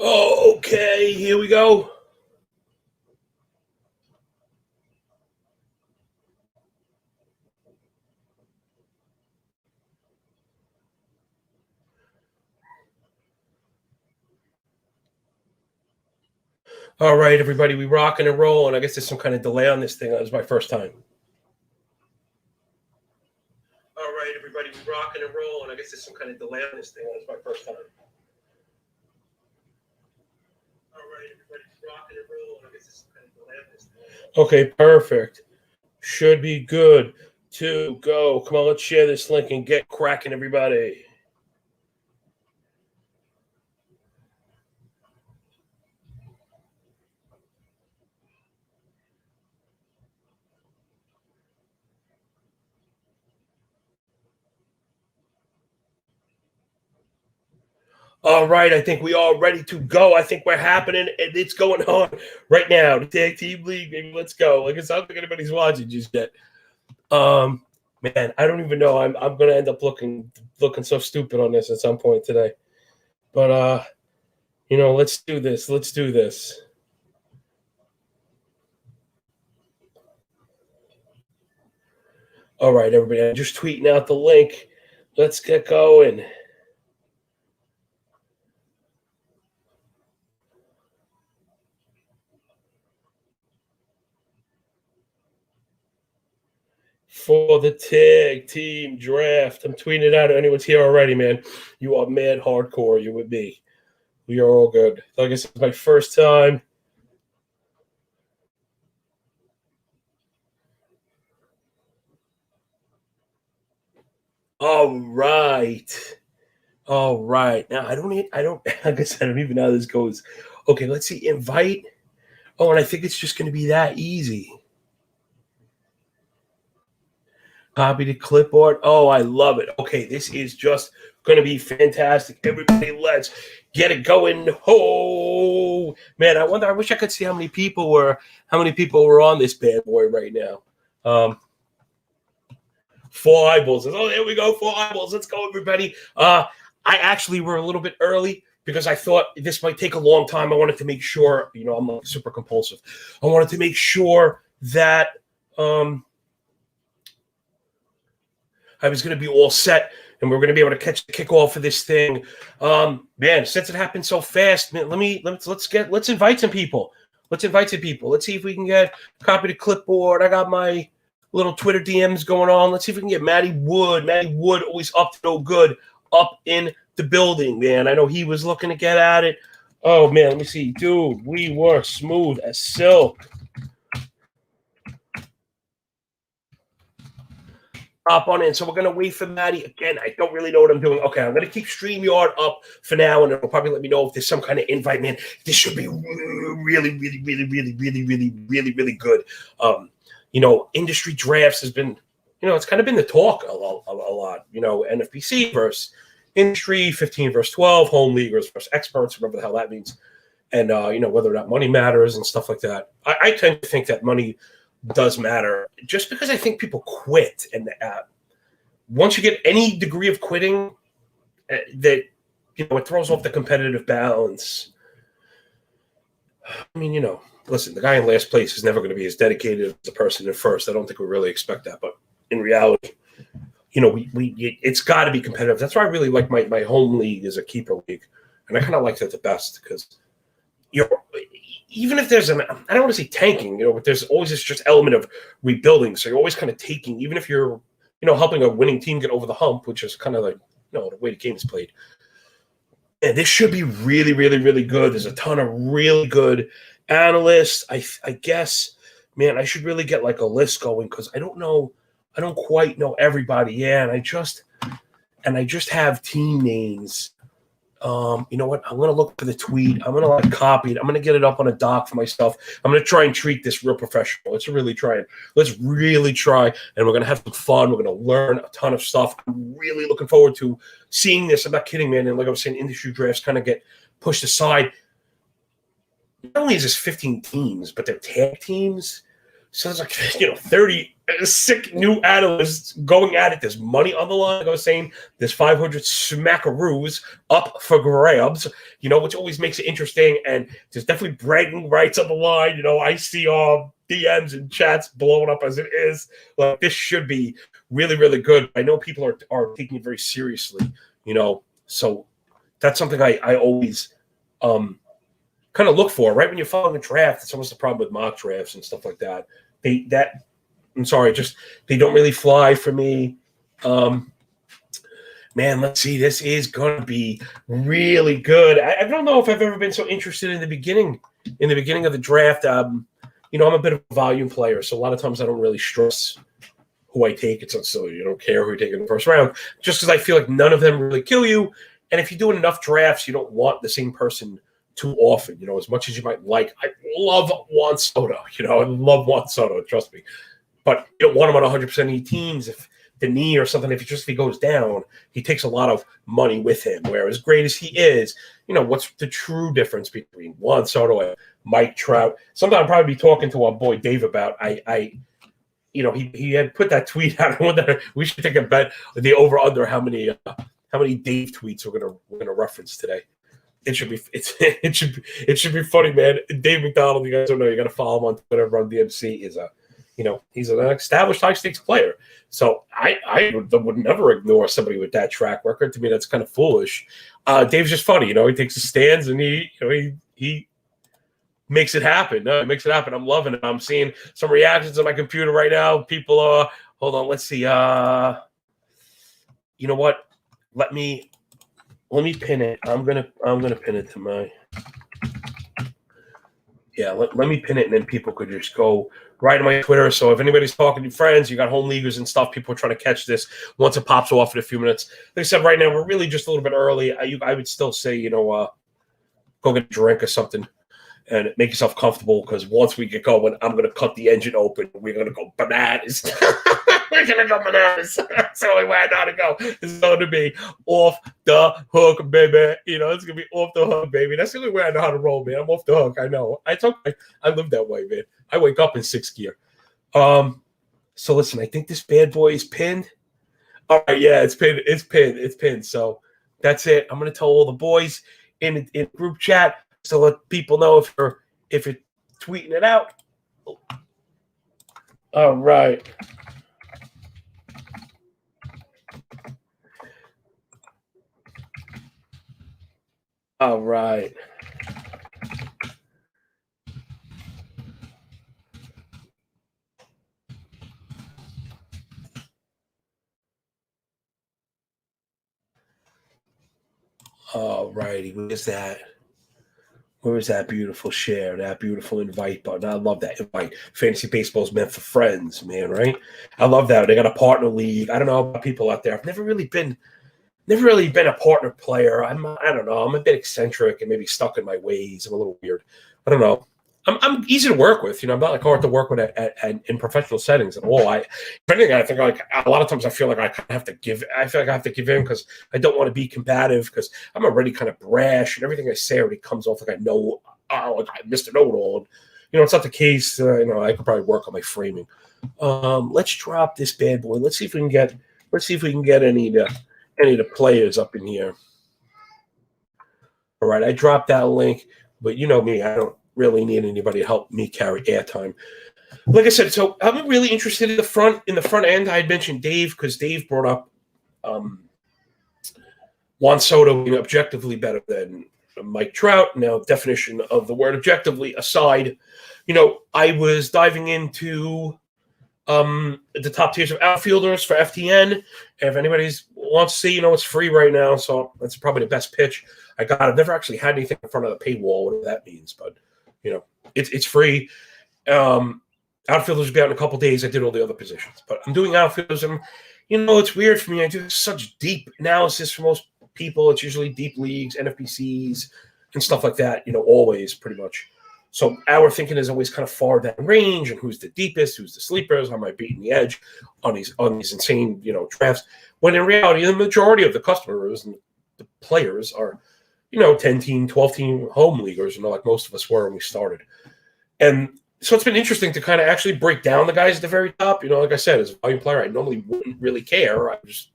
Oh, okay, here we go. All right, everybody, we rocking and rolling. I guess there's some kind of delay on this thing. That was my first time. All right, everybody, we rocking and rolling. I guess there's some kind of delay on this thing. That was my first time. All right, everybody, we rocking and rolling. I guess there's some kind of delay on this thing. Okay, perfect. Should be good to go. Come on, let's share this link and get cracking, everybody. All right, I think we are ready to go. I think we're happening, and it's going on right now. The tag team league, baby, let's go. Like, it's not like anybody's watching just yet. Man, I don't even know. I'm gonna end up looking so stupid on this at some point today. But let's do this. Let's do this. All right, everybody. I'm just tweeting out the link. Let's get going. For the tag team draft. I'm tweeting it out. Anyone's here already, man. You are mad hardcore. You with me. We are all good. Like I said, it's my first time. All right. All right. Now I don't like I said, I don't even know how this goes. Okay, let's see. Invite. Oh, and I think it's just gonna be that easy. Copy to clipboard. Oh, I love it. Okay, this is just going to be fantastic. Everybody, let's get it going. Oh, man, I wish I could see how many people were on this bad boy right now. 4 eyeballs. Oh, there we go. 4 eyeballs. Let's go, everybody. I actually were a little bit early because I thought this might take a long time. I wanted to make sure, I'm like super compulsive. I wanted to make sure that I was going to be all set, and we're going to be able to catch the kickoff for this thing. Man, since it happened so fast, man, let's invite some people. Let's invite some people. Let's see if we can get copy to clipboard. I got my little Twitter DMs going on. Let's see if we can get Matty Wood. Matty Wood, always up to no good, up in the building, man. I know he was looking to get at it. Oh, man, let me see. Dude, we were smooth as silk. Hop on in. So we're going to wait for Maddie. Again, I don't really know what I'm doing. Okay, I'm going to keep StreamYard up for now, and it'll probably let me know if there's some kind of invite, man. This should be really, really, really, really, really, really, really, really good. Industry drafts has been, it's kind of been the talk a lot. Nfbc versus industry, 15 versus 12, home leaguers versus experts, whatever the hell that means. And, whether or not money matters and stuff like that. I tend to think that money does matter just because I think people quit, and once you get any degree of quitting, that it throws off the competitive balance. I mean, listen, the guy in last place is never going to be as dedicated as the person in first. I don't think we really expect that, but in reality, it's got to be competitive. That's why I really like my home league as a keeper league, and I kind of like that the best because even if there's I don't want to say tanking, but there's always this just element of rebuilding. So you're always kind of taking, even if you're, helping a winning team get over the hump, which is kind of like, the way the game is played. And this should be really, really, really good. There's a ton of really good analysts. I guess, man, I should really get like a list going because I don't quite know everybody. Yeah, and I just have team names. You know what? I'm going to look for the tweet. I'm going to copy it. I'm going to get it up on a doc for myself. I'm going to try and treat this real professional. Let's really try it. Let's really try. And we're going to have some fun. We're going to learn a ton of stuff. I'm really looking forward to seeing this. I'm not kidding, man. And like I was saying, industry drafts kind of get pushed aside. Not only is this 15 teams, but they're tag teams. So it's like, 30 sick new analysts going at it. There's money on the line. Like I was saying, there's 500 smackaroos up for grabs, which always makes it interesting. And there's definitely bragging rights on the line. I see DMs and chats blowing up as it is. Like, this should be really, really good. I know people are taking it very seriously, so that's something I always kind of look for, right? When you're following a draft, it's almost a problem with mock drafts and stuff like that. I'm sorry, they don't really fly for me. Man, let's see. This is going to be really good. I don't know if I've ever been so interested in the beginning of the draft. I'm a bit of a volume player, so a lot of times I don't really stress who I take. It's not silly. You don't care who you take in the first round, just because I feel like none of them really kill you. And if you're doing enough drafts, you don't want the same person too often, as much as you might like. I love Juan Soto, I love Juan Soto, trust me. But you don't want him on 100% of your teams. If the knee or something, if he goes down, he takes a lot of money with him. Where as great as he is, what's the true difference between Juan Soto and Mike Trout? Sometimes I'll probably be talking to our boy Dave about. He had put that tweet out. I wonder, we should take a bet the over under how many Dave tweets we're gonna reference today. It should be funny, man. Dave McDonald, you guys don't know, you got to follow him on Twitter. Run DMC is he's an established high stakes player. So I would never ignore somebody with that track record. To me, that's kind of foolish. Dave's just funny, he takes his stands and he makes it happen. No, he makes it happen. I'm loving it. I'm seeing some reactions on my computer right now. People are hold on. Let's see. You know what? Let me pin it. I'm gonna pin it to my. Yeah, let me pin it, and then people could just go right to my Twitter. So if anybody's talking to friends, you got home leaguers and stuff, people are trying to catch this once it pops off in a few minutes. Like I said, right now we're really just a little bit early. I would still say, go get a drink or something and make yourself comfortable, because once we get going, I'm going to cut the engine open. We're going to go bananas. We're going to go bananas. That's the only way I know how to go. It's going to be off the hook, baby. It's going to be off the hook, baby. That's the only way I know how to roll, man. I'm off the hook. I know. I live that way, man. I wake up in sixth gear. So listen, I think this bad boy is pinned. All right, yeah, it's pinned. It's pinned. So that's it. I'm going to tell all the boys in group chat to let people know if you're tweeting it out. All right. All right. All righty. Where's that? Where's that beautiful share, that beautiful invite button? I love that invite. Fantasy baseball's meant for friends, man, right? I love that. They got a partner league. I don't know about people out there. I've never really been a partner player. I don't know. I'm a bit eccentric and maybe stuck in my ways. I'm a little weird. I don't know. I'm easy to work with. I'm not like hard to work with in professional settings at all. If anything, I think like a lot of times I feel like I kind of have to give. I feel like I have to give in because I don't want to be combative, because I'm already kind of brash and everything I say already comes off like I know. Like I Mr. Know-It-All. It's not the case. I could probably work on my framing. Let's drop this bad boy. Let's see if we can get any of the players up in here. All right, I dropped that link, but you know me, I don't really need anybody to help me carry airtime. Like I said, so I'm really interested in the front end. I had mentioned Dave because Dave brought up Juan Soto being objectively better than Mike Trout. Now, definition of the word objectively aside, I was diving into the top tiers of outfielders for FTN. If anybody wants to see, it's free right now, so that's probably the best pitch I got. I've never actually had anything in front of the paywall, whatever that means, but it's free. Outfielders will be out in a couple days. I did all the other positions, but I'm doing outfielders, and it's weird for me. I do such deep analysis for most people. It's usually deep leagues, NFBCs, and stuff like that. Always pretty much. So our thinking is always kind of far down range, and who's the deepest, who's the sleepers, how am I beating the edge on these insane drafts. When in reality, the majority of the customers and the players are 10-team, 12-team home leaguers, like most of us were when we started. And So it's been interesting to kind of actually break down the guys at the very top. Like I said, as a volume player, I normally wouldn't really care. I just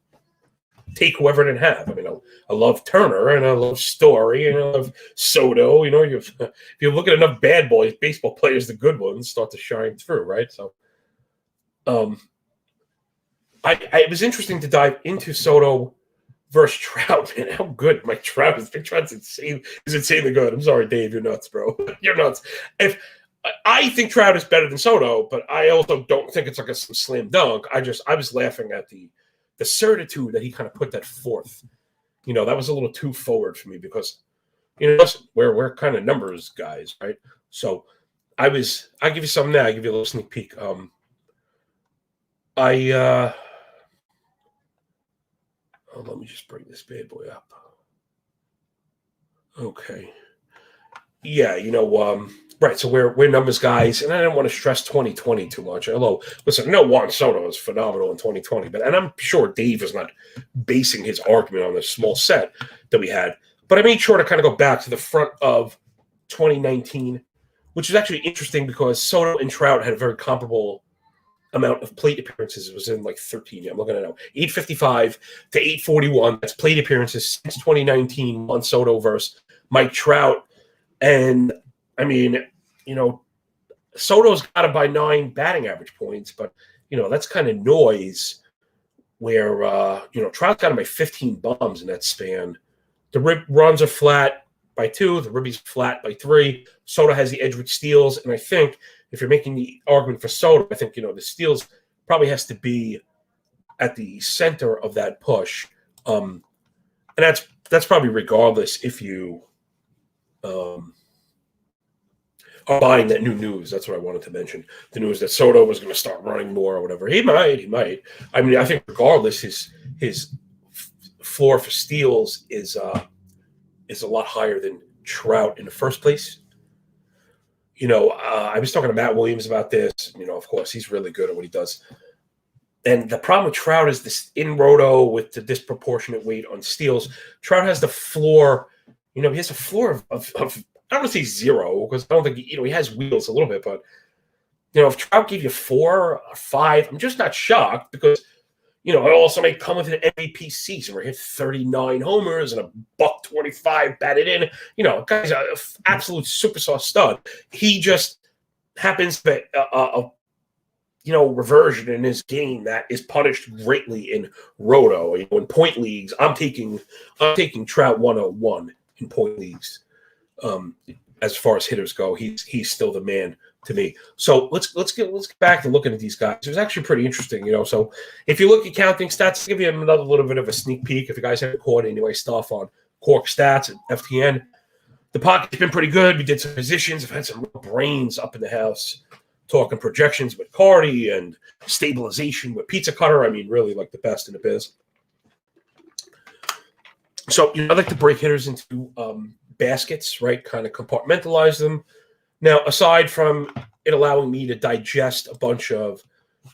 take whoever I didn't have. I mean, I love Turner and I love Story and I love Soto. If you look at enough bad boys, baseball players, the good ones start to shine through, right? So, it was interesting to dive into Soto versus Trout, man. How good Mike Trout is. Mike Trout's insane. Is insanely good. I'm sorry, Dave. You're nuts, bro. You're nuts. If I think Trout is better than Soto, but I also don't think it's like a slam dunk. I was laughing at the certitude that he kind of put that forth. That was a little too forward for me because, listen, we're kind of numbers guys, right? So I'll give you some now. I'll give you a little sneak peek. Let me just bring this bad boy up. Okay. Yeah, right. So we're numbers guys, and I didn't want to stress 2020 too much. Although, listen, Juan Soto is phenomenal in 2020, and I'm sure Dave is not basing his argument on this small set that we had. But I made sure to kind of go back to the front of 2019, which is actually interesting because Soto and Trout had a very comparable amount of plate appearances. It was in like 13. I'm looking at it now. 855 to 841. That's plate appearances since 2019 on Soto versus Mike Trout. And I mean, Soto's got him by 9 batting average points, but that's kind of noise. Where Trout's got him by 15 bombs in that span. The rib runs are flat by 2. The ribbies flat by 3. Soto has the edge with steals, and I think if you're making the argument for Soto, I think the steals probably has to be at the center of that push, and that's probably regardless if you are buying that new news. That's what I wanted to mention. The news that Soto was going to start running more or whatever. He might. I mean, I think regardless, his floor for steals is a lot higher than Trout in the first place. I was talking to Matt Williams about this. Of course, he's really good at what he does. And the problem with Trout is this in roto with the disproportionate weight on steals. Trout has the floor. He has a floor of I don't want to say 0 because I don't think he has wheels a little bit, but if Trout gave you 4 or 5, I'm just not shocked because it also may come with an MVP season where he hit 39 homers and a $125 batted in. Guy's an absolute superstar stud. He just happens to reversion in his game that is punished greatly in roto. In point leagues, I'm taking Trout 101 in point leagues. As far as hitters go, he's still the man to me. So let's get back to looking at these guys. It was actually pretty interesting, So if you look at counting stats, I'll give you another little bit of a sneak peek. If you guys haven't caught any stuff on Cork Stats and FTN, the pocket's been pretty good. We did some positions. I've had some real brains up in the house talking projections with Cardi and stabilization with Pizza Cutter. I mean, really like the best in the biz. So I like to break hitters into baskets, right? Kind of compartmentalize them. Now, aside from it allowing me to digest a bunch of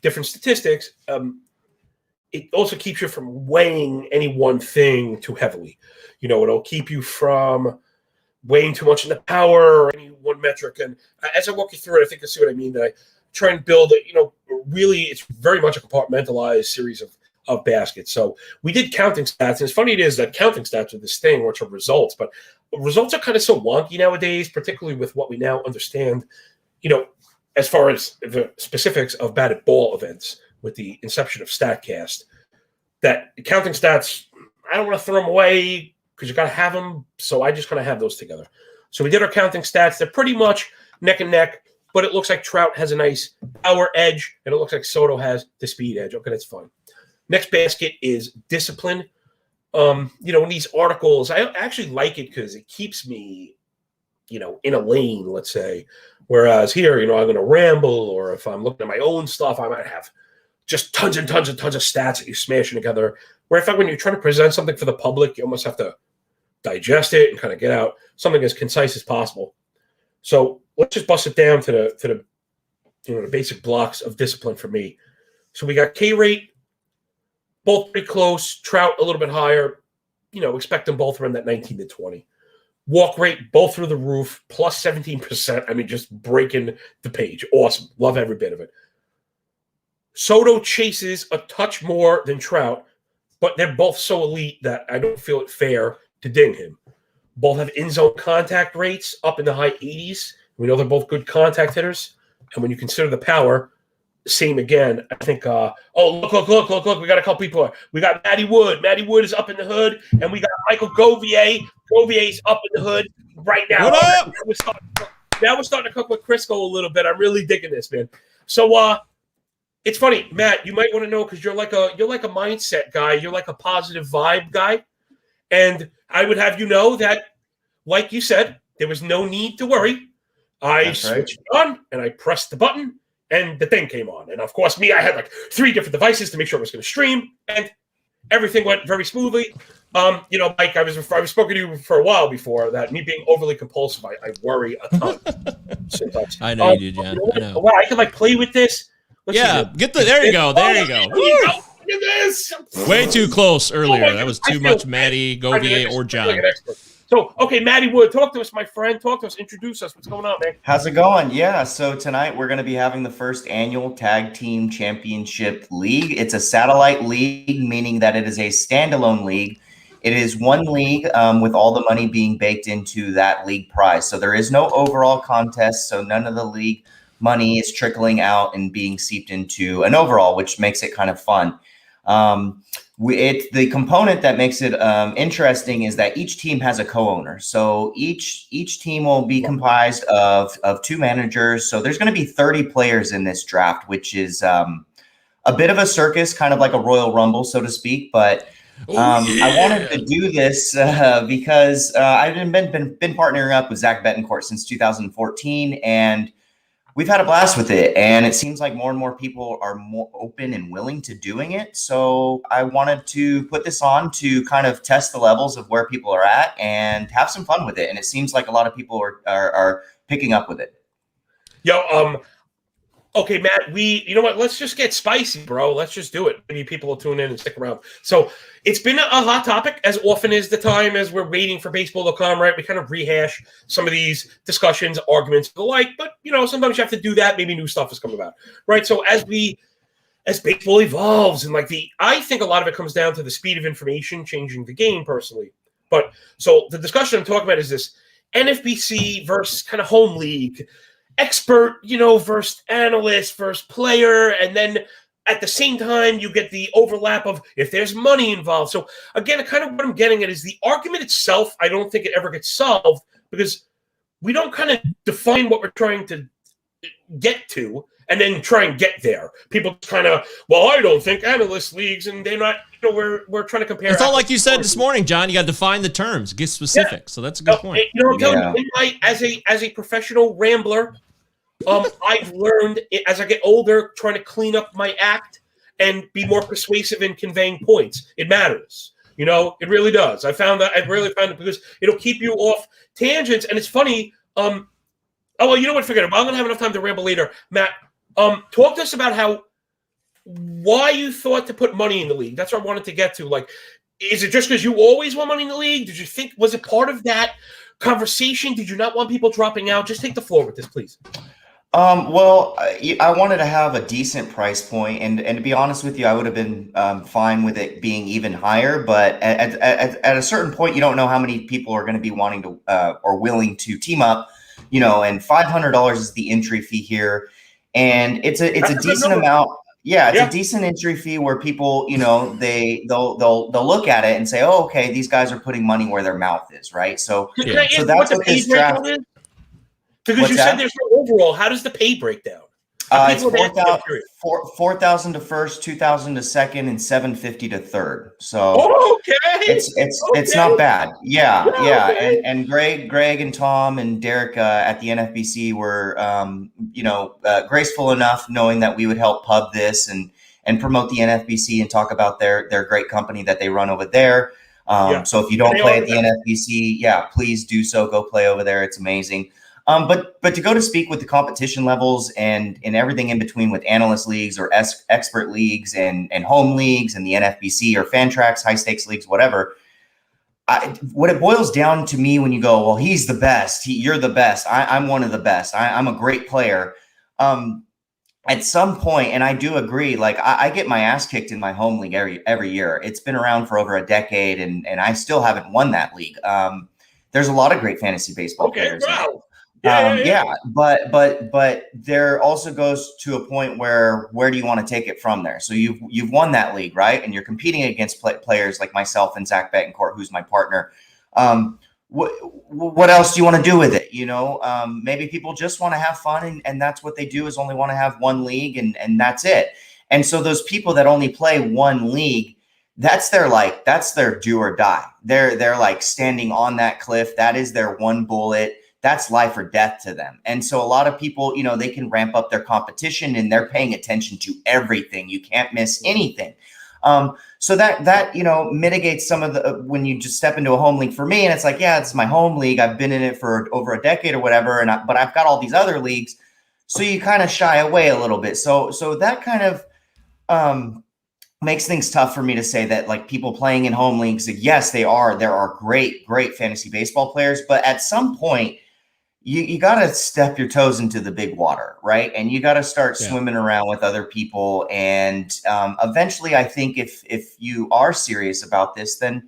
different statistics, it also keeps you from weighing any one thing too heavily. It'll keep you from weighing too much in the power or any one metric. And as I walk you through it, I think you'll see what I mean. That I try and build it, really it's very much a compartmentalized series of baskets. So we did counting stats. And as funny it is that counting stats are this thing, which are results, but results are kind of so wonky nowadays, particularly with what we now understand, as far as the specifics of batted ball events with the inception of StatCast, that counting stats, I don't want to throw them away because you got to have them. So I just kind of have those together. So we did our counting stats. They're pretty much neck and neck, but it looks like Trout has a nice power edge and it looks like Soto has the speed edge. Okay, that's fine. Next basket is discipline. In these articles, I actually like it because it keeps me, in a lane, let's say. Whereas here, I'm going to ramble, or if I'm looking at my own stuff, I might have just tons and tons and tons of stats that you're smashing together. Where I find when you're trying to present something for the public, you almost have to digest it and kind of get out something as concise as possible. So let's just bust it down to the basic blocks of discipline for me. So we got K rate. Both pretty close. Trout a little bit higher. Expect them both around that 19 to 20. Walk rate, both through the roof, plus 17%. I mean, just breaking the page. Awesome. Love every bit of it. Soto chases a touch more than Trout, but they're both so elite that I don't feel it fair to ding him. Both have in-zone contact rates up in the high 80s. We know they're both good contact hitters. And when you consider the power, same again. I think, look. We got a couple people. We got Matty Wood. Matty Wood is up in the hood. And we got Michael Govier. Govier's up in the hood right now. What up? Now we're starting to cook with Crisco a little bit. I'm really digging this, man. So, it's funny, Matt, you might want to know because you're like a mindset guy. You're like a positive vibe guy. And I would have you know that, like you said, there was no need to worry. I switched it on and I pressed the button and the thing came on. And of course, I had like 3 different devices to make sure it was going to stream and everything went very smoothly. Mike, I was spoken to you for a while before that me being overly compulsive, I worry a ton. Sometimes. I know you do, John. I know. Wow, I could like play with this. There you go. There you go. Look at this. Way too close earlier. That was too much Matty, Govier, or John. So, okay, Matty Wood, talk to us, my friend. Talk to us. Introduce us. What's going on, man? How's it going? Yeah, so tonight we're going to be having the first annual Tag Team Championship League. It's a satellite league, meaning that it is a standalone league. It is one league with all the money being baked into that league prize. So there is no overall contest, so none of the league money is trickling out and being seeped into an overall, which makes it kind of fun. The component that makes it interesting is that each team has a co-owner. So each team will be comprised of 2 managers. So there's going to be 30 players in this draft, which is a bit of a circus, kind of like a Royal Rumble, so to speak. But I wanted to do this because I've been partnering up with Zach Betancourt since 2014, and we've had a blast with it, and it seems like more and more people are more open and willing to doing it. So I wanted to put this on to kind of test the levels of where people are at and have some fun with it. And it seems like a lot of people are picking up with it. Okay, Matt, you know what? Let's just get spicy, bro. Let's just do it. Maybe people will tune in and stick around. So it's been a hot topic, as often as the time as we're waiting for baseball.com, right? We kind of rehash some of these discussions, arguments, the like. But, sometimes you have to do that. Maybe new stuff is coming about, right? So as baseball evolves and I think a lot of it comes down to the speed of information changing the game personally. But so the discussion I'm talking about is this NFBC versus kind of home league, expert, versus analyst versus player. And then at the same time, you get the overlap of if there's money involved. So again, kind of what I'm getting at is the argument itself. I don't think it ever gets solved because we don't kind of define what we're trying to get to and then try and get there. People kind of, I don't think analyst leagues, and they're not, we're trying to compare. It's all like you said this morning, John. You got to define the terms, get specific. Yeah. So that's a good point. As a professional rambler, I've learned as I get older, trying to clean up my act and be more persuasive in conveying points. It matters. It really does. I've really found it because it'll keep you off tangents. And it's funny. You know what? Forget it. I'm going to have enough time to ramble later. Matt, talk to us about why you thought to put money in the league. That's what I wanted to get to. Is it just because you always want money in the league? Did you think, was it part of that conversation? Did you not want people dropping out? Just take the floor with this, please. I wanted to have a decent price point, and to be honest with you, I would have been fine with it being even higher. But at a certain point, you don't know how many people are going to be wanting to or willing to team up, and $500 is the entry fee here, and it's a decent amount. Yeah, it's a decent entry fee where people, they'll look at it and say, oh, okay, these guys are putting money where their mouth is, right? So that's what this draft is. Because you said there's no overall. How does the pay break down? It's 4,000 to first, 2,000 to second, and 750 to third. So it's not bad. Yeah. And Greg and Tom and Derek at the NFBC were graceful enough, knowing that we would help pub this and promote the NFBC and talk about their great company that they run over there. So if you don't play at the NFBC, please do so. Go play over there. It's amazing. But to go to speak with the competition levels and everything in between with analyst leagues or expert leagues and home leagues and the NFBC or fan tracks, high stakes leagues, whatever, what it boils down to me when you go, well, he's the best. You're the best. I'm one of the best. I'm a great player. At some point, and I do agree, like I get my ass kicked in my home league every year. It's been around for over a decade, and I still haven't won that league. There's a lot of great fantasy baseball players. Wow. But there also goes to a point where do you want to take it from there? So you've won that league, right? And you're competing against players like myself and Zach Betancourt, who's my partner. What else do you want to do with it? Maybe people just want to have fun, and that's what they do, is only want to have one league, and that's it. And so those people that only play one league, that's their do or die. They're like standing on that cliff. That is their one bullet. That's life or death to them. And so a lot of people, they can ramp up their competition, and they're paying attention to everything. You can't miss anything. So that mitigates some of the, when you just step into a home league for me, and it's like, yeah, it's my home league. I've been in it for over a decade or whatever. But I've got all these other leagues. So you kind of shy away a little bit. So that kind of, makes things tough for me to say that, like, people playing in home leagues, yes, there are great fantasy baseball players, but at some point you got to step your toes into the big water, right? And you got to start swimming around with other people. And eventually, I think if you are serious about this, then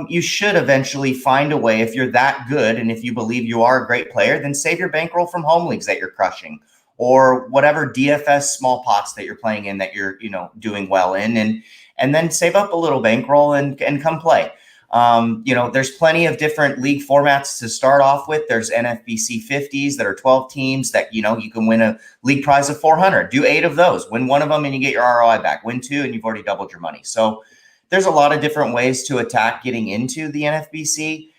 you should eventually find a way. If you're that good, and if you believe you are a great player, then save your bankroll from home leagues that you're crushing, or whatever DFS small pots that you're playing in that you're doing well in, and then save up a little bankroll and come play. There's plenty of different league formats to start off with. There's NFBC 50s that are 12 teams that, you can win a league prize of 400. Do 8 of those. Win one of them and you get your ROI back. Win 2 and you've already doubled your money. So there's a lot of different ways to attack getting into the NFBC.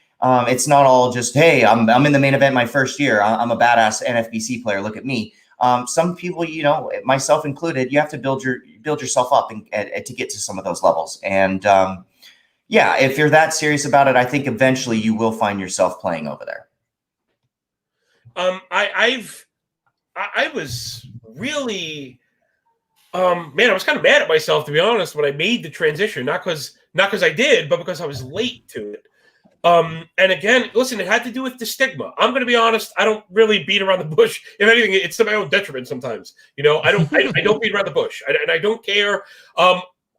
It's not all just, hey, I'm in the main event my first year. I'm a badass NFBC player. Look at me. Some people, myself included, you have to build yourself up and to get to some of those levels. And if you're that serious about it, I think eventually you will find yourself playing over there. I was really, I was kind of mad at myself, to be honest, when I made the transition. Not because I did, but because I was late to it. And again, listen, it had to do with the stigma. I'm going to be honest. I don't really beat around the bush. If anything, it's to my own detriment sometimes. I don't beat around the bush, and I don't care.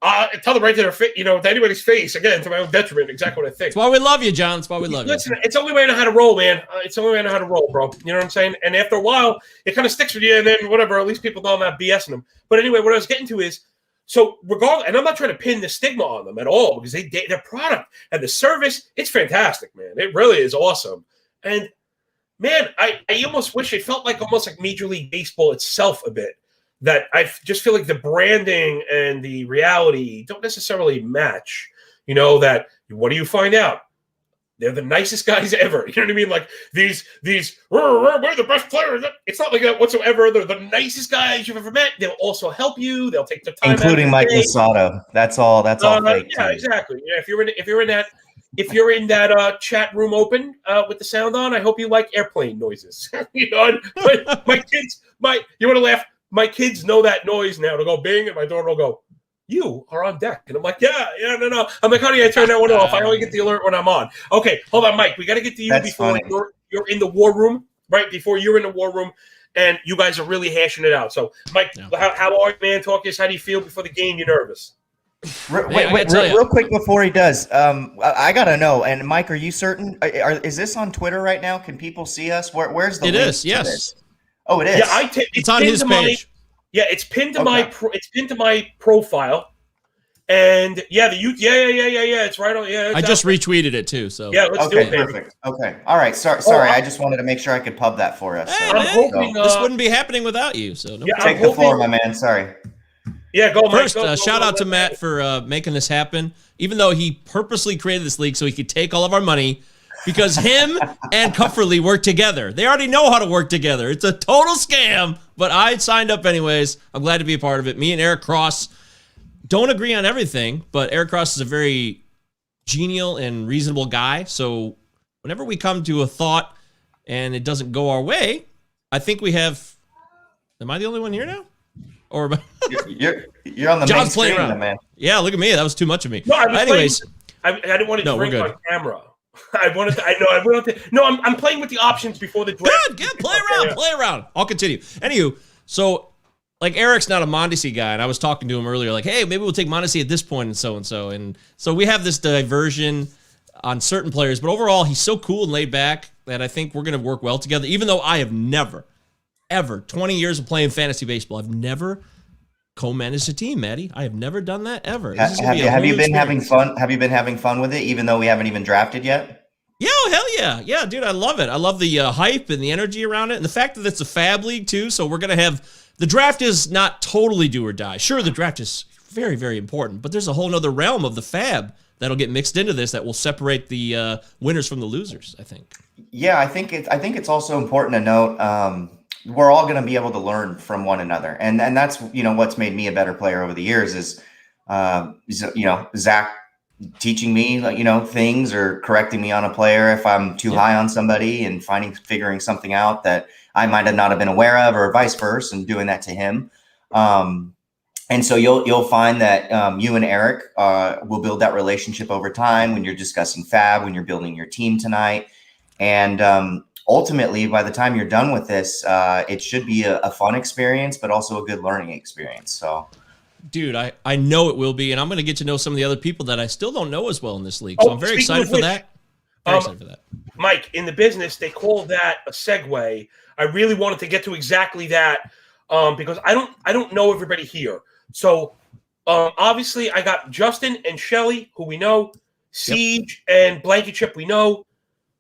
I tell them right to their face, to anybody's face, again, to my own detriment, exactly what I think. That's why we love you, John. That's why we love you. Listen, it's the only way I know how to roll, man. It's the only way I know how to roll, bro. You know what I'm saying? And after a while, it kind of sticks with you, and then whatever, at least people know I'm not BSing them. But anyway, what I was getting to is, so regardless, and I'm not trying to pin the stigma on them at all, because their product and the service, it's fantastic, man. It really is awesome. And, man, I almost wish it felt almost like Major League Baseball itself a bit. That I just feel like the branding and the reality don't necessarily match. That what do you find out? They're the nicest guys ever. You know what I mean? Like these, we're the best players. It's not like that whatsoever. They're the nicest guys you've ever met. They'll also help you. They'll take the time, including Mike Masato. That's all fake. Yeah, exactly. Yeah, if you're in that chat room open with the sound on, I hope you like airplane noises. My kids, you want to laugh? My kids know that noise now. They'll go bing, and my daughter will go, "You are on deck." And I'm like, no. I'm like, honey, I turn that one off. I only get the alert when I'm on. Okay, hold on, Mike. We got to get to you before you're in the war room, right? Before you're in the war room, and you guys are really hashing it out. So, Mike, how are you, man? Talk to us. How do you feel before the game? You nervous? Real quick before he does, I gotta know. And Mike, are you certain? Is this on Twitter right now? Can people see us? Where's the link? It is. Yes. This? Oh, it is. Yeah, it's on his page. It's pinned to it's pinned to my profile, and it's right on. Yeah, I just retweeted it too. So let's do it. Perfect. Okay, all right. Sorry. I just wanted to make sure I could pub that for us. Hey, I'm hoping this wouldn't be happening without you. So take the floor, my man. Sorry. Yeah, go. First, Mike, shout out to Matt for making this happen. Even though he purposely created this league so he could take all of our money. Because him and Cufferly work together. They already know how to work together. It's a total scam, but I signed up anyways. I'm glad to be a part of it. Me and Eric Cross don't agree on everything, but Eric Cross is a very genial and reasonable guy. So whenever we come to a thought and it doesn't go our way, I think we have... Am I the only one here now? Or you're on the John's main playing screen, around. man. Yeah, look at me. That was too much of me. No, anyways... I didn't want to No, we're drink good. on camera. I wanted to. I know. I wanted to. No, I'm playing with the options before the draft. Good. Play around. I'll continue. Anywho, so like Eric's not a Mondesi guy, and I was talking to him earlier, like, hey, maybe we'll take Mondesi at this point and so. And so we have this diversion on certain players, but overall, he's so cool and laid back that I think we're going to work well together, even though I have never, ever, 20 years of playing fantasy baseball, I've never co-managed a team, Maddie. I have never done that ever. Have you been having fun? Have you been having fun with it, even though we haven't even drafted yet? Yeah, hell yeah, dude, I love it. I love the hype and the energy around it, and the fact that it's a fab league too. So we're gonna have the draft is not totally do or die. Sure, the draft is very, very important, but there's a whole nother realm of the fab that'll get mixed into this that will separate the winners from the losers, I think. Yeah, I think it's also important to note. We're all going to be able to learn from one another, and that's what's made me a better player over the years is Zach teaching me things or correcting me on a player if I'm too high on somebody and figuring something out that I might have not have been aware of, or vice versa, and doing that to him. And so you'll find that you and Eric will build that relationship over time when you're discussing fab, when you're building your team tonight, and ultimately, by the time you're done with this, it should be a fun experience, but also a good learning experience. So, dude, I know it will be, and I'm going to get to know some of the other people that I still don't know as well in this league. So I'm very excited for that. Very excited for that. Mike, in the business, they call that a segue. I really wanted to get to exactly that because I don't know everybody here. So obviously, I got Justin and Shelly, who we know, Siege and Blanket Chip, we know.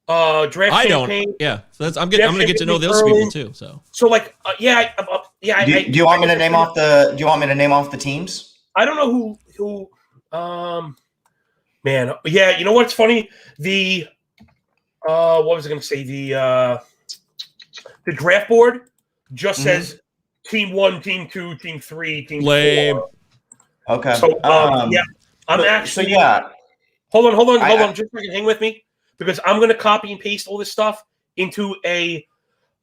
Draft I campaign. don't. Yeah, so I'm going to get to know those people too. So like, yeah. Do you want me to name off the teams? I don't know who. Man, yeah. You know what's funny? The what was I going to say? The draft board just says team 1, team 2, team 3, team 4. Okay. So yeah, I'm actually. So yeah. Hold on. Just freaking hang with me. Because I'm going to copy and paste all this stuff into a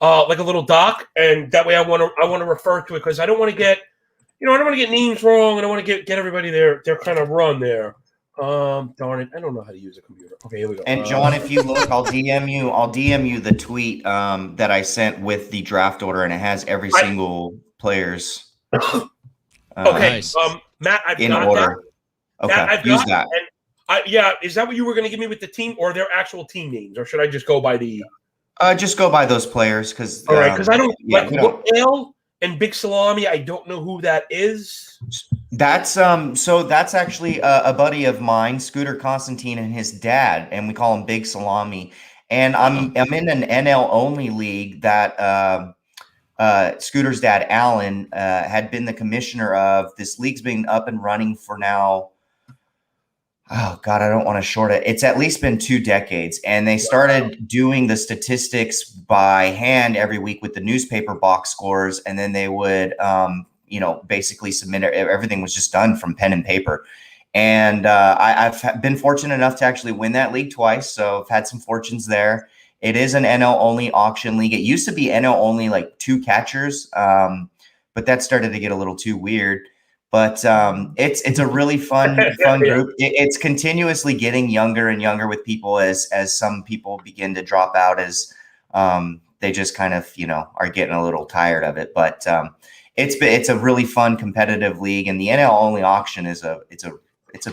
like a little doc, and that way I want to refer to it because I don't want to get I don't want to get names wrong, and I want to get everybody their kind of run there. Darn it, I don't know how to use a computer. Okay, here we go. And John, if you look, I'll DM you the tweet that I sent with the draft order, and it has every single player's. Okay, nice. Matt, I've in got order. that. Okay, I've use got that. Yeah, is that what you were going to give me with the team, or their actual team names, or should I just go by the? Just go by those players, because all right, because I don't Whale and Big Salami. I don't know who that is. That's so that's actually a buddy of mine, Scooter Constantine, and his dad, and we call him Big Salami. And I'm in an NL only league that Scooter's dad, Alan, had been the commissioner of. This league's been up and running for now. Oh God, I don't want to short it. It's at least been 2 decades, and they started doing the statistics by hand every week with the newspaper box scores, and then they would, basically submit it. Everything was just done from pen and paper. And I've been fortunate enough to actually win that league twice, so I've had some fortunes there. It is an NL only auction league. It used to be NL only, like 2 catchers, but that started to get a little too weird. But it's a really fun group. It's continuously getting younger and younger with people as some people begin to drop out as they just kind of are getting a little tired of it. But it's a really fun competitive league, and the NL only auction is a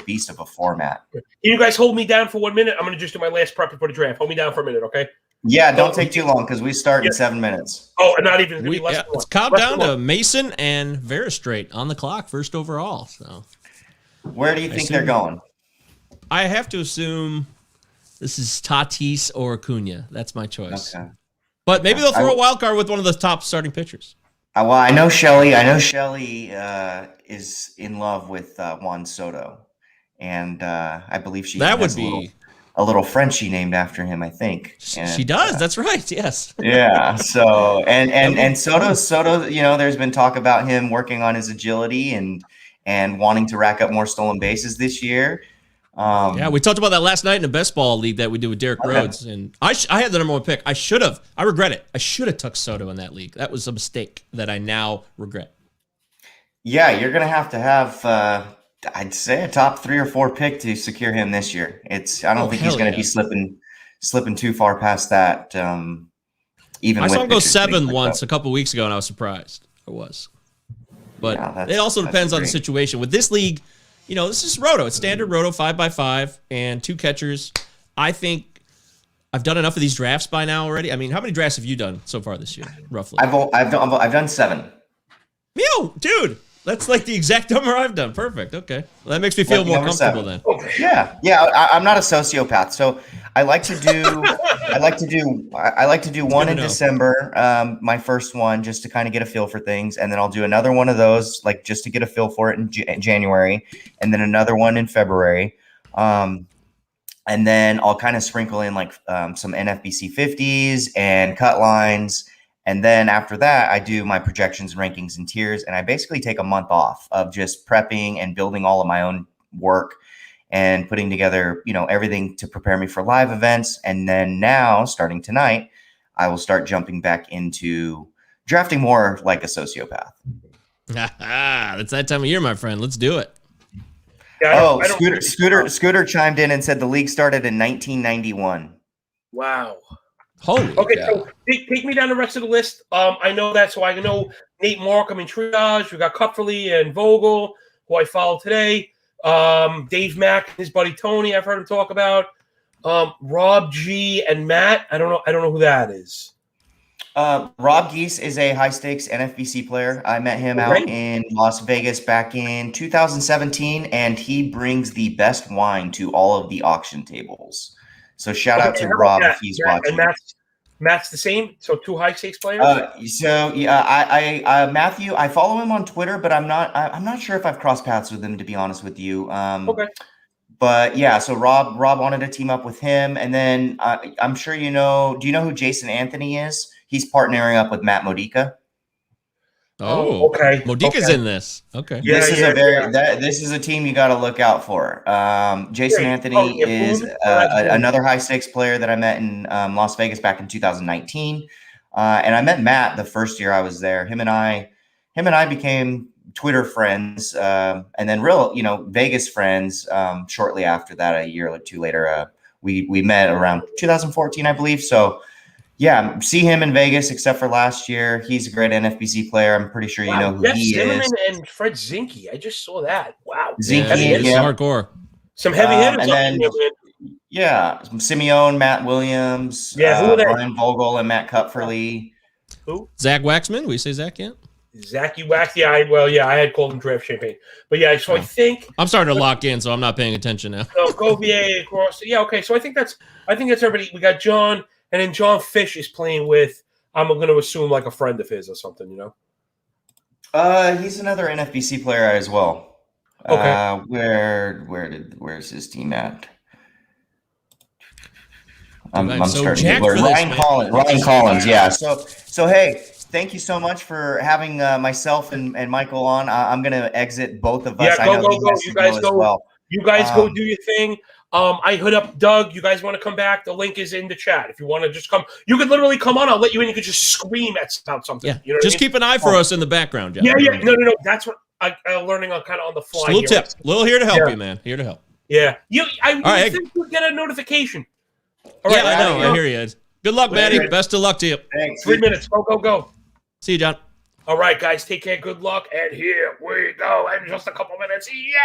beast of a format. Can you guys hold me down for 1 minute? I'm going to just do my last prep before the draft. Hold me down for a minute, okay? Yeah, don't take too long because we start in 7 minutes. Oh, and not even. It's countdown to Mason and Veristrate on the clock, first overall. So, where do you think they're going? I have to assume this is Tatis or Acuna. That's my choice. Okay. But maybe they'll throw a wild card with one of the top starting pitchers. Well, I know Shelly is in love with Juan Soto, and I believe she would be a little Frenchie named after him, I think. And, she does. That's right. Yes. Yeah. So and Soto, there's been talk about him working on his agility and wanting to rack up more stolen bases this year. Yeah, we talked about that last night in the best ball league that we did with Derek Rhodes, and I had the #1 pick. I regret it. I should have took Soto in that league. That was a mistake that I now regret. Yeah, you're gonna have I'd say a top 3 or 4 pick to secure him this year. I don't think he's going to be slipping too far past that. Even I saw with him go pitchers being 7 picked once up. a couple weeks ago, and I was surprised. I was. But Yeah, it also depends on the great. situation. With this league, this is roto. It's standard roto 5x5 and 2 catchers. I think I've done enough of these drafts by now already. I mean, how many drafts have you done so far this year, roughly? I've done 7. Yo, dude, that's like the exact number I've done. Perfect. Okay, well, that makes me feel more comfortable 7. then. Yeah. I'm not a sociopath, so I like to do one to in know. December, my first one, just to kind of get a feel for things, and then I'll do another one of those, like just to get a feel for it in January, and then another one in February, and then I'll kind of sprinkle in like some NFBC 50s and cut lines. And then after that, I do my projections, rankings, and tiers. And I basically take a month off of just prepping and building all of my own work and putting together, everything to prepare me for live events. And then now, starting tonight, I will start jumping back into drafting more like a sociopath. It's that time of year, my friend. Let's do it. Yeah, Scooter chimed in and said the league started in 1991. Wow. Holy Okay, cow. so take me down the rest of the list. I know that, so I know Nate Markham in Triage. We got Kupferly and Vogel, who I followed today. Dave Mack, his buddy Tony, I've heard him talk about. Rob G and Matt. I don't know who that is. Rob Geese is a high stakes NFBC player. I met him out in Las Vegas back in 2017, and he brings the best wine to all of the auction tables. So shout out to Rob if he's watching. And Matt's the same. So 2 high stakes players. Matthew, I follow him on Twitter, but I'm not sure if I've crossed paths with him, to be honest with you. Okay. But yeah, so Rob wanted to team up with him, and then I'm sure do you know who Jason Anthony is? He's partnering up with Matt Modica. Oh, okay. Modica's in this. Okay. Yeah, this is a team you got to look out for. Jason Anthony is another high stakes player that I met in Las Vegas back in 2019, and I met Matt the first year I was there. Him and I became Twitter friends, and then real Vegas friends. Shortly after that, a year or two later, we met around 2014, I believe. So. Yeah, see him in Vegas, except for last year. He's a great NFBC player. I'm pretty sure you know who he Zimmerman is. And Fred Zinke. I just saw that. Wow. Zinke, hardcore. Some heavy hitters. And then, Simeone, Matt Williams, Brian Vogel, and Matt Kupferly. Who? Zach Waxman. We say Zach yet? Zachy Wax. Yeah, I had called him Draft Champagne. But yeah, so I think I'm starting to lock in, so I'm not paying attention now. So Govier across. Yeah, okay. So I think that's everybody. We got John. And then John Fish is playing with, I'm going to assume, like a friend of his or something, He's another NFBC player as well. Okay. Where's his team at? I'm so starting jacked to blur. for Ryan Collins, yeah. So hey, thank you so much for having myself and Michael on. I'm going to exit both of us. Yeah, go. You guys go. Well. You guys go do your thing. I hit up Doug. You guys want to come back? The link is in the chat. If you want to just come, you could literally come on. I'll let you in. You could just scream about something. Yeah. Just keep an eye for us in the background, John. Yeah. No. That's what I'm learning on kind of on the fly. Just a little tip. Little here to help you, man. Here to help. Yeah. I think you'll get a notification. All right, I know. I hear you. Good luck, Matty. Best of luck to you. Thanks. 3 minutes. Go. See you, John. All right, guys, take care. Good luck. And here we go. And just a couple minutes. Yeah,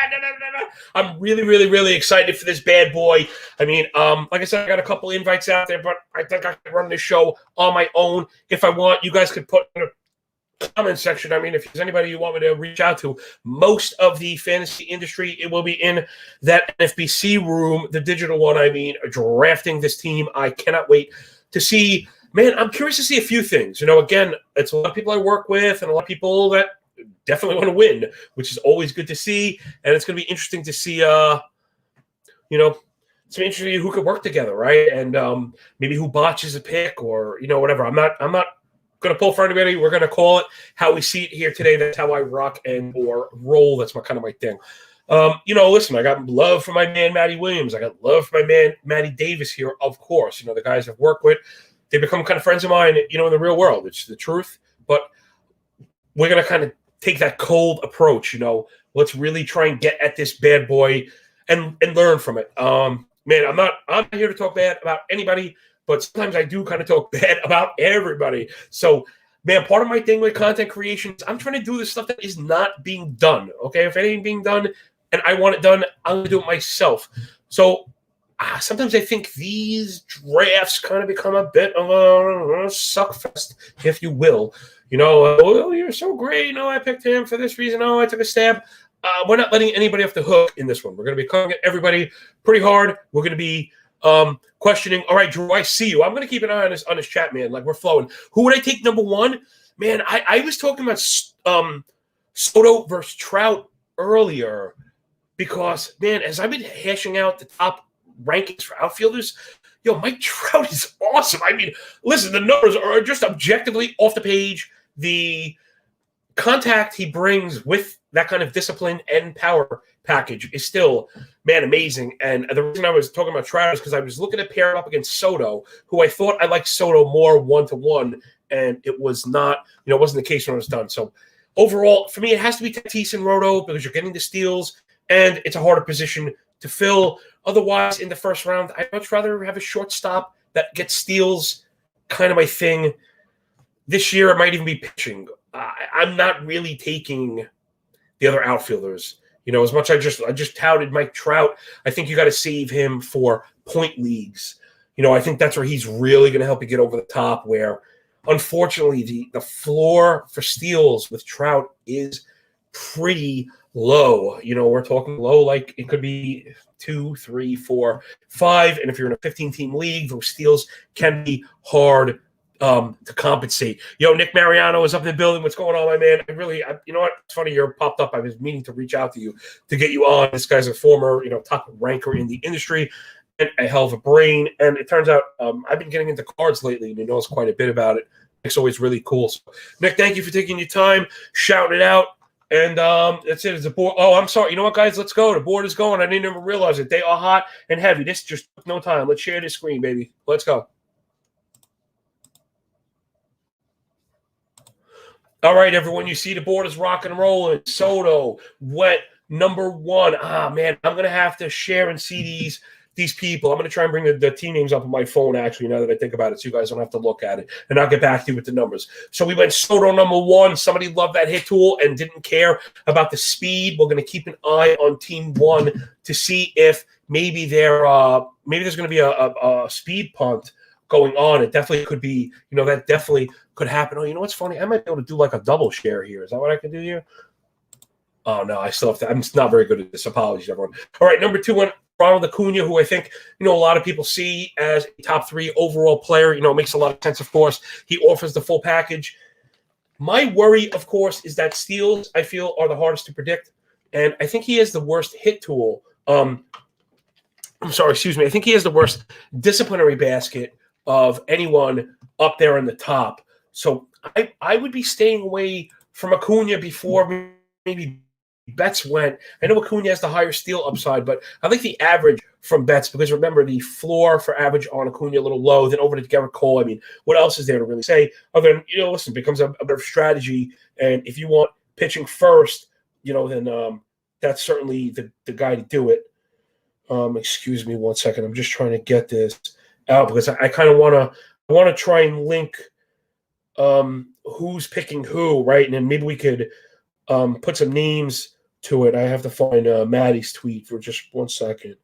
I'm really, really, really excited for this bad boy. I mean, like I said, I got a couple invites out there, but I think I can run this show on my own. If I want, you guys could put in the comment section. I mean, if there's anybody you want me to reach out to, most of the fantasy industry, it will be in that NFBC room, the digital one. I mean, drafting this team. I cannot wait to see. Man, I'm curious to see a few things. Again, it's a lot of people I work with and a lot of people that definitely want to win, which is always good to see. And it's going to be interesting to see, it's interesting who could work together, right? And maybe who botches a pick or, whatever. I'm not going to pull for anybody. We're going to call it how we see it here today. That's how I rock or roll. That's my thing. Listen, I got love for my man, Matty Williams. I got love for my man, Matty Davis here, of course. The guys I've worked with. They become kind of friends of mine, in the real world. It's the truth. But we're going to kind of take that cold approach. Let's really try and get at this bad boy and learn from it. Man, I'm not here to talk bad about anybody, but sometimes I do kind of talk bad about everybody. So, man, part of my thing with content creation is I'm trying to do the stuff that is not being done. Okay, if it ain't being done and I want it done, I'm gonna do it myself. So sometimes I think these drafts kind of become a bit of a suck fest, if you will. Oh, you're so great. I picked him for this reason. Oh, I took a stab. We're not letting anybody off the hook in this one. We're going to be coming at everybody pretty hard. We're going to be questioning. All right, Drew, I see you. I'm going to keep an eye on this chat, man. Like, we're flowing. Who would I take number one? Man, I was talking about Soto versus Trout earlier because, man, as I've been hashing out the top rankings for outfielders, Mike Trout is awesome. I mean, listen, the numbers are just objectively off the page. The contact he brings with that kind of discipline and power package is still, man, amazing. And the reason I was talking about Trout is because I was looking to pair him up against Soto, who I thought I liked Soto more 1-to-1, and it was not, it wasn't the case when it was done. So overall, for me, it has to be Tatis and Roto because you're getting the steals, and it's a harder position to fill. Otherwise, in the first round, I'd much rather have a shortstop that gets steals, kind of my thing. This year, it might even be pitching. I'm not really taking the other outfielders. As much I just touted Mike Trout, I think you got to save him for point leagues. I think that's where he's really going to help you get over the top, where unfortunately the floor for steals with Trout is pretty low. We're talking low, like it could be 2, 3, 4, 5. And if you're in a 15-team league, those steals can be hard to compensate. Nick Mariano is up in the building. What's going on, my man? You know what? It's funny you popped up. I was meaning to reach out to you to get you on. This guy's a former, top ranker in the industry and a hell of a brain. And it turns out I've been getting into cards lately, and he knows quite a bit about it. It's always really cool. So, Nick, thank you for taking your time, shouting it out. And that's it. It's a board. Oh, I'm sorry. You know what, guys? Let's go. The board is going. I didn't even realize it. They are hot and heavy. This just took no time. Let's share this screen, baby. Let's go. All right, everyone. You see the board is rocking and rolling. Soto, Wet, number one. Man, I'm going to have to share and see these people. I'm going to try and bring the team names up on my phone, actually, now that I think about it, so you guys don't have to look at it. And I'll get back to you with the numbers. So we went Soto number one. Somebody loved that hit tool and didn't care about the speed. We're going to keep an eye on team one to see if maybe there's going to be a speed punt going on. It definitely could be, that definitely could happen. Oh, what's funny? I might be able to do like a double share here. Is that what I can do here? Oh, no, I still have to. I'm just not very good at this. Apologies, everyone. All right, number two went Ronald Acuna, who I think, a lot of people see as a top 3 overall player. Makes a lot of sense, of course. He offers the full package. My worry, of course, is that steals, I feel, are the hardest to predict. And I think he has the worst hit tool. I think he has the worst disciplinary basket of anyone up there in the top. So I would be staying away from Acuna before maybe Betts went. I know Acuna has the higher steal upside, but I like the average from Betts because remember the floor for average on Acuna a little low. Then over to Garrett Cole. I mean, what else is there to really say other than listen, it becomes a bit of strategy. And if you want pitching first, then that's certainly the guy to do it. Excuse me 1 second. I'm just trying to get this out because I kind of want to try and link who's picking who, right? And then maybe we could put some names to it. I have to find Maddie's tweet for just 1 second.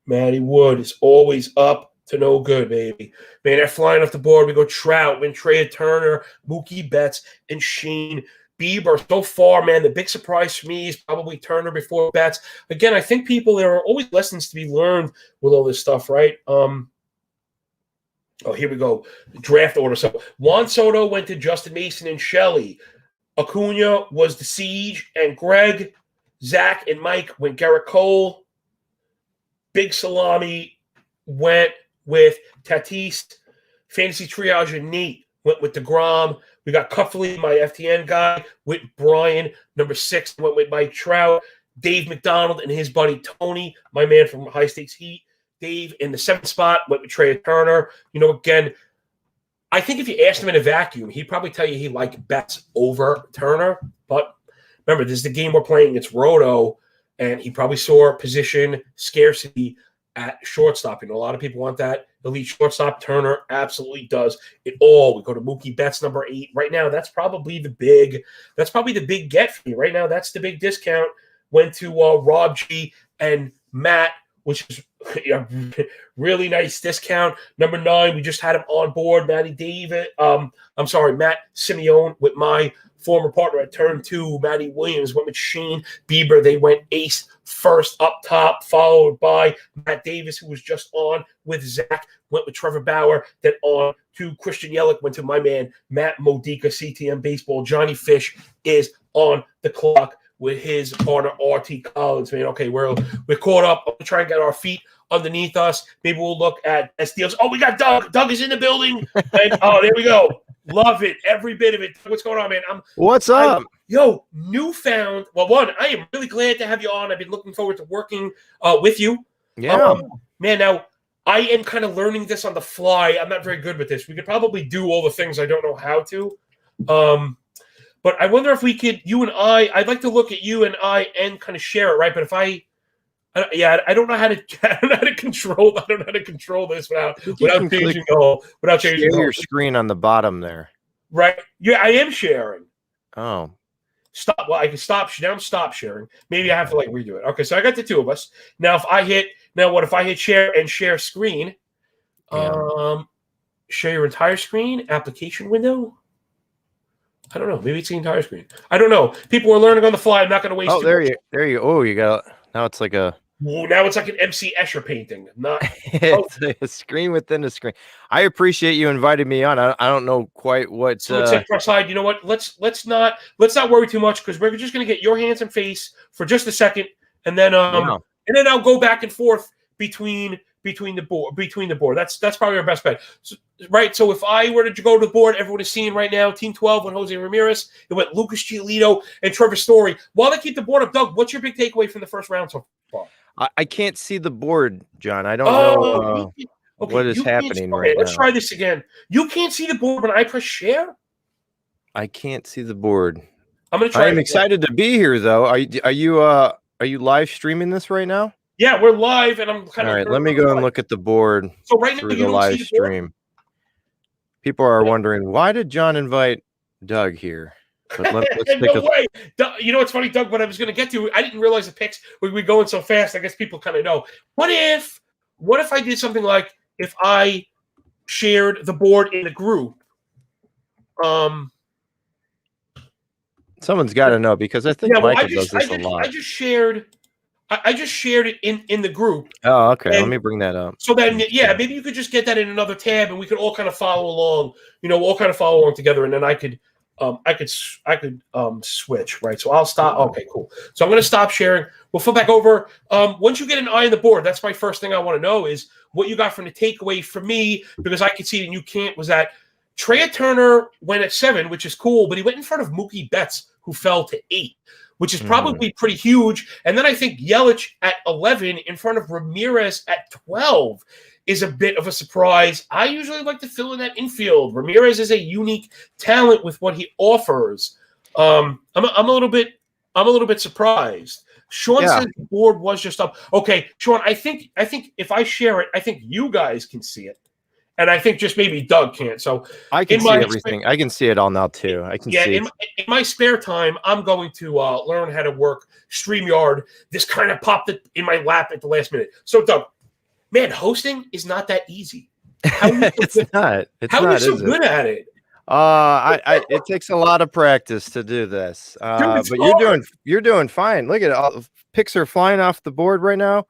Maddie Wood is always up to no good, baby. Man, they're flying off the board. We go Trout, Trey Turner, Mookie Betts, and Shane Bieber. So far, man, the big surprise for me is probably Turner before Betts. Again, I think there are always lessons to be learned with all this stuff, right? Here we go. Draft order. So Juan Soto went to Justin Mason and Shelley. Acuna was the Siege and Greg. Zach and Mike went Garrett Cole. Big Salami went with Tatis. Fantasy Triage and Nate went with DeGrom. We got Cuffley, my FTN guy, with Brian. Number 6 went with Mike Trout. Dave McDonald and his buddy Tony, my man from High Stakes Heat. Dave in the 7th spot went with Trey Turner. Again, I think if you asked him in a vacuum, he'd probably tell you he liked Betts over Turner. But, remember, this is the game we're playing. It's Roto, and he probably saw position scarcity at shortstop. You know, a lot of people want that elite shortstop. Turner absolutely does it all. We go to Mookie Betts, number 8. Right now, that's probably the big get for you. Right now, that's the big discount. Went to Rob G and Matt, which is a really nice discount. Number 9, we just had him on board. Matt Simeone with my former partner at turn 2. Matty Williams went with Shane Bieber. They went ace first up top, followed by Matt Davis, who was just on with Zach. Went with Trevor Bauer. Then on to Christian Yelich. Went to my man, Matt Modica, CTM Baseball. Johnny Fish is on the clock with his partner, RT Collins. Man, okay, we're caught up. We'll try and get our feet underneath us. Maybe we'll look at deals. Oh, we got Doug. Doug is in the building. And, oh, there we go. Love it. Every bit of it. What's going on, man? What's up? Newfound. Well, one, I am really glad to have you on. I've been looking forward to working with you. Yeah. Man, now, I am kind of learning this on the fly. I'm not very good with this. We could probably do all the things I don't know how to. But I wonder if we could, you and I'd like to look at you and I and kind of share it, right? But if I don't know how to control this without changing your screen on the bottom there. Right. Yeah, I am sharing. Oh. Stop. Well, I can stop. Now I'm stop sharing. Maybe I have to redo it. Okay, so I got the two of us. Now if I hit share and share screen? Yeah. Share your entire screen, application window. I don't know. Maybe it's the entire screen. I don't know. People are learning on the fly. I'm not going to waste. Oh, there you. Oh, you got. Now it's like a. Now it's like an MC Escher painting. Not. It's a screen within a screen. I appreciate you inviting me on. I don't know quite what. So let's take our side. You know what? Let's not worry too much because we're just going to get your hands and face for just a second, and then and then I'll go back and forth between the board. That's probably our best bet. So, right. So if I were to go to the board, everyone is seeing right now, Team 12 went Jose Ramirez. It went Lucas Giolito and Trevor Story. While they keep the board up, Doug, what's your big takeaway from the first round so far? I can't see the board, John. I don't know what is happening right now. Let's try this again. You can't see the board when I press share? I can't see the board. I'm going to try. I'm excited to be here, though. Are you live streaming this right now? Yeah, we're live, and I'm kind of. All right, let me go and look at the board. So right now, through the live stream. People are wondering, why did John invite Doug here? But let's no way. You know what's funny, Doug? What I was going to get to, I didn't realize the picks would be going so fast. I guess people kind of know. What if I did something like if I shared the board in a group? Someone's got to know because I think Michael does this a lot. I just shared it in the group. Oh, okay. Let me bring that up. So then, maybe you could just get that in another tab, and we could all kind of follow along. All kind of follow along together, and then I could switch, right? So I'll stop. Okay, cool. So I'm going to stop sharing. We'll flip back over. Once you get an eye on the board, that's my first thing I want to know is what you got from the takeaway for me, because I could see it and you can't, was that Trey Turner went at 7, which is cool, but he went in front of Mookie Betts, who fell to 8, which is probably pretty huge. And then I think Yelich at 11 in front of Ramirez at 12 is a bit of a surprise. I usually like to fill in that infield. Ramirez is a unique talent with what he offers. I'm a little bit surprised. Sean says the board was just up. Okay, Sean, I think if I share it, I think you guys can see it. And I think just maybe Doug can't. So I can see everything. I can see it all now too. I can see. In my spare time, I'm going to learn how to work StreamYard. This kind of popped it in my lap at the last minute. So Doug, man, hosting is not that easy. How are you so good at it? It takes a lot of practice to do this. But you're doing fine. Look at it. All picks are flying off the board right now.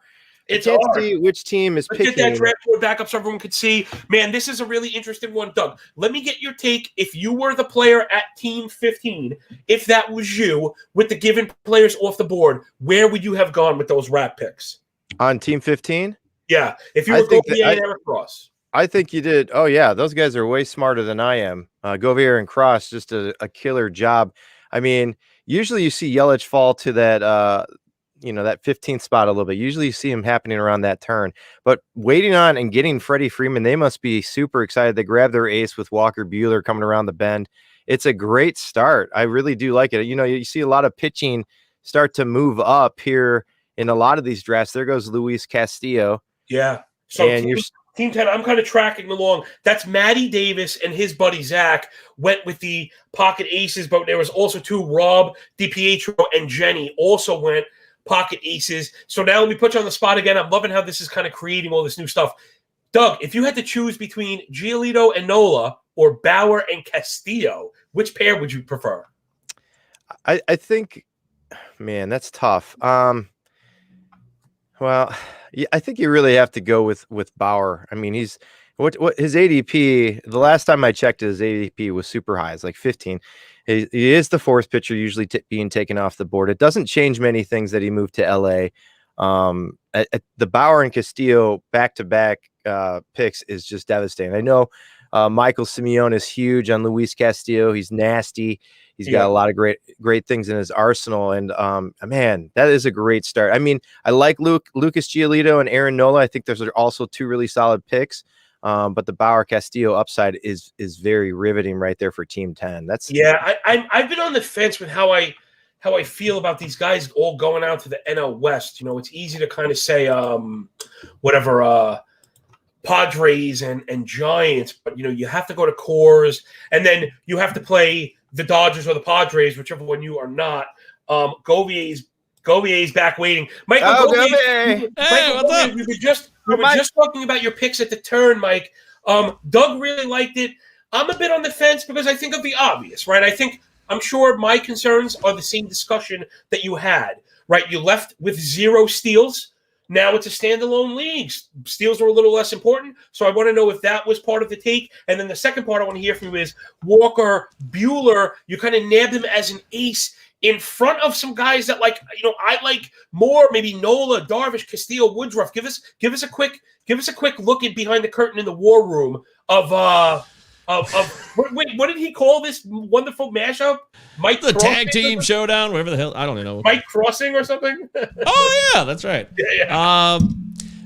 I can't see which team is picking. Get that draft board back up so everyone could see. Man, this is a really interesting one, Doug. Let me get your take. If you were the player at Team 15, if that was you, with the given players off the board, where would you have gone with those rat picks? On Team 15? Yeah. If you were Govier and Eric Cross. I think you did. Oh, yeah. Those guys are way smarter than I am. Govier and Cross, just a killer job. I mean, usually you see Yelich fall to that that 15th spot a little bit. Usually you see him happening around that turn, but waiting on and getting Freddie Freeman, they must be super excited. They grab their ace with Walker Buehler coming around the bend. It's a great start. I really do like it. You see a lot of pitching start to move up here in a lot of these drafts. There goes Luis Castillo. Yeah. So and Team 10, I'm kind of tracking along. That's Matty Davis and his buddy Zach went with the pocket aces, but there was also two, Rob DiPietro and Jenny also went pocket aces. So now let me put you on the spot again. I'm loving how this is kind of creating all this new stuff. Doug, if you had to choose between Giolito and Nola or Bauer and Castillo, which pair would you prefer? I think, man, that's tough. Well, I think you really have to go with Bauer. I mean, he's what his ADP. The last time I checked, his ADP was super high. It's like 15. He is the fourth pitcher usually being taken off the board. It doesn't change many things that he moved to LA. The Bauer and Castillo back-to-back picks is just devastating. I know Michael Simeone is huge on Luis Castillo. He's nasty. He's got a lot of great things in his arsenal. And man, that is a great start. I mean, I like Lucas Giolito and Aaron Nola. I think those are also two really solid picks. But the Bauer Castillo upside is very riveting right there for Team 10. I've been on the fence with how I feel about these guys all going out to the NL West. It's easy to kind of say Padres and Giants, but you have to go to Coors, and then you have to play the Dodgers or the Padres, whichever one you are not. Govier's back waiting. Michael, Govier. Hey, what's up? We were just talking about your picks at the turn, Mike. Doug really liked it. I'm a bit on the fence because I think of the obvious, right? I'm sure my concerns are the same discussion that you had, right? You left with 0 steals. Now it's a standalone league. Steals are a little less important. So I want to know if that was part of the take. And then the second part I want to hear from you is Walker Buehler. You kind of nabbed him as an ace in front of some guys that I like more, maybe Nola, Darvish, Castillo, Woodruff. Give us a quick look at behind the curtain in the war room of what did he call this wonderful mashup? Mike the Tag Team Showdown, whatever the hell, I don't know. Mike Crossing or something? Oh yeah, that's right. Yeah.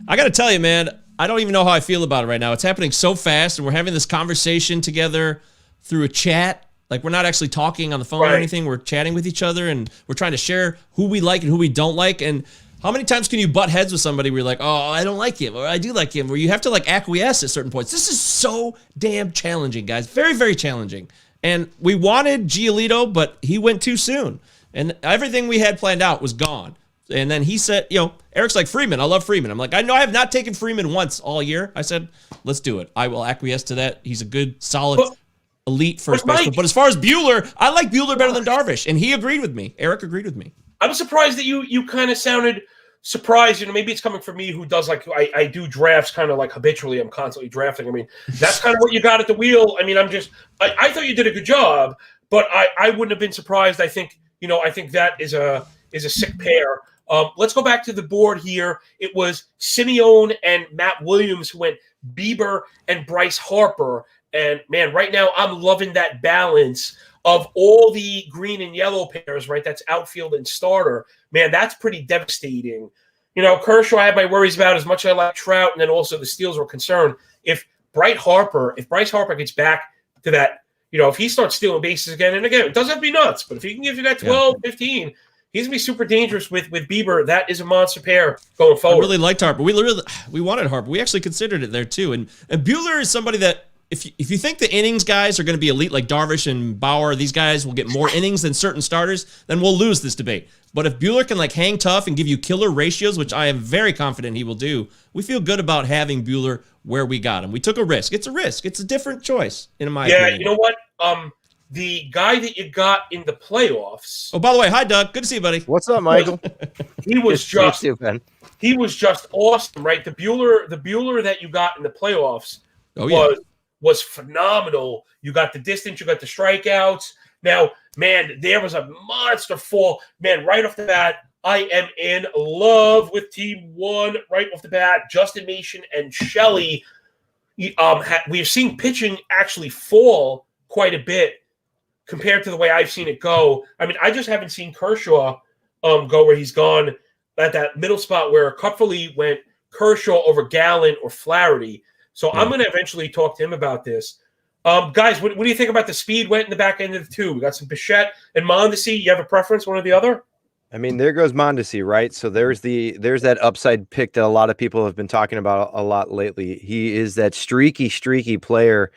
I got to tell you, man, I don't even know how I feel about it right now. It's happening so fast, and we're having this conversation together through a chat. Like, we're not actually talking on the phone or anything. We're chatting with each other, and we're trying to share who we like and who we don't like. And how many times can you butt heads with somebody where you're like, oh, I don't like him, or I do like him, where you have to acquiesce at certain points? This is so damn challenging, guys. Very, very challenging. And we wanted Giolito, but he went too soon. And everything we had planned out was gone. And then he said, Eric's like, Freeman. I love Freeman. I'm like, I know I have not taken Freeman once all year. I said, let's do it. I will acquiesce to that. He's a good, solid, elite first baseman. But as far as Buehler, I like Buehler better than Darvish. And he agreed with me. Eric agreed with me. I'm surprised that you kind of sounded surprised. Maybe it's coming from me who does I do drafts kind of habitually. I'm constantly drafting. I mean, that's kind of what you got at the wheel. I mean, I thought you did a good job, but I wouldn't have been surprised. I think that is a sick pair. Let's go back to the board here. It was Simeone and Matt Williams who went Bieber and Bryce Harper. And man, right now I'm loving that balance of all the green and yellow pairs, right? That's outfield and starter. Man, that's pretty devastating. Kershaw I had my worries about as much as I like Trout, and then also the steals were concerned. If Bryce Harper gets back to that, if he starts stealing bases again, and again, it doesn't have to be nuts, but if he can give you that 12, 15, he's going to be super dangerous with Bieber. That is a monster pair going forward. I really liked Harper. We wanted Harper. We actually considered it there too. And Buehler is somebody that, if you think the innings guys are going to be elite like Darvish and Bauer, these guys will get more innings than certain starters, then we'll lose this debate. But if Buehler can hang tough and give you killer ratios, which I am very confident he will do, we feel good about having Buehler where we got him. We took a risk. It's a risk. It's a different choice, in my opinion. Yeah, you know what? The guy that you got in the playoffs. Oh, by the way, hi Doug. Good to see you, buddy. What's up, Michael? He was just awesome, right? The Buehler that you got in the playoffs was phenomenal. You got the distance, you got the strikeouts. Now, man, there was a monster fall. Man, right off the bat, I am in love with Team 1 right off the bat. Justin Mason and Shelley. We've seen pitching actually fall quite a bit compared to the way I've seen it go. I mean, I just haven't seen Kershaw go where he's gone. at that middle spot where Kupferle went Kershaw over Gallen or Flaherty. So I'm going to eventually talk to him about this. Guys, what do you think about the speed went in the back end of the two? We got some Bichette and Mondesi. You have a preference, one or the other? I mean, there goes Mondesi, right? So there's that upside pick that a lot of people have been talking about a lot lately. He is that streaky player.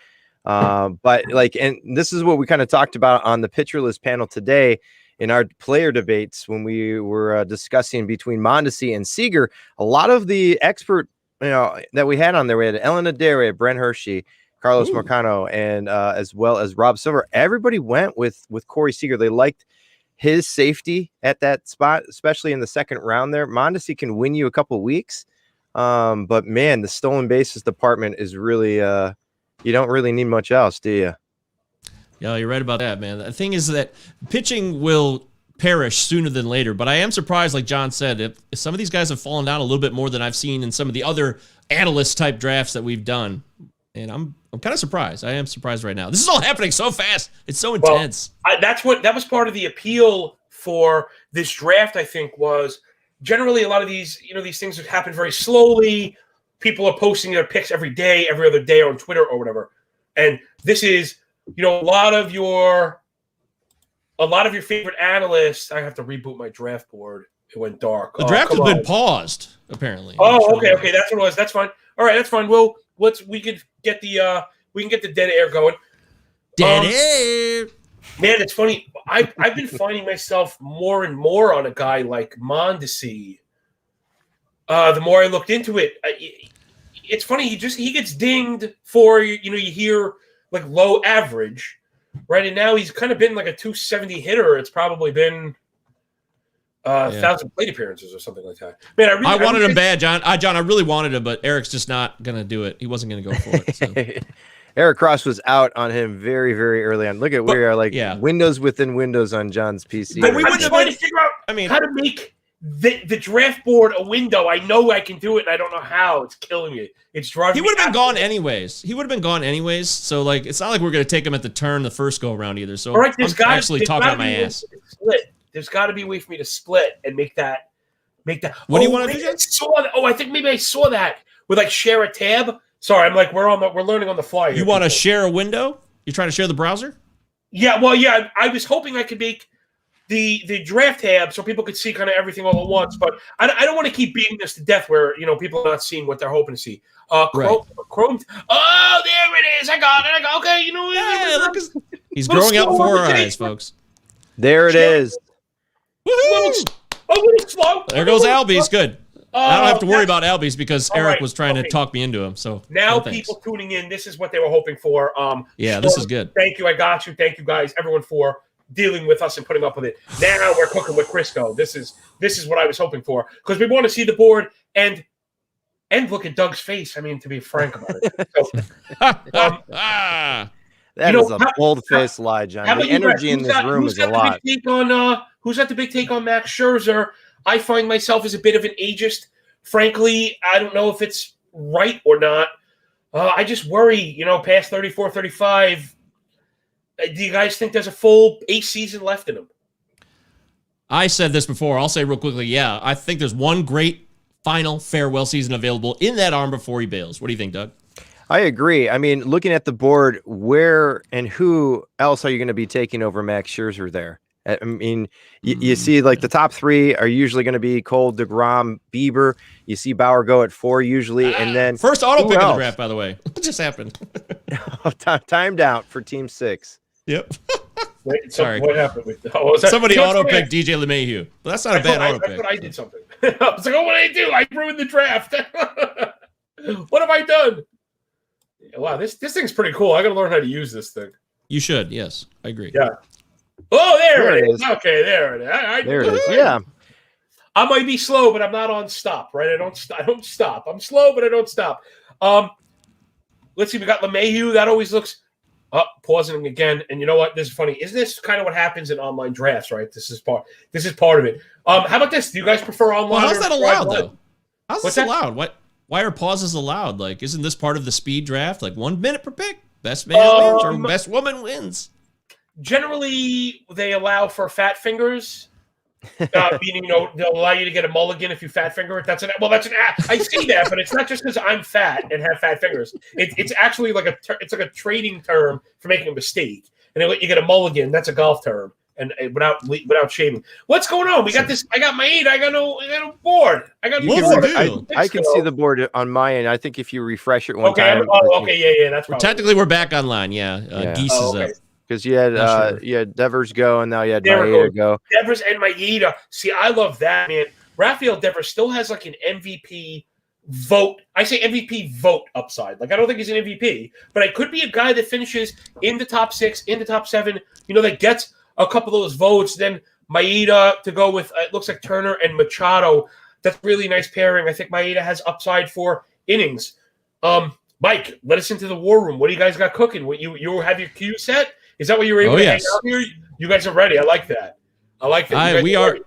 But like, and this is what we kind of talked about on the pitcher list panel today in our player debates when we were discussing between Mondesi and Seager. A lot of the expert, that we had on there, we had Ellen Adair, Brent Hershey, Carlos Marcano, and as well as Rob Silver. Everybody went with Corey Seager. They liked his safety at that spot, especially in the second round there. Mondesi can win you a couple weeks. But man, the stolen bases department is really, you don't really need much else, do you? Yeah, you're right about that, man. The thing is that pitching will perish sooner than later, but I am surprised, like John said, if some of these guys have fallen down a little bit more than I've seen in some of the other analyst type drafts that we've done. And I'm kind of surprised. I am surprised right now. This is all happening so fast. It's so intense. Well, that was part of the appeal for this draft, I think, was generally a lot of these, these things that happen very slowly. People are posting their picks every day, every other day on Twitter or whatever. And this is, a lot of your favorite analysts. I have to reboot my draft board. It went dark. The draft has been paused, apparently. Oh, okay. That's what it was. That's fine. All right, that's fine. Well, we can get the dead air going. Dead air. Man, it's funny. I've been finding myself more and more on a guy like Mondesi. The more I looked into it, it's funny. He gets dinged for you hear like low average, right? And now he's kind of been like a 270 hitter. It's probably been 1,000 plate appearances or something like that. Man, I wanted him bad, John. I really wanted him, but Eric's just not gonna do it. He wasn't gonna go for it. So. Eric Cross was out on him very, very early on. Look at we are like windows within windows on John's PC. But I'm trying to figure out how to make the draft board a window. I know I can do it, and I don't know how. It's killing me. It's driving me. He would have been gone anyways. So like, it's not like we're gonna take him at the turn the first go around either. So I'm actually talking out my ass. There's got to be a way for me to split and make that. What do you want to do? I think maybe I saw that with like share a tab. Sorry, I'm like we're learning on the fly here. You want to share a window? You're trying to share the browser? Yeah, well, yeah. I was hoping I could make the draft tab so people could see kind of everything all at once, but I don't want to keep beating this to death where people are not seeing what they're hoping to see. Chrome. Oh, there it is. I got it. Okay, look, he's growing out before our eyes, folks. There it is. Woohoo! A little slow. There goes Albies. Good. I don't have to worry about Albies because Eric was trying to talk me into him. So now people tuning in, this is what they were hoping for. This is good. Thank you. I got you. Thank you guys, everyone, for dealing with us and putting up with it. Now we're cooking with Crisco. This is what I was hoping for because we want to see the board and look at Doug's face. I mean, to be frank about it. So, that is a bold-faced lie, John. The energy in this room is a lot. Who's got the big take on Max Scherzer? I find myself as a bit of an ageist. Frankly, I don't know if it's right or not. I just worry, past 34, 35. Do you guys think there's a full 8 season left in him? I said this before. I'll say real quickly, yeah. I think there's one great final farewell season available in that arm before he bails. What do you think, Doug? I agree. I mean, looking at the board, where and who else are you going to be taking over Max Scherzer there? I mean, you see like the top 3 are usually going to be Cole, DeGrom, Bieber. You see Bauer go at 4 usually. And then first auto pick of the draft, by the way. What just happened? Timed out for team 6. Yep. Wait, sorry. What happened with somebody auto picked DJ LeMahieu? But that's not a bad auto pick. I thought I did something. I was like, what did I do? I ruined the draft. What have I done? Wow, this thing's pretty cool. I got to learn how to use this thing. You should. Yes, I agree. Yeah. Oh, there it is. Okay, there it is. There it is. Yeah. I might be slow, but I'm not on stop, right? I don't stop. I'm slow, but I don't stop. Let's see. We got LeMahieu. That always looks pausing again. And you know what? This is funny. Isn't this kind of what happens in online drafts, right? This is part of it. How about this? Do you guys prefer online? Well, how's that allowed, though? How's this allowed? Why are pauses allowed? Like, isn't this part of the speed draft? Like 1 minute per pick? Best man wins or best woman wins? Generally, they allow for fat fingers. Meaning, they'll allow you to get a mulligan if you fat finger it. That's an I see that, but it's not just because I'm fat and have fat fingers. It's actually like a trading term for making a mistake, and they let you get a mulligan. That's a golf term, and without shaming. What's going on? We got this. I got my 8. I got no board. I got I can see the board on my end. I think if you refresh it one time. Okay, yeah. That's technically we're back online. Geese is up. Because you had Devers go, and now you had Maeda go. Devers and Maeda. See, I love that, man. Rafael Devers still has like an MVP vote. I say MVP vote upside. Like, I don't think he's an MVP, but it could be a guy that finishes in the top 6, in the top 7, that gets a couple of those votes. Then Maeda to go with, it looks like Turner and Machado. That's a really nice pairing. I think Maeda has upside for innings. Mike, let us into the war room. What do you guys got cooking? What you have your queue set? Is that what you were able to hang out here? You guys are ready. I like that. We are.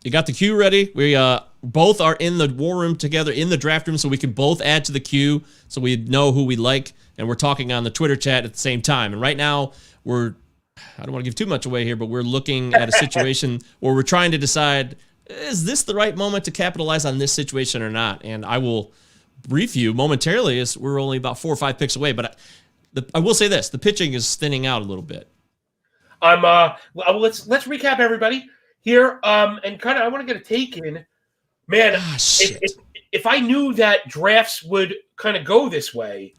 You got the queue ready. We both are in the war room together in the draft room, so we can both add to the queue, so we know who we like, and we're talking on the Twitter chat at the same time. And right now, I don't want to give too much away here, but we're looking at a situation where we're trying to decide, is this the right moment to capitalize on this situation or not? And I will brief you momentarily, as we're only about 4 or 5 picks away, but I will say this: the pitching is thinning out a little bit. Let's recap everybody here. And kind of, I want to get a take in. Man, if I knew that drafts would kind of go this way,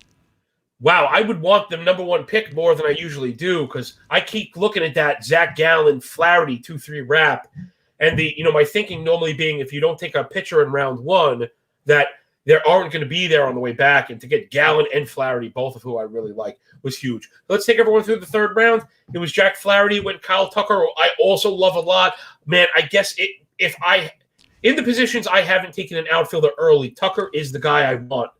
wow, I would want the number 1 pick more than I usually do, because I keep looking at that Zach Gallen, Flaherty 2-3 wrap, and my thinking normally being, if you don't take a pitcher in round 1, that there aren't going to be there on the way back. And to get Gallen and Flaherty, both of who I really like, was huge. Let's take everyone through the 3rd round. It was Jack Flaherty, went Kyle Tucker, who I also love a lot. Man, I guess in the positions I haven't taken an outfielder early, Tucker is the guy I want.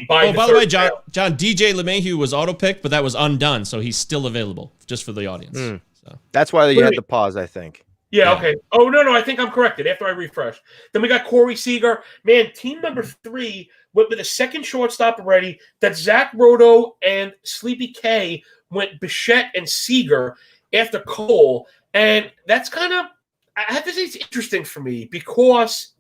By the way, John, DJ LeMahieu was auto-picked, but that was undone, so he's still available, just for the audience. So. That's why you had to pause, I think. Yeah, okay. Oh, no, I think I'm corrected after I refresh. Then we got Corey Seager. Man, team number 3 went with a 2nd shortstop already. That's Zach Roto and Sleepy K went Bichette and Seager after Cole. And that's kind of, I have to say, it's interesting for me because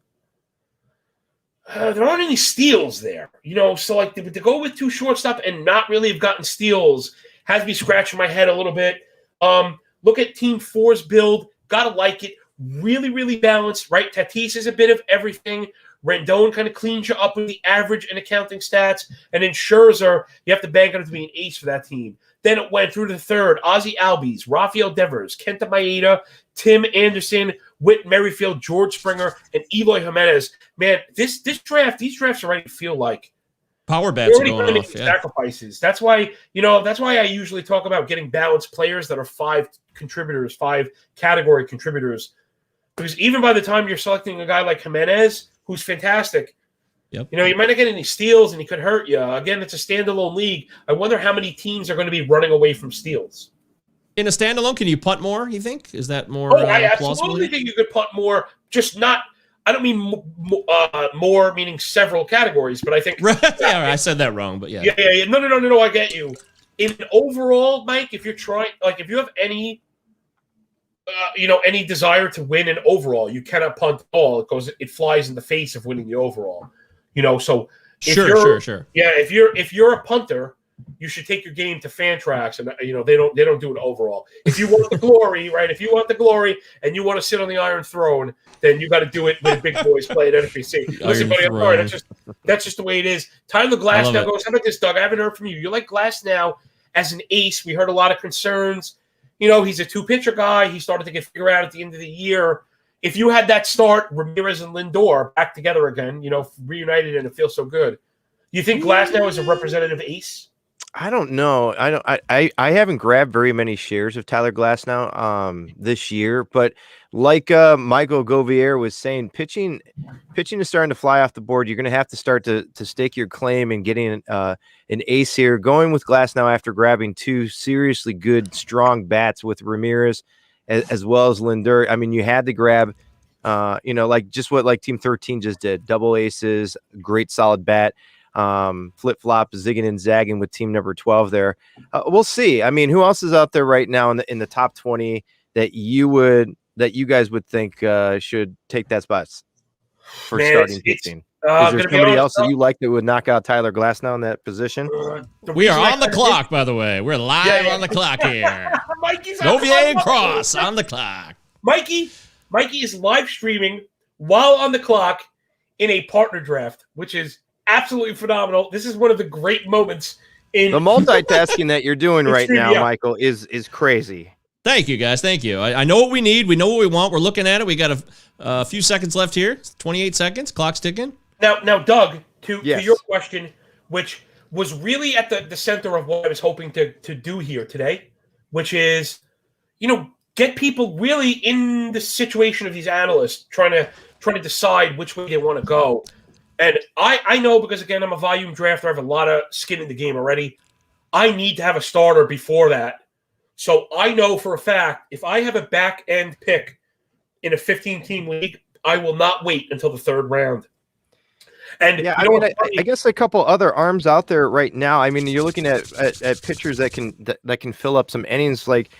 there aren't any steals there. So like to go with 2 shortstop and not really have gotten steals has me scratching my head a little bit. Look at Team 4's build. Gotta like it. Really, really balanced, right? Tatis is a bit of everything. Rendon kind of cleans you up with the average and accounting stats. And then Scherzer, you have to bank on it to be an ace for that team. Then it went through to the 3rd. Ozzie Albies, Rafael Devers, Kenta Maeda, Tim Anderson, Whit Merrifield, George Springer, and Eloy Jimenez. Man, these drafts already feel like power bats are going off. Sacrifices. That's why I usually talk about getting balanced players that are 5 contributors, 5 category contributors. Because even by the time you're selecting a guy like Jimenez, who's fantastic, you might not get any steals and he could hurt you. Again, it's a standalone league. I wonder how many teams are going to be running away from steals. In a standalone, can you punt more, you think? Is that more I plausible? Absolutely think you could punt more, just not – I don't mean more meaning several categories, but I think I said that wrong, but yeah. Yeah. No, I get you. In overall, Mike, if you're trying, like if you have any any desire to win an overall, you cannot punt at all. It flies in the face of winning the overall. So sure. Yeah, if you're a punter, you should take your game to Fantrax, and they don't do it overall. If you want the glory, right? If you want the glory and you want to sit on the Iron Throne, then you got to do it with big boys play at NFBC. Listen, buddy, I'm sorry. That's just the way it is. Tyler Glass now goes. How about this, Doug? I haven't heard from you. You like Glass now as an ace? We heard a lot of concerns. He's a 2-pitcher guy. He started to get figured out at the end of the year. If you had that start, Ramirez and Lindor back together again, reunited, and it feels so good. You think Glass now is a representative ace? I don't know. I haven't grabbed very many shares of Tyler Glass now this year, but like Michael Govier was saying, pitching is starting to fly off the board. You're going to have to start to stake your claim and getting an ace here. Going with Glass now after grabbing 2 seriously good, strong bats with Ramirez as well as Lindor. I mean, you had to grab, like just what like Team 13 just did. Double aces, great solid bat. Flip-flop, zigging and zagging with team number 12 there. We'll see. I mean, who else is out there right now in the top 20 that you would that you guys would think should take that spot for Man, starting it's- pitching? I'm Is there gonna be somebody honest, else that you like that would knock out Tyler Glass now in that position? the We are reason I on the kinda clock, by the way. We're live Yeah. on the clock here. Mikey's on the Novier and clock. Cross on the clock. Mikey is live streaming while on the clock in a partner draft, which is absolutely phenomenal. This is one of the great moments in The multitasking that you're doing right true, now, yeah. Michael, is crazy. Thank you, guys. Thank you. I know what we need. We know what we want. We're looking at it. We got a few seconds left here. 28 seconds. Clock's ticking. Now, Doug, to Yes. your question, which was really at the center of what I was hoping to do here today, which is, get people really in the situation of these analysts trying to decide which way they want to go. And I know, because again, I'm a volume drafter. I have a lot of skin in the game already. I need to have a starter before that. So I know for a fact, if I have a back end pick in a 15-team league, I will not wait until the third round. And Yeah, I guess a couple other arms out there right now. I mean, you're looking at pitchers that can fill up some innings. Like,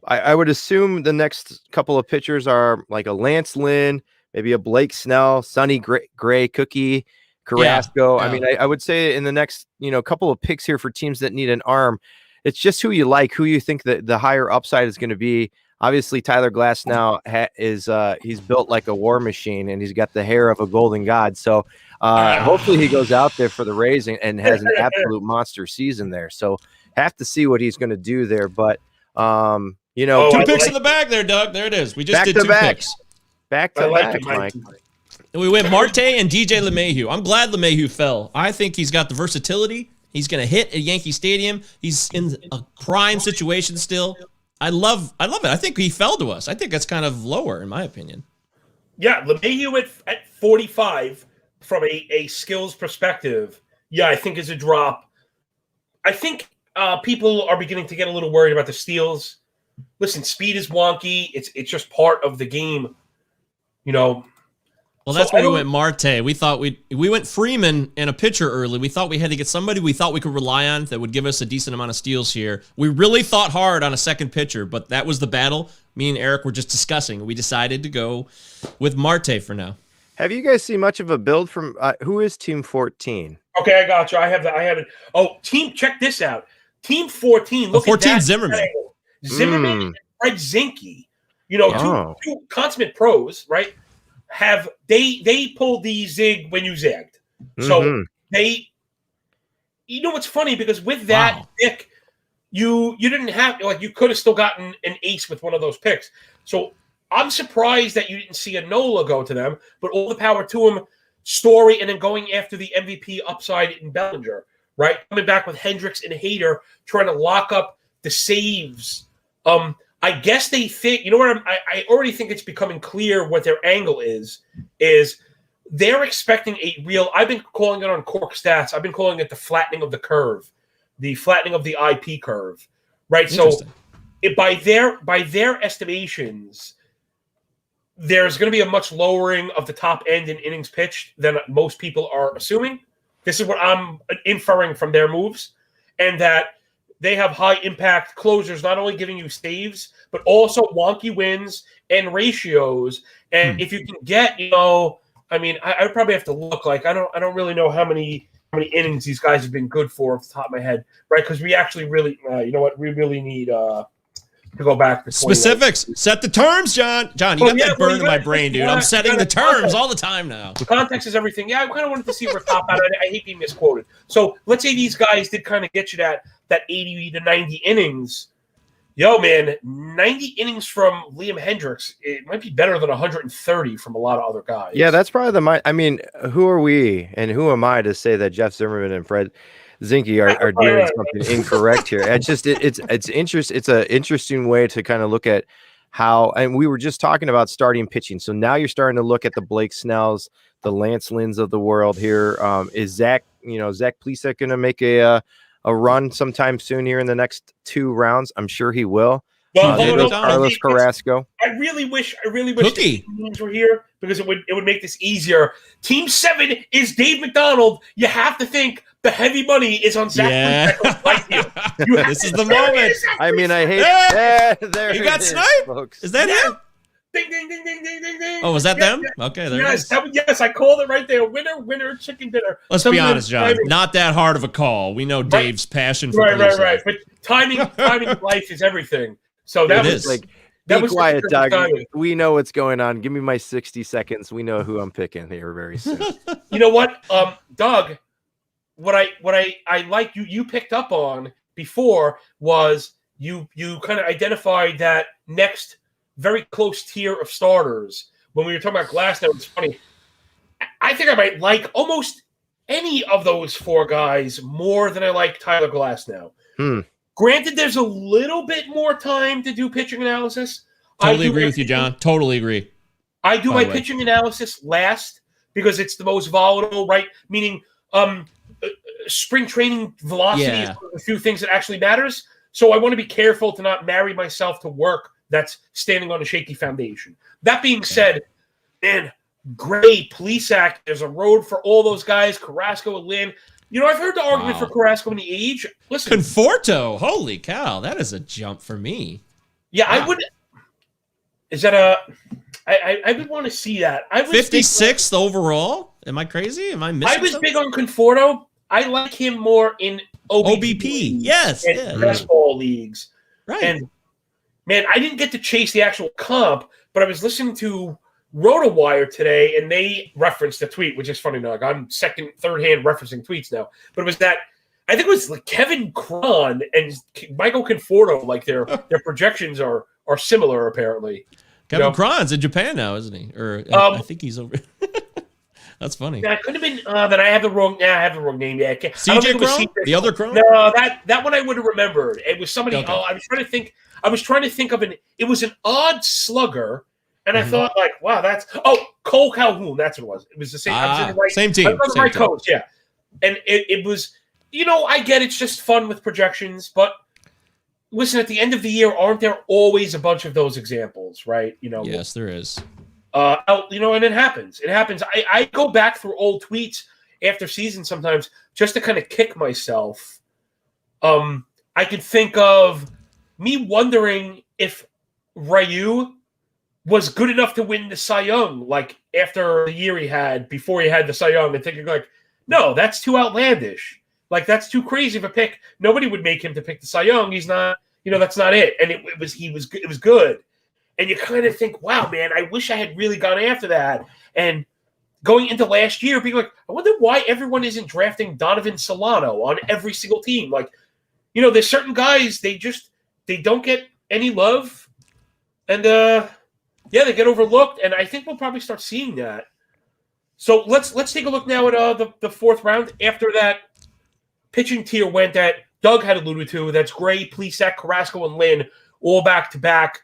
I would assume the next couple of pitchers are like a Lance Lynn, maybe a Blake Snell, Sonny Gray, Cookie, Carrasco. Yeah. I mean, I would say in the next couple of picks here for teams that need an arm, it's just who you like, who you think that the higher upside is going to be. Obviously, Tyler Glass now he's built like a war machine, and he's got the hair of a golden god. So hopefully he goes out there for the Rays and has an absolute monster season there. So have to see what he's going to do there. But Two picks in the bag there, Doug. There it is. We just did two picks. Back to back, Mike. And we went Marte and DJ LeMahieu. I'm glad LeMahieu fell. I think he's got the versatility. He's going to hit at Yankee Stadium. He's in a prime situation still. I love it. I think he fell to us. I think that's kind of lower, in my opinion. Yeah, LeMahieu at 45 from a skills perspective, yeah, I think is a drop. I think people are beginning to get a little worried about the steals. Listen, speed is wonky. It's just part of the game, Well, that's why we went Marte. We thought we went Freeman and a pitcher early. We thought we had to get somebody we thought we could rely on that would give us a decent amount of steals here. We really thought hard on a second pitcher, but that was the battle. Me and Eric were just discussing. We decided to go with Marte for now. Have you guys seen much of a build from who is Team 14? Okay, I got you. I have it. Oh, check this out. Team 14. Look 14 at that. Zimmerman. Zimmerman and Fred Zinke. Two consummate pros, right? They pulled the zig when you zagged. So they, what's funny, because with that pick, you didn't have, you could have still gotten an ace with one of those picks. So I'm surprised that you didn't see a Nola go to them, but all the power to him. Story, and then going after the MVP upside in Bellinger, right? Coming back with Hendricks and Hader, trying to lock up the saves. I guess they think, I already think it's becoming clear what their angle is they're expecting a real, I've been calling it on Cork Stats, I've been calling it the flattening of the curve, the flattening of the IP curve, right? So by their estimations, there's going to be a much lowering of the top end in innings pitched than most people are assuming. This is what I'm inferring from their moves, and that they have high impact closers, not only giving you saves, but also wonky wins and ratios. And if you can get, I would probably have to look. Like I don't really know how many innings these guys have been good for off the top of my head, right? Because we actually really, we really need to go back to specifics. Set the terms, John. John, you got that burn in my brain, dude. I'm setting the terms all the time now. Context is everything. Yeah, I kind of wanted to see where top out. I hate being misquoted. So let's say these guys did kind of get you that 80 to 90 innings. Yo, man, 90 innings from Liam Hendricks, it might be better than 130 from a lot of other guys. Yeah, that's probably who are we and who am I to say that Jeff Zimmerman and Fred Zinke are doing something incorrect here? It's an interesting way to kind of look at how, and we were just talking about starting pitching. So now you're starting to look at the Blake Snells, the Lance Lynns of the world here. Is Zach Plesac going to make a run sometime soon here in the next 2 rounds? I'm sure he will. Well, Carlos Carrasco. I really wish the teams were here, because it would make this easier. Team 7 is Dave McDonald. You have to think the heavy money is on Zach. This is the moment. I hate there you got sniped? Folks. Is that him? Ding, ding, ding, ding, ding, ding, ding. Oh, was that Yes, them? Okay, there it yes, is. yes, I called it right there. Winner, winner, chicken dinner. Let's be honest, John. Not that hard of a call. We know Dave's passion for right. But timing in life is everything. So that was like, that be was quiet, Doug. timing. We know what's going on. Give me my 60 seconds. We know who I'm picking here very soon. You know what, Doug? What I like you picked up on before was you kind of identified that next very close tier of starters. When we were talking about Glasnow, it's funny. I think I might like almost any of those four guys more than I like Tyler Glasnow. Granted, there's a little bit more time to do pitching analysis. Totally agree with you, John. Totally agree. I do my pitching analysis last because it's the most volatile, right? Meaning spring training velocity is one of the few things that actually matters. So I want to be careful to not marry myself to work that's standing on a shaky foundation. That being said, man, Gray, Plesac, there's a road for all those guys, Carrasco and Lynn. You know, I've heard the argument for Carrasco in the age. Listen, Conforto, holy cow, that is a jump for me. Yeah, I would. Is that a? I would want to see that. I was 56th overall. Am I crazy? Am I missing? I was something? big on Conforto. I like him more in OBP. Yes, and baseball leagues. Right. And man, I didn't get to chase the actual comp, but I was listening to RotoWire today, and they referenced a tweet, which is funny, Doug. I'm third hand referencing tweets now. But it was that I think it was like Kevin Cron and Michael Conforto, like their projections are similar apparently. Kevin Cron's in Japan now, isn't he? Or I think he's over. That's funny. Yeah, it could have been that I have the wrong. Yeah, I have the wrong name. Yeah, CJ Cron, the other Cron. No, that one I would have remembered. It was somebody. Okay. I was trying to think of an. It was an odd slugger, and I thought like, wow, that's Cole Calhoun. That's what it was. It was the same. I was in the right, same team. I was on the right coach. Yeah, and it was. You know, I get it's just fun with projections, but listen, at the end of the year, aren't there always a bunch of those examples, right? You know. Yes, there is. You know, and it happens. It happens. I go back through old tweets after season sometimes just to kind of kick myself. I could think of me wondering if Ryu was good enough to win the Cy Young, like after the year he had before he had the Cy Young, and thinking like, no, that's too outlandish. Like that's too crazy of a pick. Nobody would make him to pick the Cy Young. He's not. You know, that's not it. And it was good. And you kind of think, wow, man, I wish I had really gone after that. And going into last year, being like, I wonder why everyone isn't drafting Donovan Solano on every single team. Like, you know, there's certain guys, they don't get any love. And, they get overlooked. And I think we'll probably start seeing that. So let's take a look now at the fourth round. After that pitching tier went that Doug had alluded to, that's Gray, Plesac, Carrasco, and Lynn, all back-to-back.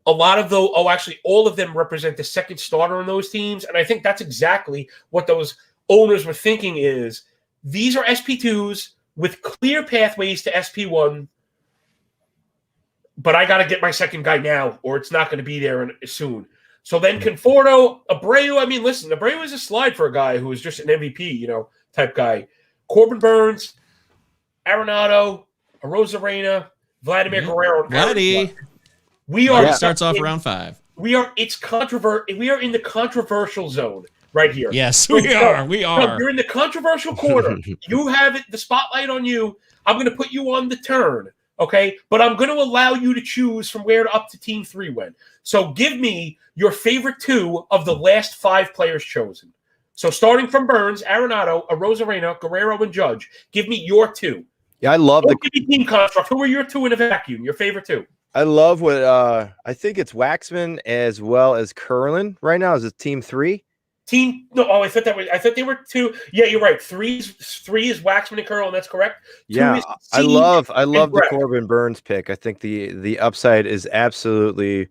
A lot of those, actually, all of them represent the second starter on those teams. And I think that's exactly what those owners were thinking is these are SP2s with clear pathways to SP1, but I got to get my second guy now or it's not going to be there soon. So then Conforto, Abreu, I mean, listen, Abreu is a slide for a guy who is just an MVP, you know, type guy. Corbin Burns, Arenado, Arozarena, Vladimir Guerrero. Vladdy. We are starts off round 5. We are in the controversial zone right here. Yes, we are. We are. You're in the controversial corner. You have the spotlight on you. I'm going to put you on the turn, okay? But I'm going to allow you to choose from where up to team 3 went. So give me your favorite 2 of the last 5 players chosen. So starting from Burns, Arenado, Arozarena, Guerrero, and Judge, give me your 2. Yeah, I love the team construct. Who are your 2 in a vacuum? Your favorite 2? I love what I think it's Waxman as well as Curlin right now. Is it team 3? I thought they were 2. Yeah, you're right. 3 is Waxman and Curlin. That's correct. Yeah, I love the Corbin Burns pick. I think the upside is absolutely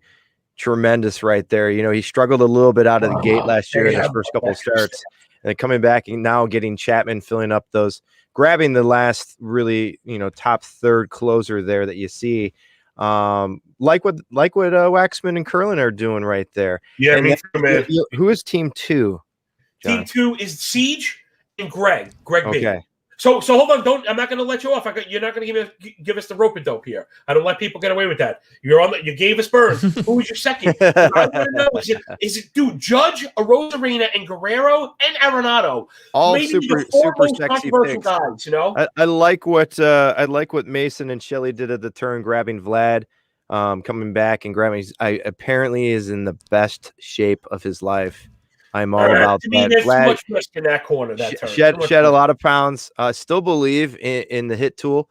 tremendous right there. You know, he struggled a little bit out of the gate last year in his first couple of starts, and then coming back and now getting Chapman filling up those, grabbing the last really, you know, top third closer there that you see. Like what Waxman and Curlin are doing right there. Yeah, and me too, man. Who is team 2? John? Team 2 is Siege and Greg okay. B. So hold on. I'm not going to let you off. You're not going to give us the rope a dope here. I don't let people get away with that. You gave us Burns. Who was your second? I want to know is it dude Judge, Arozarena, and Guerrero and Arenado? All Maybe super the four super most sexy controversial picks. guys. You know. I like what Mason and Shelley did at the turn, grabbing Vlad, coming back and grabbing. Apparently is in the best shape of his life. I'm all about to me, that. there's Vlad too much risk in that corner. That turn. Shed a lot of pounds. Still believe in the hit tool.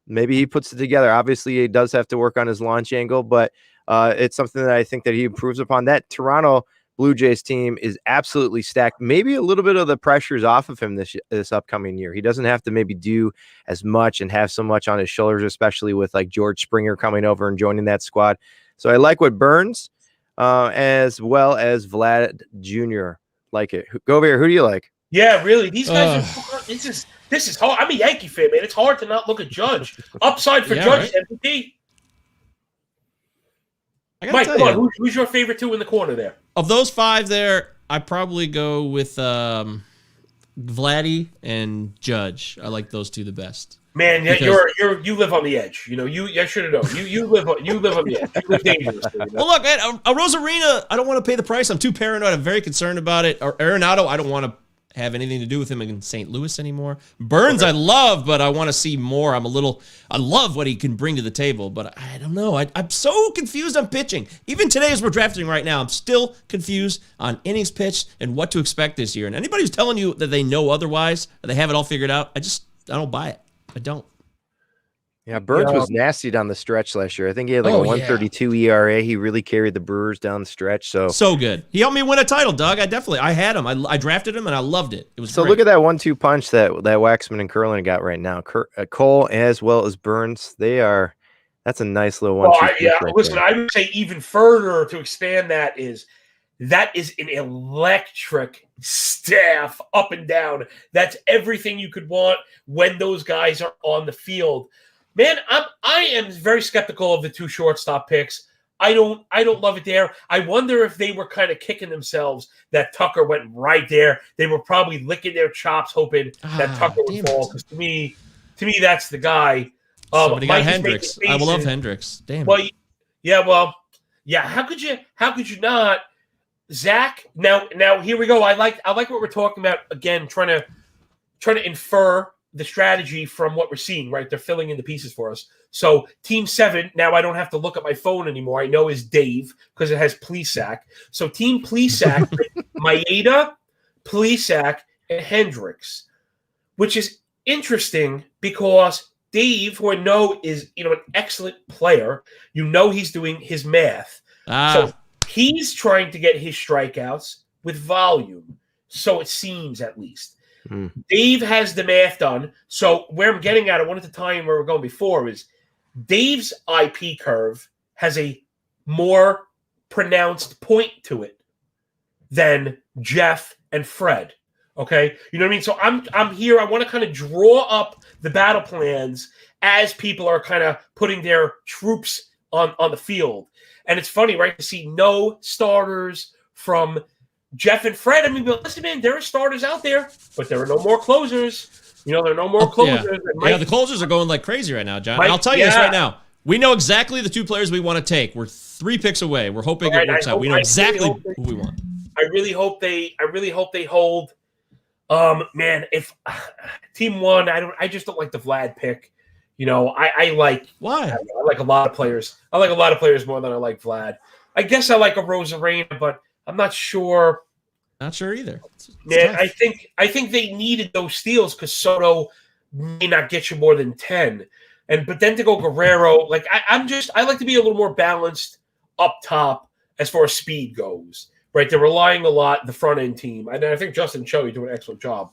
Maybe he puts it together. Obviously, he does have to work on his launch angle, but it's something that I think that he improves upon. That Toronto Blue Jays team is absolutely stacked. Maybe a little bit of the pressure's off of him this upcoming year. He doesn't have to maybe do as much and have so much on his shoulders, especially with like George Springer coming over and joining that squad. So I like what Burns as well as Vlad Jr. like it. Go over here. Who do you like? Yeah, really. These guys are. This is hard. I'm a Yankee fan, man. It's hard to not look at Judge. Upside for Judge, right. MVP. Mike, come on. Who's your favorite two in the corner there? Of those 5 there, I probably go with Vladdy and Judge. I like those two the best. Man, you live on the edge. You know, I should have known. You live on the edge. You live dangerously. You know? Well, look, man, a Rosarina, I don't want to pay the price. I'm too paranoid. I'm very concerned about it. Or Arenado, I don't want to have anything to do with him in St. Louis anymore. Burns, I love, but I want to see more. I love what he can bring to the table, but I don't know. I'm so confused on pitching. Even today, as we're drafting right now, I'm still confused on innings pitched and what to expect this year. And anybody who's telling you that they know otherwise, or they have it all figured out, I don't buy it. I don't. Yeah, Burns was nasty down the stretch last year. I think he had like a 1.32 ERA. He really carried the Brewers down the stretch. So good. He helped me win a title, Doug. I had him. I drafted him and I loved it. It was so great. Look at that 1-2 punch that Waxman and Curlin got right now. Cole as well as Burns. That's a nice little 1-2 punch. Yeah, right listen, there. I would say even further to expand that is an electric staff up and down. That's everything you could want when those guys are on the field. Man, I am very skeptical of the 2 shortstop picks. I don't love it there. I wonder if they were kind of kicking themselves that Tucker went right there. They were probably licking their chops, hoping that Tucker would fall. Because to me, that's the guy. Somebody got Hendricks. I will love Hendricks. Damn. Well, yeah. How could you not? Zach. Now here we go. I like what we're talking about again. Trying to infer the strategy from what we're seeing, right? They're filling in the pieces for us. So Team 7, now I don't have to look at my phone anymore. I know is Dave because it has Plesac. So Team Plesac, Maeda, Plesac, and Hendricks, which is interesting because Dave, who I know is an excellent player, he's doing his math. So he's trying to get his strikeouts with volume. So it seems at least. Dave has the math done. So where I'm getting at, I wanted to tie in where we're going before, is Dave's IP curve has a more pronounced point to it than Jeff and Fred. Okay? You know what I mean? So I'm here. I want to kind of draw up the battle plans as people are kind of putting their troops on the field. And it's funny, right, to see no starters from Jeff and Fred. I mean, listen, man, there are starters out there, but there are no more closers. There are no more closers. Yeah, the closers are going like crazy right now, John. And I'll tell you this right now. We know exactly the 2 players we want to take. We're 3 picks away. We're hoping it works out. We know exactly who we want. I really hope they hold. Man, if Team 1, I just don't like the Vlad pick. I like why? I like a lot of players. I like a lot of players more than I like Vlad. I guess I like a Rosarena, but I'm not sure. Not sure either. Man, I think they needed those steals because Soto may not get you more than 10. But then to go Guerrero, like I like to be a little more balanced up top as far as speed goes. Right, they're relying a lot the front end team, and I think Justin Cho, you do an excellent job.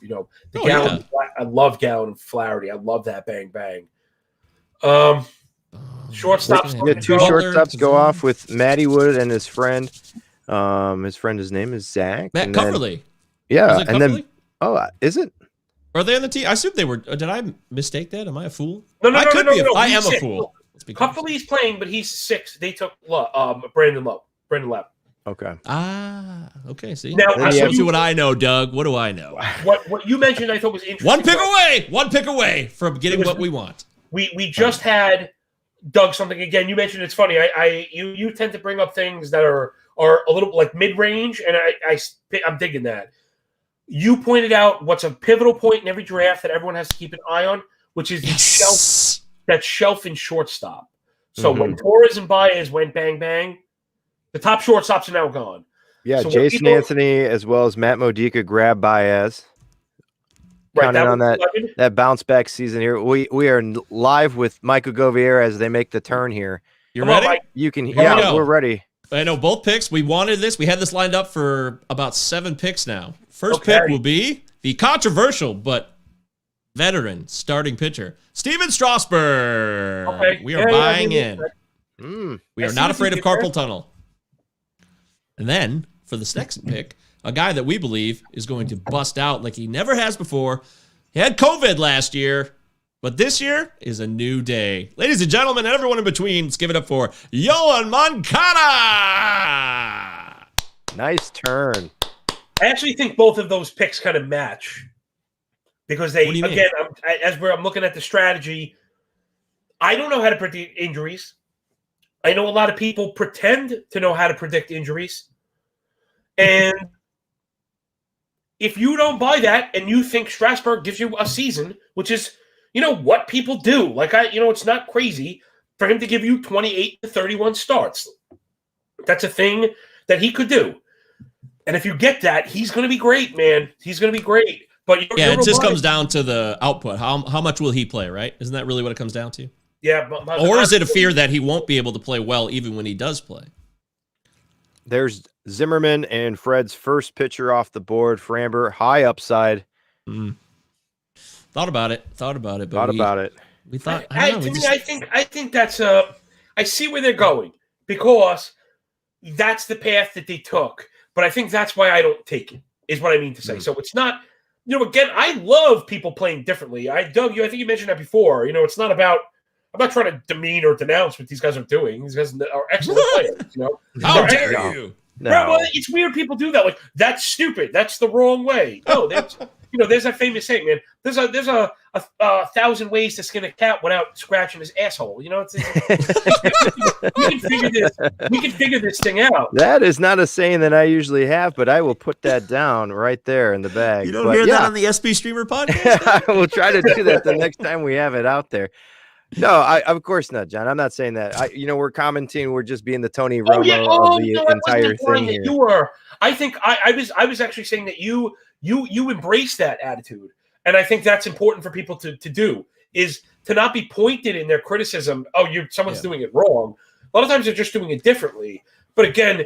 Gallon, I love Gallon Flaherty. I love that bang bang. Shortstops. Yeah, 2 shortstops go off with Matty Wood and his friend. His name is Zach. Matt Coverley. Yeah, and then is it? Are they on the team? I assume they were. Did I mistake that? Am I a fool? No. I am a fool. Coverley's playing, but he's 6. They took Brandon Lowe. Okay. Okay. See, Now, that shows you what I know, Doug. What do I know? What you mentioned, I thought was interesting. One pick away from getting what we want. We just had Doug something again. You mentioned it's funny. You tend to bring up things that are a little like mid range, and I'm digging that. You pointed out what's a pivotal point in every draft that everyone has to keep an eye on, which is the shelf in shortstop. So when Torres and Baez went bang bang, the top shortstops are now gone. Yeah, so Jason Anthony as well as Matt Modica grabbed Baez. Counting on that bounce back season here. We are live with Michael Govier as they make the turn here. You ready? You can. Yeah, we're ready. I know both picks. We wanted this. We had this lined up for about 7 picks now. First pick will be the controversial but veteran starting pitcher, Steven Strasburg. Okay. We are buying in. We are not afraid of carpal tunnel. And then for the next pick, a guy that we believe is going to bust out like he never has before. He had COVID last year, but this year is a new day. Ladies and gentlemen, and everyone in between, let's give it up for Yoan Moncada. Nice turn. I actually think both of those picks kind of match because they, again, I'm looking at the strategy. I don't know how to predict injuries. I know a lot of people pretend to know how to predict injuries. And if you don't buy that and you think Strasburg gives you a season, which is, what people do. Like, it's not crazy for him to give you 28 to 31 starts. That's a thing that he could do. And if you get that, he's going to be great, man. He's going to be great. But it just comes down to the output. How much will he play, right? Isn't that really what it comes down to? Yeah. Or is it a fear that he won't be able to play well even when he does play? There's Zimmerman and Fred's first pitcher off the board. Framber, high upside. Thought about it. We thought. I think that's I see where they're going because that's the path that they took. But I think that's why I don't take it, is what I mean to say. So it's not, again, I love people playing differently. Doug, I think you mentioned that before. It's not about, I'm not trying to demean or denounce what these guys are doing. These guys are excellent players, How dare you? No. Right, well, it's weird people do that. Like, that's stupid. That's the wrong way. No, there's that famous saying, man. There's a 1,000 ways to skin a cat without scratching his asshole. We can figure this thing out. That is not a saying that I usually have, but I will put that down right there in the bag. You don't hear that on the SB Streamer podcast? I will try to do that the next time we have it out there. No, of course not, John. I'm not saying that. We're commenting. We're just being the Tony Romo of the entire thing here. You were. I think I was actually saying that you embrace that attitude, and I think that's important for people to do, is to not be pointed in their criticism. Oh, someone's doing it wrong. A lot of times they're just doing it differently. But again,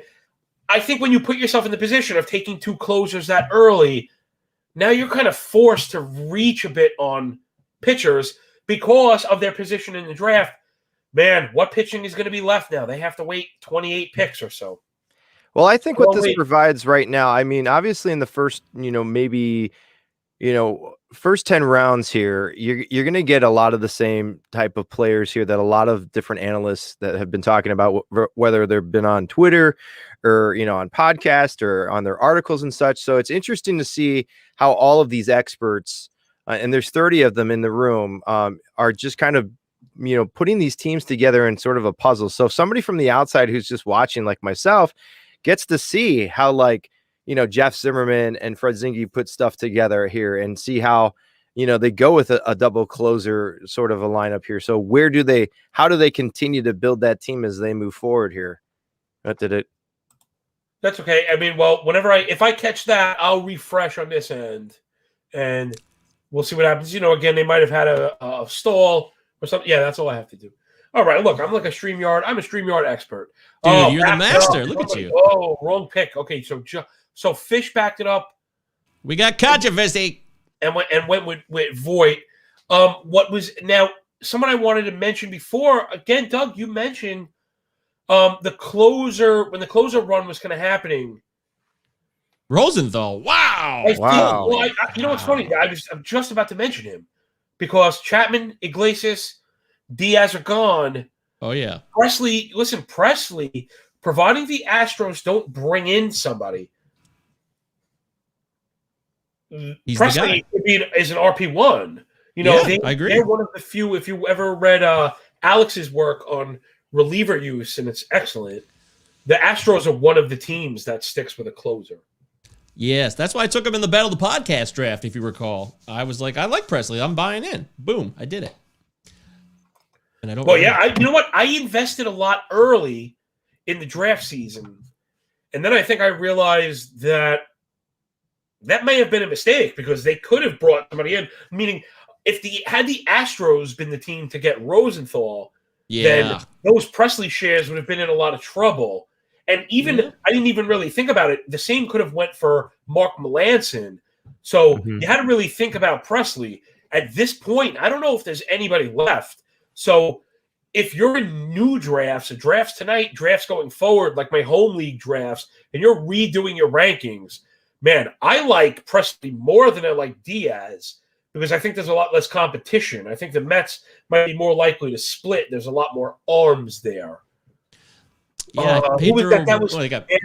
I think when you put yourself in the position of taking 2 closers that early, now you're kind of forced to reach a bit on pitchers because of their position in the draft. Man, what pitching is going to be left now? They have to wait 28 picks or so. Well, I think what this provides right now, I mean, obviously in the first, first 10 rounds here, you're going to get a lot of the same type of players here that a lot of different analysts that have been talking about, whether they've been on Twitter or, on podcast or on their articles and such. So it's interesting to see how all of these experts, and there's 30 of them in the room, are just kind of, putting these teams together in sort of a puzzle. So somebody from the outside who's just watching, like myself, gets to see how, Jeff Zimmerman and Fred Zinke put stuff together here and see how, they go with a double closer sort of a lineup here. So how do they continue to build that team as they move forward here? That's okay. I mean, well, if I catch that, I'll refresh on this end and we'll see what happens. Again, they might have had a stall or something. Yeah, that's all I have to do. All right, look, I'm like a StreamYard. I'm a StreamYard expert. Dude, you're the master. Look at you. Oh, wrong pick. Okay, so Fish backed it up. We got controversy. And went with Voigt. What was now someone I wanted to mention before? Again, Doug, you mentioned the closer when the closer run was kind of happening. Rosenthal. Wow. Wow. What's funny? I'm just about to mention him because Chapman, Iglesias, Diaz are gone. Oh yeah. Presley providing the Astros don't bring in somebody, He's Presley is an RP1. You know, I agree. They're one of the few. If you ever read Alex's work on reliever use, and it's excellent. The Astros are one of the teams that sticks with a closer. Yes, that's why I took him in the Battle of the Podcast draft, if you recall. I was like, I like Presley. I'm buying in. Boom, I did it. And I don't. Well, yeah, you know what? I invested a lot early in the draft season, and then I think I realized that may have been a mistake because they could have brought somebody in. Meaning, if had the Astros been the team to get Rosenthal, then those Presley shares would have been in a lot of trouble. And even I didn't even really think about it. The same could have went for Mark Melanson. So you had to really think about Presley. At this point, I don't know if there's anybody left. So if you're in new drafts, drafts tonight, drafts going forward, like my home league drafts, and you're redoing your rankings, man, I like Presley more than I like Diaz because I think there's a lot less competition. I think the Mets might be more likely to split. There's a lot more arms there. Yeah, and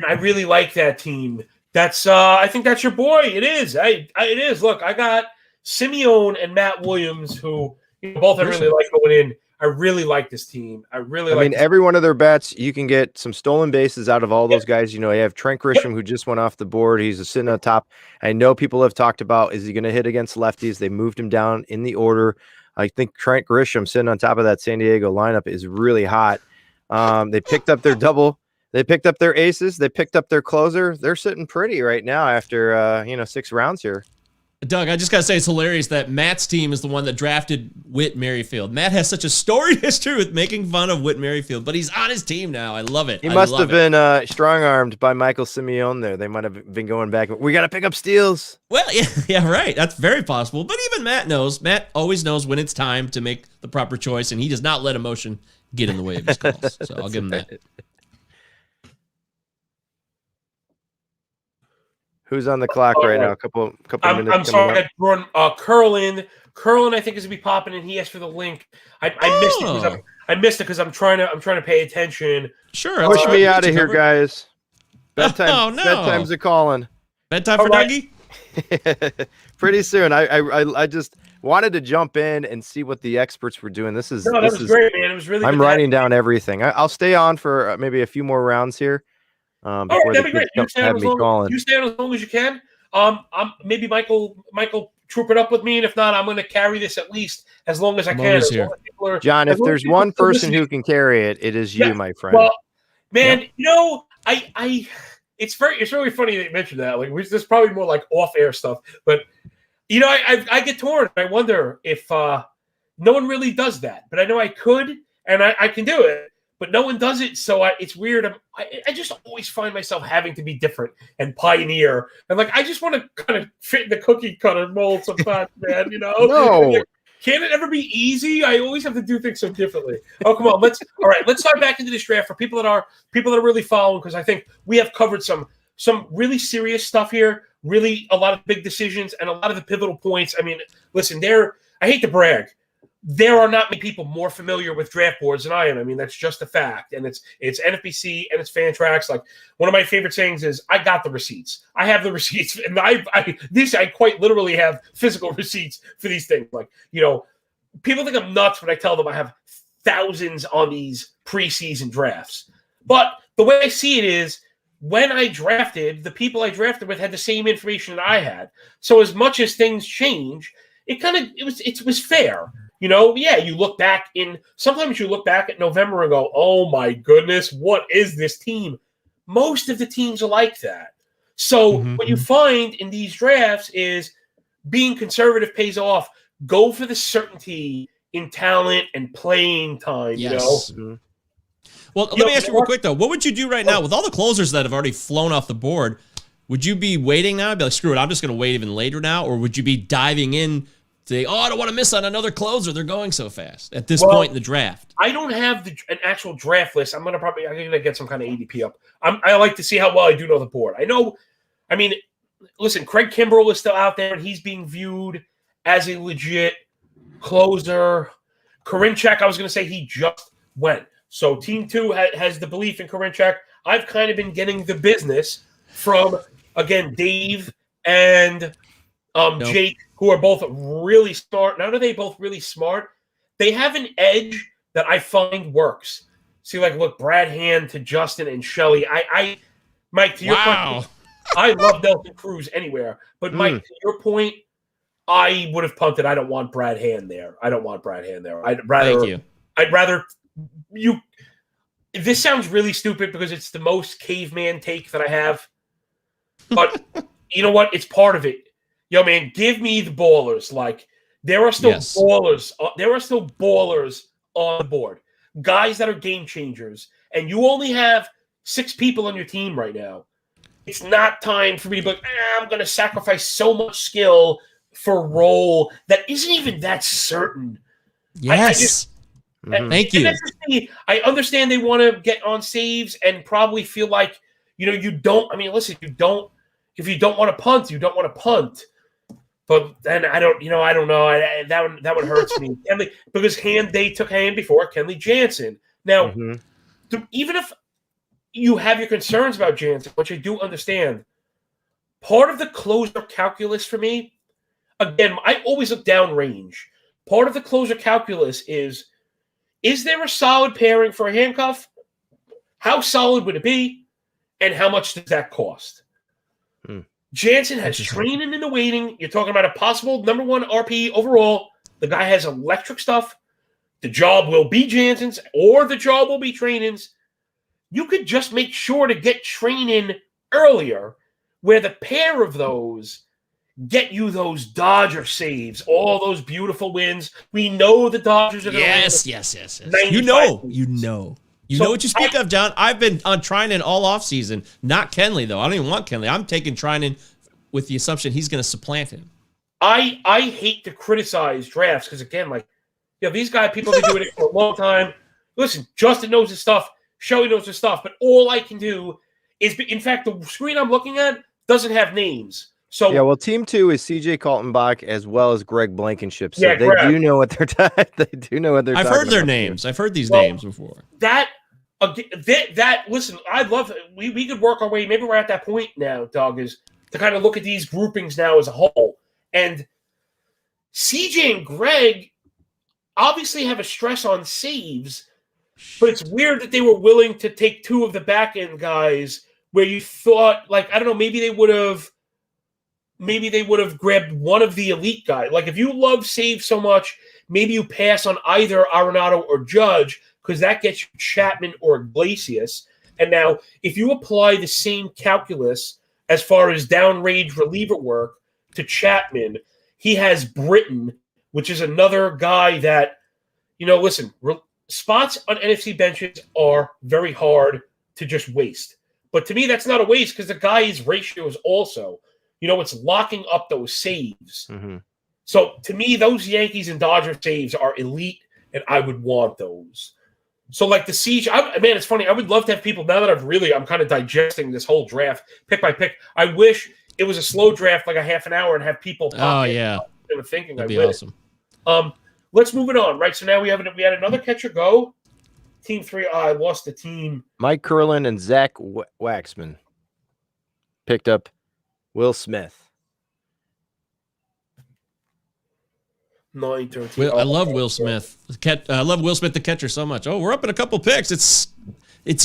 I really like that team. That's I think that's your boy. It is. It is. Look, I got Simeone and Matt Williams, who both I really like going in. I really like this team. I mean, every one of their bets, you can get some stolen bases out of all those guys. You know, you have Trent Grisham, who just went off the board. He's sitting on top. I know people have talked about, is he going to hit against lefties? They moved him down in the order. I think Trent Grisham sitting on top of that San Diego lineup is really hot. They picked up their double. They picked up their aces. They picked up their closer. They're sitting pretty right now after 6 rounds here. Doug, I just got to say it's hilarious that Matt's team is the one that drafted Whit Merrifield. Matt has such a storied history with making fun of Whit Merrifield, but he's on his team now. I love it. He must have been strong-armed by Michael Simeone there. They might have been going back. We got to pick up steals. Well, yeah, right. That's very possible. But even Matt knows. Matt always knows when it's time to make the proper choice, and he does not let emotion get in the way of his calls. So I'll give him that. Who's on the clock right now? A couple minutes. I'm sorry, I run Curlin. Curlin, I think, is gonna be popping in. He asked for the link. I missed it because I'm trying to pay attention. Sure. Push me out of here, guys. Bedtime. Oh, no. Bedtime's a calling. Bedtime for Dougie? Pretty soon. I just wanted to jump in and see what the experts were doing. That was great, man. It was really. I'm writing down everything. I'll stay on for maybe a few more rounds here. That'd be great. You stay on as long as you can. Maybe Michael troop it up with me, and if not, I'm going to carry this at least as long as I can. John, if there's one person who can carry it, it is you, my friend. Well, man, it's really funny that you mentioned that. Like, this is probably more like off-air stuff, but I get torn. I wonder if no one really does that, but I know I could, and I can do it. But no one does it, so it's weird. I just always find myself having to be different and pioneer. And, I just want to kind of fit in the cookie cutter mold sometimes, man, No. Can it ever be easy? I always have to do things so differently. Oh, come on. Let's start back into this draft for people that are really following, because I think we have covered some really serious stuff here, really a lot of big decisions and a lot of the pivotal points. I mean, listen, I hate to brag. There are not many people more familiar with draft boards than I am. I mean, that's just a fact. And it's NFBC and it's Fantrax. Like, one of my favorite sayings is, I got the receipts. I have the receipts. And I quite literally have physical receipts for these things. Like, people think I'm nuts when I tell them I have thousands on these preseason drafts. But the way I see it is, when I drafted, the people I drafted with had the same information that I had. So as much as things change, it was fair. You look back sometimes you look back at November and go, oh my goodness, what is this team? Most of the teams are like that. So what you find in these drafts is being conservative pays off. Go for the certainty in talent and playing time, yes. Well, let me ask you real quick, though. What would you do right now with all the closers that have already flown off the board? Would you be waiting now? I'd be like, screw it, I'm just going to wait even later now? Or would you be diving in, say, I don't want to miss on another closer. They're going so fast at this point in the draft. I don't have an actual draft list. I'm gonna get some kind of ADP up. I like to see how well I do know the board. Listen, Craig Kimbrell is still out there, and he's being viewed as a legit closer. Karinchak, I was gonna say he just went. So Team 2 has the belief in Karinchak. I've kind of been getting the business from, again, Dave and Jake, who are both really smart. Not only are they both really smart, they have an edge that I find works. See, like, look, Brad Hand to Justin and Shelly. Mike, to your point, I love Nelson Cruz anywhere. But, Mike, to your point, I would have punted. I don't want Brad Hand there. I'd rather you. This sounds really stupid because it's the most caveman take that I have. But you know what? It's part of it. Yo, man, give me the ballers. Like, there are still ballers. There are still ballers on the board. Guys that are game changers. And you only have 6 people on your team right now. It's not time for me to be like, I'm going to sacrifice so much skill for a role that isn't even that certain. Yes. Thank you. I understand they want to get on saves and probably feel like, you don't. I mean, listen, if you don't want to punt, you don't want to punt. But then I don't know. That one hurts me. Because they took Hand before Kenley Jansen. Now, even if you have your concerns about Jansen, which I do understand, part of the closer calculus for me, again, I always look downrange. Part of the closer calculus is there a solid pairing for a handcuff? How solid would it be? And how much does that cost? Jansen has training in the waiting. You're talking about a possible number 1 RP overall. The guy has electric stuff. The job will be Jansen's or the job will be training's. You could just make sure to get training earlier where the pair of those get you those Dodger saves, all those beautiful wins. We know the Dodgers are going to win. Yes. You know what you speak of, John. I've been on Trinan all offseason. Not Kenley, though. I don't even want Kenley. I'm taking Trinan with the assumption he's going to supplant him. I hate to criticize drafts because, again, these guys, people have been doing it for a long time. Listen, Justin knows his stuff. Shelly knows his stuff. But all I can do is, in fact, the screen I'm looking at doesn't have names. So yeah, well, team 2 is CJ Kaltenbach as well as Greg Blankenship. So they do know what they're I've heard their names. I've heard these names before. That listen, I'd love it. We could work our way. Maybe we're at that point now, Doug, is to kind of look at these groupings now as a whole. And CJ and Greg obviously have a stress on saves, but it's weird that they were willing to take 2 of the back end guys where you thought, I don't know, maybe they would have grabbed one of the elite guys. Like, if you love save so much, maybe you pass on either Arenado or Judge because that gets you Chapman or Iglesias. And now, if you apply the same calculus as far as downrange reliever work to Chapman, he has Britton, which is another guy that, listen, spots on NFC benches are very hard to just waste. But to me, that's not a waste because the guy's ratios also. It's locking up those saves. So to me, those Yankees and Dodgers saves are elite, and I would want those. So the Siege, man, it's funny. I would love to have people, now that I'm kind of digesting this whole draft pick by pick. I wish it was a slow draft, like a half an hour, and have people pop in. They were thinking that'd be awesome. Let's move it on, right? So now we had another catcher go. Team 3, I lost the team. Mike Curlin and Zach Waxman picked up Will Smith. 9-13. I love Will Smith. I love Will Smith, the catcher, so much. Oh, we're up in a couple picks. It's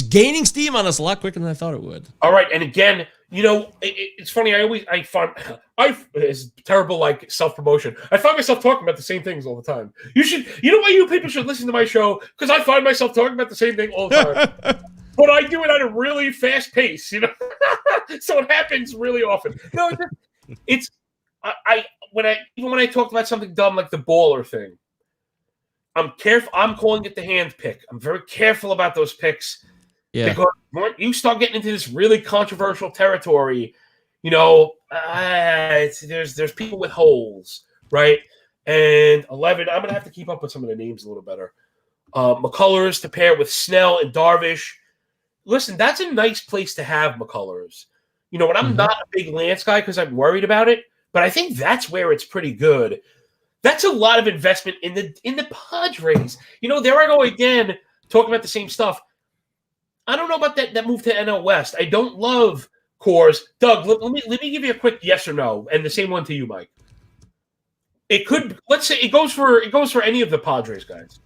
gaining steam on us a lot quicker than I thought it would. All right, and again, it's funny. It's terrible, self-promotion. I find myself talking about the same things all the time. Why you people should listen to my show? Because I find myself talking about the same thing all the time. But I do it at a really fast pace, so it happens really often. No, when I talked about something dumb like the baller thing, I'm careful. I'm calling it the hand pick. I'm very careful about those picks. Yeah. Because when you start getting into this really controversial territory, there's people with holes, right? And 11, I'm gonna have to keep up with some of the names a little better. McCullers to pair with Snell and Darvish. Listen, that's a nice place to have McCullers. And I'm not a big Lance guy because I'm worried about it, but I think that's where it's pretty good. That's a lot of investment in the Padres. There I go again, talking about the same stuff. I don't know about that move to NL West. I don't love Coors. Doug, let me give you a quick yes or no, and the same one to you, Mike. It could, let's say it goes for any of the Padres guys.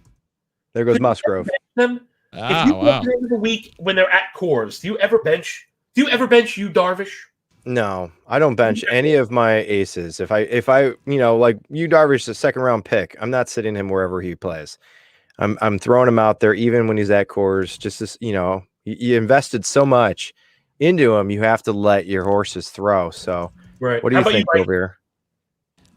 There goes Musgrove. Them. If you go at the end of the week when they're at Coors, do you ever bench you Darvish? No, I don't bench any of my aces. If I like you Darvish, the second round pick, I'm not sitting him wherever he plays. I'm throwing him out there even when he's at Coors. Just as you invested so much into him, you have to let your horses throw. So, right. What do you think over here?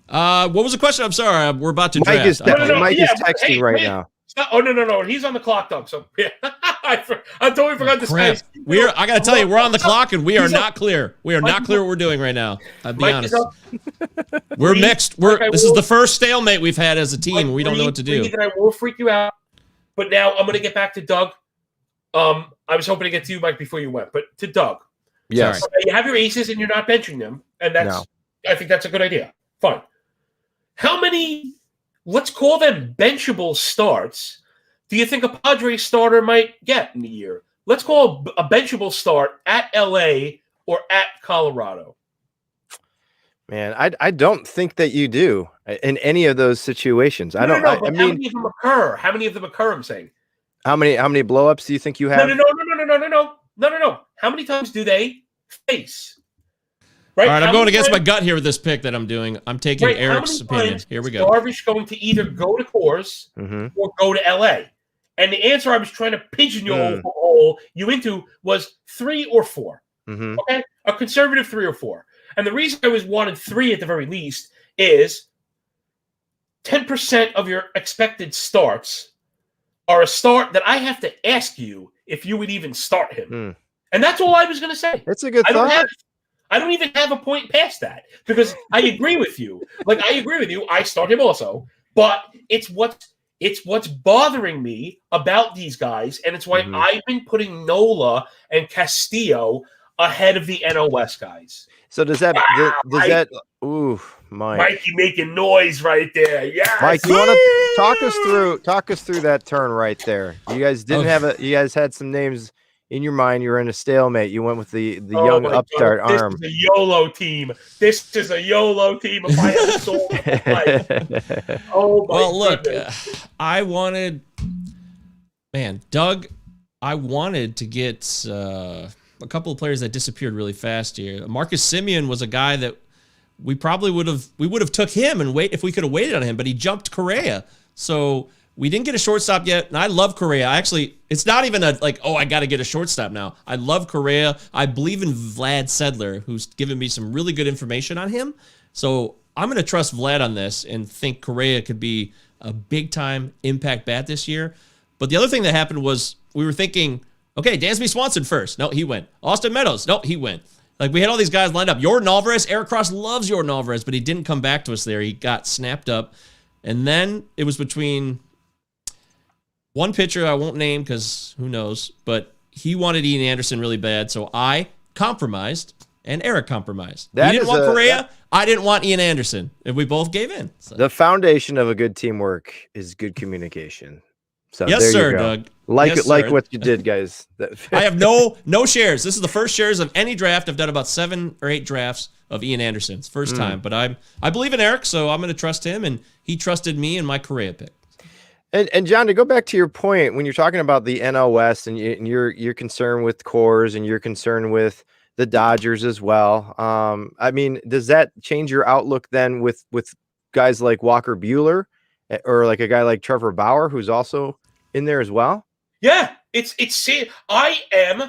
What was the question? I'm sorry. We're about to Mike draft. Is texting right now. Oh no! He's on the clock, Doug. So yeah, I totally forgot to say. I got to tell you, we're on the clock and we are not clear. We are not clear what we're doing right now. I'll be honest. We're mixed. This is the first stalemate we've had as a team. We don't know what to do. I will freak you out, but now I'm going to get back to Doug. I was hoping to get to you, Mike, before you went, but to Doug. Yes. So you have your aces and you're not benching them, and I think that's a good idea. Fine. How many? Let's call them benchable starts. Do you think a Padres starter might get in the year? Let's call a benchable start at LA or at Colorado. Man, I don't think that you do in any of those situations. I mean, how many of them occur? How many of them occur? I'm saying. How many blowups do you think you have? No. How many times do they face? Right? All right, I'm going against my gut here with this pick that I'm doing. I'm taking Eric's opinion. Here we go. Darvish going to either go to Coors or go to LA. And the answer I was trying to pigeonhole you into was 3 or 4. Okay? A conservative 3 or 4. And the reason I wanted 3 at the very least is 10% of your expected starts are a start that I have to ask you if you would even start him. And that's all I was going to say. That's a good thought. I don't even have a point past that because I agree with you. I start him also, but it's what's bothering me about these guys, and it's why I've been putting Nola and Castillo ahead of the NL West guys. So does that ooh, Mike. Mikey making noise right there. Yeah. Mike, you want to talk us through that turn right there. You guys you guys had some names in your mind. You were in a stalemate. You went with the young upstart arm. This is a YOLO team. This is a YOLO team. If I had sold life. Oh my goodness. I wanted to get a couple of players that disappeared really fast here. Marcus Semien was a guy that we probably would have took him and if we could have waited on him, but he jumped Correa. So we didn't get a shortstop yet, and I love Correa. Actually, it's not even I got to get a shortstop now. I love Correa. I believe in Vlad Sedler, who's given me some really good information on him. So I'm going to trust Vlad on this and think Correa could be a big-time impact bat this year. But the other thing that happened was we were thinking, okay, Dansby Swanson first. No, he went. Austin Meadows. No, he went. We had all these guys lined up. Jordan Alvarez, Eric Cross loves Jordan Alvarez, but he didn't come back to us there. He got snapped up. And then it was between one pitcher I won't name because who knows, but he wanted Ian Anderson really bad, so I compromised and Eric compromised. He didn't want Correa. I didn't want Ian Anderson, and we both gave in. So. The foundation of a good teamwork is good communication. So yes, there sir, you go. Doug. Like what you did, guys. I have no shares. This is the first shares of any draft. I've done about 7 or 8 drafts of Ian Anderson. It's first time, but I believe in Eric, so I'm going to trust him, and he trusted me in my Correa pick. And John, to go back to your point, when you're talking about the NL West and you're concerned with Coors and you're concerned with the Dodgers as well. I mean, does that change your outlook then with guys like Walker Buehler or like a guy like Trevor Bauer, who's also in there as well? Yeah, I am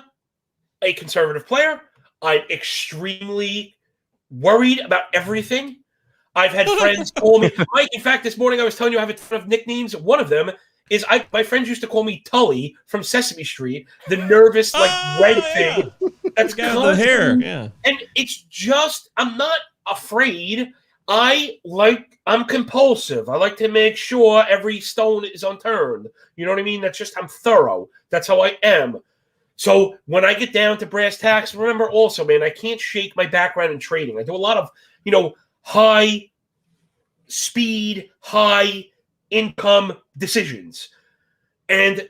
a conservative player. I'm extremely worried about everything. I've had friends call me Mike. In fact, this morning I was telling you I have a ton of nicknames. One of them is my friends used to call me Tully from Sesame Street, the nervous red thing. That's got the hair. Yeah, and it's just I'm not afraid. I'm compulsive. I like to make sure every stone is unturned. You know what I mean? I'm thorough. That's how I am. So when I get down to brass tacks, remember also, man, I can't shake my background in trading. I do a lot of, high speed, high income decisions. And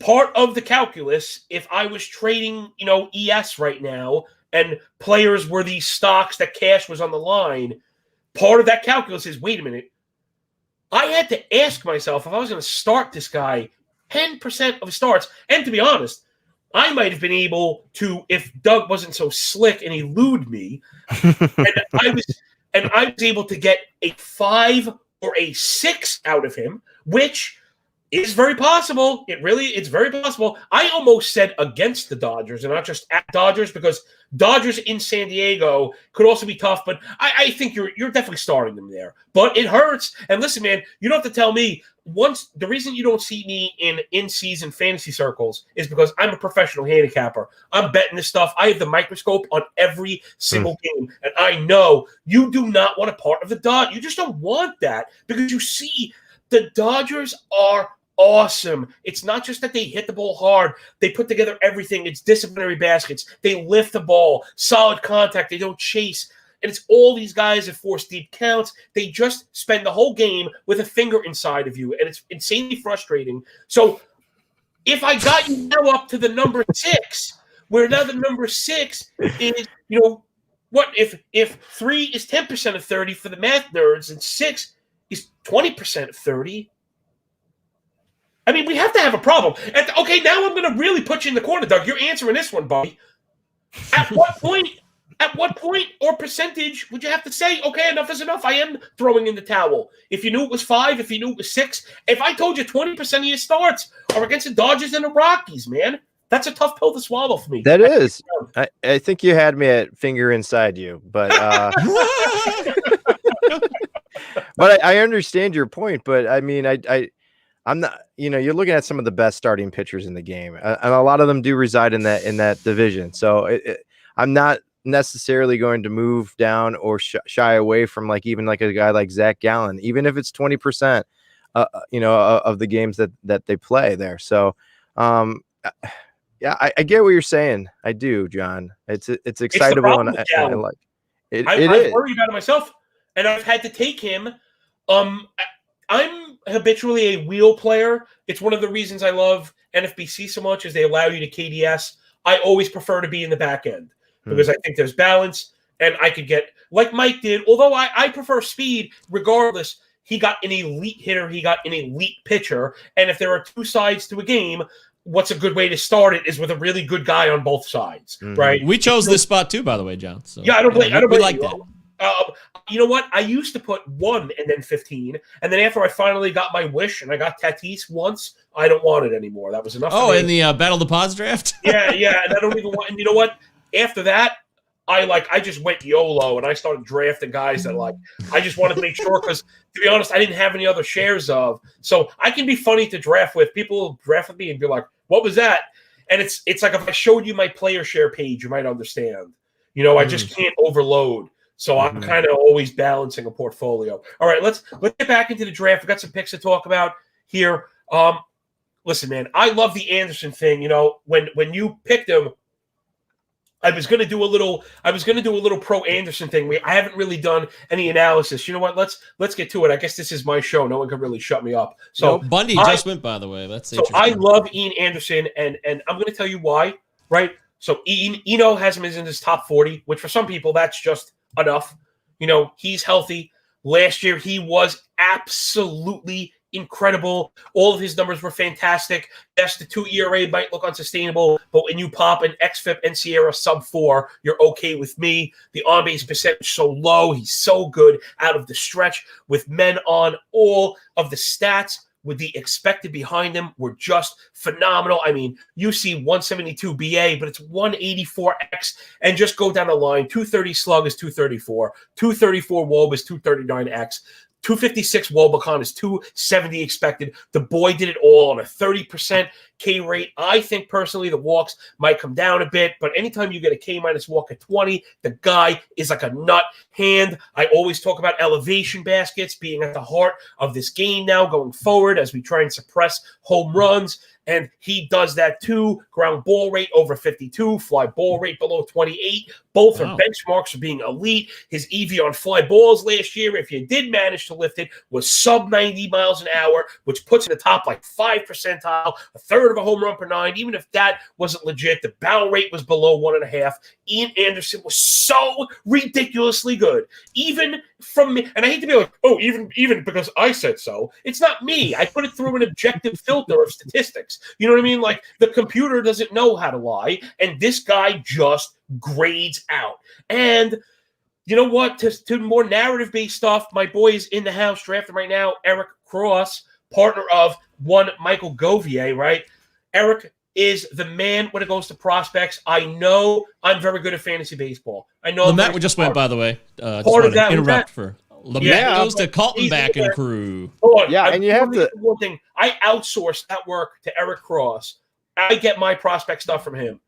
part of the calculus, if I was trading, ES right now and players were these stocks that cash was on the line, part of that calculus is, wait a minute, I had to ask myself if I was going to start this guy 10% of his starts. And to be honest, I might have been able to, if Doug wasn't so slick and elude me, and I was able to get a 5 or a 6 out of him, which is very possible. It's very possible. I almost said against the Dodgers and not just at Dodgers, because Dodgers in San Diego could also be tough, but I think you're definitely starting them there. But it hurts. And listen, man, you don't have to tell me. The reason you don't see me in season fantasy circles is because I'm a professional handicapper. I'm betting this stuff. I have the microscope on every single game, and I know you do not want a part of the Dodgers. You just don't want that, because you see the Dodgers are awesome. It's not just that they hit the ball hard. They put together everything. It's disciplinary baskets. They lift the ball, solid contact. They don't chase. And it's all these guys that force deep counts. They just spend the whole game with a finger inside of you, and it's insanely frustrating. So if I got you now up to the number 6, where now the number 6 is, what if 3 is 10% of 30 for the math nerds and 6 is 20% of 30? I mean, we have to have a problem. Okay, now I'm going to really put you in the corner, Doug. You're answering this one, buddy. At what point or percentage would you have to say, okay, enough is enough? I am throwing in the towel. If you knew it was 5, if you knew it was 6, if I told you 20% of your starts are against the Dodgers and the Rockies, man, that's a tough pill to swallow for me. That is. I think you had me at finger inside you, but but I understand your point. But I mean, I'm not, you're looking at some of the best starting pitchers in the game, and a lot of them do reside in that division. So I'm not necessarily going to move down or shy away from even a guy like Zach Gallen, even if it's 20%, of the games that they play there. So, yeah, I get what you're saying. I do, John. It's excitable, and I like it. I worry about it myself, and I've had to take him. I'm habitually a wheel player. It's one of the reasons I love NFBC so much, is they allow you to KDS. I always prefer to be in the back end because I think there's balance, and I could get, like Mike did, although I prefer speed, regardless, he got an elite hitter, he got an elite pitcher, and if there are 2 sides to a game, what's a good way to start it is with a really good guy on both sides, right? We chose this spot too, by the way, John. So, yeah, I don't blame we like that. You know what? I used to put 1 and then 15, and then after I finally got my wish and I got Tatis once, I don't want it anymore. That was enough. Oh, in the Battle of the Pods draft? yeah, and I don't even want. And you know what? After that, I just went YOLO and I started drafting guys that I just wanted to make sure, because to be honest, I didn't have any other shares of. So I can be funny to draft with. People will draft with me and be like, "What was that?" And it's like if I showed you my player share page, you might understand. I just can't overload. So I'm kind of always balancing a portfolio. All right, let's get back into the draft. We got some picks to talk about here. Listen, man, I love the Anderson thing. When you picked him, I was going to do a little pro Anderson thing. I haven't really done any analysis. You know what? Let's get to it. I guess this is my show. No one can really shut me up. So Bundy just went, by the way. That's interesting. I love Ian Anderson, and I'm going to tell you why. Right? So Eno has him in his top 40, which for some people that's just enough. He's healthy. Last year he was absolutely incredible. All of his numbers were fantastic. Yes, the 2 ERA might look unsustainable, but when you pop an XFIP and Sierra sub 4, you're okay with me. The on-base percentage so low. He's so good out of the stretch with men on. All of the stats with the expected behind him were just phenomenal. I mean, you see 172 BA, but it's 184X, and just go down the line. 230 slug is 234. 234 WOB is 239X. 256 Wobacon is 270 expected. The boy did it all on a 30% K rate. I think personally the walks might come down a bit, but anytime you get a K minus walk at 20, the guy is like a nut hand. I always talk about elevation baskets being at the heart of this game now going forward as we try and suppress home runs. And he does that too. Ground ball rate over 52, fly ball rate below 28. Both are benchmarks for being elite. His EV on fly balls last year, if you did manage to lift it, was sub 90 miles an hour, which puts in the top like 5 percentile, a third of a home run per 9. Even if that wasn't legit, the barrel rate was below 1.5. Ian Anderson was so ridiculously good. Even from me, and I hate to be like, oh, even because I said so. It's not me. I put it through an objective filter of statistics. You know what I mean? Like, the computer doesn't know how to lie, and this guy just grades out. And you know what? To more narrative-based stuff, my boy is in the house drafting right now, Eric Cross, partner of one Michael Govier, right? Eric is the man when it goes to prospects. I know I'm very good at fantasy baseball. I know Lamette just went, by the way. Part of that interrupt for Lamette goes to Kaltenbach and crew. Yeah, and you have to. One thing, I outsource that work to Eric Cross. I get my prospect stuff from him.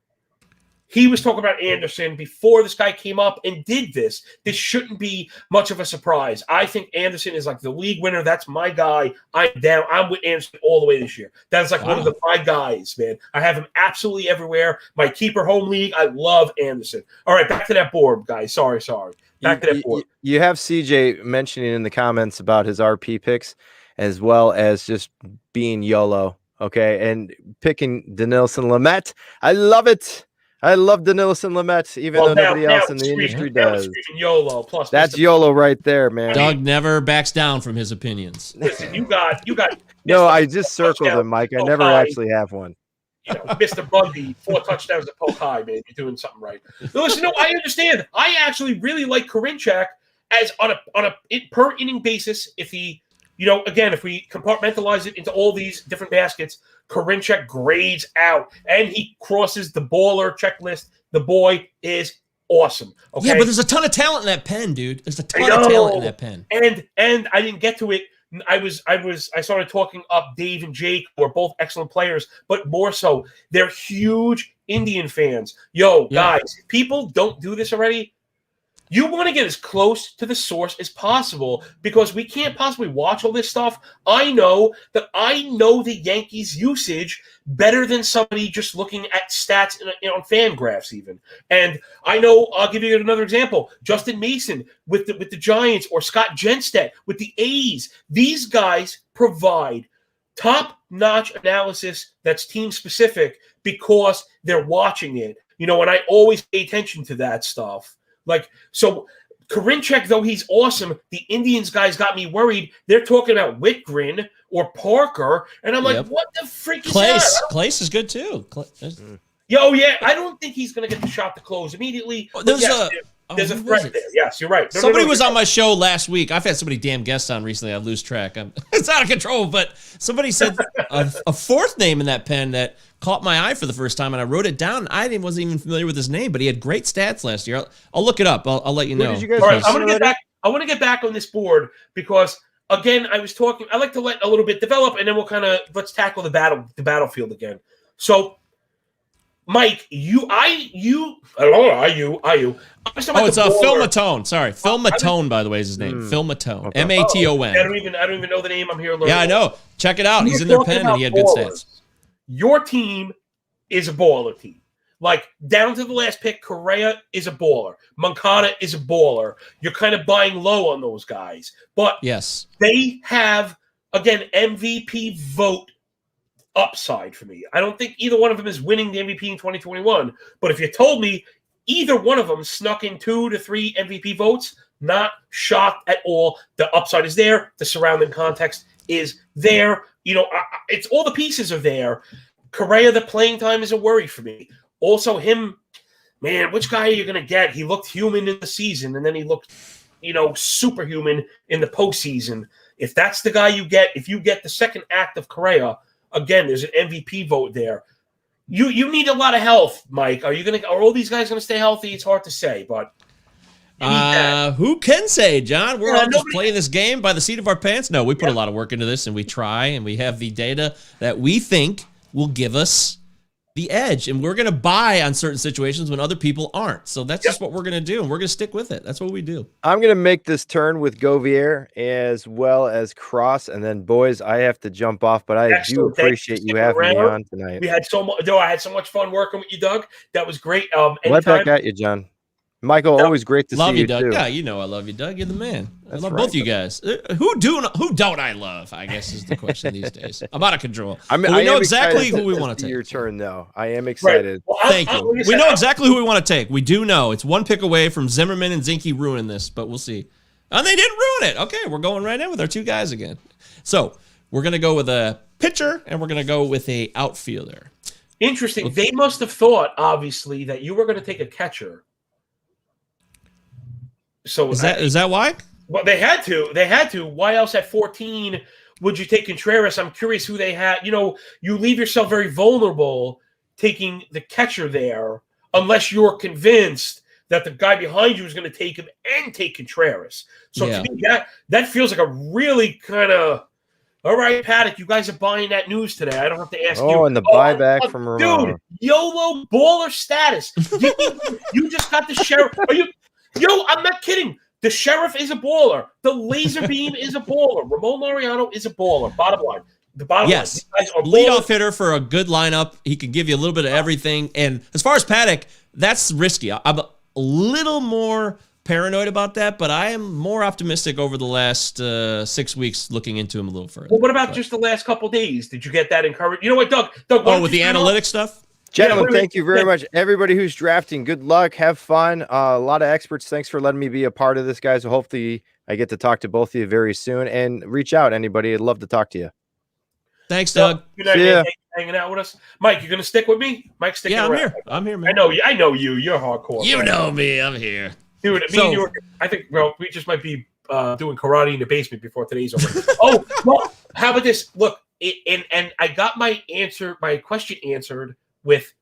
He was talking about Anderson before this guy came up and did this. This shouldn't be much of a surprise. I think Anderson is like the league winner. That's my guy. I'm down. I'm with Anderson all the way this year. That's like one of my guys, man. I have him absolutely everywhere. My keeper home league, I love Anderson. All right, back to that board, guys. Sorry. Back to that board. You have CJ mentioning in the comments about his RP picks as well as just being YOLO, okay? And picking Dinelson Lamet. I love it. I love Dinelson Lamet, even though nobody else in the industry does. YOLO, plus that's YOLO right there, man. Doug never backs down from his opinions. Listen, you got. No, I just circled him, Mike. I never actually have one. You know, Mr. Bundy, 4 touchdowns at poke high, man. You're doing something right. No, listen, no, I understand. I actually really like Karinchak as on a per inning basis. If he, again, if we compartmentalize it into all these different baskets, Karinchak grades out and he crosses the baller checklist. The boy is awesome. Okay? Yeah, but there's a ton of talent in that pen, dude. There's a ton of talent in that pen. And I didn't get to it. I started talking up Dave and Jake, who are both excellent players, but more so, they're huge Indian fans. Guys, if people don't do this already, you want to get as close to the source as possible because we can't possibly watch all this stuff. I know the Yankees' usage better than somebody just looking at stats on Fangraphs even. And I know, I'll give you another example. Justin Mason with the Giants or Scott Genstedt with the A's. These guys provide top-notch analysis that's team-specific because they're watching it. And I always pay attention to that stuff. So Karinchak, though he's awesome, the Indians guys got me worried. They're talking about Whitgren or Parker, and I'm like, what the freak is that? Clace is good, too. I don't think he's going to get the shot to close immediately. There's a threat there. Yes, you're right. Somebody was on my show last week. I've had so many damn guests on recently, I lose track. It's out of control, but somebody said a fourth name in that pen that caught my eye for the first time, and I wrote it down. I wasn't even familiar with his name, but he had great stats last year. I'll look it up. I'll let you know. All right, I want to get back on this board because, again, I like to let a little bit develop, and then let's tackle the battlefield again. So, Mike, you. It's Phil Matone. Sorry, Phil Matone, by the way, is his name. Phil Matone. Okay. Maton. I don't even know the name. I'm here learning. Yeah, I know. Check it out. He's in their pen, and he had good stats. Your team is a baller team. Like, down to the last pick, Correa is a baller. Moncada is a baller. You're kind of buying low on those guys. But yes, they have, again, MVP vote upside for me. I don't think either one of them is winning the MVP in 2021. But if you told me either one of them snuck in 2 to 3 MVP votes, not shocked at all. The upside is there. The surrounding context is there. It's all the pieces are there. Correa, the playing time is a worry for me. Also, him, man, which guy are you going to get? He looked human in the season, and then he looked, superhuman in the postseason. If that's the guy you get, if you get the second act of Correa, again, there's an MVP vote there. You need a lot of health, Mike. Are all these guys going to stay healthy? It's hard to say, but who can say, John? We're all just playing this game by the seat of our pants. No, we put a lot of work into this, and we try, and we have the data that we think will give us the edge, and we're going to buy on certain situations when other people aren't. So that's just what we're going to do, and we're going to stick with it. That's what we do. I'm going to make this turn with Govier as well as Cross, and then, boys, I have to jump off, but I do appreciate you having me on tonight. We had so much. I had so much fun working with you, Doug. That was great. Right back at you, John. Michael, always great to see you, Doug. too. Yeah, you know I love you, Doug. You're the man. That's I love right, both you guys. Who don't I love, I guess is the question these days. I'm out of control. I mean, we know exactly who we want to take. Your turn, though. I am excited. Right. Well, Thank you. We know exactly who we want to take. We do know. It's one pick away from Zimmerman and Zinke ruining this, but we'll see. And they didn't ruin it. Okay, we're going right in with our two guys again. So we're going to go with a pitcher, and we're going to go with a outfielder. Interesting. They must have thought, obviously, that you were going to take a catcher. So is that why? Well, they had to. They had to. Why else at 14 would you take Contreras? I'm curious who they had. You know, you leave yourself very vulnerable taking the catcher there unless you're convinced that the guy behind you is going to take him and take Contreras. So to me, that feels like a really kind of, all right, Paddock, you guys are buying that news today. I don't have to ask you. Oh, and the buyback from Ramon. Dude, YOLO baller status. You just got the sheriff. Are you? Yo, I'm not kidding. The sheriff is a baller. The laser beam is a baller. Ramon Laureano is a baller. Bottom line. The bottom line. These guys are leadoff hitter for a good lineup. He can give you a little bit of everything. And as far as Paddock, that's risky. I'm a little more paranoid about that, but I am more optimistic over the last 6 weeks looking into him a little further. Well, what about just the last couple of days? Did you get that encouraged? You know what, Doug? With the analytics stuff? Gentlemen, thank you very much. Everybody who's drafting, good luck. Have fun. A lot of experts. Thanks for letting me be a part of this, guys. So hopefully I get to talk to both of you very soon. And reach out, anybody. I'd love to talk to you. Thanks, Doug. Good night, man. Thanks for hanging out with us. Mike, you going to stick with me? Mike's sticking around. Yeah, I'm here, man. I know you. You're hardcore. You know me. I'm here. Dude, me and you I think, well, we just might be doing karate in the basement before today's over. Oh, well, how about this? Look, and I got my question answered with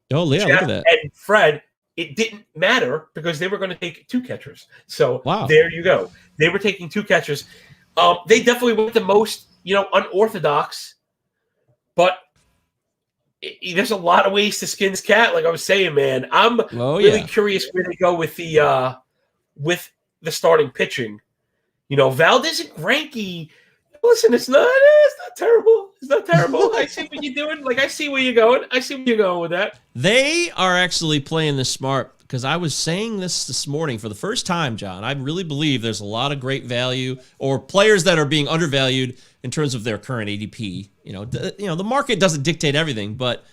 Jeff look at that. And Fred. It didn't matter because they were going to take two catchers. So There you go. They were taking two catchers. They definitely went the most, unorthodox, but there's a lot of ways to skin this cat. Like I was saying, man, I'm really curious where they go with the starting pitching. Valdez and Greinke. Listen, it's not terrible. It's not terrible. I see what you're doing. Like, I see where you're going. I see where you're going with that. They are actually playing this smart because I was saying this morning for the first time, John. I really believe there's a lot of great value or players that are being undervalued in terms of their current ADP. The market doesn't dictate everything, but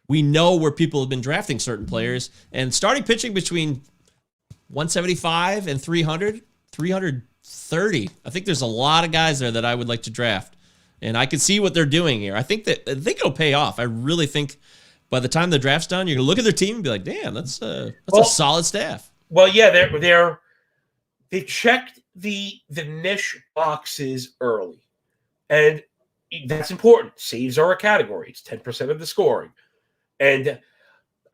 we know where people have been drafting certain players and starting pitching between 175 and 330. I think there's a lot of guys there that I would like to draft, and I can see what they're doing here. I think it'll pay off. I really think by the time the draft's done, you're gonna look at their team and be like, "Damn, that's a solid staff." Well, yeah, they checked the niche boxes early, and that's important. Saves are a category; it's 10% of the scoring, and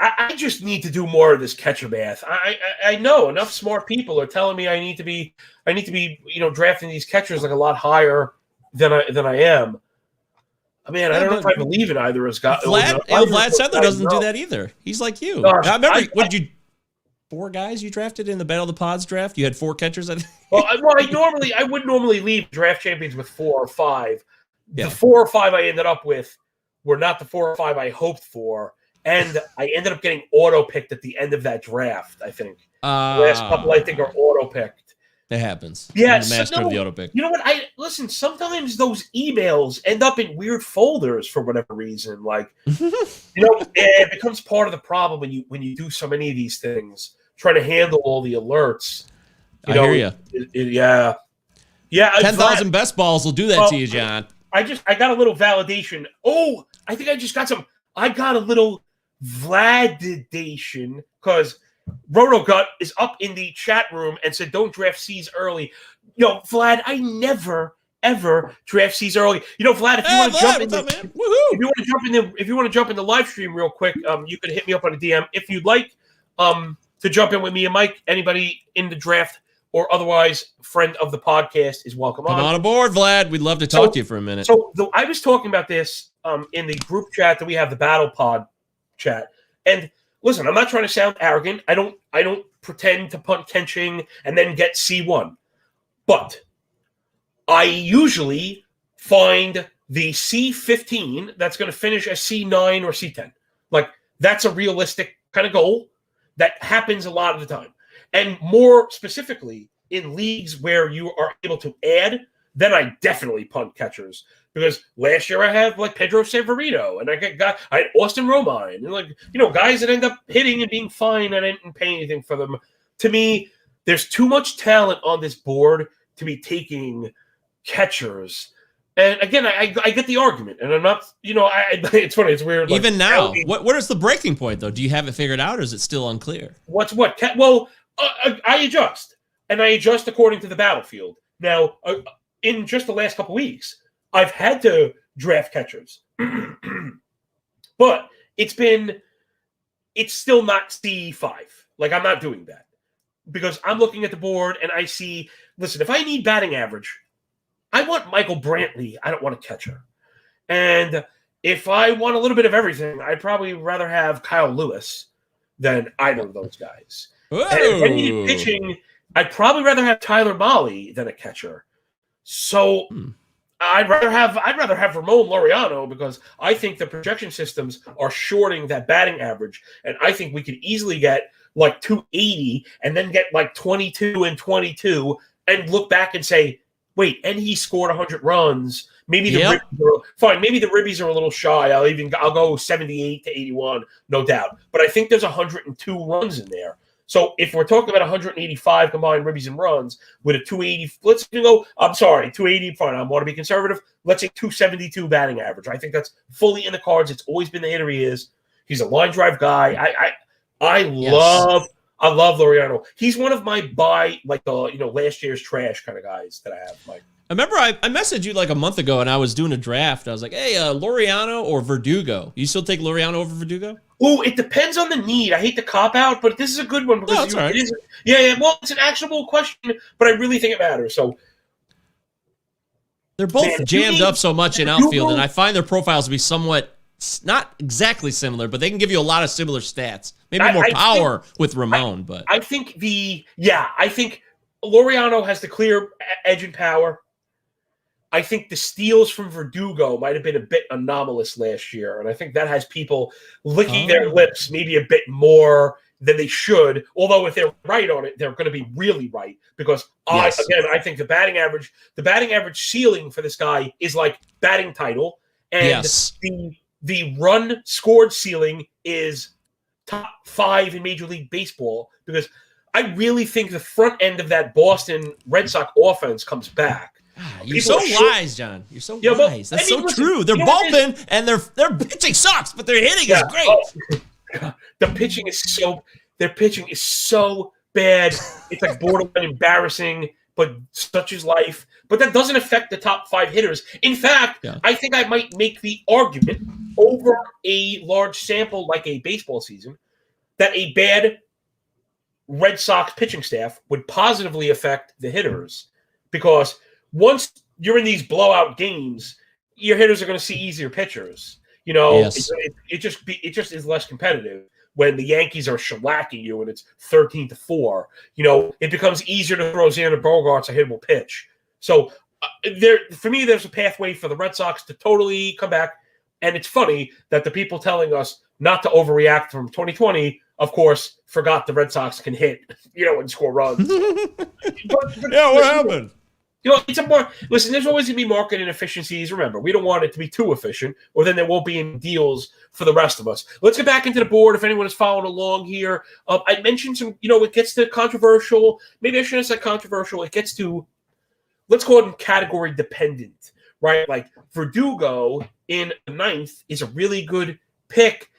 I just need to do more of this catcher math. I know enough smart people are telling me I need to be drafting these catchers like a lot higher than I am. I mean, I don't know if I believe in either of us. Vlad Sedler doesn't do that either. He's like you. Gosh, I remember, what did you? 4 guys you drafted in the Battle of the Pods draft. You had 4 catchers. I think. I would normally leave draft champions with 4 or 5. Yeah. The 4 or 5 I ended up with were not the 4 or 5 I hoped for. And I ended up getting auto-picked at the end of that draft, I think. The last couple, I think, are auto-picked. It happens. Yeah, I'm the master of the auto-pick. You know what? Listen, sometimes those emails end up in weird folders for whatever reason. Like, it becomes part of the problem when you do so many of these things, trying to handle all the alerts. I hear you. Yeah. 10,000 best balls will do that to you, John. I got a little validation. Oh, I think I just got some. I got a little Vladidation because RotoGut is up in the chat room and said, "Don't draft C's early." Vlad, I never ever draft C's early. Vlad, if you want to jump in, if you want to jump in the live stream real quick, you can hit me up on a DM if you'd like to jump in with me and Mike. Anybody in the draft or otherwise friend of the podcast is welcome. Come on aboard, Vlad. We'd love to talk to you for a minute. So I was talking about this in the group chat that we have, the Battle Pod chat. And listen, I'm not trying to sound arrogant. I don't pretend to punt catching and then get C1. But I usually find the C15 that's going to finish as C9 or C10. Like, that's a realistic kind of goal that happens a lot of the time. And more specifically, in leagues where you are able to add, then I definitely punt catchers. Because last year I had like Pedro Severino, and I had Austin Romine, and like, guys that end up hitting and being fine, and I didn't pay anything for them. To me, there's too much talent on this board to be taking catchers. And again, I get the argument, and I'm not, it's funny, it's weird. Even now, what is the breaking point though? Do you have it figured out, or is it still unclear? What's what? Well, I adjust, and I adjust according to the battlefield. Now, in just the last couple weeks, I've had to draft catchers, but it's still not C5. Like, I'm not doing that because I'm looking at the board and I see, listen, if I need batting average, I want Michael Brantley. I don't want a catcher. And if I want a little bit of everything, I'd probably rather have Kyle Lewis than either of those guys. Whoa. And if I needed pitching, I'd probably rather have Tyler Mahle than a catcher. So I'd rather have Ramon Laureano because I think the projection systems are shorting that batting average, and I think we could easily get like 280 and then get like 22 and 22 and look back and say, wait, and he scored 100 runs. Maybe the ribbies are fine. Maybe the ribbies are a little shy. I'll go 78 to 81, no doubt. But I think there's 102 runs in there. So if we're talking about 185 combined ribbies and runs with a 280, let's go, I'm sorry, 280, fine, I want to be conservative. Let's say 272 batting average. I think that's fully in the cards. It's always been the hitter he is. He's a line drive guy. I love Laureano. He's one of my last year's trash kind of guys that I have, Mike. I remember I messaged you like a month ago, and I was doing a draft. I was like, hey, Laureano or Verdugo? You still take Laureano over Verdugo? Oh, it depends on the need. I hate to cop out, but this is a good one because right. it is. Yeah. Well, it's an actionable question, but I really think it matters. So they're both jammed up so much in outfield, and I find their profiles to be somewhat not exactly similar, but they can give you a lot of similar stats. Maybe more power with Ramon, but I think Laureano has the clear edge and power. I think the steals from Verdugo might have been a bit anomalous last year, and I think that has people licking their lips maybe a bit more than they should. Although if they're right on it, they're going to be really right because I think the batting average ceiling for this guy is like batting title, and the run scored ceiling is top 5 in Major League Baseball because I really think the front end of that Boston Red Sox offense comes back. You're so wise, John. You're so wise. That's so true. They're bullpen and their pitching sucks, but their hitting is great. Their pitching is so bad. It's like borderline embarrassing, but such is life. But that doesn't affect the top 5 hitters. In fact, I think I might make the argument over a large sample like a baseball season that a bad Red Sox pitching staff would positively affect the hitters because once you're in these blowout games, your hitters are going to see easier pitchers. It just is less competitive when the Yankees are shellacking you and it's 13-4. It becomes easier to throw Xander Bogaerts a hittable pitch. So for me, there's a pathway for the Red Sox to totally come back. And it's funny that the people telling us not to overreact from 2020, of course, forgot the Red Sox can hit, and score runs. What happened? Listen, there's always going to be market inefficiencies. Remember, we don't want it to be too efficient, or then there won't be any deals for the rest of us. Let's get back into the board if anyone is following along here. I mentioned some, it gets to controversial. Maybe I shouldn't have said controversial. It gets to, let's call it category dependent, right? Like Verdugo in the 9th is a really good pick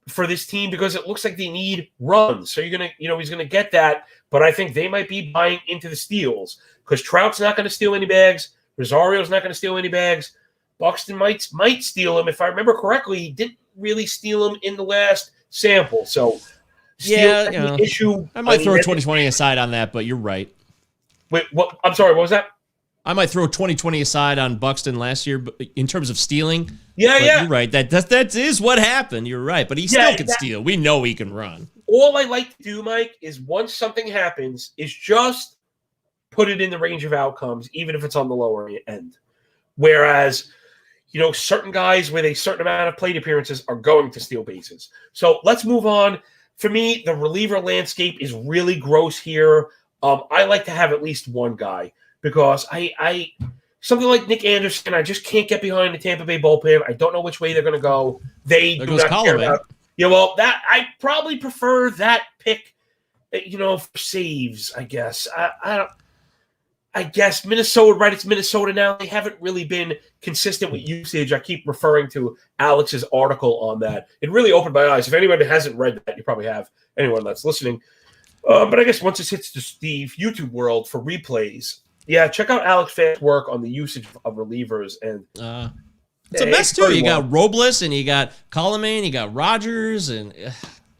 for this team because it looks like they need runs. So he's going to get that. But I think they might be buying into the steals because Trout's not going to steal any bags. Rosario's not going to steal any bags. Buxton might steal him. If I remember correctly, he didn't really steal him in the last sample. So, issue. I might throw 2020 aside on that, but you're right. Wait, what? I'm sorry. What was that? I might throw 2020 aside on Buxton last year, but in terms of stealing. Yeah, but yeah. You're right. That is what happened. You're right, but he still can steal. We know he can run. All I like to do, Mike, is once something happens, is just put it in the range of outcomes, even if it's on the lower end. Whereas, certain guys with a certain amount of plate appearances are going to steal bases. So let's move on. For me, the reliever landscape is really gross here. I like to have at least one guy because I something like Nick Anderson, I just can't get behind the Tampa Bay bullpen. I don't know which way they're going to go. They do not care about. That I probably prefer that pick, for saves. I guess I guess Minnesota, right? It's Minnesota now. They haven't really been consistent with usage. I keep referring to Alex's article on that. It really opened my eyes. If anybody hasn't read that, you probably have. Anyone that's listening. But I guess once it hits the YouTube world for replays, check out Alex Fast's work on the usage of relievers. And it's a mess, too. You got Robles, and you got Colomane, you got Rogers, and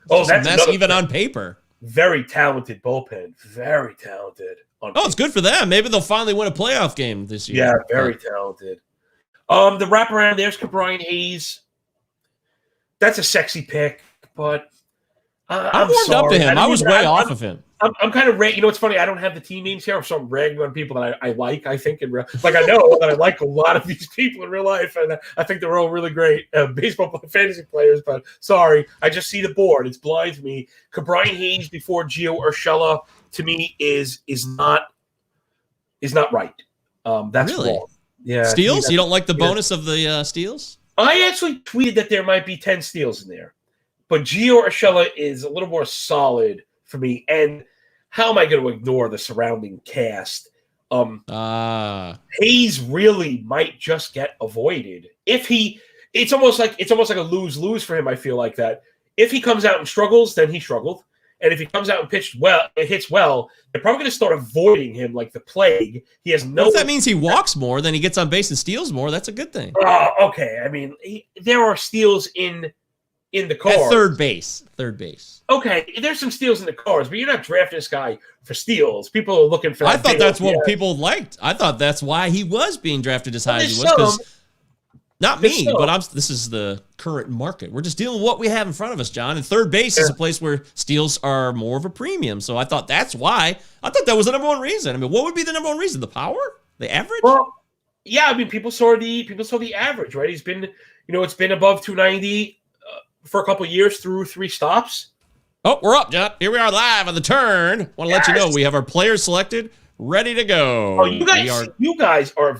that's a mess even on paper. Very talented bullpen. Very talented. It's good for them. Maybe they'll finally win a playoff game this year. Yeah, very talented. The wraparound, there's Brian Hayes. That's a sexy pick, but I'm warmed up to him. I was way off of him. I'm kind of it's funny. I don't have the team names here, so I'm ragging on people that I like. I think I know that I like a lot of these people in real life, and I think they're all really great baseball fantasy players. But sorry, I just see the board. It's blind to me. Brian Hayes before Gio Urshela to me is not right. That's really wrong. Yeah, steals. You don't like the bonus of the steals? I actually tweeted that there might be 10 steals in there, but Gio Urshela is a little more solid for me. And how am I going to ignore the surrounding cast? Hayes really might just get avoided if he. It's almost like a lose-lose for him. I feel like that if he comes out and struggles, then he struggled, and if he comes out and hits well, they're probably going to start avoiding him like the plague. He has no. If that means he walks more, then he gets on base and steals more. That's a good thing. Okay. I mean, there are steals in the cars. At third base. Okay, there's some steals in the cars, but you're not drafting this guy for steals. People are looking for that. I thought that's what people liked. I thought that's why he was being drafted as high as he was. Because not me, but this is the current market. We're just dealing with what we have in front of us, John. And third base is a place where steals are more of a premium. So I thought that's why. I thought that was the number one reason. I mean, what would be the number one reason? The power? The average? Well, yeah. I mean, people saw the average, right? He's been, it's been above 290 for a couple of years through 3 stops. Oh, we're up, John. Here we are live on the turn. Want to let you know we have our players selected, ready to go. Oh, you guys are a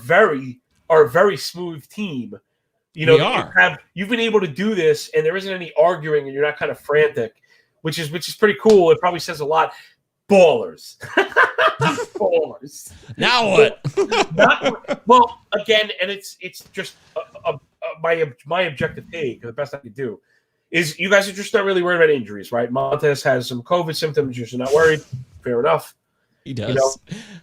very smooth team. We are. You've been able to do this, and there isn't any arguing, and you're not kind of frantic, which is pretty cool. It probably says a lot. Ballers. Ballers. Now what? Well, again, and it's just my objective take, the best I could do, is you guys are just not really worried about injuries, right? Montes has some COVID symptoms. You're just not worried. Fair enough. He does.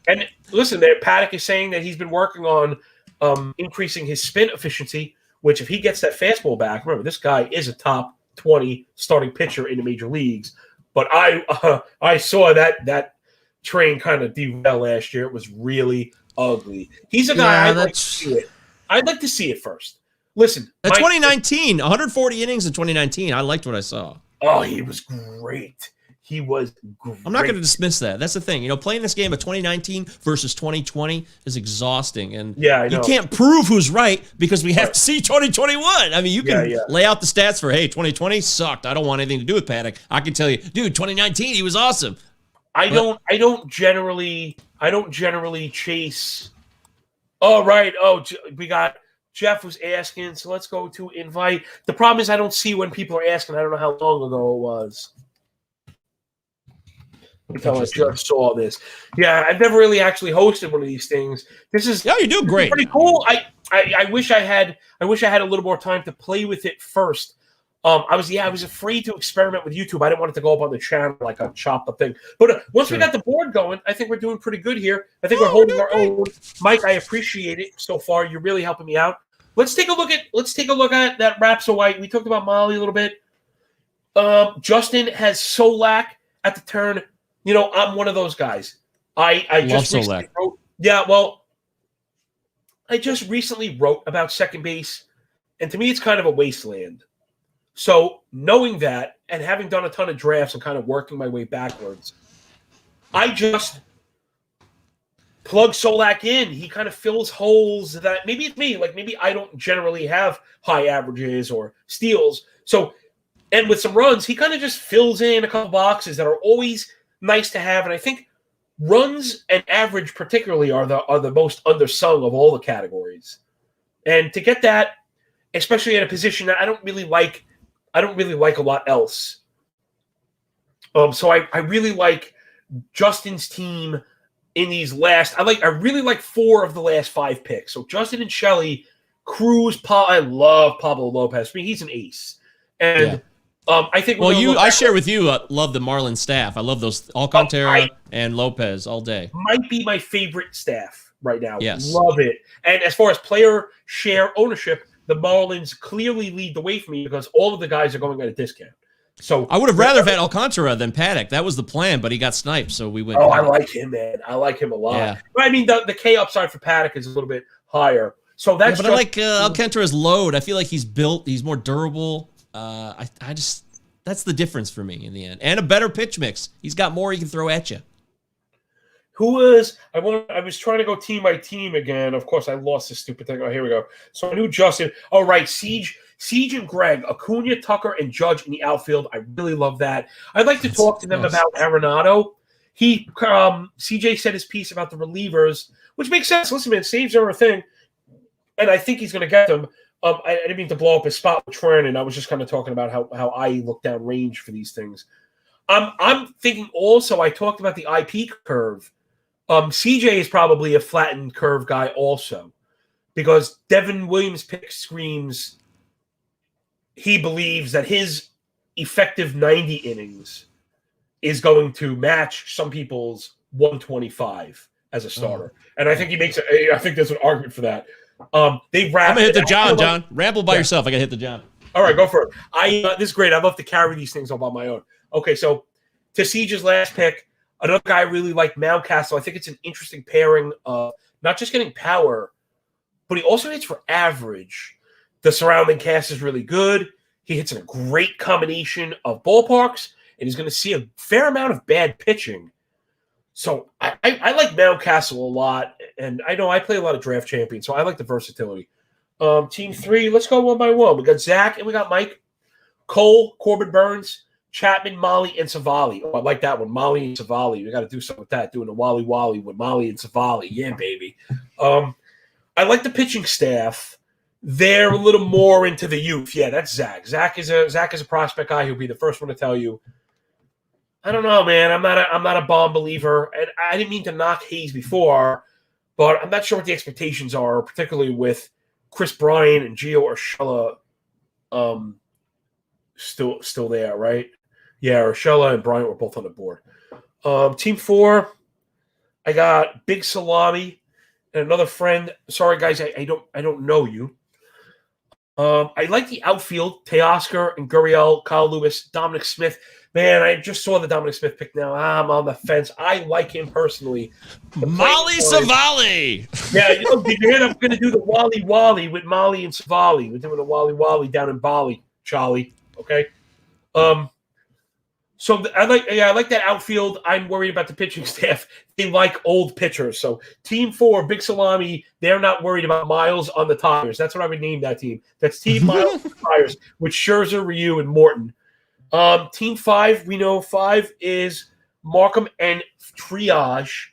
And listen, Paddock is saying that he's been working on increasing his spin efficiency, which if he gets that fastball back, remember, this guy is a top 20 starting pitcher in the major leagues. But I saw that train kind of derail last year. It was really ugly. He's a guy I'd like to see it. I'd like to see it first. Listen. 2019, 140 innings in 2019. I liked what I saw. Oh, he was great. He was great. I'm not going to dismiss that. That's the thing. Playing this game of 2019 versus 2020 is exhausting. And you can't prove who's right because we have to see 2021. I mean, you can lay out the stats for, hey, 2020 sucked. I don't want anything to do with Paddock. I can tell you, dude, 2019, he was awesome. I don't generally chase. Oh, right. Oh, we got Jeff was asking, so let's go to invite. The problem is I don't see when people are asking. I don't know how long ago it was. Until I just saw this. Yeah, I've never really actually hosted one of these things. You do great. Pretty cool. I wish I had a little more time to play with it first. I was afraid to experiment with YouTube. I didn't want it to go up on the channel like a chopped up thing. But once we got the board going, I think we're doing pretty good here. I think we're holding our own. Mike, I appreciate it so far. You're really helping me out. Let's take a look at that Raps of White. We talked about Molly a little bit. Justin has Solak at the turn. I'm one of those guys. I love just Solak. wrote, yeah, well, I just recently wrote about second base, and to me, it's kind of a wasteland. So knowing that and having done a ton of drafts and kind of working my way backwards, I just plug Solak in. He kind of fills holes that maybe it's me. Like maybe I don't generally have high averages or steals. So, and with some runs, he kind of just fills in a couple boxes that are always nice to have. And I think runs and average particularly are the most undersung of all the categories. And to get that, especially at a position that I don't really like a lot else. So I really like Justin's team in these last. I really like 4 of the last 5 picks. So Justin and Shelley, Cruz, I love Pablo Lopez. I mean, he's an ace, and I think. Well, I share with you. Love the Marlins staff. I love those Alcantara and Lopez all day. Might be my favorite staff right now. Yes, love it. And as far as player share ownership, the Marlins clearly lead the way for me because all of the guys are going at a discount. So I would have rather had Alcantara than Paddock. That was the plan, but he got sniped, so we went. Oh, I like him, man. I like him a lot. Yeah. But I mean, the K upside for Paddock is a little bit higher. So that's. Yeah, but I like Alcantara's load. I feel like he's built. He's more durable. I just that's the difference for me in the end, and a better pitch mix. He's got more he can throw at you. Who was I was trying to go team by team again. Of course, I lost this stupid thing. Oh, here we go. So I knew Justin. Oh, right, Siege and Greg, Acuna, Tucker, and Judge in the outfield. I really love that. I'd like to talk to them about Arenado. CJ said his piece about the relievers, which makes sense. Listen, man, saves are a thing, and I think he's going to get them. I didn't mean to blow up his spot with Trennan. I was just kind of talking about how I look down range for these things. I'm thinking also. I talked about the IP curve. CJ is probably a flattened curve guy also, because Devin Williams' pick screams. He believes that his effective 90 innings is going to match some people's 125 as a starter. And I think I think there's an argument for that. I'm going to hit the John. Ramble by yourself. I got to hit the John. All right, go for it. This is great. I love to carry these things all on my own. Okay, so to Siege's last pick, another guy I really like, Mountcastle. I think it's an interesting pairing of not just getting power, but he also hits for average. The surrounding cast is really good. He hits in a great combination of ballparks, and he's going to see a fair amount of bad pitching. So I like Mountcastle a lot, and I know I play a lot of draft champions, so I like the versatility. Team 3, let's go one by one. We got Zach and we got Mike. Cole, Corbin Burns, Chapman, Molly, and Savali. Oh, I like that one, Molly and Savali. We got to do something with that, doing a Wally Wally with Molly and Savali. Yeah, baby. I like the pitching staff. They're a little more into the youth. Yeah, that's Zach. Zach is a prospect guy. He'll be the first one to tell you. I don't know, man. I'm not a bomb believer, and I didn't mean to knock Hayes before, but I'm not sure what the expectations are, particularly with Chris Bryant and Gio Urshela still there, right? Yeah, Urshela and Bryant were both on the board. Team 4, I got Big Salami and another friend. Sorry, guys, I don't know you. I like the outfield, Teoscar and Gurriel, Kyle Lewis, Dominic Smith. Man, I just saw the Dominic Smith pick now. I'm on the fence. I like him personally. Molly Savali. Yeah, did you hear that? I'm going to do the Wally Wally with Molly and Savali. We're doing the Wally Wally down in Bali, Charlie. Okay. So I like that outfield. I'm worried about the pitching staff. They like old pitchers. So Team 4, Big Salami, they're not worried about miles on the tires. That's what I would name that team. That's Team Miles on the Tires with Scherzer, Ryu, and Morton. Team 5, we know 5 is Markham and Triage,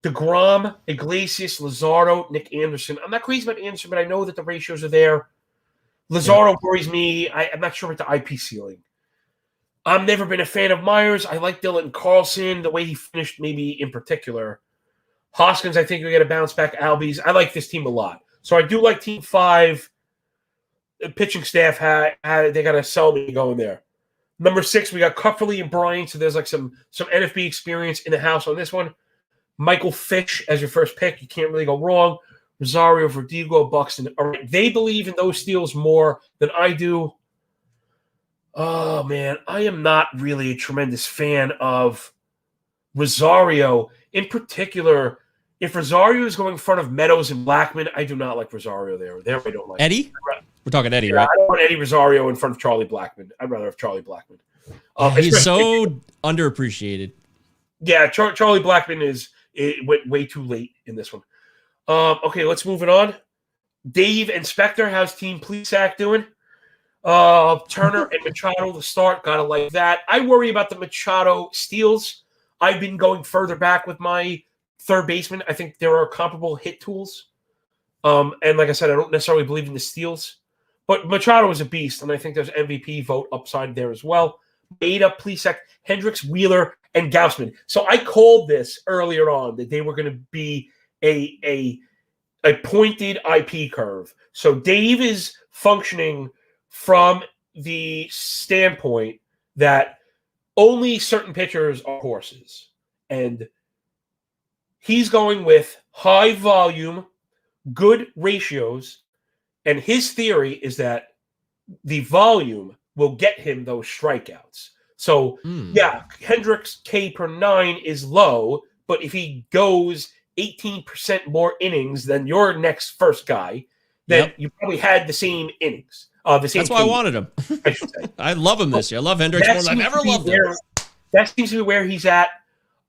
DeGrom, Iglesias, Lazardo, Nick Anderson. I'm not crazy about Anderson, but I know that the ratios are there. Lazardo worries me. I'm not sure about the IP ceiling. I've never been a fan of Myers. I like Dylan Carlson, the way he finished maybe in particular. Hoskins, I think we get a bounce back. Albies. I like this team a lot. So I do like Team 5. The pitching staff, they got to sell me going there. Number 6, we got Cufferly and Bryant. So there's like some NFB experience in the house on this one. Michael Fish as your first pick. You can't really go wrong. Rosario, Verdugo, Buxton. All right. They believe in those steals more than I do. Oh, man, I am not really a tremendous fan of Rosario. In particular, If Rosario is going in front of Meadows and Blackman, I do not like Rosario there. There I don't like Eddie? We're talking Eddie, Yeah, right? I don't want Eddie Rosario in front of Charlie Blackman. I'd rather have Charlie Blackman. He's so underappreciated. Yeah, Charlie Blackman went way too late in this one. Okay, let's move it on. Dave and Spector, how's Team Plesac doing? Turner and Machado to start. Gotta like that. I worry about the Machado steals. I've been going further back with my third baseman. I think there are comparable hit tools. And like I said, I don't necessarily believe in the steals. But Machado is a beast, and I think there's MVP vote upside there as well. Maeda, Plesac, Hendricks, Wheeler, and Gaussman. So I called this earlier on that they were going to be a pointed IP curve. So Dave is functioning from the standpoint that only certain pitchers are horses. And he's going with high volume, good ratios, and his theory is that the volume will get him those strikeouts. So, yeah, Hendricks' K per 9 is low, but if he goes 18% more innings than your next first guy, then you probably had the same innings. That's why I wanted him. I should say. I love him this year. I love Hendricks more than I've ever loved him. That seems to be where he's at.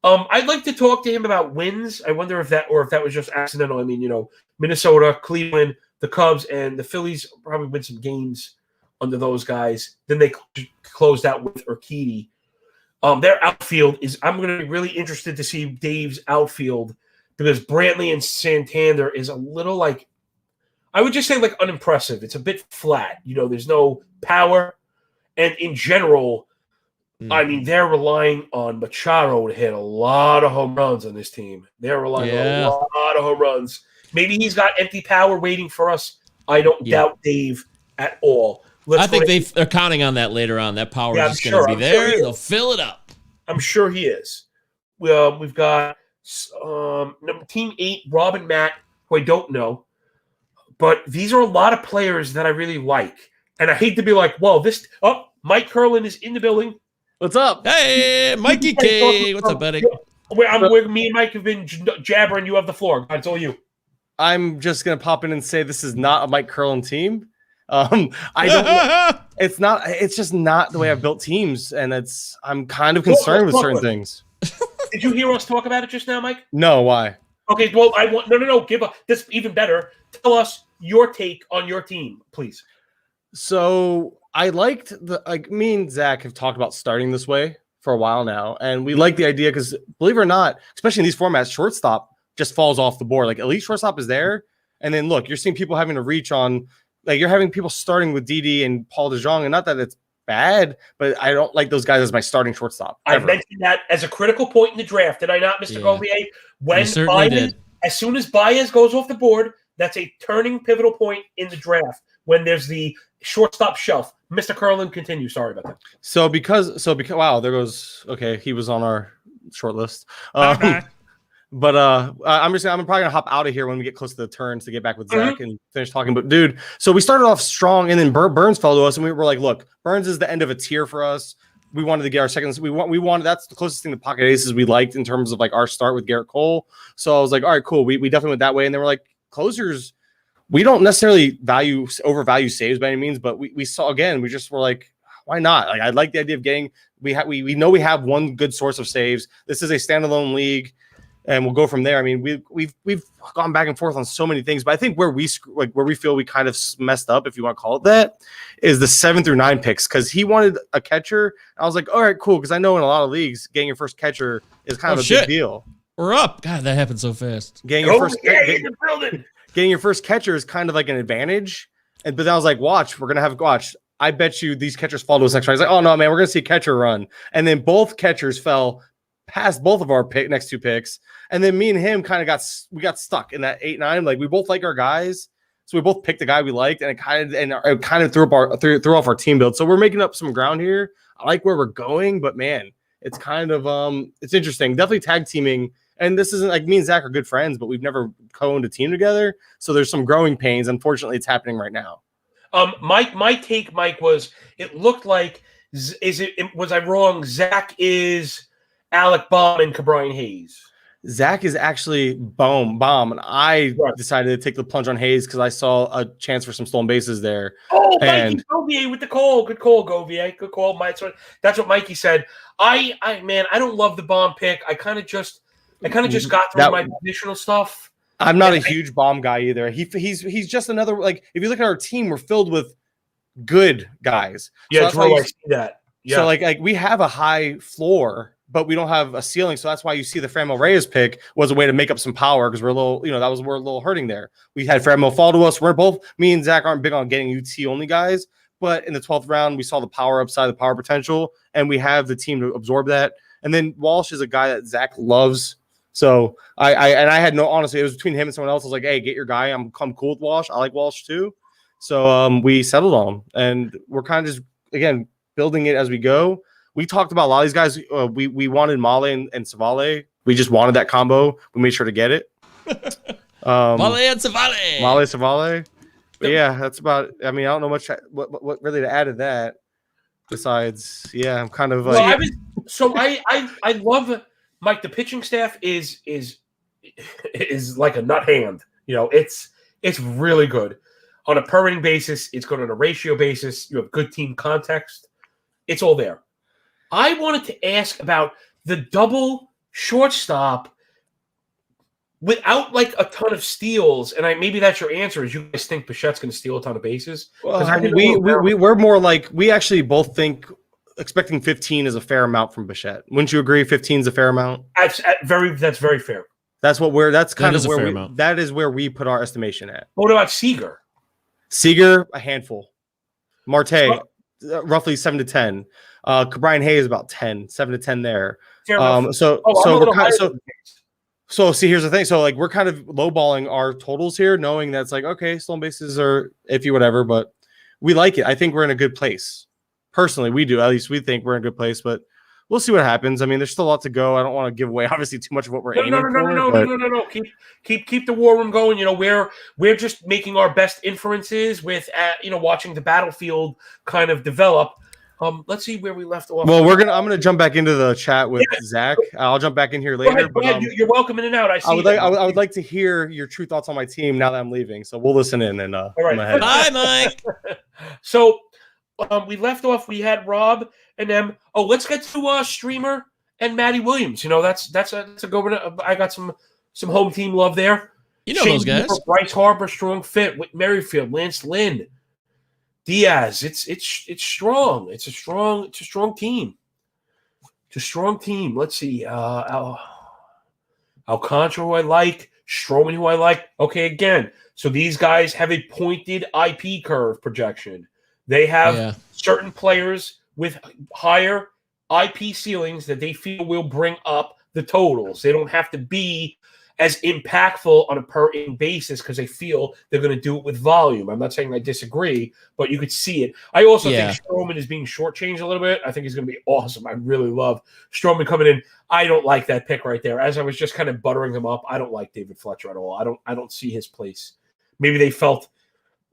I'd like to talk to him about wins. I wonder if that was just accidental. I mean, Minnesota, Cleveland, the Cubs, and the Phillies probably win some games under those guys. Then they closed out with Urquidy. Their outfield is – I'm going to be really interested to see Dave's outfield because Brantley and Santander is a little like – I would just say like unimpressive. It's a bit flat. There's no power. And in general, I mean, they're relying on Machado to hit a lot of home runs on this team. They're relying on a lot of home runs. Maybe he's got empty power waiting for us. I don't doubt Dave at all. I think they're counting on that later on. That power is just going to be there. They'll fill it up. I'm sure he is. We've got Team 8, Rob and Matt, who I don't know. But these are a lot of players that I really like. And I hate to be like, well, Mike Curlin is in the building. What's up? Hey, Mikey K. What's up, buddy? Where me and Mike have been jabbering. You have the floor. It's all you. I'm just going to pop in and say this is not a Mike Curlin team. I don't. It's not. It's just not the way I've built teams, and I'm kind of concerned with certain things. Did you hear us talk about it just now, Mike? No. Why? Okay. Well, I want no. Give up. This even better. Tell us your take on your team, please. So I liked me and Zach have talked about starting this way for a while now, and we like the idea because believe it or not, especially in these formats, shortstop just falls off the board. Like elite shortstop is there, and then look, you're seeing people having to reach on. Like you're having people starting with Didi and Paul DeJong, and not that it's bad, but I don't like those guys as my starting shortstop. I mentioned that as a critical point in the draft, did I not, Mr. Govier? You certainly did. As soon as Baez goes off the board, that's a turning pivotal point in the draft when there's the shortstop shelf. Mr. Curlin, continue. Sorry about that. So because wow, there goes he was on our short list. But I'm probably gonna hop out of here when we get close to the turns to get back with Zach and finish talking. But dude, so we started off strong, and then Burns fell to us, and we were like, look, Burns is the end of a tier for us. We wanted to get our seconds. We wanted that's the closest thing to pocket aces we liked in terms of like our start with Garrett Cole. So I was like, all right, cool. We definitely went that way, and then we're like, closers. We don't necessarily overvalue saves by any means, but we saw again. We just were like, why not? Like I like the idea of getting. We know we have one good source of saves. This is a standalone league. And we'll go from there. I mean, we've gone back and forth on so many things, but I think where we feel we kind of messed up, if you want to call it that, is the 7 through 9 picks. Because he wanted a catcher. I was like, all right, cool. Because I know in a lot of leagues, getting your first catcher is kind of a big deal. We're up. God, that happened so fast. Getting your first catcher is kind of like an advantage. But then I was like, watch. I bet you these catchers fall to us next round. I was like, oh no, man, we're gonna see a catcher run. And then both catchers fell past both of our next two picks. And then me and him kind of got stuck in that 8-9. Like we both like our guys, so we both picked the guy we liked, and it kind of threw off our team build. So we're making up some ground here. I like where we're going, but man, it's kind of it's interesting. Definitely tag teaming, and this isn't like me and Zach are good friends, but we've never co-owned a team together. So there's some growing pains. Unfortunately, it's happening right now. My take, Mike, was it looked like was I wrong? Zach is Alec Baum and Cabrian Hayes. Zach is actually bomb, and I decided to take the plunge on Hayes because I saw a chance for some stolen bases there. Oh, Mikey Govier with the call. Good call, Govier. Good call, Mike. That's what Mikey said. I don't love the bomb pick. I kind of just got through my positional stuff. I'm not a huge bomb guy either. He's just another, like, if you look at our team, we're filled with good guys. Yeah, so Drew, I see that. Yeah. So like we have a high floor, but we don't have a ceiling. So that's why you see the Franmil Reyes pick was a way to make up some power because we're a little, we're a little hurting there. We had Franmil fall to us. We're both, me and Zach aren't big on getting UT only guys, but in the 12th round, we saw the power upside, the power potential, and we have the team to absorb that. And then Walsh is a guy that Zach loves. So I had no, honestly, it was between him and someone else. I was like, hey, get your guy. I'm cool with Walsh. I like Walsh too. So we settled on him, and we're kind of just, again, building it as we go. We talked about a lot of these guys. We wanted Male and Savale. We just wanted that combo. We made sure to get it. Male and Savale. Male Savale. But yeah, that's about. I mean, I don't know much what really to add to that. Besides, yeah, I'm kind of like. Well, I love Mike. The pitching staff is like a nut hand. It's really good on a per inning basis. It's good on a ratio basis. You have good team context. It's all there. I wanted to ask about the double shortstop without like a ton of steals, and maybe that's your answer. Is you guys think Bichette's going to steal a ton of bases? We're more like, we actually both think expecting 15 is a fair amount from Bichette. Wouldn't you agree? 15 is a fair amount. That's very fair. That's what that's kind of where that is where we put our estimation at. What about Seager? Seager, a handful. Marte, roughly 7 to 10. Brian Hayes about 10, 7 to 10 there. So see, here's the thing. So like we're kind of lowballing our totals here, knowing that's like, okay, stolen bases are iffy, whatever, but we like it. I think we're in a good place. Personally, we do. At least we think we're in a good place, but we'll see what happens. I mean, there's still a lot to go. I don't want to give away obviously too much of what we're aiming for. No. Keep the war room going. We're just making our best inferences with watching the battlefield kind of develop. Let's see where we left off. Well, I'm gonna jump back into the chat with Zach. I'll jump back in here later. Go ahead. You're welcome in and out. I would like to hear your true thoughts on my team now that I'm leaving. So we'll listen in and all right. Bye, Mike. So we left off. We had Rob and them. Oh, let's get to Streamer and Maddie Williams. That's a go. I got some home team love there. Those guys. Bryce Harper, strong fit. Whit Merrifield, Lance Lynn. Diaz, it's strong. It's a strong team. It's a strong team. Let's see. Alcantara, who I like. Stroman, who I like. Okay, again. So these guys have a pointed IP curve projection. They have certain players with higher IP ceilings that they feel will bring up the totals. They don't have to be as impactful on a per inning basis because they feel they're going to do it with volume. I'm not saying I disagree, but you could see it. I also think Stroman is being shortchanged a little bit. I think he's going to be awesome. I really love Stroman coming in. I don't like that pick right there. As I was just kind of buttering him up, I don't like David Fletcher at all. I don't see his place. Maybe they felt.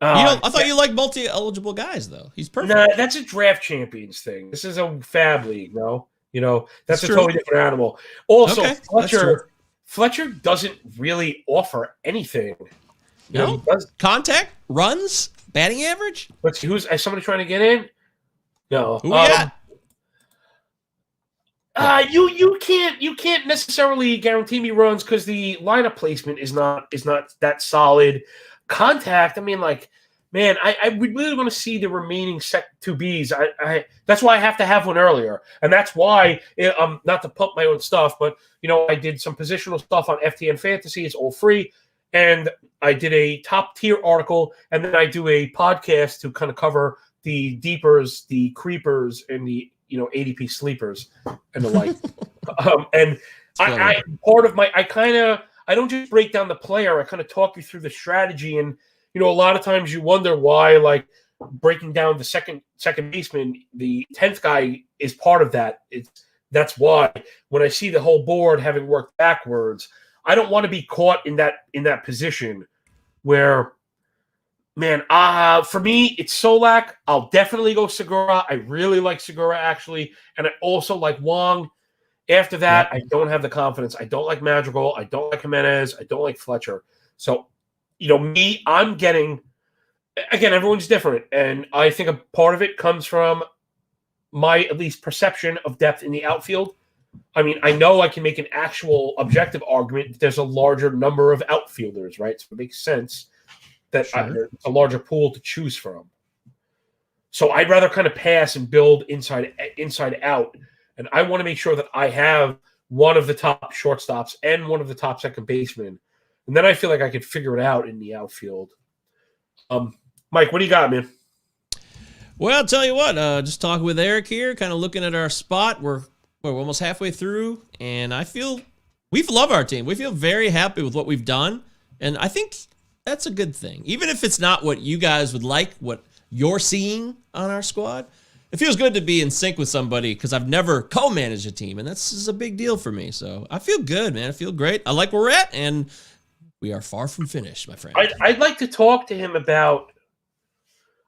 I thought you liked multi-eligible guys, though. He's perfect. Nah, that's a draft champions thing. This is a fab league, no? That's a totally different animal. Also, Fletcher doesn't really offer anything. No? Contact? Runs? Batting average? Let's see, is somebody trying to get in? No. Who we got? You can't necessarily guarantee me runs because the lineup placement is not that solid. Contact, I mean, like, man, I really want to see the remaining two Bs. That's why I have to have one earlier, and that's why not to pump my own stuff, but I did some positional stuff on FTN Fantasy. It's all free, and I did a top tier article, and then I do a podcast to kind of cover the deepers, the creepers, and the ADP sleepers and the like. And I don't just break down the player. I kind of talk you through the strategy, and a lot of times you wonder why, like, breaking down the second baseman, the 10th guy is part of that. That's why when I see the whole board having worked backwards, I don't want to be caught in that position where, man, for me, it's Solak. I'll definitely go Segura. I really like Segura, actually, and I also like Wong. After that, I don't have the confidence. I don't like Madrigal. I don't like Jimenez. I don't like Fletcher. So, me, I'm getting – again, everyone's different. And I think a part of it comes from my, at least, perception of depth in the outfield. I mean, I know I can make an actual objective argument if there's a larger number of outfielders, right? So it makes sense that there's a larger pool to choose from. So I'd rather kind of pass and build inside out. And I want to make sure that I have one of the top shortstops and one of the top second basemen. And then I feel like I could figure it out in the outfield. Mike, what do you got, man? Well, I'll tell you what, just talking with Eric here, kind of looking at our spot. We're almost halfway through, and I feel we love our team. We feel very happy with what we've done, and I think that's a good thing. Even if it's not what you guys would like, what you're seeing on our squad, it feels good to be in sync with somebody because I've never co-managed a team, and is a big deal for me. So I feel good, man. I feel great. I like where we're at, and we are far from finished, my friend. I'd like to talk to him about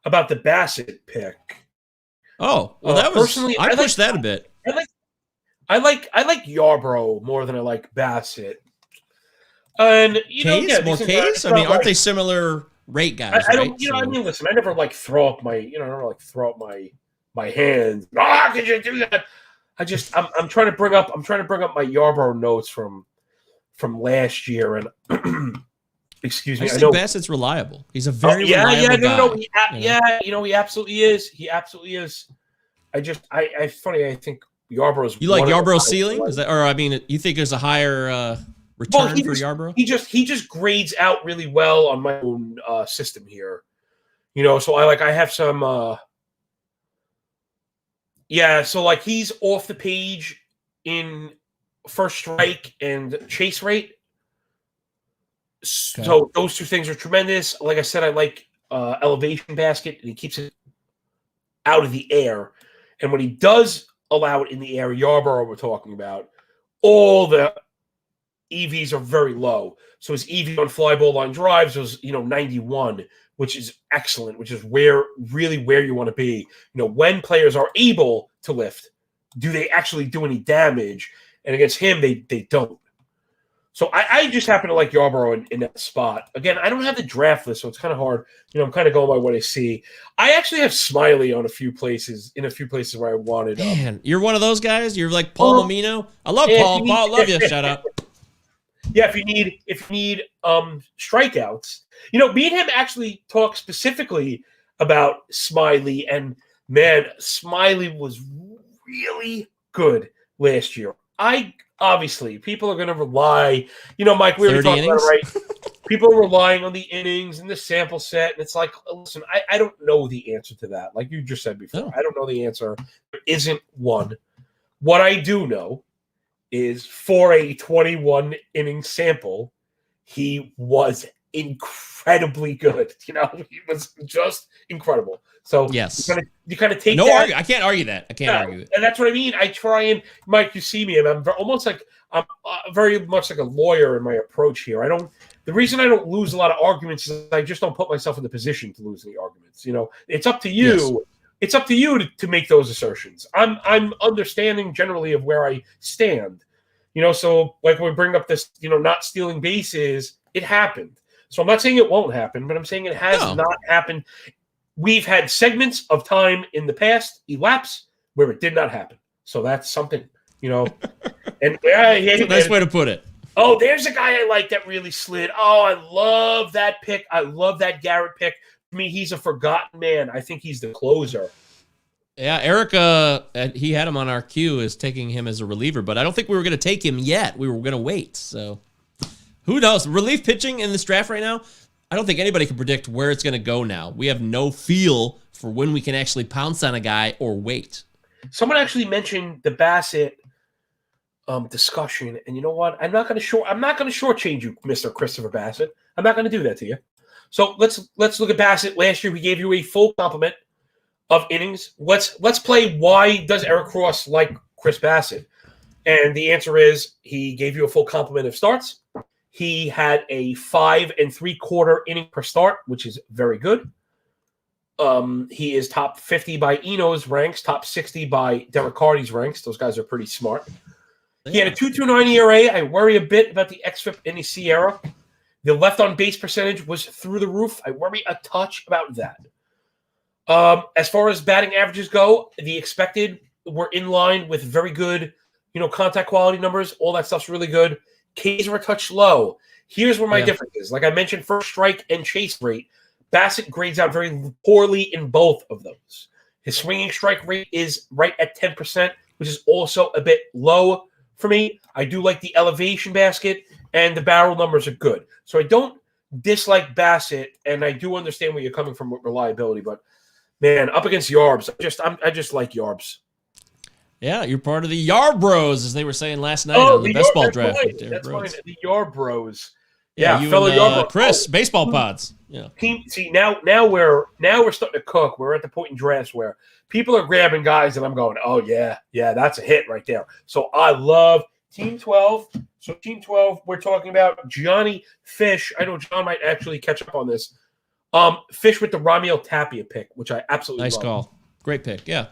the Bassett pick. Oh, well, that was personally. I pushed that a bit. I like Yarbrough more than I like Bassett. And more Case. I mean, aren't they similar rate guys? I don't. I mean, listen. I never throw up my. I don't throw up my hands. How could you do that? I'm trying to bring up my Yarbrough notes from from last year, and excuse me. I think Bassett's reliable. He's a very reliable guy. He absolutely is. He absolutely is. I think Yarbrough's. You like Yarbrough's ceiling? Is that, or I mean, you think there's a higher return for Yarbrough? He just grades out really well on my own system here. So I have some. So like he's off the page in first strike and chase rate. So Okay. those two things are tremendous. Like I said, I like elevation basket, and he keeps it out of the air. And when he does allow it in the air, Yarbrough we're talking about, all the EVs are very low. So his EV on fly ball line drives was 91, which is excellent, which is where you want to be. When players are able to lift, do they actually do any damage? And against him, they don't. So I just happen to like Yarbrough in that spot. Again, I don't have the draft list, so it's kind of hard. I'm kind of going by what I see. I actually have Smiley in a few places where I wanted. Man, you're one of those guys. You're like Paul Amino. I love Paul. Paul, I love you. Shout out. Yeah, if you need strikeouts, me and him actually talk specifically about Smiley, and man, Smiley was really good last year. Obviously, people are going to rely, Mike, we were talking about it, right? People are relying on the innings and the sample set, and it's like, listen, I don't know the answer to that. Like you just said before, No. I don't know the answer. There isn't one. What I do know is for a 21 inning sample, he was incredibly good. He was just incredible. So yes, you kind of take that. I can't argue that. I can't argue it. And that's what I mean. I try and Mike, you see me, and I'm very much like a lawyer in my approach here. The reason I don't lose a lot of arguments is I just don't put myself in the position to lose any arguments. It's up to you. Yes. It's up to you to make those assertions. I'm understanding generally of where I stand. So like when we bring up this, not stealing bases, it happened. So I'm not saying it won't happen, but I'm saying it has not happened. We've had segments of time in the past elapse where it did not happen. So that's something, And that's a nice way to put it. Oh, there's a guy I like that really slid. Oh, I love that pick. I love that Garrett pick. To me, he's a forgotten man. I think he's the closer. Yeah, Erica, he had him on our queue as taking him as a reliever, but I don't think we were going to take him yet. We were going to wait. So who knows? Relief pitching in this draft right now, I don't think anybody can predict where it's going to go now. We have no feel for when we can actually pounce on a guy or wait. Someone actually mentioned the Bassett discussion, and you know what? I'm not going to shortchange you, Mr. Christopher Bassett. I'm not going to do that to you. So let's look at Bassett. Last year, we gave you a full complement of innings. Let's play. Why does Eric Cross like Chris Bassett? And the answer is he gave you a full complement of starts. He had a 5 3/4 inning per start, which is very good. He is top 50 by Eno's ranks, top 60 by Derek Carty's ranks. Those guys are pretty smart. He had a 2.29 ERA. I worry a bit about the xFIP in the Sierra. The left on base percentage was through the roof. I worry a touch about that. As far as batting averages go, the expected were in line with very good, contact quality numbers. All that stuff's really good. Ks were a touch low. Here's where my difference is. Like I mentioned, first strike and chase rate, Bassett grades out very poorly in both of those. His swinging strike rate is right at 10%, which is also a bit low for me. I do like the elevation basket, and the barrel numbers are good. So I don't dislike Bassett, and I do understand where you're coming from with reliability. But, man, up against Yarbs, I just like Yarbs. Yeah, you're part of the Yarb Bros, as they were saying last night on the best ball draft. That's fine. The Yarb Bros. Yeah, you fellow and Chris, baseball pods. Yeah. See, now we're starting to cook. We're at the point in drafts where people are grabbing guys, and I'm going, oh yeah, that's a hit right there. So I love Team 12. So Team 12, we're talking about Johnny Fish. I know John might actually catch up on this. Fish with the Ramiel Tapia pick, which I absolutely nice love. Call. Great pick. Yeah,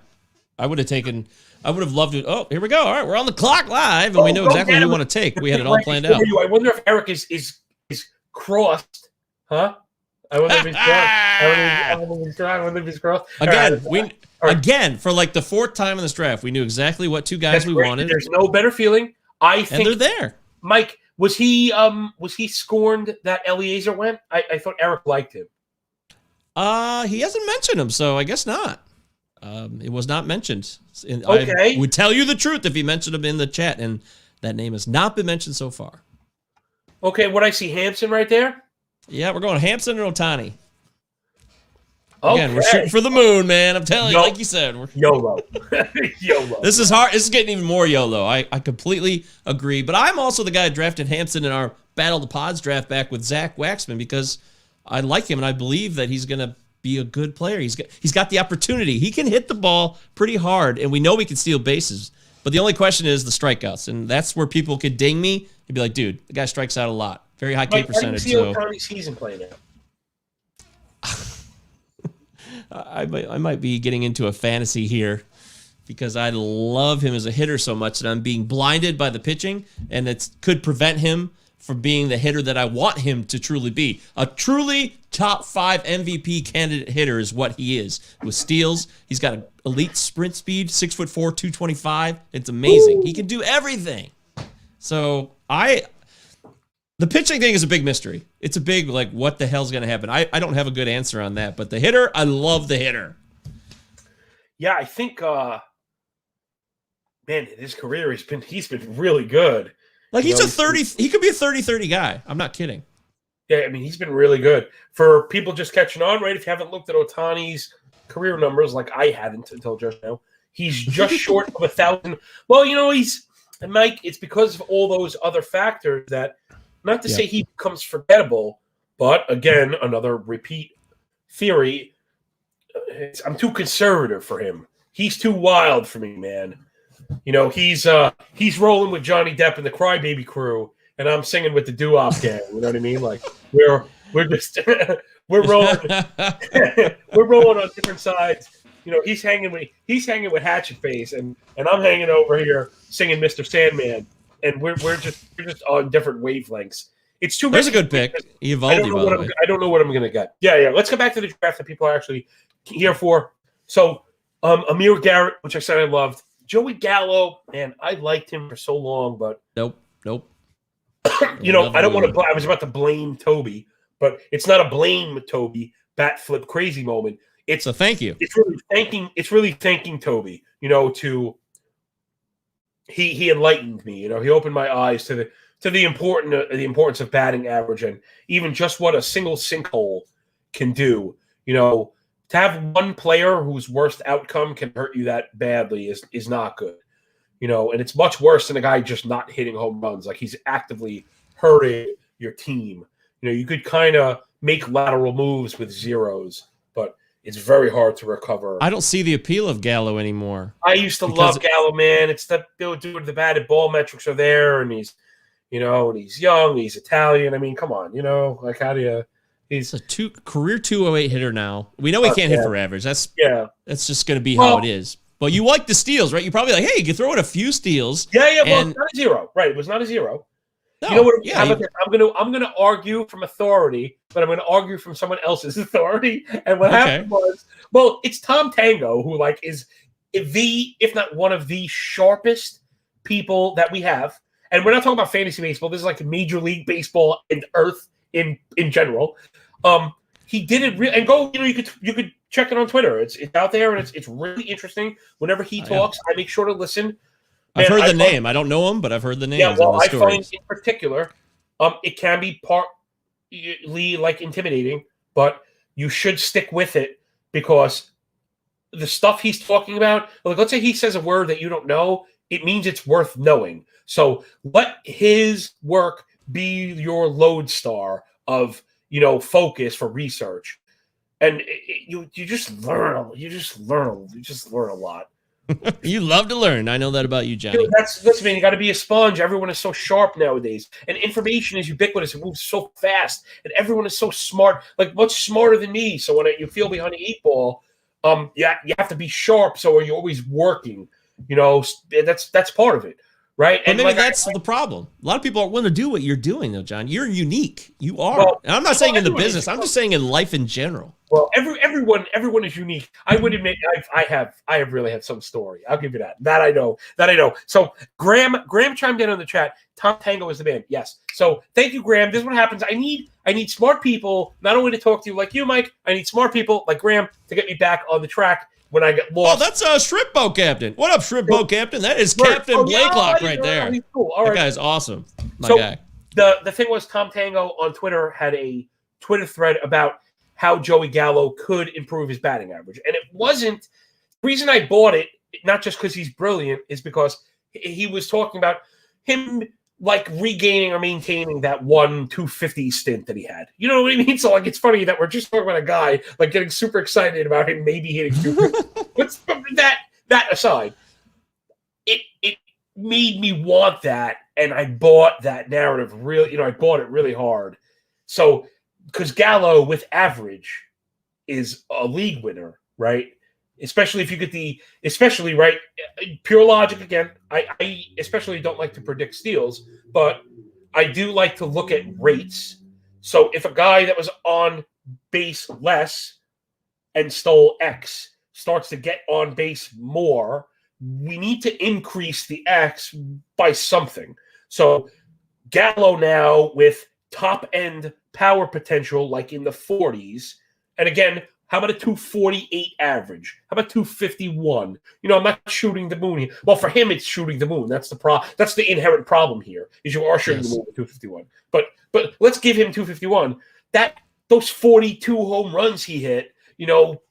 I would have loved it. Oh, here we go. All right, we're on the clock live, and we know exactly what we want to take. We had it all planned out. I wonder if Eric is crossed, huh? I wonder if he's crossed. I wonder if he's crossed. Again, for like the fourth time in this draft, we knew exactly what two guys we wanted. There's no better feeling. I think and they're there. Mike, was he scorned that Eliezer went? I thought Eric liked him. He hasn't mentioned him, so I guess not. It was not mentioned. Okay. I would tell you the truth if he mentioned him in the chat, and that name has not been mentioned so far. Okay, what I see Hampson right there? Yeah, we're going Hampson and Ohtani. Okay. Again, we're shooting for the moon, man. I'm telling you, like you said. YOLO. YOLO. This is hard. This is getting even more YOLO. I completely agree. But I'm also the guy who drafted Hampson in our Battle of the Pods draft back with Zach Waxman because I like him and I believe that he's going to be a good player. He's got the opportunity. He can hit the ball pretty hard, and we know he can steal bases. But the only question is the strikeouts, and that's where people could ding me and be like, dude, the guy strikes out a lot. Very high K percentage. How do you see Ohtani's season playing out? I might be getting into a fantasy here because I love him as a hitter so much that I'm being blinded by the pitching, and it could prevent him from being the hitter that I want him to truly be. A truly top 5 MVP candidate hitter is what he is. With steals, he's got an elite sprint speed, 6'4", 225. It's amazing. Ooh. He can do everything. So the pitching thing is a big mystery. It's a big, what the hell's going to happen? I don't have a good answer on that. But the hitter, I love the hitter. Yeah, I think, man, his career, he's been really good. He could be a 30-30 guy. I'm not kidding. Yeah, I mean, he's been really good. For people just catching on, right, if you haven't looked at Ohtani's career numbers, like I hadn't until just now, he's just short of 1,000. Well, Mike, it's because of all those other factors that, not to say he becomes forgettable, but again, another repeat theory, I'm too conservative for him. He's too wild for me, man. He's rolling with Johnny Depp and the Crybaby Crew, and I'm singing with the Doo-Wop gang. You know what I mean? Like we're just we're rolling we're rolling on different sides. He's hanging with Hatchet Face, and I'm hanging over here singing Mr. Sandman, and we're just on different wavelengths. It's too. There's a good pick. Evaldi, I don't know what I'm gonna get. Yeah. Let's get back to the draft that people are actually here for. So, Amir Garrett, which I said I loved. Joey Gallo, man, I liked him for so long, but nope. I don't want to. I was about to blame Toby, but it's not a blame Toby bat flip crazy moment. It's a thank you. It's really thanking Toby. He enlightened me. He opened my eyes to the importance of batting average and even just what a single sinkhole can do. To have one player whose worst outcome can hurt you that badly is not good. And it's much worse than a guy just not hitting home runs. Like he's actively hurting your team. You could kind of make lateral moves with zeros, but it's very hard to recover. I don't see the appeal of Gallo anymore. I used to love Gallo, man. It's that dude, the batted ball metrics are there, and he's young, he's Italian. I mean, come on, how do you? He's a career 208 hitter now. We know he can't hit for average. That's just going to be how it is. But you like the steals, right? You're probably like, hey, you can throw in a few steals. Yeah. Well, it's not a zero, right? It was not a zero. No, you know what? Yeah, I'm gonna argue from authority, but I'm gonna argue from someone else's authority. And what happened was, well, it's Tom Tango who like is the, if not one of the sharpest people that we have. And we're not talking about fantasy baseball. This is like Major League Baseball and Earth in general. He did it and go. You could check it on Twitter. It's out there and it's really interesting. Whenever he talks, I make sure to listen. I've heard the name. I don't know him, but I've heard the name. Yeah, well, and the I stories. find in particular, it can be partly like intimidating, but you should stick with it because the stuff he's talking about, like let's say he says a word that you don't know, it means it's worth knowing. So let his work be your lodestar of focus for research, and you just learn. You just learn a lot. You love to learn. I know that about you, Johnny. Listen, man, you got to be a sponge. Everyone is so sharp nowadays, and information is ubiquitous. It moves so fast, and everyone is so smart, like much smarter than me. So when you feel behind the 8 ball, you have to be sharp. So are you always working? That's part of it, right? But and maybe that's the problem. A lot of people aren't willing to do what you're doing, though, John. You're unique. You are. Well, and I'm not saying in the business. I'm just saying in life in general. Well, everyone is unique. I would admit I have really had some story. I'll give you that. That I know. So Graham chimed in on the chat. Tom Tango is the man. Yes. So thank you, Graham. This is what happens. I need smart people not only to talk to you like you, Mike. I need smart people like Graham to get me back on the track when I get lost. Oh, that's a shrimp boat captain. What up, shrimp boat captain? That is Captain Blakelock right there. He's cool. All right. That guy's awesome. My guy. The thing was, Tom Tango on Twitter had a Twitter thread about how Joey Gallo could improve his batting average. And it wasn't – the reason I bought it, not just because he's brilliant, is because he was talking about him like regaining or maintaining that 250 stint that he had. You know what I mean? So like it's funny that we're just talking about a guy like getting super excited about him maybe hitting 250. But that aside, it made me want that, and I bought that narrative really – I bought it really hard. So – because Gallo with average is a league winner, right? Especially if you get right, pure logic again. I especially don't like to predict steals, but I do like to look at rates. So if a guy that was on base less and stole X starts to get on base more, we need to increase the X by something. So Gallo now with top end power potential like in the 40s, and again, how about a 248 average? How about 251? I'm not shooting the moon here. Well, for him, it's shooting the moon. That's the That's the inherent problem here. Is you are shooting the moon with 251. But let's give him 251. Those 42 home runs he hit.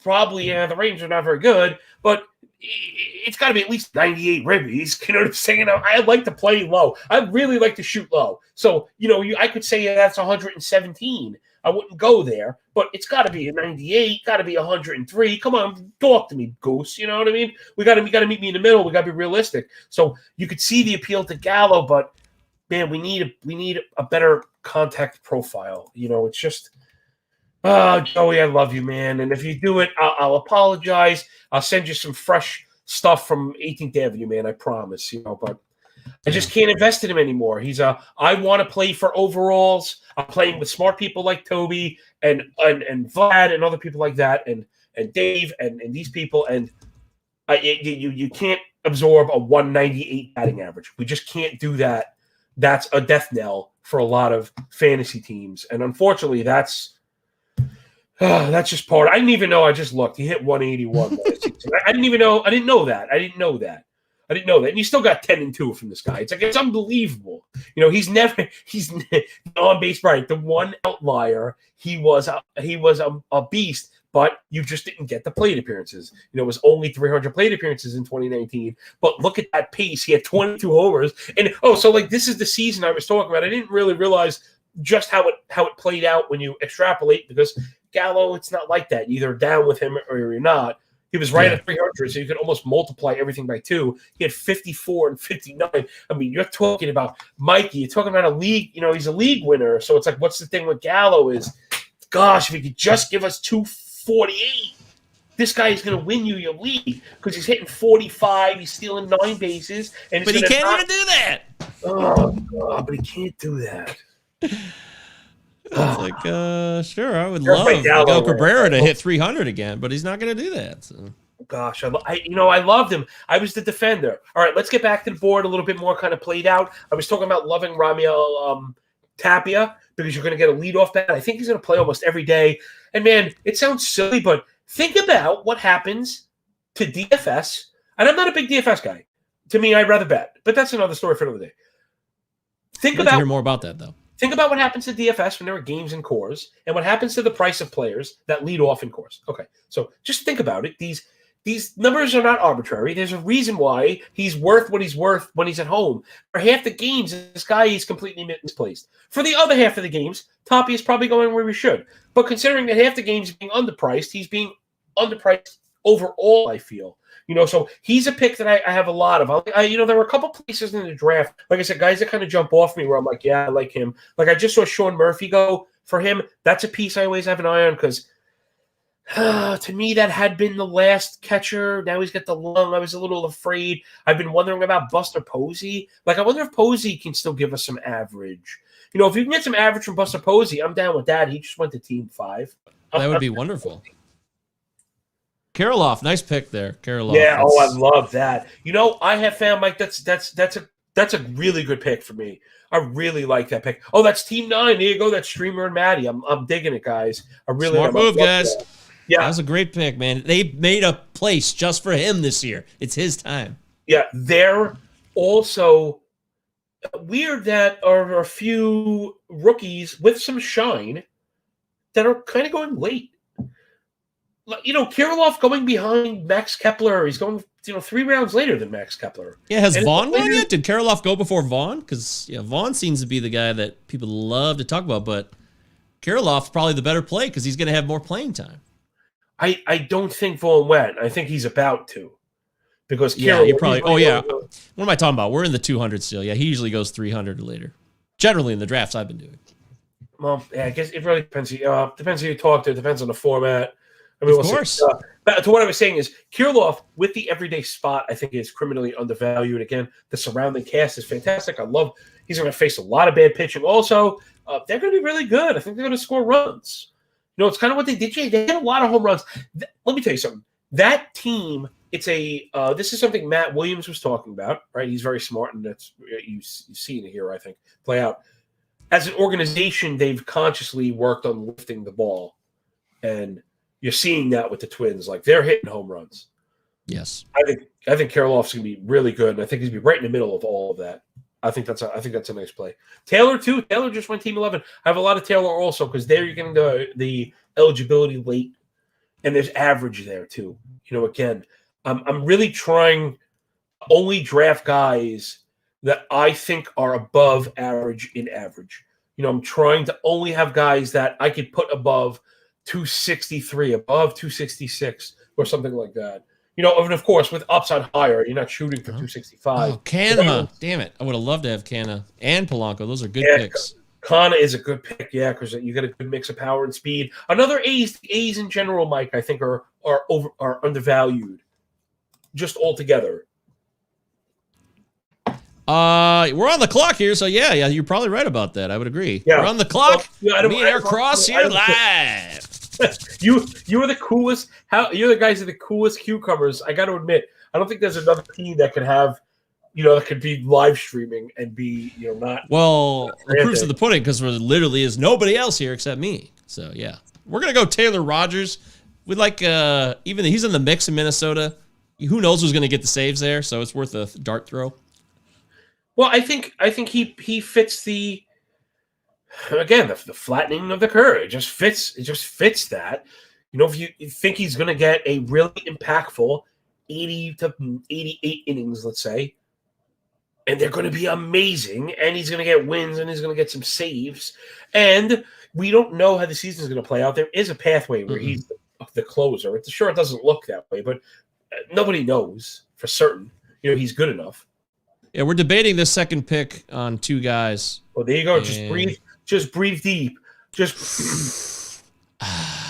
Probably the Rangers are not very good, but it's got to be at least 98 ribbies. You know what I'm saying? I like to play low. I really like to shoot low. So, I could say that's 117. I wouldn't go there, but it's got to be a 98, got to be 103. Come on, talk to me, Goose. You know what I mean? We got to meet me in the middle. We got to be realistic. So you could see the appeal to Gallo, but man, we need a better contact profile. It's just, Joey, I love you, man. And if you do it, I'll apologize. I'll send you some fresh stuff from 18th Avenue, man. I promise, but I just can't invest in him anymore. I want to play for overalls. I'm playing with smart people like Toby and Vlad and other people like that, and Dave and these people. And you can't absorb a 198 batting average. We just can't do that. That's a death knell for a lot of fantasy teams. And unfortunately, that's just part. I didn't even know. I just looked. He hit 181. I didn't even know. I didn't know that. And you still got 10-2 from this guy. It's unbelievable. He's on base right. The one outlier, he was a beast, but you just didn't get the plate appearances. It was only 300 plate appearances in 2019. But look at that pace. He had 22 homers. And so this is the season I was talking about. I didn't really realize just how it played out when you extrapolate, because Gallo, it's not like that. You're either down with him or you're not. He was right at 300, so you could almost multiply everything by 2. He had 54 and 59. I mean, you're talking about Mikey. You're talking about a league. He's a league winner. So it's like, what's the thing with Gallo is, gosh, if he could just give us 248, this guy is going to win you your league because he's hitting 45, he's stealing 9 bases, and But he can't even do that. Oh God, but he can't do that. It's like, sure, I would Sure, love play Gallo, Miguel Cabrera to right? hit 300 again, but he's not going to do that. So. Gosh, I loved him. I was the defender. All right, let's get back to the board a little bit more kind of played out. I was talking about loving Ramiel Tapia because you're going to get a leadoff bat. I think he's going to play almost every day. And, man, it sounds silly, but think about what happens to DFS. And I'm not a big DFS guy. To me, I'd rather bet. But that's another story for another day. I'd like to hear more about that, though. Think about what happens to DFS when there are games in cores and what happens to the price of players that lead off in cores. Okay, so just think about it. These numbers are not arbitrary. There's a reason why he's worth what he's worth when he's at home. For half the games, this guy is completely misplaced. For the other half of the games, Tapia is probably going where he should. But considering that half the games being underpriced, he's being underpriced overall, I feel. So he's a pick that I have a lot of. There were a couple places in the draft, like I said, guys that kind of jump off me where I'm like, yeah, I like him. Like I just saw Sean Murphy go for him. That's a piece I always have an eye on because to me that had been the last catcher. Now he's got the lung. I was a little afraid. I've been wondering about Buster Posey. Like I wonder if Posey can still give us some average. If you can get some average from Buster Posey, I'm down with that. He just went to Team 5. That would be wonderful. Kirilloff, nice pick there. Kirilloff. Yeah, I love that. I have found, Mike, that's a really good pick for me. I really like that pick. Oh, that's Team 9. There you go. That's Streamer and Maddie. I'm digging it, guys. I really Smart move, guys. That. Yeah, that was a great pick, man. They made a place just for him this year. It's his time. Yeah, they're also weird that are a few rookies with some shine that are kind of going late. Kirilloff going behind Max Kepler. He's going, 3 rounds later than Max Kepler. Yeah, has Vaughn gone yet? Did Kirilloff go before Vaughn? Because Vaughn seems to be the guy that people love to talk about, but Kirilloff's probably the better play because he's going to have more playing time. I don't think Vaughn went. I think he's about to. Because you probably. Oh yeah. What am I talking about? We're in the 200 still. Yeah, he usually goes 300 or later. Generally in the drafts I've been doing. Well, yeah, I guess it really depends. Depends who you talk to. Depends on the format. I mean, of course. But to what I was saying is, Kirilloff with the everyday spot, I think is criminally undervalued. Again, the surrounding cast is fantastic. He's going to face a lot of bad pitching. Also, they're going to be really good. I think they're going to score runs. It's kind of what they did. They hit a lot of home runs. Let me tell you something. That team, it's this is something Matt Williams was talking about, right? He's very smart, and that's you've seen it here, I think, play out. As an organization, they've consciously worked on lifting the ball, and you're seeing that with the Twins. Like, they're hitting home runs. Yes. I think Kirilloff's going to be really good, and I think he's going to be right in the middle of all of that. I think that's a nice play. Taylor, too. Taylor just went Team 11. I have a lot of Taylor also because there you're getting the eligibility late, and there's average there, too. Again, I'm really trying to only draft guys that I think are above average in average. I'm trying to only have guys that I could put above 263, above 266, or something like that. And of course, with upside higher, you're not shooting for 265. Oh, Canha. Damn it. I would have loved to have Canha and Polanco. Those are good picks. Kana is a good pick, yeah, because you get a good mix of power and speed. Another A's in general, Mike, I think are undervalued, just altogether. We're on the clock here, so yeah, you're probably right about that. I would agree. Yeah. We're on the clock. Me and Eric Cross here live. You are the coolest. You're the guys that are the coolest cucumbers. I got to admit, I don't think there's another team that could have, that could be live streaming and be, not. Well, the proof's of the pudding because there literally is nobody else here except me. So yeah, we're gonna go Taylor Rogers. We like even he's in the mix in Minnesota. Who knows who's gonna get the saves there? So it's worth a dart throw. Well, I think he fits the. Again, the flattening of the curve, it just fits that. If you think he's going to get a really impactful 80 to 88 innings, let's say, and they're going to be amazing, and he's going to get wins, and he's going to get some saves, and we don't know how the season is going to play out. There is a pathway where he's the closer. It's sure it doesn't look that way, but nobody knows for certain. He's good enough. Yeah, we're debating this second pick on 2 guys. Well, there you go. Just breathe deep. Just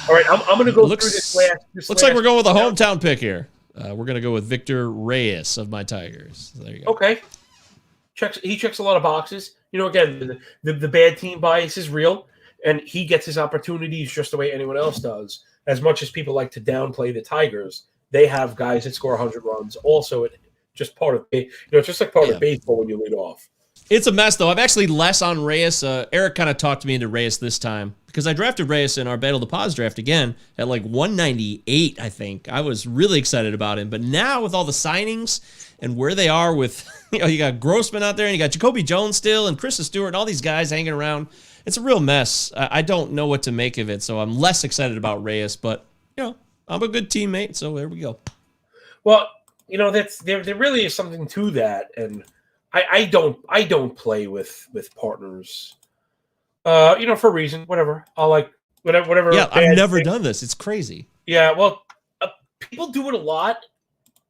All right, I'm going to go Looks- through this last. Looks like we're going with a hometown pick here. We're going to go with Victor Reyes of my Tigers. There you go. Okay. He checks a lot of boxes. You know, again, the bad team bias is real, and he gets his opportunities just the way anyone else does. As much as people like to downplay the Tigers, they have guys that score 100 runs. Also, it's just part of it's just like part of baseball when you lead off. It's a mess, though. I'm actually less on Reyes. Eric kind of talked me into Reyes this time because I drafted Reyes in our Battle of the Pods draft again at like 198, I think. I was really excited about him. But now with all the signings and where they are with, you got Grossman out there and you got Jacoby Jones still and Krista Stewart and all these guys hanging around. It's a real mess. I don't know what to make of it, so I'm less excited about Reyes. But, I'm a good teammate, so there we go. Well, that's there really is something to that, and I don't play with partners, for a reason. Whatever. I'll like whatever. Yeah, I've never done this. It's crazy. Yeah, well, people do it a lot,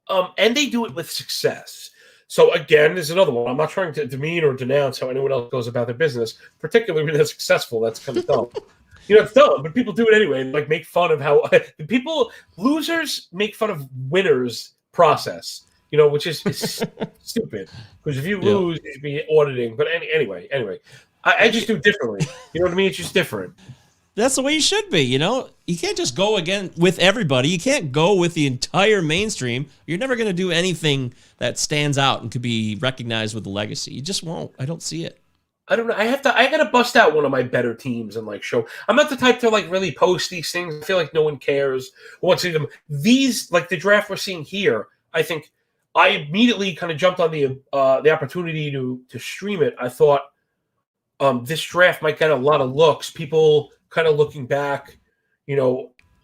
and they do it with success. So again, there's another one. I'm not trying to demean or denounce how anyone else goes about their business, particularly when they're successful. That's kind of dumb. It's dumb, but people do it anyway. Like make fun of how losers make fun of winners' process. Which is stupid. Because if you lose, you'd be auditing. But anyway, I just do it differently. You know what I mean? It's just different. That's the way you should be, You can't just go again with everybody. You can't go with the entire mainstream. You're never going to do anything that stands out and could be recognized with a legacy. You just won't. I don't see it. I don't know. I got to bust out one of my better teams and show. I'm not the type to really post these things. I feel like no one cares who wants to see them. These, like the draft we're seeing here, I think I immediately kind of jumped on the opportunity to stream it. I thought this draft might get a lot of looks. People kind of looking back,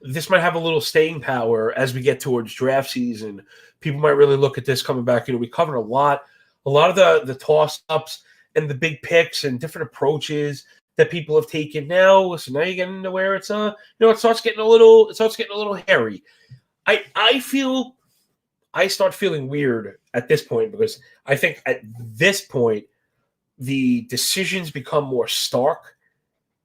this might have a little staying power as we get towards draft season. People might really look at this coming back. We covered a lot of the toss-ups and the big picks and different approaches that people have taken. Now you're getting to where it's it starts getting a little hairy. I start feeling weird at this point because I think at this point the decisions become more stark,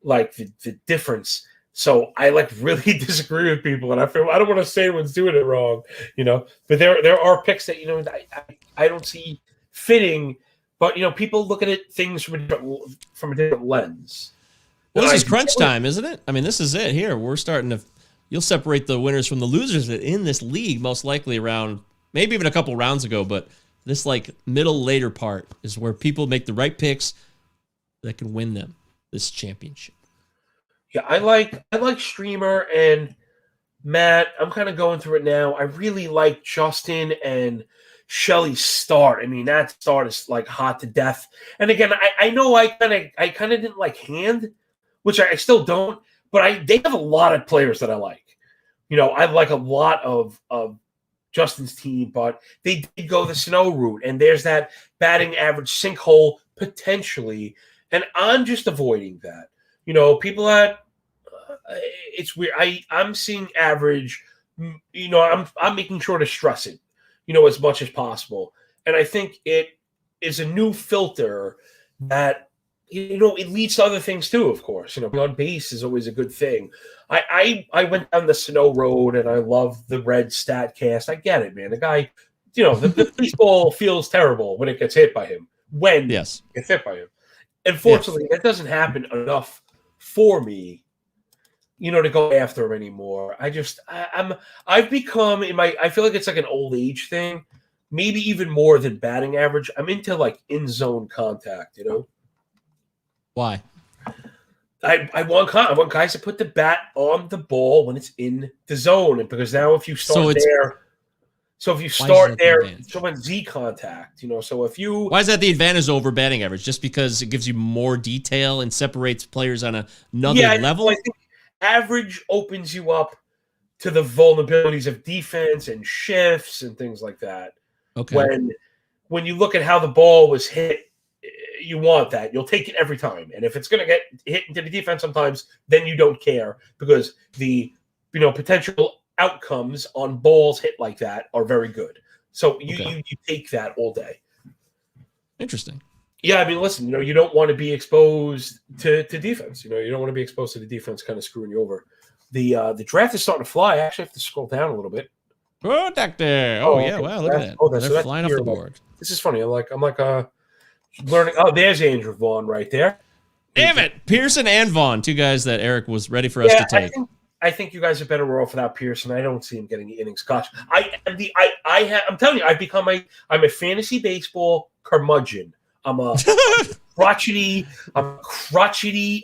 like the difference. So I really disagree with people, and I don't want to say anyone's doing it wrong, But there are picks that I don't see fitting. But people look at things from a different lens. Well, this is crunch time, isn't it? I mean, this is it. Here, we're starting to. You'll separate the winners from the losers in this league, most likely around maybe even a couple rounds ago. But this middle later part is where people make the right picks that can win them this championship. Yeah, I like Streamer and Matt. I'm kind of going through it now. I really like Justin and Shelly's start. I mean, that start is hot to death. And again, I know I kind of didn't like Hand, which I still don't, but they have a lot of players that I like. I like a lot of Justin's team, but they did go the Snow route, and there's that batting average sinkhole potentially, and I'm just avoiding that. People that it's weird. I'm seeing average. I'm making sure to stress it. As much as possible. And I think it is a new filter that, it leads to other things too, of course. On base is always a good thing. I went down the Snow road and I love the red StatCast. I get it, man. The guy, the baseball feels terrible when it gets hit by him. When it gets hit by him. Unfortunately, that doesn't happen enough for me, to go after him anymore. I've become I feel like it's like an old age thing, maybe even more than batting average. I'm into in zone contact, Why? I want guys to put the bat on the ball when it's in the zone, and because now if you start there, so when Z contact, so if you why is that the advantage over batting average? Just because it gives you more detail and separates players on another level? I think average opens you up to the vulnerabilities of defense and shifts and things like that. Okay. When you look at how the ball was hit, you want that. You'll take it every time. And if it's going to get hit into the defense sometimes, then you don't care because the potential outcomes on balls hit like that are very good. So you take that all day. Interesting. Yeah, I mean, listen, you don't want to be exposed to defense. You don't want to be exposed to the defense kind of screwing you over. the draft is starting to fly. I actually have to scroll down a little bit. Protector. Oh, yeah. Okay. Wow. Look at that. So They're that's flying off here, the like, board. this is funny. I'm like learning. Oh, there's Andrew Vaughn right there. Damn it. Pearson and Vaughn, two guys that Eric was ready for us to take. I think you guys are better off without Pearson. I don't see him getting the innings. Gosh, I'm telling you, I'm a fantasy baseball curmudgeon. I'm a crotchety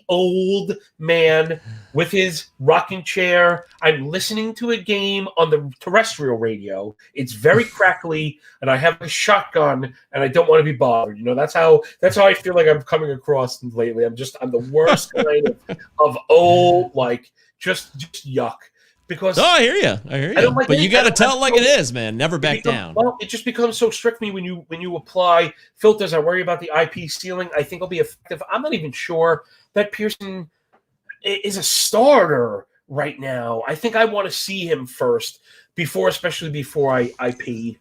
old man with his rocking chair. I'm listening to a game on the terrestrial radio. It's very crackly, and I have a shotgun, and I don't want to be bothered. You know, that's how I feel like I'm coming across lately. I'm the worst kind of old, like just yuck. Because I hear you. But you got to tell it like it is, man. Never back down. Well, it just becomes so strict me when you apply filters. I worry about the IP ceiling. I think it'll be effective. I'm not even sure that Pearson is a starter right now. I think I want to see him first especially before I paid.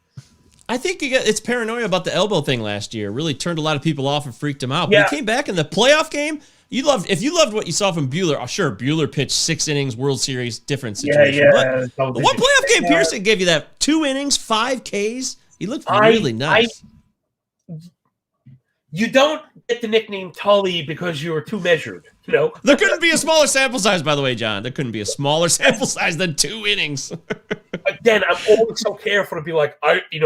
I think it's paranoia about the elbow thing last year. Really turned a lot of people off and freaked them out. But he came back in the playoff game. If you loved what you saw from Buehler, sure, Buehler pitched 6 innings, World Series, different situation. But the one playoff game, Pearson gave you that 2 innings, 5 Ks. He looked really nice. You don't get the nickname Tully because you were too measured. You know, there couldn't be a smaller sample size, by the way, John. There couldn't be a smaller sample size than 2 innings. Again, I'm always so careful to be like,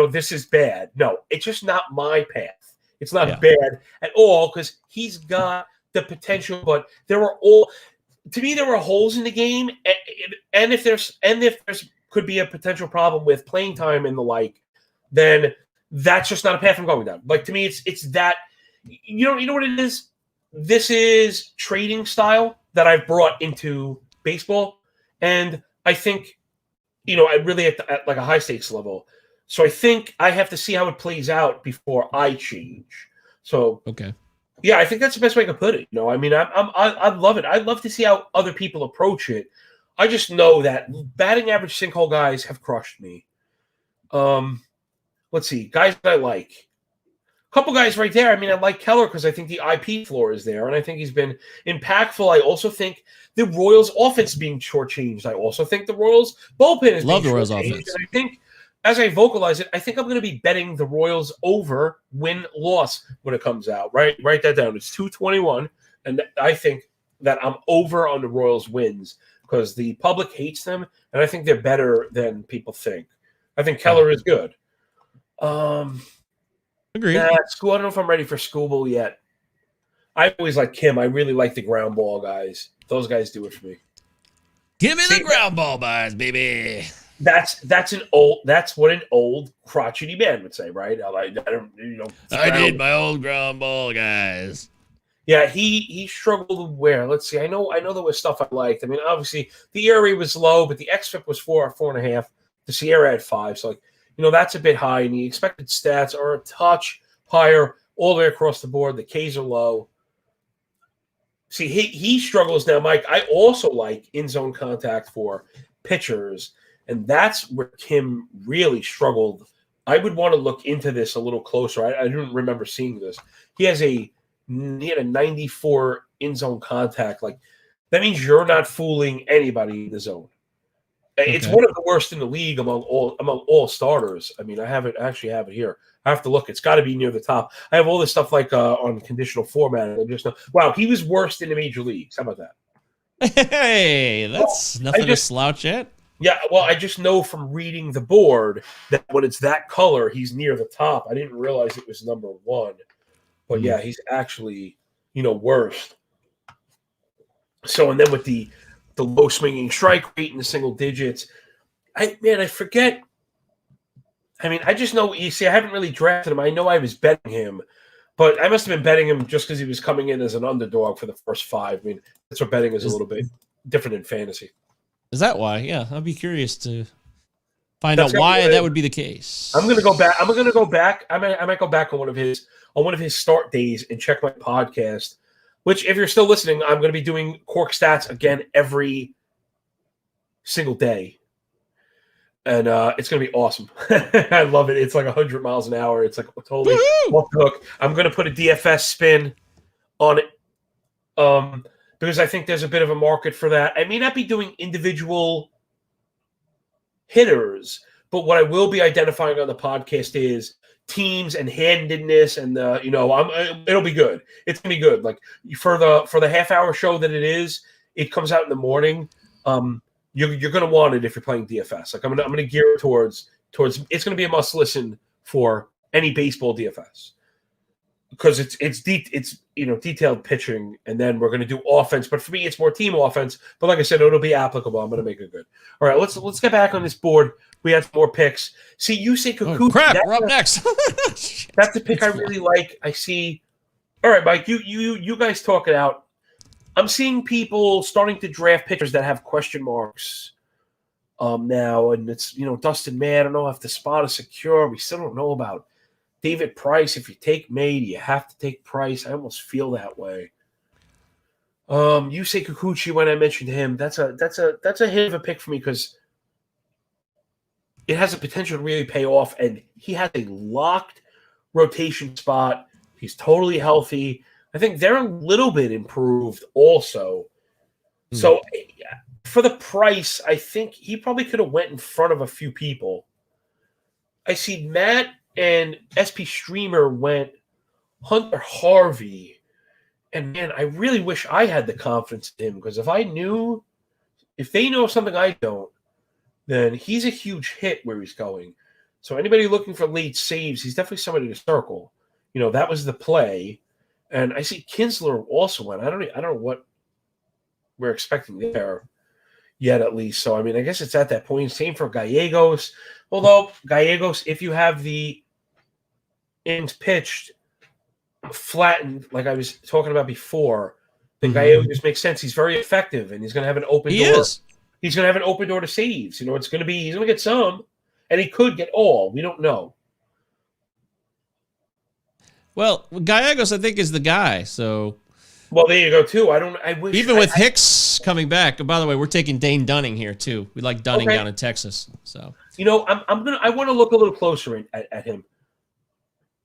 this is bad. No, it's just not my path. It's not bad at all because he's got the potential, but there were holes in the game, and if there's could be a potential problem with playing time and the like, then that's just not a path I'm going down. Like, to me, it's that you know what it is. This is trading style that I've brought into baseball, and I think I really at like a high stakes level. So I think I have to see how it plays out before I change. So okay. Yeah, I think that's the best way I could put it. I mean, I love it. I'd love to see how other people approach it. I just know that batting average sinkhole guys have crushed me. Let's see, guys that I like. A couple guys right there. I mean, I like Keller because I think the IP floor is there, and I think he's been impactful. I also think the Royals' offense is being shortchanged. I also think the Royals' bullpen is love being the Royals' shortchanged. offense. And I think, as I vocalize it, I think I'm going to be betting the Royals over win-loss when it comes out. Right? Write that down. It's 221, and I think that I'm over on the Royals' wins because the public hates them, and I think they're better than people think. I think Keller is good. Agreed. I don't know if I'm ready for Scooble yet. I always like Kim. I really like the ground ball guys. Those guys do it for me. Give me the ground ball guys, baby. That's what an old crotchety man would say, right? I need my old ground ball guys. Yeah, he struggled where? Let's see. I know there was stuff I liked. I mean, obviously the ERA was low, but the xFIP was 4 or 4.5. The Sierra had 5, so that's a bit high. And the expected stats are a touch higher all the way across the board. The Ks are low. See, he struggles now, Mike. I also like in-zone contact for pitchers, and that's where Kim really struggled. I would want to look into this a little closer. I didn't remember seeing this. He had a 94 in-zone contact. Like, that means you're not fooling anybody in the zone. Okay. It's one of the worst in the league among all starters. I mean, I actually have it here. I have to look. It's got to be near the top. I have all this stuff like on conditional format. And I just know, wow, he was worst in the major leagues. How about that? Hey, that's nothing to slouch at. Yeah, well, I just know from reading the board that when it's that color, he's near the top. I didn't realize it was number 1. But yeah, he's actually, worst. So, and then with the low swinging strike rate in the single digits, I forget. I mean, I just know, you see, I haven't really drafted him. I know I was betting him, but I must have been betting him just because he was coming in as an underdog for the first 5. I mean, that's what betting is a little bit different in fantasy. Is that why? Yeah, I'd be curious to find out why that would be the case. I'm gonna go back. I might go back on one of his start days and check my podcast. Which, if you're still listening, I'm going to be doing Cork Stats again every single day. And it's going to be awesome. I love it. It's like 100 miles an hour. It's like totally off the hook. I'm going to put a DFS spin on it. because I think there's a bit of a market for that. I may not be doing individual hitters, but what I will be identifying on the podcast is teams and handedness, and it'll be good. It's gonna be good. Like for the half-hour show that it comes out in the morning. You're gonna want it if you're playing DFS. Like I'm gonna gear it towards. It's gonna be a must listen for any baseball DFS because it's detailed pitching, and then we're gonna do offense. But for me, it's more team offense. But like I said, it'll be applicable. I'm gonna make it good. All right, let's get back on this board. We have more picks. See, you say Kikuchi. Oh, crap, we're up next. That's the pick I really like. I see. All right, Mike, you guys talk it out. I'm seeing people starting to draft pitchers that have question marks now, and it's Dustin May. I don't know if the spot is secure. We still don't know about David Price. If you take May, do you have to take Price? I almost feel that way. You say Kikuchi when I mentioned him. That's a hit of a pick for me because it has a potential to really pay off, and he has a locked rotation spot. He's totally healthy. I think they're a little bit improved also. So for the price, I think he probably could have went in front of a few people. I see Matt and SP Streamer went Hunter Harvey. And man, I really wish I had the confidence in him because if they know something I don't, then he's a huge hit where he's going. So anybody looking for late saves, he's definitely somebody to circle. That was the play. And I see Kinsler also went. I don't know what we're expecting there yet, at least. So, I mean, I guess it's at that point. Same for Gallegos. Although, Gallegos, if you have the innings pitched flattened, like I was talking about before, then Gallegos makes sense. He's very effective, and he's going to have an open door. He's going to have an open door to saves. He's going to get some, and he could get all. We don't know. Well, Gallegos, I think, is the guy. So, well, there you go too. I wish even with Hicks coming back. And by the way, we're taking Dane Dunning here too. We like Dunning down in Texas. So, I want to look a little closer at him.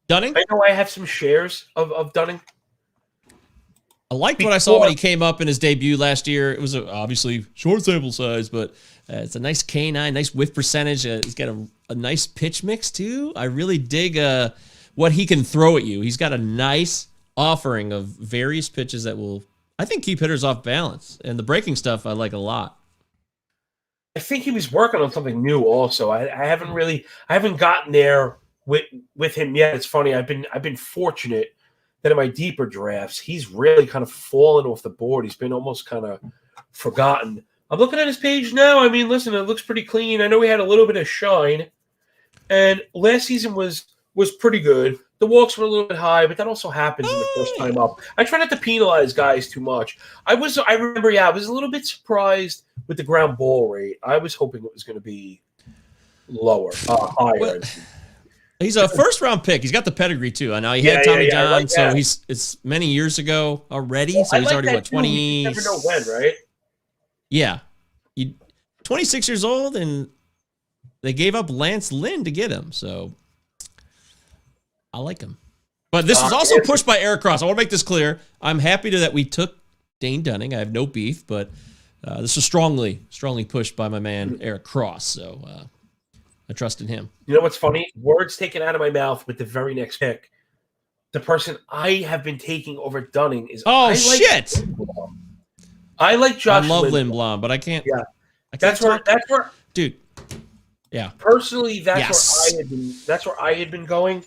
Dunning. I know I have some shares of Dunning. I liked what I saw when he came up in his debut last year. It was obviously short sample size, but it's a nice K9, nice whiff percentage. He's got a nice pitch mix too. I really dig what he can throw at you. He's got a nice offering of various pitches that will, I think, keep hitters off balance. And the breaking stuff I like a lot. I think he was working on something new also. I haven't gotten there with him yet. It's funny. I've been fortunate that in my deeper drafts, he's really kind of fallen off the board. He's been almost kind of forgotten. I'm looking at his page now. I mean, listen, it looks pretty clean. I know he had a little bit of shine, and last season was pretty good. The walks were a little bit high, but that also happens in the first time up. I try not to penalize guys too much. I remember, I was a little bit surprised with the ground ball rate. I was hoping it was going to be lower, higher. Well, he's a first-round pick. He's got the pedigree too. I know he had Tommy John, like so it's many years ago already. Well, so he's already 20. You never know when, right? Yeah, 26 years old, and they gave up Lance Lynn to get him. So I like him. But this was also pushed by Eric Cross. I want to make this clear. I'm happy that we took Dane Dunning. I have no beef, but this was strongly pushed by my man Eric Cross. So I trust in him. You know what's funny? Words taken out of my mouth with the very next pick. The person I have been taking over Dunning is shit. I like Josh. I love Lindblom, but I can't. Yeah, that's where, dude. Yeah. Personally, that's where I had been going.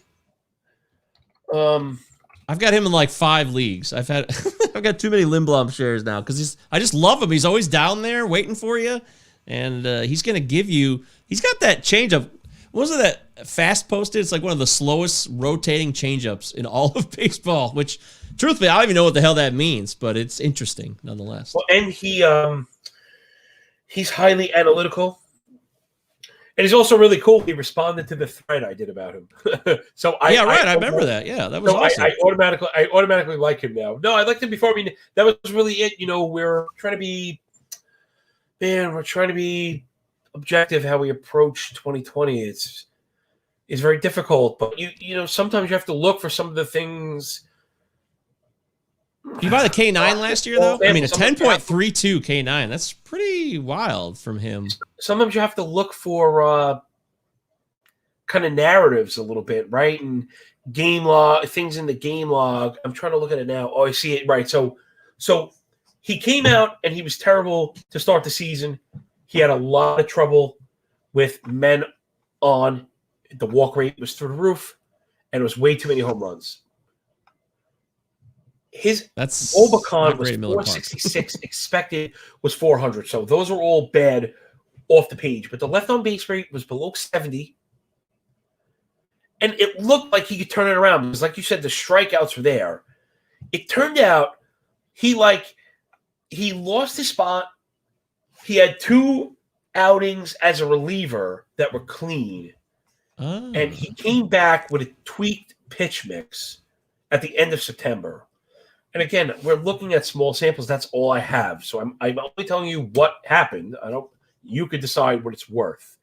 I've got him in like 5 leagues. I've got too many Lindblom shares now because I just love him. He's always down there waiting for you, and he's gonna give you. He's got that changeup. What was it that fast posted? It's like one of the slowest rotating changeups in all of baseball. Which, truthfully, I don't even know what the hell that means, but it's interesting nonetheless. Well, and he's highly analytical, and he's also really cool. He responded to the thread I did about him. So I remember that. Yeah, that was awesome. I automatically like him now. No, I liked him before. I mean, that was really it. We're trying to be objective how we approach 2020. It's very difficult, but you sometimes you have to look for some of the things You buy the K9 last year, though? I mean, a Sometimes you have 10.32 K9. That's pretty wild from him. Sometimes you have to look for kind of narratives a little bit, right? And game log, things in the game log. I'm trying to look at it now. Oh, I see it. Right. So he came out and he was terrible to start the season. He had a lot of trouble with men on. The walk rate was through the roof, and it was way too many home runs. His Obacon was 466, expected was 400. So those are all bad off the page. But the left on base rate was below 70. And it looked like he could turn it around because, like you said, the strikeouts were there. It turned out he lost his spot. He had 2 outings as a reliever that were clean. Oh. And he came back with a tweaked pitch mix at the end of September. And again, we're looking at small samples. That's all I have. So I'm only telling you what happened. You could decide what it's worth.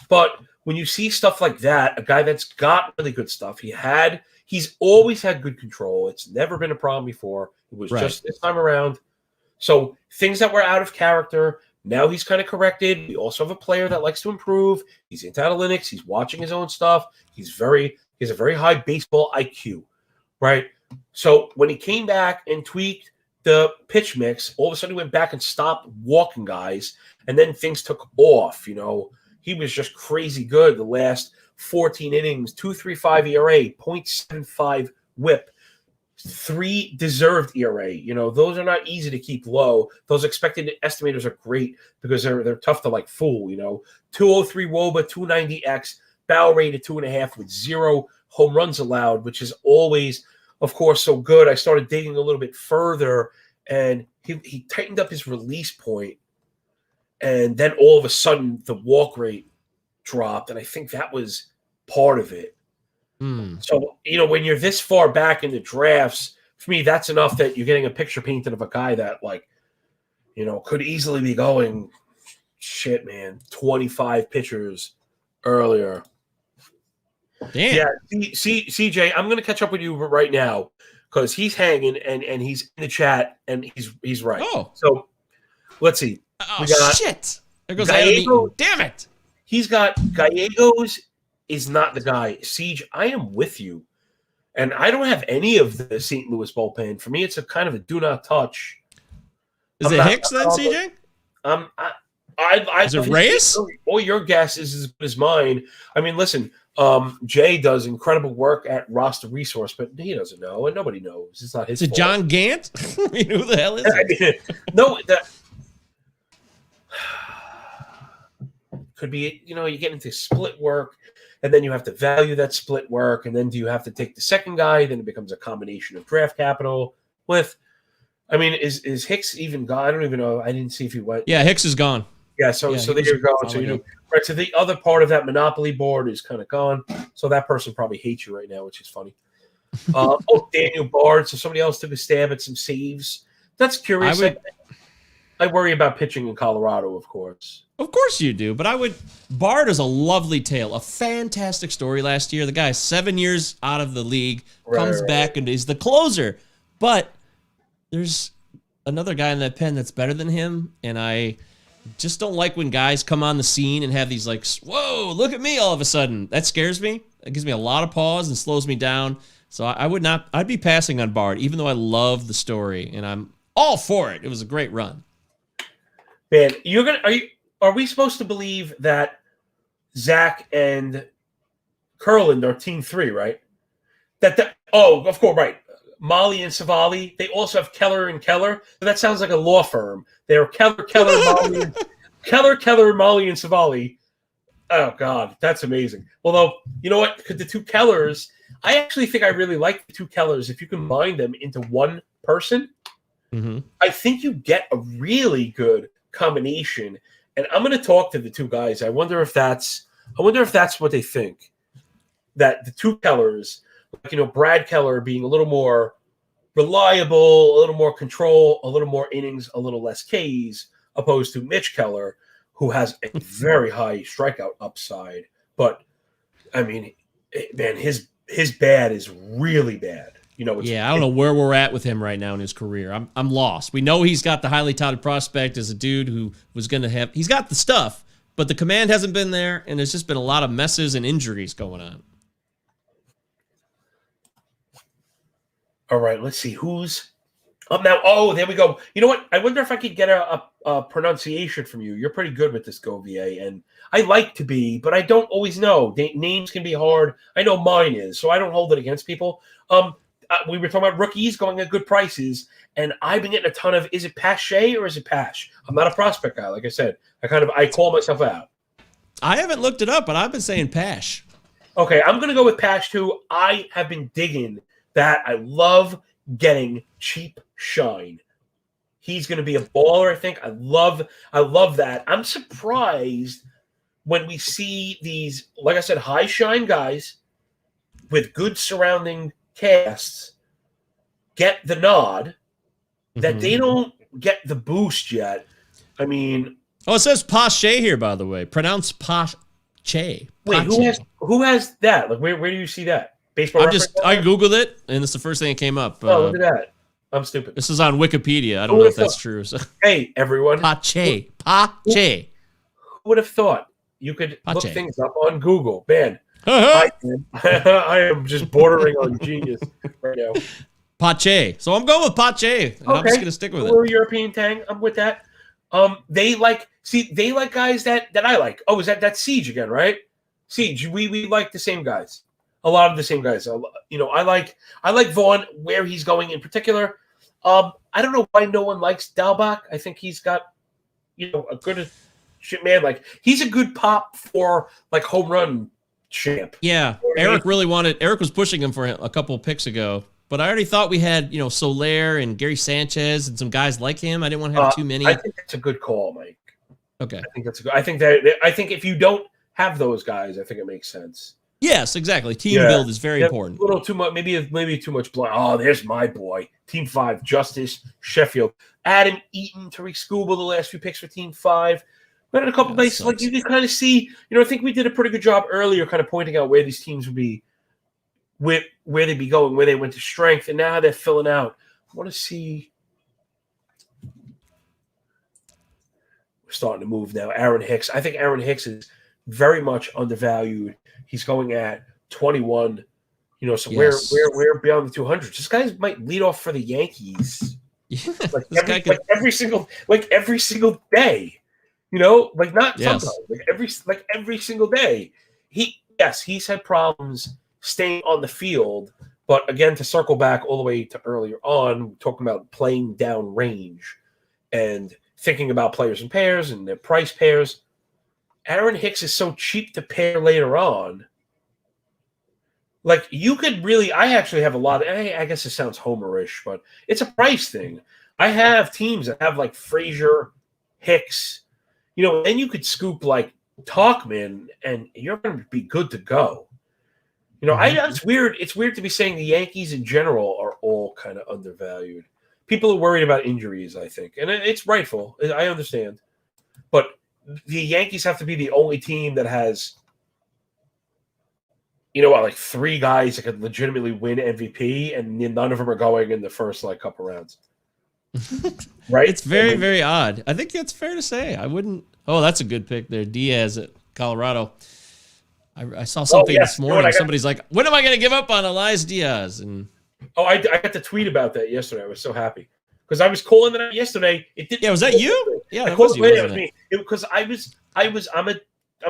But when you see stuff like that, a guy that's got really good stuff, he's always had good control. It's never been a problem before. It was just this time around. So things that were out of character, now he's kind of corrected. We also have a player that likes to improve. He's into analytics. He's watching his own stuff. He has a very high baseball IQ, right? So when he came back and tweaked the pitch mix, all of a sudden he went back and stopped walking guys, and then things took off. He was just crazy good the last 14 innings, 2.35 ERA, 0.75 WHIP, 3 deserved ERA. Those are not easy to keep low. Those expected estimators are great because they're tough to fool. 203 WOBA, 290 X, barrel rate at 2.5 with 0 home runs allowed, which is always, of course, so good. I started digging a little bit further, and he tightened up his release point, and then all of a sudden the walk rate dropped, and I think that was part of it. So, when you're this far back in the drafts, for me, that's enough that you're getting a picture painted of a guy that, could easily be going, 25 pitchers earlier. Damn. Yeah, CJ, I'm going to catch up with you right now because he's hanging and he's in the chat and he's right. Oh. So, let's see. Oh, shit. There goes Gallego. Damn it. He's got Gallegos is not the guy. Siege, I am with you. And I don't have any of the St. Louis bullpen. For me, it's a kind of a do not touch. Is it Hicks then, CJ? Is it Reyes? All your guess is as good as mine. I mean, listen, Jay does incredible work at Roster Resource, but he doesn't know, and nobody knows. It's not his fault. Is it John Gant? I mean, who the hell is it? No, that could be, you get into split work, and then you have to value that split work, and then do you have to take the second guy? Then it becomes a combination of draft capital with, is Hicks even gone? I don't even know. I didn't see if he went. Yeah, Hicks is gone. Yeah, so there you go. So right. So the other part of that monopoly board is kind of gone. So that person probably hates you right now, which is funny. Daniel Bard. So somebody else took a stab at some saves. That's curious. I worry about pitching in Colorado, of course. Of course you do, but Bard is a lovely tale, a fantastic story last year. The guy 7 years out of the league, comes back and is the closer. But there's another guy in that pen that's better than him, and I just don't like when guys come on the scene and have these whoa, look at me all of a sudden. That scares me. It gives me a lot of pause and slows me down. So I'd be passing on Bard, even though I love the story, and I'm all for it. It was a great run. Man, are we supposed to believe that Zach and Curland are team 3, right? Of course, right. Molly and Savali. They also have Keller and Keller. So that sounds like a law firm. They're Keller, Molly, Keller, Molly, and Savali. Oh God, that's amazing. Although, you know what? The 2 Kellers, I actually think I really like the 2 Kellers. If you combine them into one person, I think you get a really good combination. And I'm going to talk to the 2 guys. I wonder if that's what they think. That the 2 Kellers, Brad Keller being a little more reliable, a little more control, a little more innings, a little less Ks, opposed to Mitch Keller, who has a very high strikeout upside. But man, his bad is really bad. It's, Yeah, I don't know where we're at with him right now in his career. I'm lost. We know he's got the highly touted prospect as a dude who was going to have. He's got the stuff, but the command hasn't been there, and there's just been a lot of messes and injuries going on. All right, let's see who's up now. Oh, there we go. You know what? I wonder if I could get a pronunciation from you. You're pretty good with this, Govier, and I like to be, but I don't always know. Names can be hard. I know mine is, so I don't hold it against people. We were talking about rookies going at good prices, and I've been getting a ton of, is it Pache or is it Pash? I'm not a prospect guy, like I said. I call myself out. I haven't looked it up, but I've been saying Pash. Okay, I'm going to go with Pash too. I have been digging that. I love getting cheap shine. He's going to be a baller, I think. I love that. I'm surprised when we see these, like I said, high shine guys with good surrounding casts get the nod, that they don't get the boost yet. I mean, it says Pache here, by the way. Pronounce Pache. Wait, who has that? Like, where do you see that? Baseball. I googled it, and it's the first thing that came up. Oh, look at that! I'm stupid. This is on Wikipedia. I don't know if that's true. So. Hey, everyone. Pache. Who would have thought you could look things up on Google? Man, I am just bordering on genius right now. Pache. So I'm going with Pache. And I'm just going to stick with it. A little European tang. I'm with that. They like guys that I like. Oh, is that Siege again, right? Siege. We like the same guys. A lot of the same guys. I like Vaughn, where he's going in particular. I don't know why no one likes Dalbach. I think he's got, a good shit man. Like, he's a good pop for like home run champ. Yeah, Eric was pushing him for a couple of picks ago. But I already thought we had, Soler and Gary Sanchez and some guys like him. I didn't want to have too many. I think that's a good call, Mike. Okay. I think if you don't have those guys, I think it makes sense. Yes, exactly. Team build is very important. A little too much, maybe too much blood. Oh, there's my boy. Team 5, Justice, Sheffield. Adam Eaton, Tariq Scuba, the last few picks for Team 5. We had a couple nice, like, you can kind of see, I think we did a pretty good job earlier kind of pointing out where these teams would be, where they'd be going, where they went to strength, and now they're filling out. I want to see. We're starting to move now. Aaron Hicks. I think Aaron Hicks is very much undervalued. He's going at 21. So we're beyond the 200s. This guy might lead off for the Yankees. Yeah, like every single day. Not sometimes. Like every single day. He's had problems staying on the field, but again, to circle back all the way to earlier on, talking about playing down range and thinking about players in pairs and their price pairs. Aaron Hicks is so cheap to pair later on. Like, you could really, I actually have a lot of, I guess it sounds homerish, but it's a price thing. I have teams that have like Frazier, Hicks, then you could scoop like Talkman and you're going to be good to go. It's weird. It's weird to be saying the Yankees in general are all kind of undervalued. People are worried about injuries, I think, and it's rightful. I understand, but the Yankees have to be the only team that has, like 3 guys that could legitimately win MVP, and none of them are going in the first couple rounds. Right? It's very, very odd. I think that's fair to say. I wouldn't. Oh, that's a good pick there, Diaz at Colorado. I saw something this morning. Somebody's like, when am I going to give up on Elias Diaz? And I got to tweet about that yesterday. I was so happy because I was calling that out yesterday. It didn't. Yeah, was that you? Yeah, that was you. It was me. Because I'm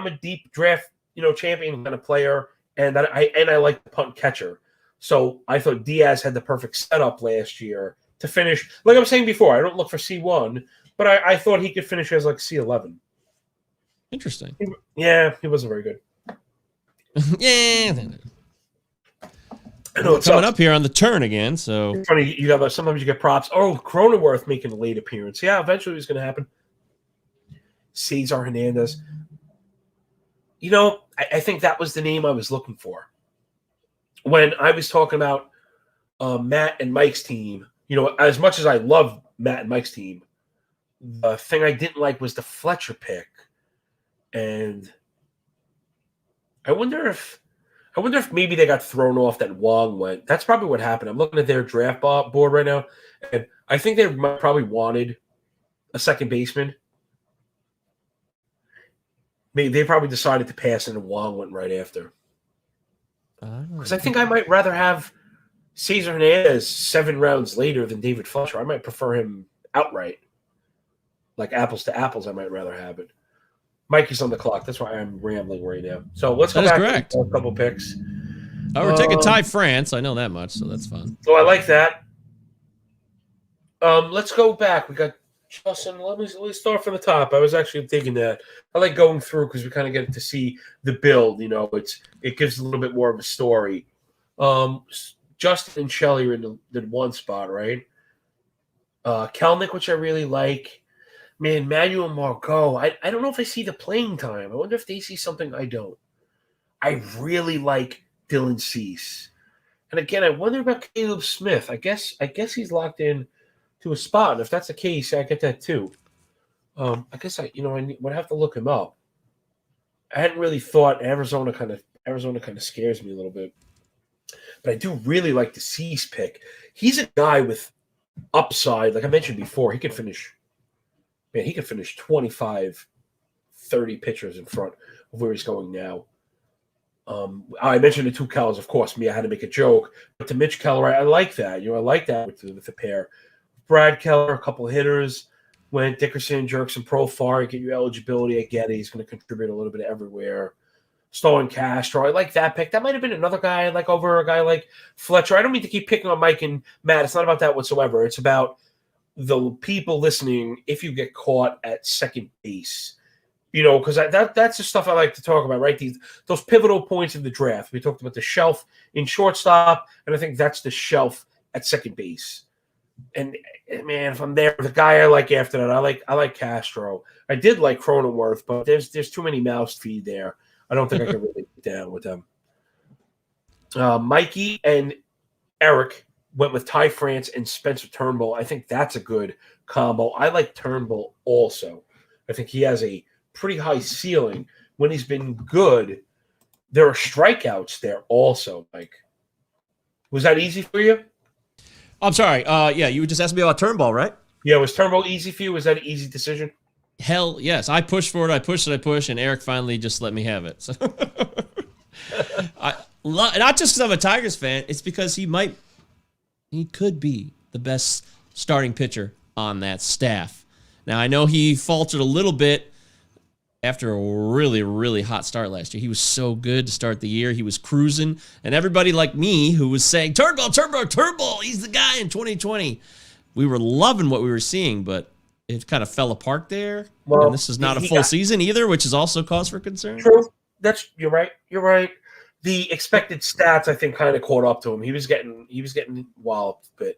a deep draft, champion kind of player, and I like the punt catcher. So I thought Diaz had the perfect setup last year to finish. Like I was saying before, I don't look for C1, but I thought he could finish as like C11. Interesting. He wasn't very good. Yeah. I know it's coming up here on the turn again. So it's funny, sometimes you get props. Oh, Cronenworth making a late appearance. Yeah, eventually it's going to happen. Cesar Hernandez. I think that was the name I was looking for when I was talking about Matt and Mike's team. As much as I love Matt and Mike's team, the thing I didn't like was the Fletcher pick, and I wonder if I wonder if maybe they got thrown off that Wong went. That's probably what happened. I'm looking at their draft board right now, and I think they probably wanted a second baseman. Maybe they probably decided to pass, and Wong went right after. Because I think I might rather have Cesar Hernandez 7 rounds later than David Fletcher. I might prefer him outright. Like apples to apples, I might rather have it. Mikey's on the clock. That's why I'm rambling right now. So let's go back to a couple picks. Oh, we're taking Ty France. I know that much, so that's fun. So I like that. Let's go back. We got Justin. Let me start from the top. I was actually thinking that. I like going through because we kind of get to see the build. You know, it gives a little bit more of a story. Justin and Shelley are in the one spot, right? Kelnick, which I really like. Man, Manuel Margot. I don't know if I see the playing time. I wonder if they see something I don't. I really like Dylan Cease. And again, I wonder about Caleb Smith. I guess he's locked in to a spot. And if that's the case, I get that too. I guess I would have to look him up. I hadn't really thought Arizona kind of scares me a little bit. But I do really like the Cease pick. He's a guy with upside. Like I mentioned before, he could finish 25, 30 pitchers in front of where he's going now. I mentioned the 2 Kellers, of course. I had to make a joke. But to Mitch Keller, I like that. I like that with the pair. Brad Keller, a couple of hitters. Went Dickerson, Jerkson, Profar. Get you eligibility. I get it. He's going to contribute a little bit everywhere. Stolen Castro. I like that pick. That might have been another guy I like over a guy like Fletcher. I don't mean to keep picking on Mike and Matt. It's not about that whatsoever. It's about the people listening if you get caught at second base. Because that's the stuff I like to talk about, right? Those pivotal points of the draft. We talked about the shelf in shortstop, and I think that's the shelf at second base. And man, if I'm there, the guy I like after that, I like Castro. I did like Cronenworth, but there's too many mouths to feed there. I don't think I can really get down with them. Mikey and Eric went with Ty France and Spencer Turnbull. I think that's a good combo. I like Turnbull also. I think he has a pretty high ceiling. When he's been good, there are strikeouts there also, Mike. Was that easy for you? I'm sorry. Yeah, you were just asking me about Turnbull, right? Yeah, was Turnbull easy for you? Was that an easy decision? Hell yes. I pushed for it. I pushed, and Eric finally just let me have it. So not just because I'm a Tigers fan. It's because he could be the best starting pitcher on that staff. Now, I know he faltered a little bit after a really, really hot start last year. He was so good to start the year. He was cruising. And everybody like me who was saying, Turnbull, he's the guy in 2020. We were loving what we were seeing, but it kind of fell apart there. Well, and this is not a full season either, which is also cause for concern. True. You're right. The expected stats, I think, kind of caught up to him. He was getting walloped, but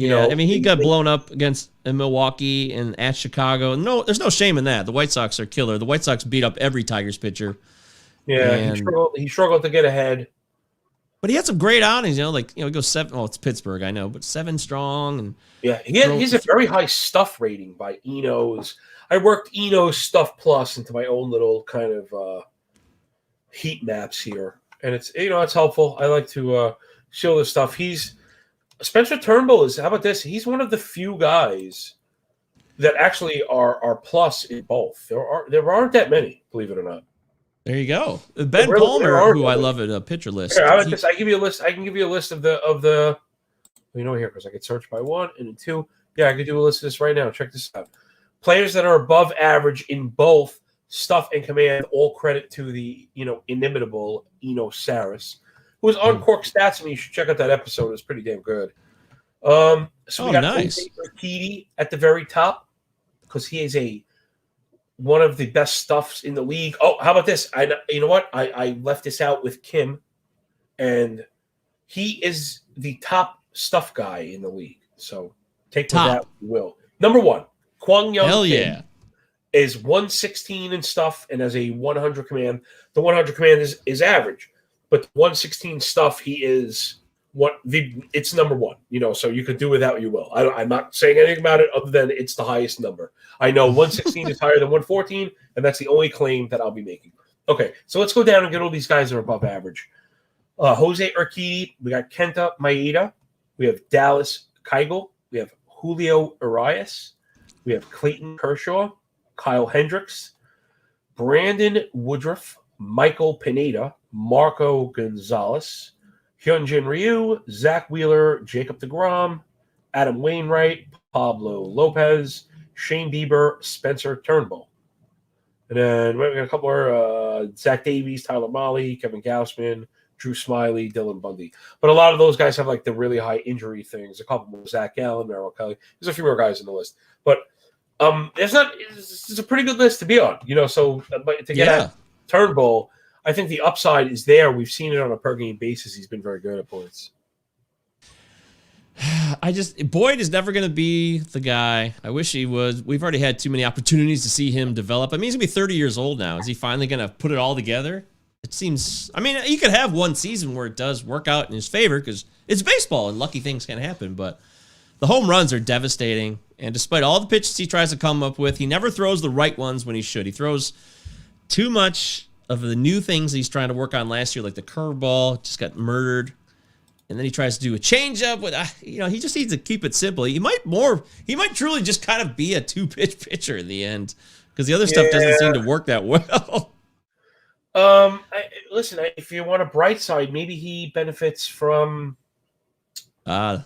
I mean, he got blown up against Milwaukee and at Chicago. No, there's no shame in that. The White Sox are killer. The White Sox beat up every Tigers pitcher. Yeah, he struggled to get ahead. But he had some great outings, he goes 7. Well, it's Pittsburgh, I know, but 7 strong. And yeah, he's a very high stuff rating by Eno's. I worked Eno's Stuff Plus into my own little kind of heat maps here, and it's helpful. I like to show this stuff. Spencer Turnbull is. How about this? He's one of the few guys that actually are plus in both. There aren't that many, believe it or not. There you go. Ben Palmer, who I love at a pitcher list. Here, I can give you a list. I can give you a list of the. Here because I could search by 1 and 2. Yeah, I could do a list of this right now. Check this out. Players that are above average in both stuff and command. All credit to the inimitable Eno Saris, who was on Cork Stats, and you should check out that episode. It's pretty damn good. So we got nice. Urquidy at the very top because he is one of the best stuffs in the league. Oh, how about this? You know what? I left this out with Kim, and he is the top stuff guy in the league. So take that you will. Number 1, Kwang Young. Hell Kim yeah. is 116 in stuff and has a 100 command. The 100 command is average, but the 116 stuff he is it's number 1. So you could do without you will. I'm not saying anything about it other than it's the highest number. I know 116 is higher than 114, and that's the only claim that I'll be making. Okay, so let's go down and get all these guys that are above average. Jose Urquidy, we got Kenta Maeda, we have Dallas Keuchel, we have Julio Urias, we have Clayton Kershaw, Kyle Hendricks, Brandon Woodruff, Michael Pineda, Marco Gonzalez, Hyunjin Ryu, Zach Wheeler, Jacob deGrom, Adam Wainwright, Pablo Lopez, Shane Bieber, Spencer Turnbull. And then we got a couple more, Zach Davies, Tyler Mahle, Kevin Gausman, Drew Smiley, Dylan Bundy. But a lot of those guys have like the really high injury things. A couple more, Zach Allen, Merrill Kelly. There's a few more guys in the list. But it's a pretty good list to be on, so but to get at Turnbull, I think the upside is there. We've seen it on a per game basis. He's been very good at points. Boyd is never going to be the guy. I wish he was. We've already had too many opportunities to see him develop. I mean, he's going to be 30 years old now. Is he finally going to put it all together? It seems, he could have one season where it does work out in his favor because it's baseball and lucky things can happen, but the home runs are devastating. And despite all the pitches he tries to come up with, he never throws the right ones when he should. He throws too much of the new things he's trying to work on last year, like the curveball, just got murdered. And then he tries to do a changeup with, he just needs to keep it simple. He might truly just kind of be a 2-pitch pitcher in the end because the other stuff doesn't seem to work that well. Listen, if you want a bright side, maybe he benefits from dead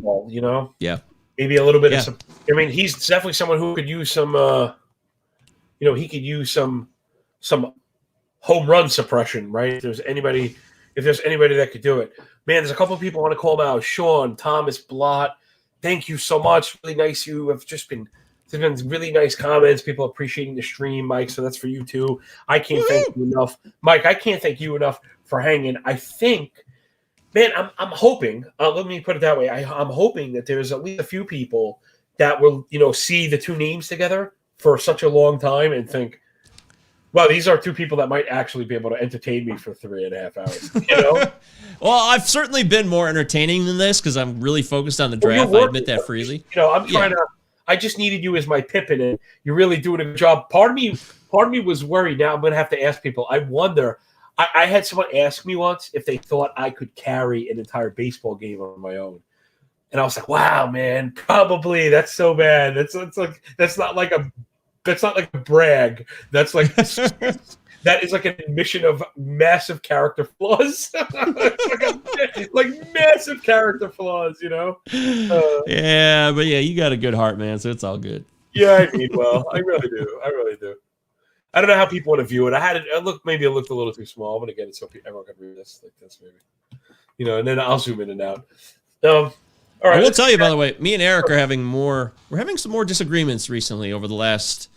ball, Yeah. Maybe a little bit of some. He's definitely someone who could use some. He could use some home run suppression, right? If there's anybody that could do it, man. There's a couple of people I want to call them out. Sean, Thomas, Blott. Thank you so much. Really nice. You have just been. There's been really nice comments. People appreciating the stream, Mike. So that's for you too. I can't thank you enough, Mike. I can't thank you enough for hanging. I think. Man, I'm hoping. Let me put it that way. I'm hoping that there's at least a few people that will, see the two names together for such a long time and think, "Well, these are two people that might actually be able to entertain me for 3.5 hours." Well, I've certainly been more entertaining than this because I'm really focused on the draft. I admit that freely. I'm trying to. I just needed you as my Pippin, and you're really doing a good job. Part of me was worried. Now I'm going to have to ask people. I wonder. I had someone ask me once if they thought I could carry an entire baseball game on my own. And I was like, wow, man, probably. That's so bad. That's not like a brag. That's like that is like an admission of massive character flaws. like massive character flaws, Yeah, but you got a good heart, man, so it's all good. Yeah, well, I really do. I don't know how people want to view it. Maybe it looked a little too small. I'm going to get it so everyone can read this like this, maybe. And then I'll zoom in and out. All right. I will tell you, by the way, me and Eric are having some more disagreements recently over the last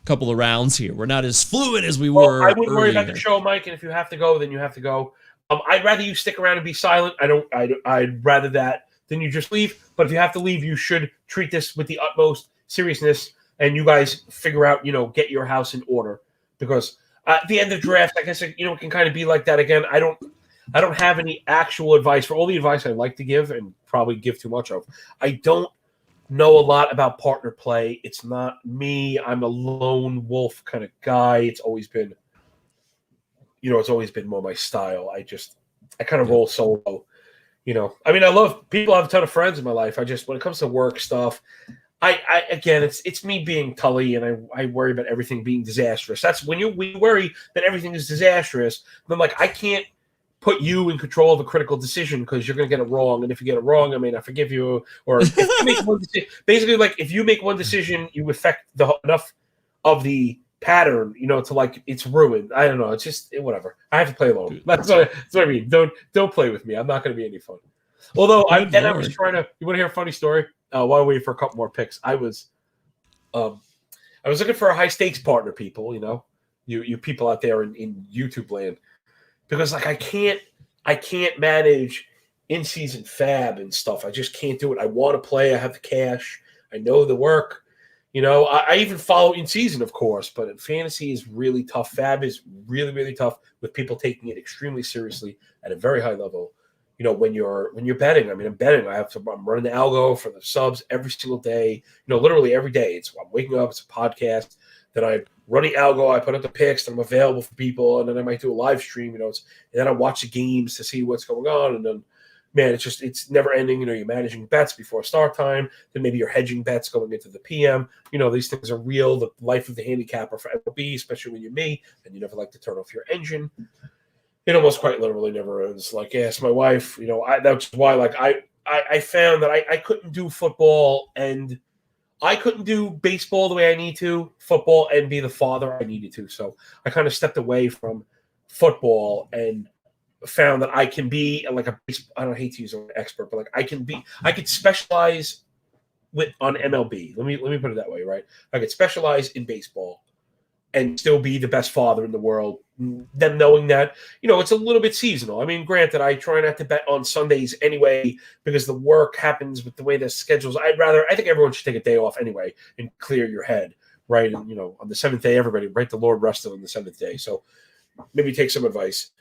couple of rounds here. We're not as fluid as we were. I wouldn't worry about the show, Mike, and if you have to go, then you have to go. I'd rather you stick around and be silent. I'd rather that than you just leave. But if you have to leave, you should treat this with the utmost seriousness, and you guys figure out, get your house in order. Because at the end of draft, I guess it can kind of be like that again. I don't have any actual advice. For all the advice I like to give and probably give too much of, I don't know a lot about partner play. It's not me. I'm a lone wolf kind of guy. It's always been, more my style. I kind of roll solo. I love people. I have a ton of friends in my life. When it comes to work stuff, it's me being Tully, and I worry about everything being disastrous. That's when you worry that everything is disastrous. Then I can't put you in control of a critical decision because you're going to get it wrong, and if you get it wrong, I may not forgive you. Or if you make one decision, basically, if you make one decision, you affect enough of the pattern, to it's ruined. I don't know. It's just whatever. I have to play alone. That's what I mean. Don't play with me. I'm not going to be any fun. Although I was trying to. You want to hear a funny story? While I wait for a couple more picks, I was looking for a high stakes partner, people. You people out there in YouTube land, because I can't manage in season fab and stuff. I just can't do it. I want to play. I have the cash. I know the work. I even follow in season, of course, but in fantasy is really tough. Fab is really, really tough with people taking it extremely seriously at a very high level. When you're betting, I'm betting. I'm running the algo for the subs every single day. Literally every day. I'm waking up. It's a podcast that I running algo. I put up the picks, and I'm available for people, and then I might do a live stream. And then I watch the games to see what's going on, and then. Man, it's never ending. You're managing bets before start time. Then maybe you're hedging bets going into the PM. These things are real. The life of the handicapper for MLB, especially when you're me and you never like to turn off your engine. It almost quite literally never ends. Like, ask my wife. That's why. Like, I found that I couldn't do football and I couldn't do baseball the way I need to, football, and be the father I needed to. So I kind of stepped away from football and found that I can be like I don't hate to use an expert, but like I could specialize on MLB. Let me put it that way, right? I could specialize in baseball and still be the best father in the world. Them knowing that, it's a little bit seasonal. I mean, granted, I try not to bet on Sundays anyway because the work happens with the way the schedules. I think everyone should take a day off anyway and clear your head, right? And on the seventh day, everybody, right? The Lord rested on the seventh day, so maybe take some advice.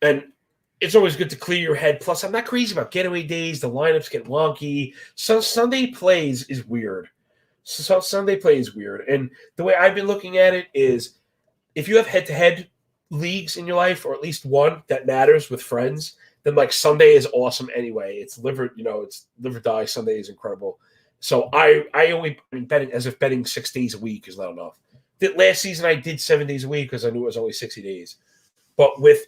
And it's always good to clear your head. Plus, I'm not crazy about getaway days. The lineups get wonky. So Sunday plays is weird. And the way I've been looking at it is if you have head-to-head leagues in your life, or at least one that matters with friends, then like Sunday is awesome anyway. It's live or die. Sunday is incredible. So I only betting as if betting 6 days a week is not enough. Last season I did 7 days a week because I knew it was only 60 days. But with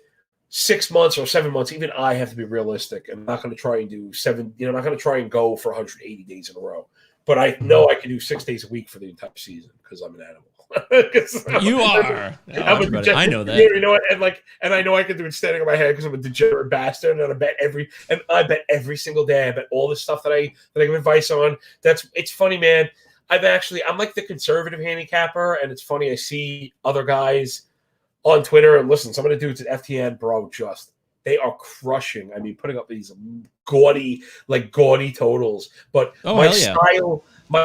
6 months or 7 months, even I have to be realistic. I'm not going to try and do I'm not going to try and go for 180 days in a row. But I know I can do 6 days a week for the entire season because I'm an animal. You are. I know that. You know what? And I know I can do it standing on my head because I'm a degenerate bastard, and I bet every single day. I bet all the stuff that I give advice on. It's funny, man. I'm like the conservative handicapper, and it's funny. I see other guys on Twitter, and listen, some of the dudes at FTN, bro, they are crushing. I mean, putting up these gaudy totals. But my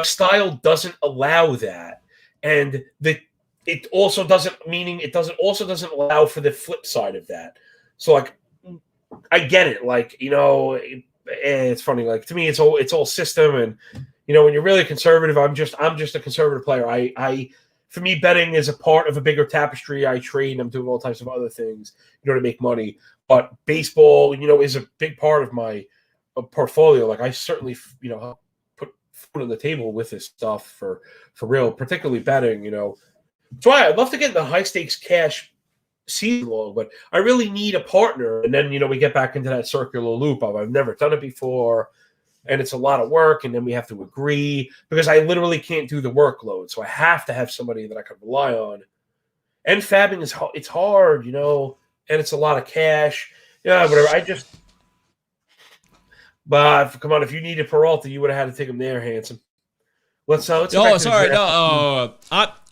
style doesn't allow that. And it also doesn't allow for the flip side of that. So like I get it. Like, it's funny. Like to me, it's all system, and when you're really conservative, I'm just a conservative player. For me, betting is a part of a bigger tapestry. I trade and I'm doing all types of other things, to make money. But baseball, is a big part of my portfolio. Like I certainly, put food on the table with this stuff for real, particularly betting, That's why I'd love to get in the high stakes cash season long, but I really need a partner. And then, we get back into that circular loop of I've never done it before. And it's a lot of work, and then we have to agree because I literally can't do the workload. So I have to have somebody that I can rely on. And fabbing it's hard, and it's a lot of cash. Yeah, whatever. But come on, if you needed Peralta, you would have had to take him there, handsome. Let's sorry. No,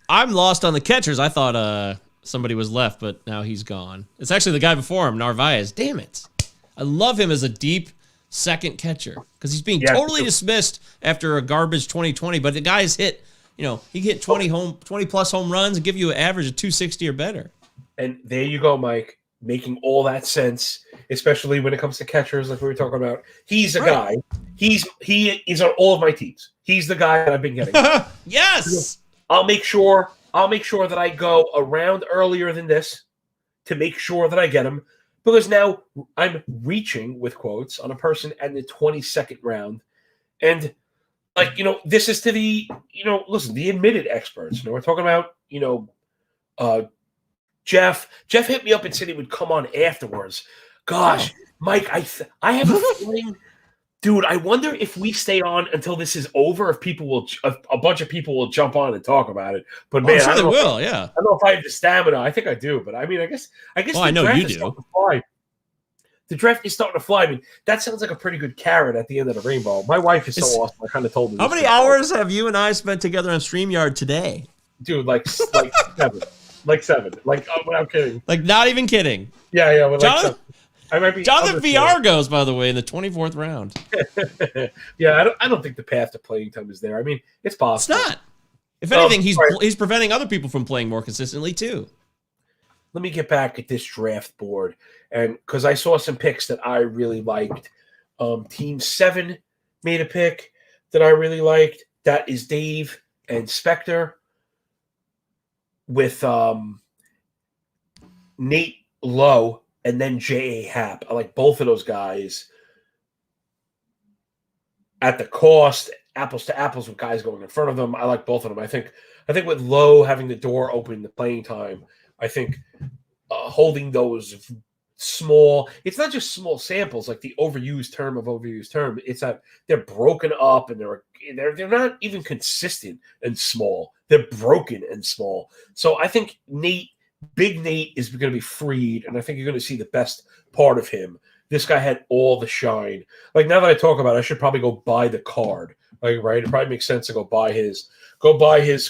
I'm lost on the catchers. I thought somebody was left, but now he's gone. It's actually the guy before him, Narvaez. Damn it. I love him as a deep second catcher because he's being totally dismissed after a garbage 2020, but the guy's hit, he hit 20 plus home runs and give you an average of 260 or better. And there you go, Mike, making all that sense, especially when it comes to catchers like we were talking about. He's a guy. He is on all of my teams. He's the guy that I've been getting. Yes. I'll make sure that I go around earlier than this to make sure that I get him. Because now I'm reaching, with quotes, on a person at the 22nd round. And, this is to the, listen, the admitted experts. We're talking about, Jeff. Jeff hit me up and said he would come on afterwards. Gosh, Mike, I have a feeling, dude, I wonder if we stay on until this is over, if a bunch of people will jump on and talk about it. But man, I'm sure they will. I don't know if I have the stamina. I think I do, but I mean, I guess. Well, I know you do. The draft is starting to fly. I mean, that sounds like a pretty good carrot at the end of the rainbow. My wife is so awesome. I kind of told her. How many hours have you and I spent together on StreamYard today? Dude, like 7. Like 7. Like, I'm kidding. Like, not even kidding. Yeah. Like I might be. Jonathan VR goes, by the way, in the 24th round. Yeah, I don't think the path to playing time is there. I mean, it's possible. It's not. If anything, he's preventing other people from playing more consistently too. Let me get back at this draft board, and because I saw some picks that I really liked. Team 7 made a pick that I really liked. That is Dave and Spectre. with Nate Lowe and then J.A. Happ. I like both of those guys at the cost, apples to apples with guys going in front of them. I like both of them. I think with Lowe having the door open, the playing time, I think holding those small, it's not just small samples, like the overused term. It's that they're broken up and they're not even consistent and small. They're broken and small. So I think Big Nate is going to be freed, and I think you're going to see the best part of him. This guy had all the shine. Like, now that I talk about it, I should probably go buy the card. Like, right? It probably makes sense to go buy his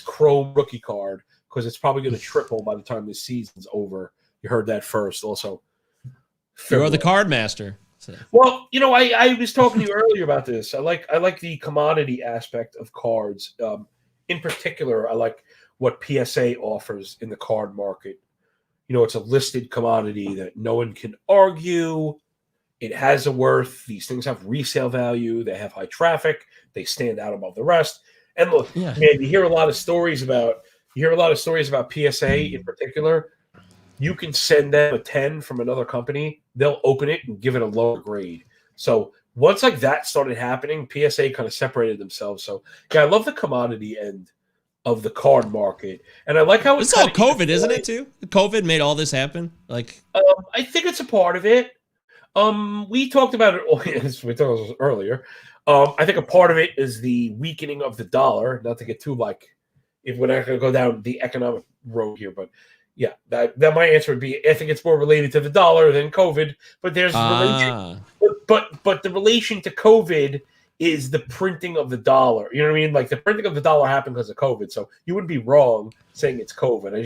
Chrome rookie card, because it's probably going to triple by the time this season's over. You heard that first. Also, you're the card master. So. Well, I was talking to you earlier about this. I like the commodity aspect of cards. In particular, I like what PSA offers in the card market. It's a listed commodity that no one can argue. It has a worth. These things have resale value. They have high traffic. They stand out above the rest. And look, man, you hear a lot of stories about PSA in particular. You can send them a 10 from another company. They'll open it and give it a lower grade. So once like that started happening, PSA kind of separated themselves. So yeah, I love the commodity end of the card market, and I like how it's all COVID, isn't it? Too COVID made all this happen. Like, I think it's a part of it. We talked about it. We talked about it earlier. I think a part of it is the weakening of the dollar. Not to get too if we're not going to go down the economic road here, but yeah, that my answer would be I think it's more related to the dollar than COVID. But there's relation, but the relation to COVID is the printing of the dollar. You know what I mean? Like, the printing of the dollar happened because of COVID. So you wouldn't be wrong saying it's COVID.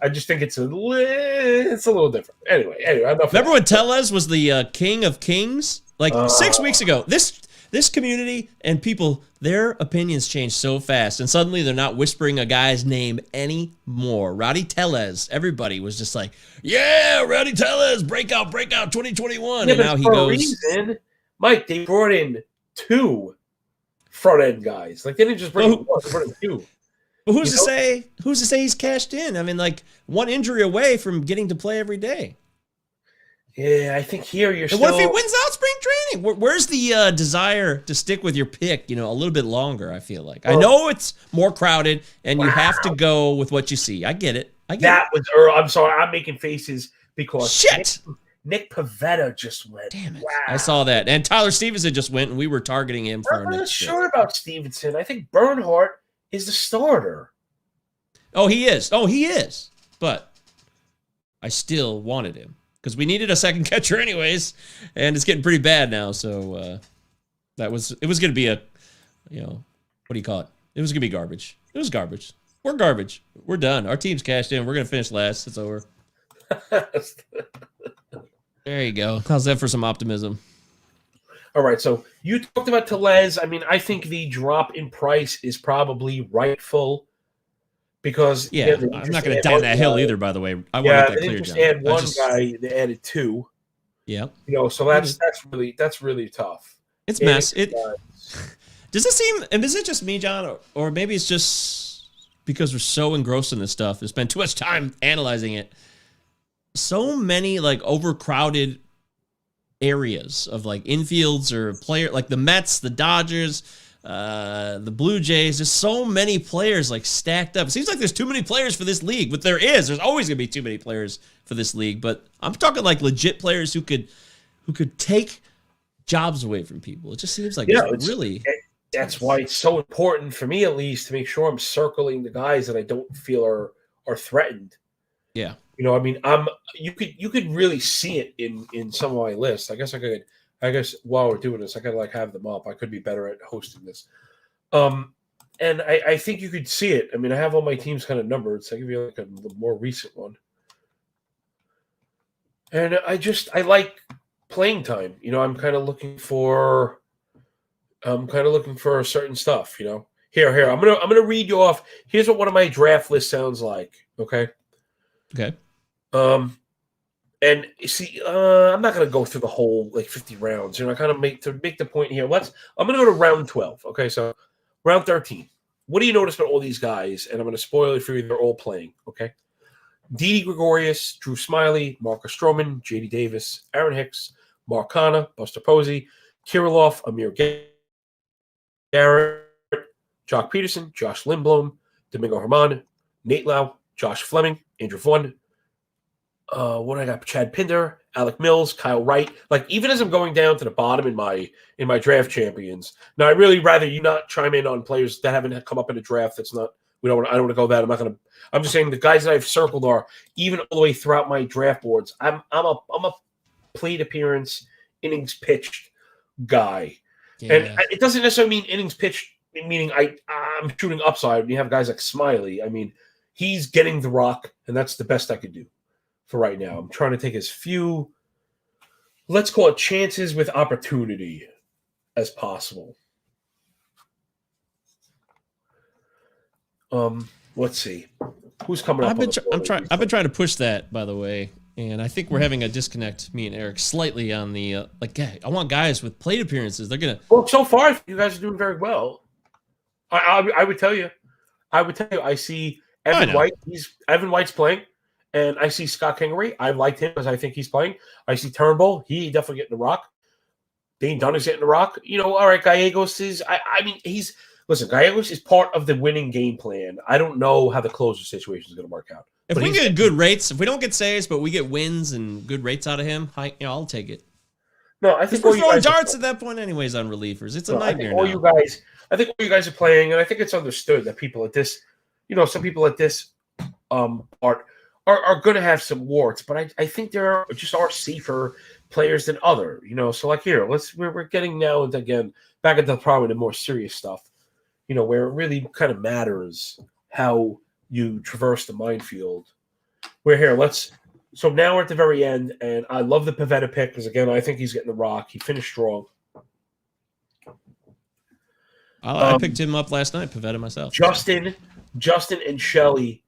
I just think it's a little different. Anyway. Remember when Tellez was the king of kings? Like 6 weeks ago. This community and people, their opinions changed so fast, and suddenly they're not whispering a guy's name anymore. Rowdy Tellez. Everybody was just like, yeah, Rowdy Tellez, breakout, 2021. Yeah, and now he goes. Mike, they brought in 2 front end guys. Like, they didn't just bring in 1, they brought in 2. But who's to say he's cashed in? I mean, like, one injury away from getting to play every day. Yeah, I think here you're still. What if he wins out spring training? Where's the desire to stick with your pick, a little bit longer, I feel like. I know it's more crowded, and you have to go with what you see. I get it. I'm sorry, I'm making faces because shit. Nick Pavetta just went. Damn it. Wow. I saw that. And Tyler Stevenson just went, and we were targeting him for our next pick. I'm not sure pick. about Stevenson. I think Bernhardt is the starter. Oh, he is. But I still wanted him because we needed a second catcher anyways, and it's getting pretty bad now. So it was going to be a, what do you call it? It was going to be garbage. It was garbage. We're garbage. We're done. Our team's cashed in. We're going to finish last. It's over. There you go. How's that for some optimism? All right, so you talked about Tellez. I mean, I think the drop in price is probably rightful because I'm not going to down that hill either. By the way, I want to make that clear. Just add one guy. They added 2. Yeah, so that's really tough. It's mess. Does it seem? And is it just me, John, or maybe it's just because we're so engrossed in this stuff and spend too much time analyzing it? So many overcrowded areas of infields or player, like the Mets, the Dodgers, the Blue Jays. There's so many players stacked up. It seems like there's too many players for this league, but there's always gonna be too many players for this league. But I'm talking legit players who could take jobs away from people. It just seems like that's why it's so important for me, at least, to make sure I'm circling the guys that I don't feel are threatened. Yeah. I mean, you could really see it in some of my lists. I guess while we're doing this, I gotta have them up. I could be better at hosting this. And I think you could see it. I mean, I have all my teams kind of numbered, so I'll give you a more recent one. And I like playing time. I'm kind of looking for certain stuff. Here. I'm gonna read you off. Here's what one of my draft lists sounds like. Okay. And see, I'm not going to go through the whole 50 rounds. I kind of make the point here. I'm going to go to round 12. Okay, so round 13. what do you notice about all these guys? And I'm going to spoil it for you. They're all playing, okay? Didi Gregorius, Drew Smiley, Marcus Stroman, J.D. Davis, Aaron Hicks, Mark Hanna, Buster Posey, Kirilloff, Amir Garrett, Jock Peterson, Josh Lindblom, Domingo Herman, Nate Lau, Josh Fleming, Andrew Vaughn, what I got? Chad Pinder, Alec Mills, Kyle Wright. Like, even as I'm going down to the bottom in my draft champions. Now, I really rather you not chime in on players that haven't come up in a draft. That's not. I don't want to go that. I'm just saying the guys that I've circled are even all the way throughout my draft boards. I'm a plate appearance, innings pitched guy, and it doesn't necessarily mean innings pitched. Meaning I'm shooting upside. You have guys like Smiley. I mean, he's getting the rock, and that's the best I could do for right now. I'm trying to take as few, let's call it chances with opportunity as possible. Let's see. Who's coming up? I've been trying to push that, by the way. And I think we're having a disconnect, me and Eric, slightly on the I want guys with plate appearances. They're gonna. Well, so far you guys are doing very well. I would tell you. I see Evan White. Evan White's playing, and I see Scott Kingery. I liked him because I think he's playing. I see Turnbull. He definitely getting the rock. Dane Dunn is getting the rock. All right. Gallegos is. Listen. Gallegos is part of the winning game plan. I don't know how the closer situation is going to work out. If we get good rates, if we don't get saves, but we get wins and good rates out of him, I'll take it. No, I think we're throwing darts at that point, anyways, on relievers. It's a nightmare. I think all you guys are playing, and I think it's understood that people at this, some people at this are going to have some warts, but I think there are safer players than other. So like here, we're getting now and again back into probably the more serious stuff. Where it really kind of matters how you traverse the minefield. We're here. So now we're at the very end, and I love the Pivetta pick because, again, I think he's getting the rock. He finished strong. I picked him up last night, Pivetta myself. Justin and Shelley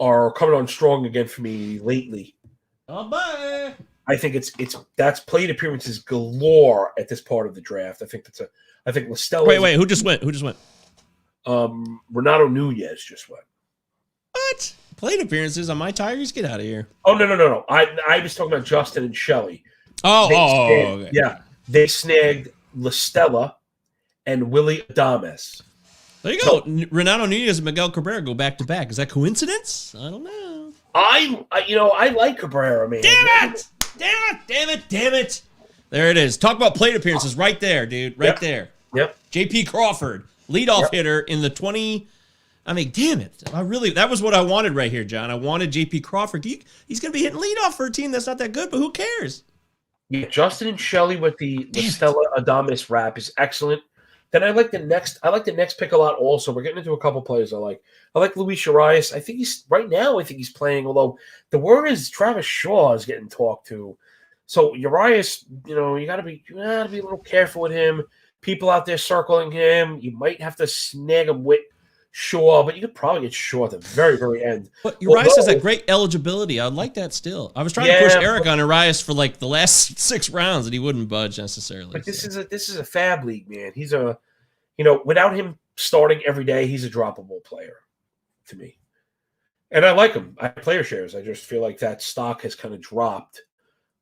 are coming on strong again for me lately. Oh, bye. I think that's plate appearances galore at this part of the draft. I think Listella. Wait, who just went? Renato Nunez just went. What? Plate appearances on my Tigers? Get out of here. Oh, no. I was talking about Justin and Shelley. Okay. Yeah. They snagged Listella and Willie Adames. There you go. Renato Nunez and Miguel Cabrera go back to back. Is that coincidence? I don't know. I like Cabrera, man. Damn it. There it is. Talk about plate appearances right there, dude. Right there. Yep. J.P. Crawford, leadoff hitter in the 20. I mean, damn it. That was what I wanted right here, John. I wanted J.P. Crawford. He's going to be hitting leadoff for a team that's not that good, but who cares? Yeah, Justin and Shelley with the Stella Adames wrap is excellent. Then I like the next pick a lot also. We're getting into a couple players I like. I like Luis Urias. I think he's playing, although the word is Travis Shaw is getting talked to. So Urias, you gotta be a little careful with him. People out there circling him. You might have to snag him with Shaw, but you could probably get Shaw at the very, very end. But Urias has that great eligibility. I'd like that still. I was trying to push Eric on Urias for like the last 6 rounds, and he wouldn't budge necessarily. But this is a fab league, man. He's without him starting every day, he's a droppable player to me. And I like him. I have player shares. I just feel like that stock has kind of dropped.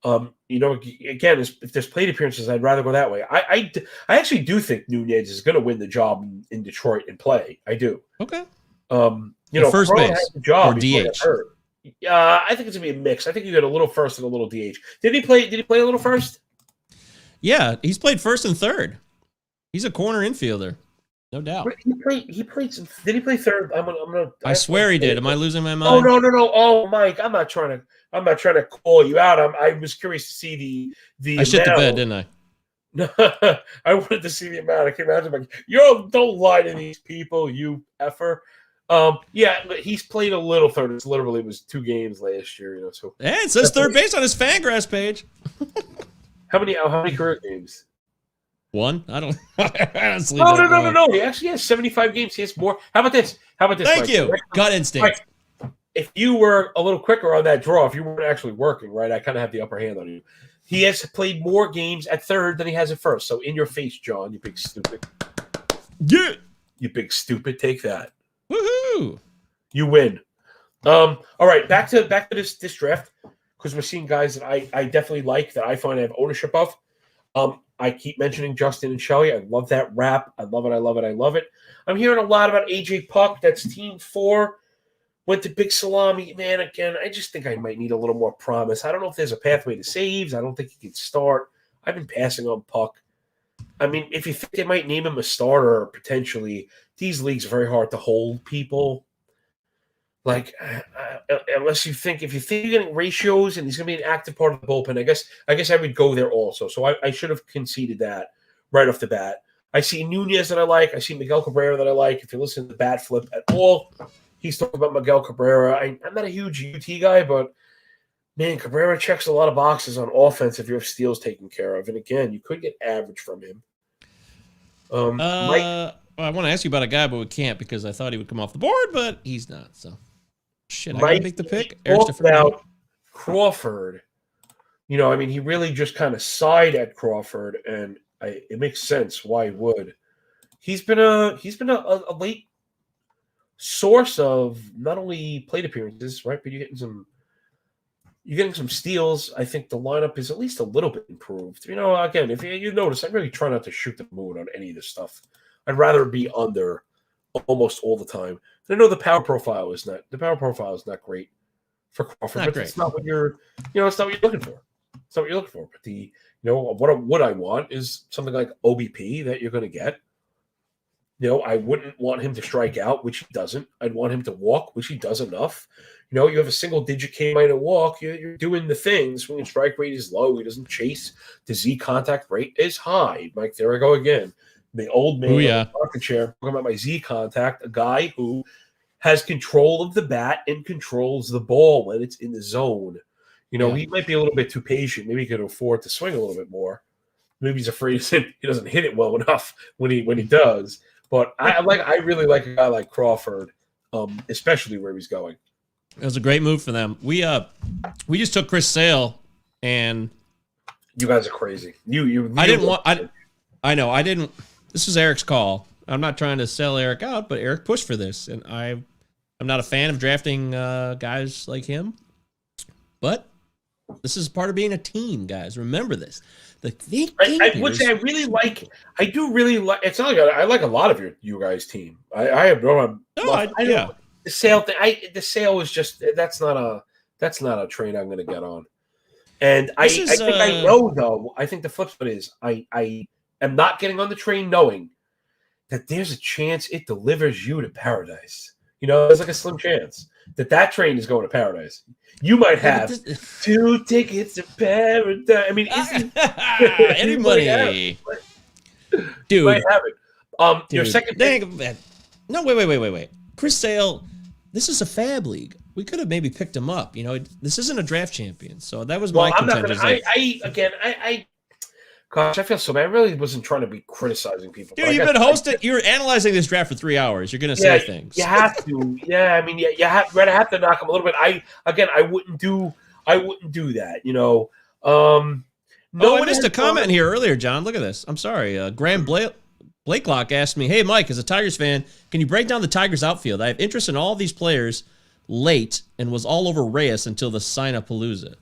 Again, if there's plate appearances, I'd rather go that way. I actually do think Nunez is going to win the job in Detroit and play. I do. Okay. First base or DH. I think it's going to be a mix. I think you get a little first and a little DH. Did he play a little first? Yeah, he's played first and third. He's a corner infielder, no doubt. He played. Did he play third? I swear he did. Am I losing my mind? Oh no! Oh, Mike, I'm not trying to call you out. I was curious to see the. I shit the bed, didn't I? No, I wanted to see the amount. I came out like, don't lie to these people, you effer. Yeah, he's played a little third. It was 2 games last year. So yeah, it says third base on his Fangraphs page. How many career games? 1? I don't. Honestly, no. He actually has 75 games. He has more. How about this? Thank Mike? you. Gut instinct. Mike, if you were a little quicker on that draw, if you weren't actually working, right, I kind of have the upper hand on you. He has played more games at third than he has at first. So in your face, John, you big stupid. Yeah. You big stupid. Take that. Woohoo! You win. All right, back to this draft, because we're seeing guys that I definitely like, that I find I have ownership of. I keep mentioning Justin and Shelley. I love that rap. I love it. I love it. I love it. I'm hearing a lot about AJ Puck. That's team 4. Went to Big Salami. Man, again, I just think I might need a little more promise. I don't know if there's a pathway to saves. I don't think he can start. I've been passing on Puck. I mean, if you think they might name him a starter, potentially, these leagues are very hard to hold people. Like, unless if you think you're getting ratios and he's going to be an active part of the bullpen, I guess I would go there also. So I should have conceded that right off the bat. I see Nunez that I like. I see Miguel Cabrera that I like. If you listen to the Bat Flip at all, he's talking about Miguel Cabrera. I'm not a huge UT guy, but man, Cabrera checks a lot of boxes on offense if you have steals taken care of. And again, you could get average from him. I want to ask you about a guy, but we can't because I thought he would come off the board, but he's not. So, shit, I gotta make the pick. About Crawford, I mean, he really just kind of sighed at Crawford, and it makes sense why he would. He's been a late source of not only plate appearances, right, but you're getting some steals. I think the lineup is at least a little bit improved. Again, if you notice, I really try not to shoot the moon on any of this stuff. I'd rather be under almost all the time. And I know the power profile is not great for Crawford, but it's not what you're looking for. It's not what you're looking for. But what I want is something like OBP that you're going to get. I wouldn't want him to strike out, which he doesn't. I'd want him to walk, which he does enough. You have a single-digit K-minus walk. You're doing the things. When the strike rate is low, he doesn't chase. The Z contact rate is high. Mike, there I go again. The old man, rocket chair, talking about my Z contact, a guy who has control of the bat and controls the ball when it's in the zone. He might be a little bit too patient. Maybe he could afford to swing a little bit more. Maybe he's afraid he doesn't hit it well enough when he does. But I really like a guy like Crawford, especially where he's going. It was a great move for them. We just took Chris Sale, and you guys are crazy. I know I didn't. This was Eric's call. I'm not trying to sell Eric out, but Eric pushed for this, and I'm not a fan of drafting guys like him. But this is part of being a team, guys. Remember this. I would say I do really like. It's not like I like a lot of you guys' team. I have no. The Sale thing. The Sale is just that's not a train I'm going to get on. And I think I know though. I think the flip side is I am not getting on the train knowing that there's a chance it delivers you to paradise. There's like a slim chance that train is going to paradise. You might have 2 tickets to paradise. I mean, any money, dude. Might have it. Your second pick. No, wait. Chris Sale. This is a fab league. We could have maybe picked him up. This isn't a draft champion. So that was my contention. Gosh, I feel so bad. I really wasn't trying to be criticizing people. Dude, you've been hosting. You're analyzing this draft for 3 hours. You're going to say things. You have to. Yeah, I mean, you have to knock him a little bit. I wouldn't do that. I missed a comment here earlier, John. Look at this. I'm sorry. Graham Blakelock asked me, "Hey, Mike, as a Tigers fan, can you break down the Tigers outfield? I have interest in all these players late and was all over Reyes until the sign-up-palooza."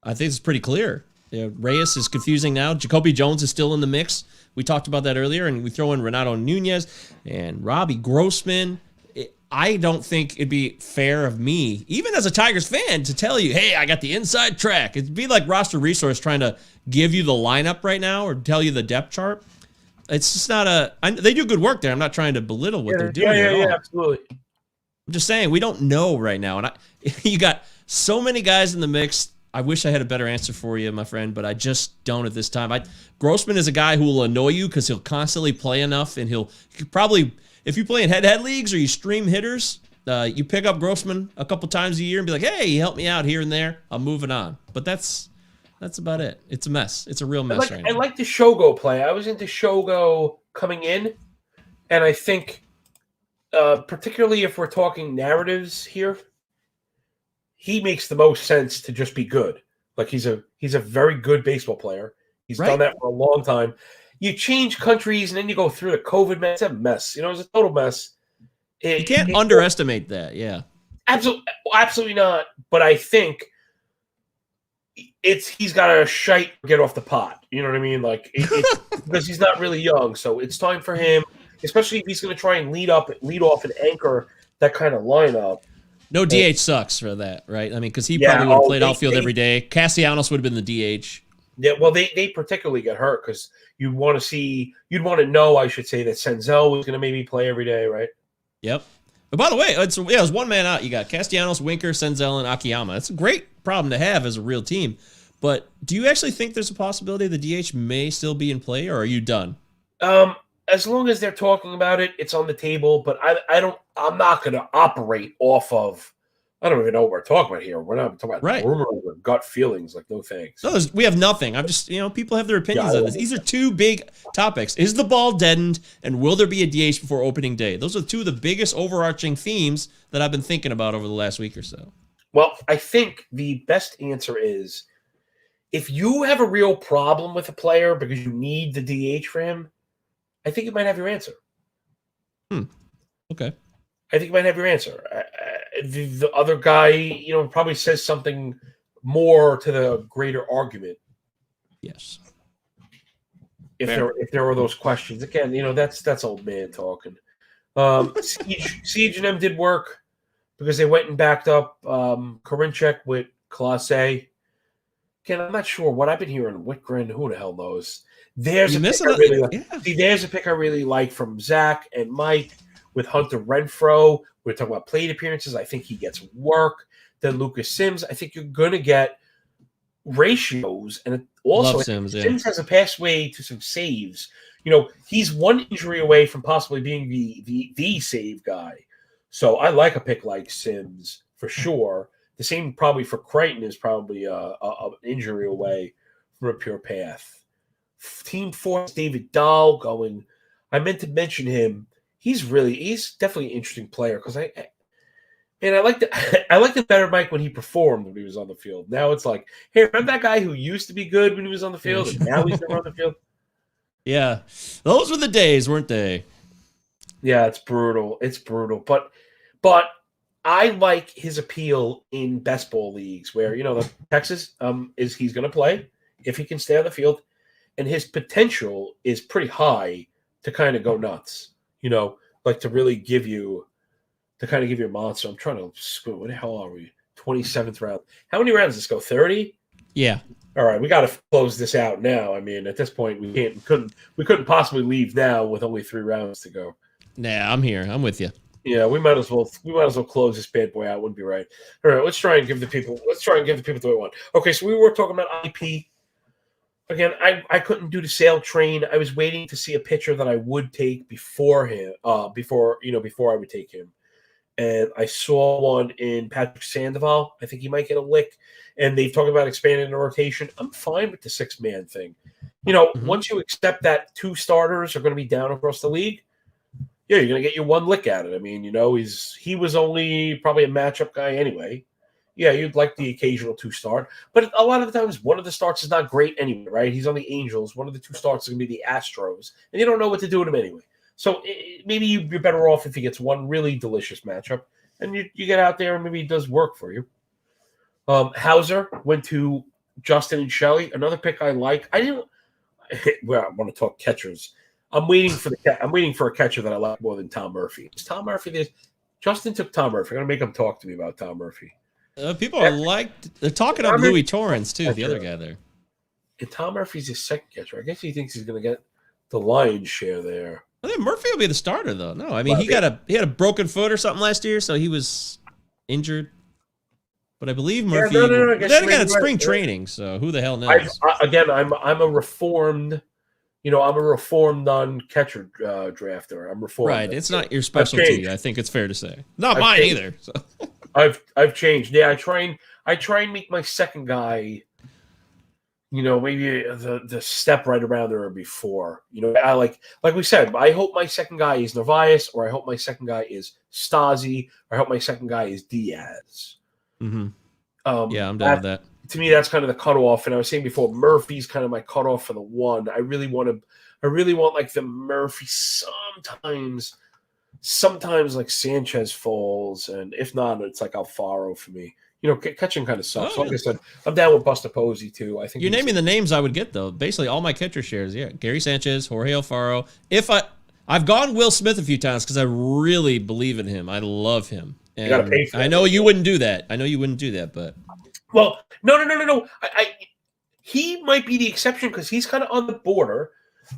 I think it's pretty clear. Reyes is confusing now. Jacoby Jones is still in the mix. We talked about that earlier, and we throw in Renato Nunez and Robbie Grossman. I don't think it'd be fair of me, even as a Tigers fan, to tell you, hey, I got the inside track. It'd be like Roster Resource trying to give you the lineup right now or tell you the depth chart. It's just not they do good work there. I'm not trying to belittle what they're doing at all. Yeah, absolutely. I'm just saying, we don't know right now. And you got so many guys in the mix. I wish I had a better answer for you, my friend, but I just don't at this time. Grossman is a guy who will annoy you because he'll constantly play enough, and he'll probably, if you play in head-to-head leagues or you stream hitters, you pick up Grossman a couple times a year and be like, hey, he helped me out here and there. I'm moving on. But that's about it. It's a mess. It's a real mess right now. I like the Shogo play. I was into Shogo coming in, and I think particularly if we're talking narratives here, he makes the most sense to just be good. Like he's a very good baseball player. He's done that for a long time. you change countries and then you go through the COVID mess. It's a mess. It's a total mess. You can't underestimate that. Yeah. Absolutely not. But I think he's got to get off the pot. You know what I mean? Like because he's not really young, so it's time for him, especially if he's going to try and lead off and anchor that kind of lineup. No DH sucks for that, right? I mean, because he probably would have played outfield every day. Castellanos would have been the DH. Yeah, well, they particularly get hurt because you'd want to know, I should say, that Senzel was going to maybe play every day, right? Yep. But by the way, it's one man out. You got Castellanos, Winker, Senzel, and Akiyama. That's a great problem to have as a real team. But do you actually think there's a possibility the DH may still be in play, or are you done? As long as they're talking about it, it's on the table. But I'm not going to operate off of. I don't even know what we're talking about here. We're not talking about rumors or gut feelings. Like, no thanks. No, we have nothing. I'm just, people have their opinions on this. These are two big topics. Is the ball deadened, and will there be a DH before opening day? Those are two of the biggest overarching themes that I've been thinking about over the last week or so. Well, I think the best answer is if you have a real problem with a player because you need the DH for him, I think you might have your answer. Okay. I think you might have your answer. The other guy, probably says something more to the greater argument. Yes. If there were those questions. Again, that's old man talking. Siege and them did work because they went and backed up Karinchak with Class A. Again, I'm not sure what I've been hearing. Whitgren, who the hell knows? There's a pick I really like from Zach and Mike with Hunter Renfroe. We're talking about plate appearances. I think he gets work. Then Lucas Sims. I think you're going to get ratios. And also, Sims has a pathway to some saves. He's one injury away from possibly being the save guy. So I like a pick like Sims for sure. The same probably for Crichton is probably an injury away from a pure path. Team 4, David Dahl going. I meant to mention him. He's definitely an interesting player because I liked it better, Mike, when he performed when he was on the field. Now it's like, hey, remember that guy who used to be good when he was on the field and now he's never on the field? Yeah, those were the days, weren't they? Yeah, it's brutal. But I like his appeal in best ball leagues where the Texas he's going to play if he can stay on the field, and his potential is pretty high to kind of go nuts. Like to really give you a monster. I'm trying to screw. What the hell are we? 27th round. How many rounds does this go? 30? Yeah. All right, we got to close this out now. I mean, at this point, we couldn't possibly leave now with only 3 rounds to go. Nah, I'm here. I'm with you. Yeah, we might as well close this bad boy out. Wouldn't be right. All right, let's try and give the people the way we want. Okay, so we were talking about IP. Again, I couldn't do the sale train. I was waiting to see a pitcher that I would take before I would take him. And I saw one in Patrick Sandoval. I think he might get a lick. And they've talked about expanding the rotation. I'm fine with the 6-man thing. Once you accept that 2 starters are going to be down across the league, yeah, you're going to get your 1 lick at it. I mean, he was only probably a matchup guy anyway. Yeah, you'd like the occasional 2 start, but a lot of the times one of the starts is not great anyway, right? He's on the Angels. One of the 2 starts is going to be the Astros, and you don't know what to do with him anyway. So maybe you're better off if he gets 1 really delicious matchup, and you get out there and maybe he does work for you. Hauser went to Justin and Shelley. Another pick I like. I want to talk catchers. I'm waiting for a catcher that I like more than Tom Murphy. Is Tom Murphy this? Justin took Tom Murphy. I'm going to make him talk to me about Tom Murphy. People they're talking up Louis Torrance too, the other guy there. And Tom Murphy's his second catcher. I guess he thinks he's going to get the lion's share there. I think Murphy will be the starter though. No, I mean he had a broken foot or something last year, so he was injured. But I believe Murphy. Then again, it's spring training, so who the hell knows? I'm a reformed. I'm a reformed non-catcher drafter. I'm reformed. Right, it's not your specialty. I think it's fair to say. Not mine either. So. I've changed. Yeah, I try and make my second guy, maybe the step right around there or before. I like we said, I hope my second guy is Narvaez, or I hope my second guy is Stasi, or I hope my second guy is Diaz. Mm-hmm. Yeah, I'm down with that. to me, that's kind of the cutoff. And I was saying before, Murphy's kind of my cutoff for the 1. I really want like the Murphy sometimes like Sanchez falls, and if not, it's like Alfaro for me. Catching kind of sucks. Oh, like I said, I'm down with Buster Posey too. I think you're naming the names I would get though. Basically, all my catcher shares. Yeah, Gary Sanchez, Jorge Alfaro. I've gone Will Smith a few times because I really believe in him. I love him. And you got to pay for. I know you wouldn't do that. But well, no. He might be the exception because he's kind of on the border.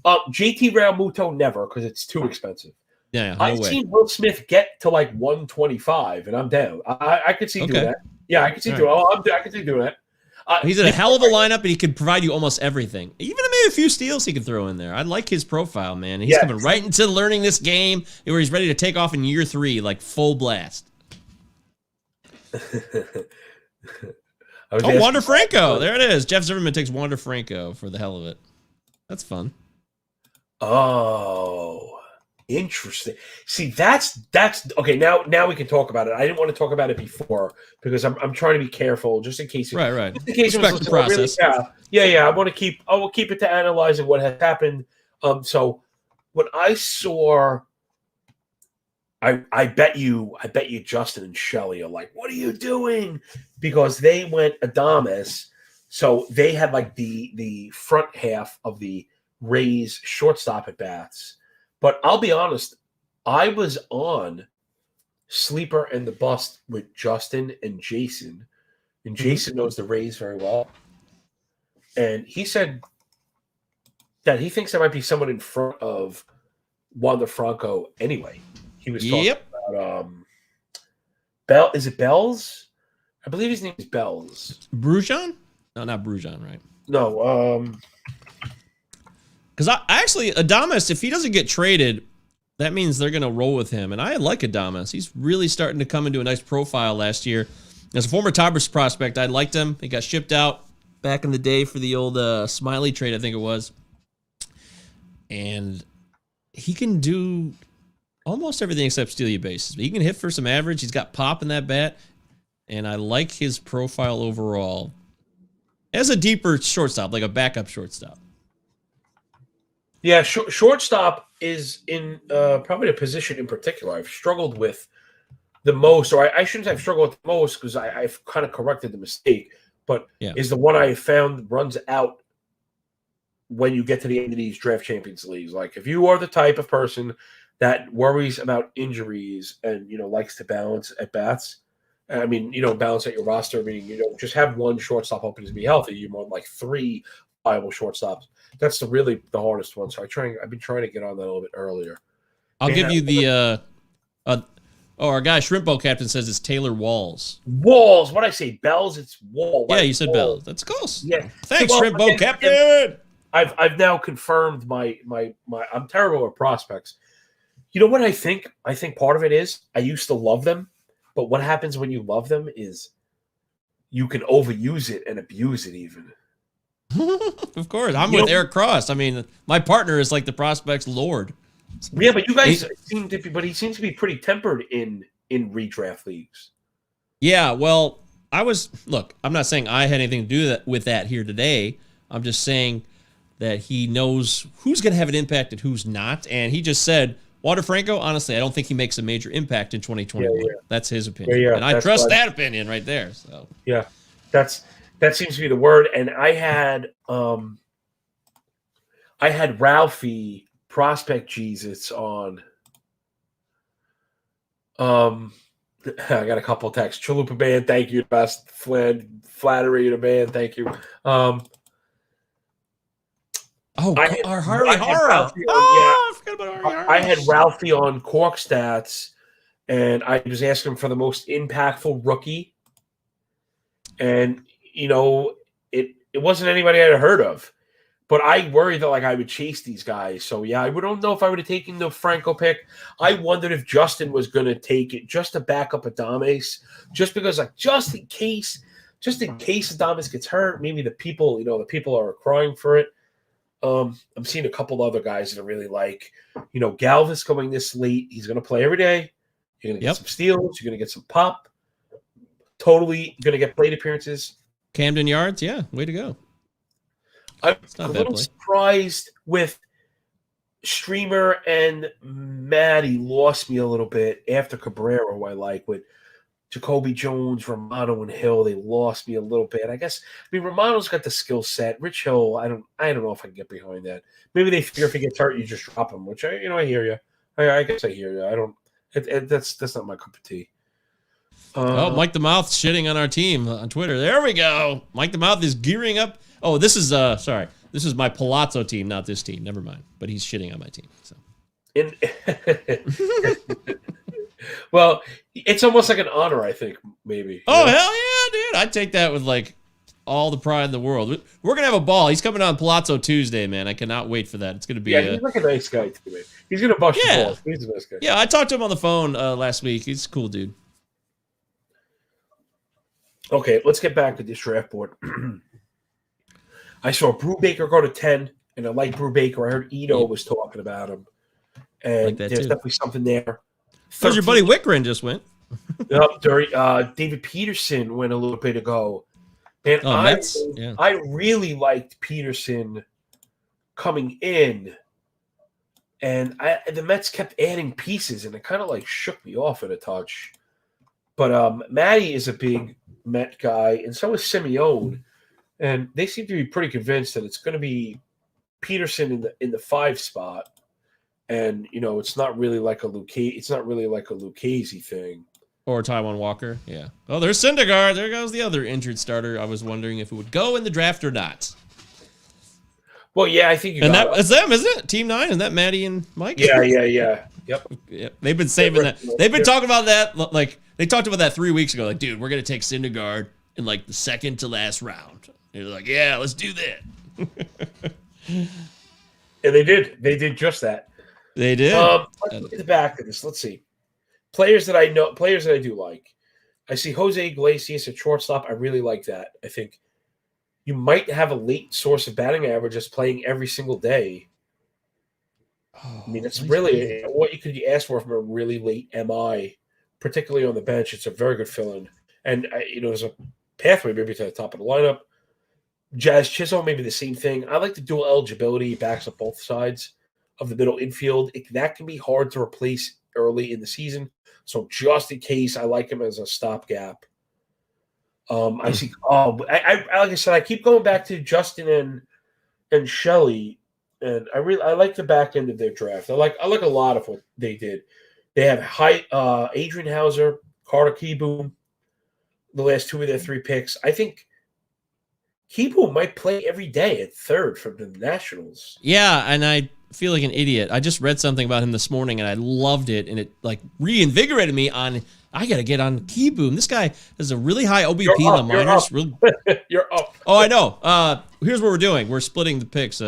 JT Realmuto never, because it's too expensive. Yeah, no I've way. seen Will Smith get to like 125, and I'm down. I could see doing that. Yeah, I could see doing. I could see doing that. He's in a hell of a lineup, and he can provide you almost everything. Even maybe a few steals he can throw in there. I like his profile, man. He's coming right into learning this game, where he's ready to take off in year 3, like full blast. Wander Franco. There it is. Jeff Zimmerman takes Wander Franco for the hell of it. That's fun. Oh, interesting. See, that's okay. Now we can talk about it. I didn't want to talk about it before because I'm trying to be careful just in case. Right. Just in case respect the process. Yeah. I will keep it to analyzing what has happened. So when I saw, I bet you Justin and Shelley are like, what are you doing? Because they went Adames, so they had like the front half of the Rays shortstop at bats. But I'll be honest, I was on Sleeper and the Bust with Justin and Jason, and Jason knows the Rays very well, and he said that he thinks there might be someone in front of Wander Franco anyway. He was talking about Bell. Is it Bells? I believe his name is Bells. Brujan? No, not Brujan, right? No. Because I actually, Adames, if he doesn't get traded, that means they're going to roll with him. And I like Adames. He's really starting to come into a nice profile last year. As a former Tigers prospect, I liked him. He got shipped out back in the day for the old Smiley trade, I think it was. And he can do almost everything except steal your bases. He can hit for some average. He's got pop in that bat. And I like his profile overall as a deeper shortstop, like a backup shortstop. Yeah, shortstop is in probably a position in particular I've struggled with the most, or I shouldn't say I've struggled with the most because I've kind of corrected the mistake, but is the one I found runs out when you get to the end of these draft champions leagues. Like if you are the type of person that worries about injuries and, likes to balance at bats, I mean, balance out your roster, meaning, just have one shortstop open to be healthy. You want like 3 viable shortstops. That's the hardest one. So I've been trying to get on that a little bit earlier. I'll give you the our guy Shrimpo Captain says it's Taylor Walls. Walls. What I say? Bells. It's Wall. Yeah, you said Bells. That's close. Yeah. Thanks, Shrimpo Captain. I've now confirmed my I'm terrible at prospects. You know what I think? I think part of it is I used to love them, but what happens when you love them is you can overuse it and abuse it even. Of course. I'm with Eric Cross. I mean, my partner is like the prospects lord. Yeah, but you guys seem to be, but he seems to be pretty tempered in redraft leagues. Yeah, well, I'm not saying I had anything to do with that here today. I'm just saying that he knows who's going to have an impact and who's not. And he just said, Wander Franco, honestly, I don't think he makes a major impact in 2021. Yeah. That's his opinion. And I trust that opinion right there. So yeah, that seems to be the word. And I had Ralphie Prospect Jesus on. I got a couple of texts. Chalupa Band, thank you. Best flattery to the band, thank you. Harry Horror. I forgot about Harry Horror. I had Ralphie on Cork Stats, and I was asking him for the most impactful rookie. And, it wasn't anybody I had heard of. But I worried that I would chase these guys. So yeah, I don't know if I would have taken the Franco pick. I wondered if Justin was going to take it just to back up Adames, just because just in case Adames gets hurt, maybe the people are crying for it. I'm seeing a couple other guys that I really like. Galvis coming this late. He's going to play every day. You're going to get some steals. You're going to get some pop. Totally going to get plate appearances. Camden Yards, yeah, way to go. I'm not a bad little play. surprised with Streamer and Maddie lost me a little bit after Cabrera, who I like, with Jacoby Jones, Romano, and Hill. They lost me a little bit. I guess Romano's got the skill set. Rich Hill, I don't know if I can get behind that. Maybe they figure if he gets hurt, you just drop him, which I hear you. I guess I hear you. I don't. That's not my cup of tea. Mike the Mouth shitting on our team on Twitter. There we go. Mike the Mouth is gearing up. Oh, this is sorry. This is my Palazzo team, not this team. Never mind. But he's shitting on my team. So. Well, it's almost like an honor, I think, maybe. Oh, hell yeah, dude. I'd take that with like all the pride in the world. We're going to have a ball. He's coming on Palazzo Tuesday, man. I cannot wait for that. It's going to be he's like a nice guy to me. He's going to bust your balls. He's a nice guy. Yeah, I talked to him on the phone last week. He's a cool dude. Okay, let's get back to this draft board. I saw Brubaker go to 10, and I like Brubaker. I heard Ito was talking about him. And like that there's too. Definitely something there. Because your buddy Wickren just went. David Peterson went a little bit ago. And yeah. I really liked Peterson coming in. And the Mets kept adding pieces, and it kind of like shook me off at a touch. But Matty is a big Met guy, and so is Simeone. And they seem to be pretty convinced that it's going to be Peterson in the 5 spot. And it's not really like a Lucchese thing. Or Taiwan Walker, yeah. Oh, there's Syndergaard. There goes the other injured starter. I was wondering if it would go in the draft or not. Well, yeah, I think it's them, isn't it? Team 9, and that Maddie and Mike? Yeah. Yep. They've been saving that. They've been talking about that. Like they talked about that 3 weeks ago. Like, dude, we're gonna take Syndergaard in like the second to last round. They're like, yeah, let's do that. And they did. They did just that. They did. Let's look at the back of this. Let's see. Players that I do like. I see Jose Iglesias at shortstop. I really like that. I think you might have a late source of batting average just playing every single day. It's really what you could ask for from a really late MI, particularly on the bench. It's a very good fill-in. And, there's a pathway maybe to the top of the lineup. Jazz Chisholm, maybe the same thing. I like the dual eligibility. He backs up both sides of the middle infield. That can be hard to replace early in the season. So just in case, I like him as a stopgap. I see. Like I said, I keep going back to Justin and Shelley, and I like the back end of their draft. I like a lot of what they did. They have Adrian Hauser, Carter Kieboom, the last 2 of their 3 picks. I think Kieboom might play every day at third from the Nationals. Yeah, and I feel like an idiot. I just read something about him this morning, and I loved it, and it like reinvigorated me on. I got to get on Kieboom. This guy has a really high OBP in the minors. You're up. Oh, I know. Here's what we're doing. We're splitting the picks.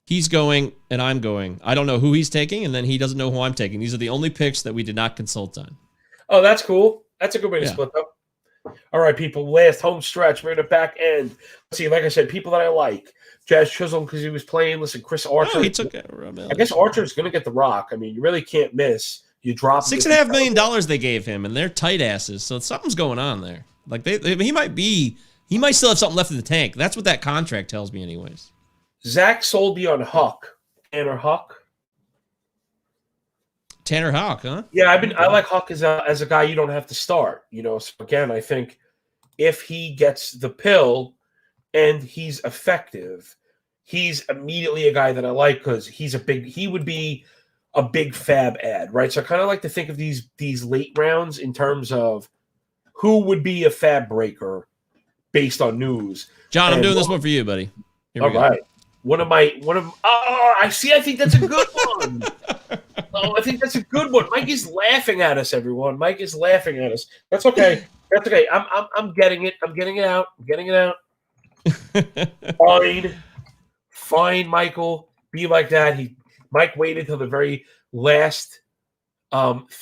He's going, and I'm going. I don't know who he's taking, and then he doesn't know who I'm taking. These are the only picks that we did not consult on. Oh, that's cool. That's a good way to split up. All right, people. Last home stretch. We're in the back end. Let's see. Like I said, people that I like. Jazz Chisholm because he was playing. Listen, Chris Archer. Oh, he took it. I guess Archer's going to get the rock. I mean, you really can't miss. You drop $6.5 million they gave him, and they're tight asses. So something's going on there. Like he might still have something left in the tank. That's what that contract tells me, anyways. Zach sold me on Huck. Tanner Huck. Tanner Houck, huh? Yeah, I like Huck as a guy you don't have to start. So again, I think if he gets the pill and he's effective, he's immediately a guy that I like because he would be a big fab ad, right? So I kind of like to think of these late rounds in terms of who would be a fab breaker based on news. John, I'm doing this one for you, buddy. Here we go. Right. I think that's a good one. I think that's a good one. Mike is laughing at us, everyone. Mike is laughing at us. That's okay. That's okay. I'm getting it. I'm getting it out. Fine, Michael. Be like that. Mike waited till the very last round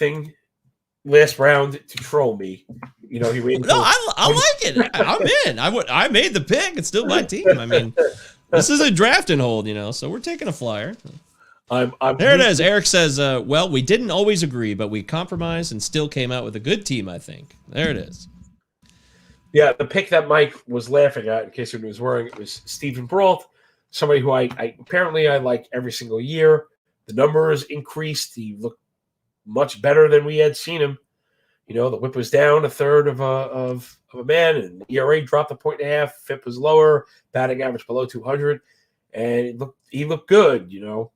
to troll me. He waited. No, I like it. I'm in. I made the pick. It's still my team. I mean, this is a draft and hold, so we're taking a flyer. There it is. Eric says, well, we didn't always agree, but we compromised and still came out with a good team, I think. There it is. Yeah, the pick that Mike was laughing at, in case anyone was worrying, it was Stephen Brault, somebody who I apparently I like every single year. The numbers increased. He looked much better than we had seen him. You know, the whip was down a third of a man, and ERA dropped 1.5. FIP was lower, batting average below 200, and he looked good. You know,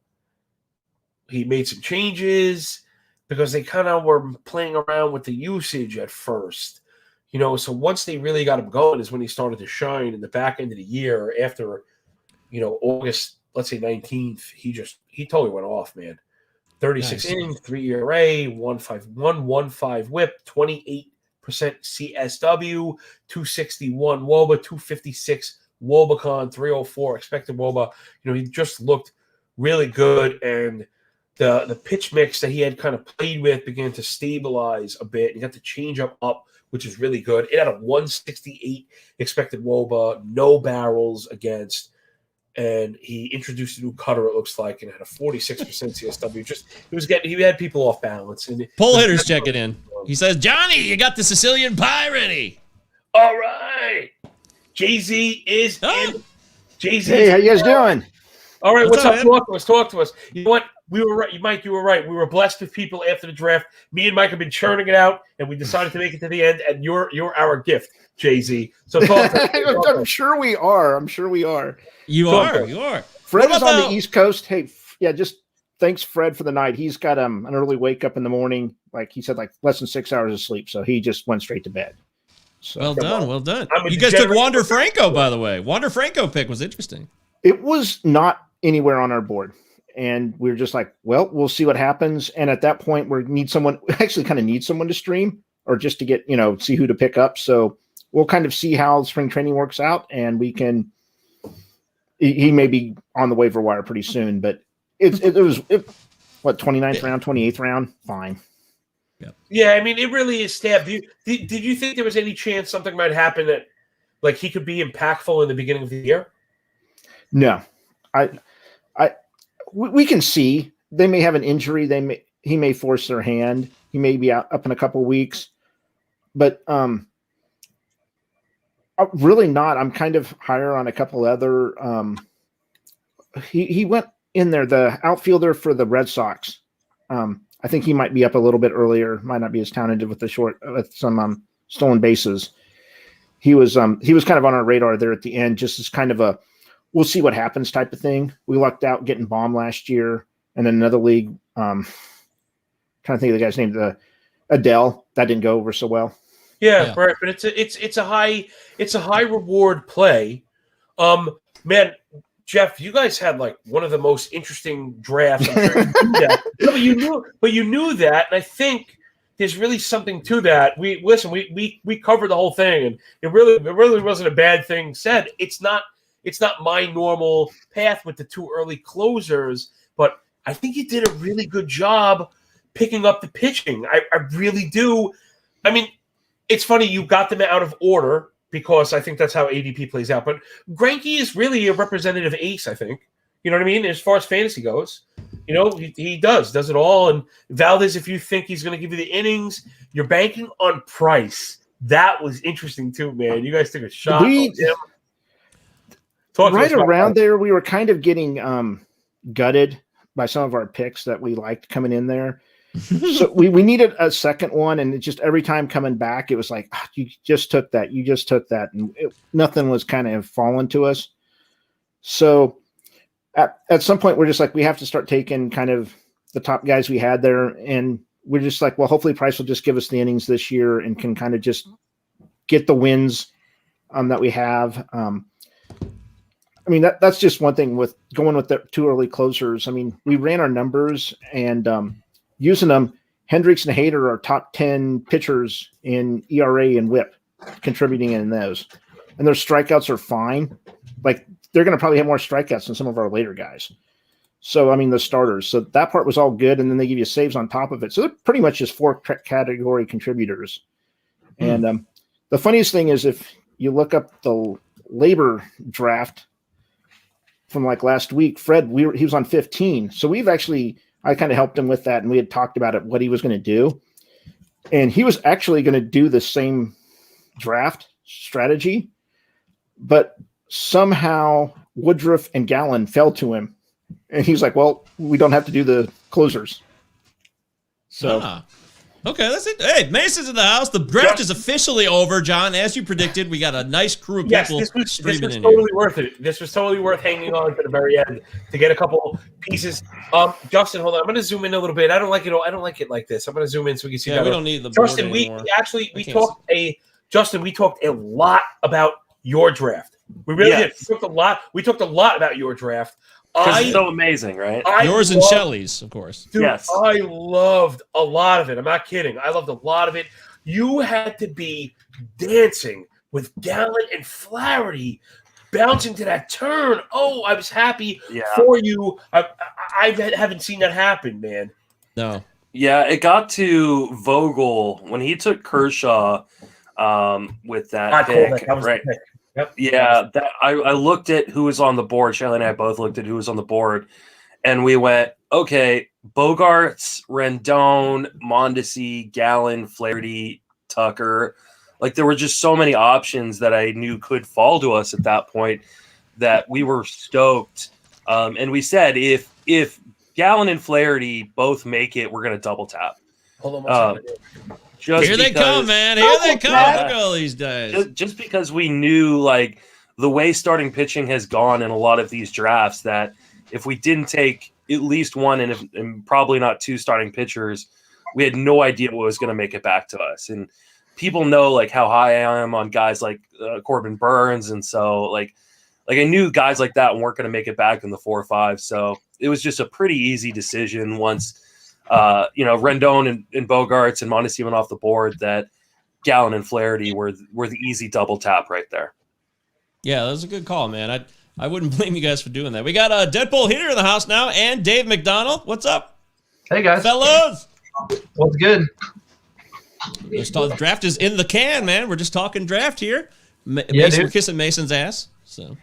he made some changes because they kind of were playing around with the usage at first. You know, so once they really got him going is when he started to shine in the back end of the year after, you know, August, let's say 19th, he totally went off, man. 36 innings, 3 ERA, 1.51 whip, 28% CSW, 261 WOBA, 256 WOBAcon, 304 expected WOBA. You know, he just looked really good, and the pitch mix that he had kind of played with began to stabilize a bit. He got the changeup up, which is really good. It had a 168 expected WOBA, no barrels against, and he introduced a new cutter, it looks like, and it had a 46% CSW. He had people off balance. And Pull hitters checking in. He says, Johnny, you got the Sicilian pie ready. All right. Jay-Z is in. Jay-Z. Hey, how you guys doing? All right, what's up? man? Talk to us. You know what? We were right. Mike, you were right. We were blessed with people after the draft. Me and Mike have been churning it out, and we decided to make it to the end, and you're our gift, Jay-Z. So talk to us. I'm sure we are. You are. Fred What is on about- the East Coast. Hey, yeah, just thanks, Fred, for the night. He's got an early wake up in the morning. Like he said, like less than 6 hours of sleep. So he just went straight to bed. So Well done. I'm a You guys took degenerate- Wander Franco, by the way. Wander Franco pick was interesting. it was not anywhere on our board. And we were just like, well, we'll see what happens. And at that point, we need someone to stream or just to get, see who to pick up. So we'll kind of see how spring training works out, and he may be on the waiver wire pretty soon, but it was 29th round, 28th round. Fine. Yeah, I mean, it really is stabbed. Did you think there was any chance something might happen that, like, he could be impactful in the beginning of the year? No, we can see they may have an injury. He may force their hand. He may be up in a couple weeks, but really not. I'm kind of higher on a couple other. He went in there, the outfielder for the Red Sox. I think he might be up a little bit earlier. Might not be as talented with some stolen bases. He was kind of on our radar there at the end, just as kind of a we'll see what happens type of thing. We lucked out getting bombed last year, and then another league. Trying to think of the guy's name, the Adele. That didn't go over so well. Yeah, right. But it's a high reward play. Man, Jeff, you guys had like one of the most interesting drafts. I'm sure you knew that. No, but you knew that, and I think there's really something to that. We covered the whole thing, and it really wasn't a bad thing said. It's not my normal path with the two early closers, but I think you did a really good job picking up the pitching. I really do. I mean, it's funny you got them out of order because I think that's how ADP plays out. But Greinke is really a representative ace, I think. You know what I mean? As far as fantasy goes, he does it all. And Valdez, if you think he's going to give you the innings, you're banking on Price. That was interesting too, man. You guys took a shot on him. Right around there, we were kind of getting gutted by some of our picks that we liked coming in there. So we needed a second one, and it just every time coming back, it was like, you just took that, and nothing was kind of falling to us. So at some point, we're just like, we have to start taking kind of the top guys we had there, and we're just like, well, hopefully Price will just give us the innings this year and can kind of just get the wins that we have. I mean, that's just one thing with going with the two early closers. I mean, we ran our numbers and using them. Hendricks and Hader are top 10 pitchers in ERA and WHIP, contributing in those. And their strikeouts are fine. Like, they're going to probably have more strikeouts than some of our later guys. So, I mean, the starters. So that part was all good. And then they give you saves on top of it. So they're pretty much just four category contributors. And the funniest thing is if you look up the labor draft from like last week, Fred, he was on 15. So I kind of helped him with that, and we had talked about what he was going to do. And he was actually going to do the same draft. strategy, but somehow Woodruff and Gallen fell to him, and he's like, "Well, we don't have to do the closers." So, okay, that's it. Hey, Mason's in the house. The draft is officially over, John. As you predicted, we got a nice crew of people this was streaming in totally here. worth it. This was totally worth hanging on to the very end to get a couple pieces. Justin, hold on. I'm going to zoom in a little bit. I don't like it like this. I'm going to zoom in so we can see. Yeah, better. we don't need the board Justin. anymore. We talked a lot about your draft. We really did. We talked a lot about your draft. It's so amazing, right? Yours and Shelley's, of course. Dude, yes. I loved a lot of it. I'm not kidding. I loved a lot of it. You had to be dancing with Gallen and Flaherty bouncing to that turn. Oh, I was happy for you. I haven't seen that happen, man. No. Yeah, it got to Vogel when he took Kershaw with that pick, right? Pick. Yep. Yeah, I looked at who was on the board. Shelley and I both looked at who was on the board, and we went, okay, Bogarts, Rendon, Mondesi, Gallen, Flaherty, Tucker. Like, there were just so many options that I knew could fall to us at that point that we were stoked. And we said, if Gallen and Flaherty both make it, we're going to double tap. Hold on one second. Here they come, man. Here they come. Look at all these days. Just because we knew, like, the way starting pitching has gone in a lot of these drafts, that if we didn't take at least one and probably not two starting pitchers, we had no idea what was going to make it back to us. And people know, like, how high I am on guys like Corbin Burns. And so, like I knew guys like that weren't going to make it back in the 4 or 5. So it was just a pretty easy decision once Rendon and Bogarts and Mondesi went off the board, that Gallen and Flaherty were the easy double tap right there. Yeah, that was a good call, man. I wouldn't blame you guys for doing that. We got Deadpool Hitter in the house now, and Dave McDonald. What's up? Hey, guys. Fellas. What's good? The draft is in the can, man. We're just talking draft here. Mason, we're kissing Mason's ass. So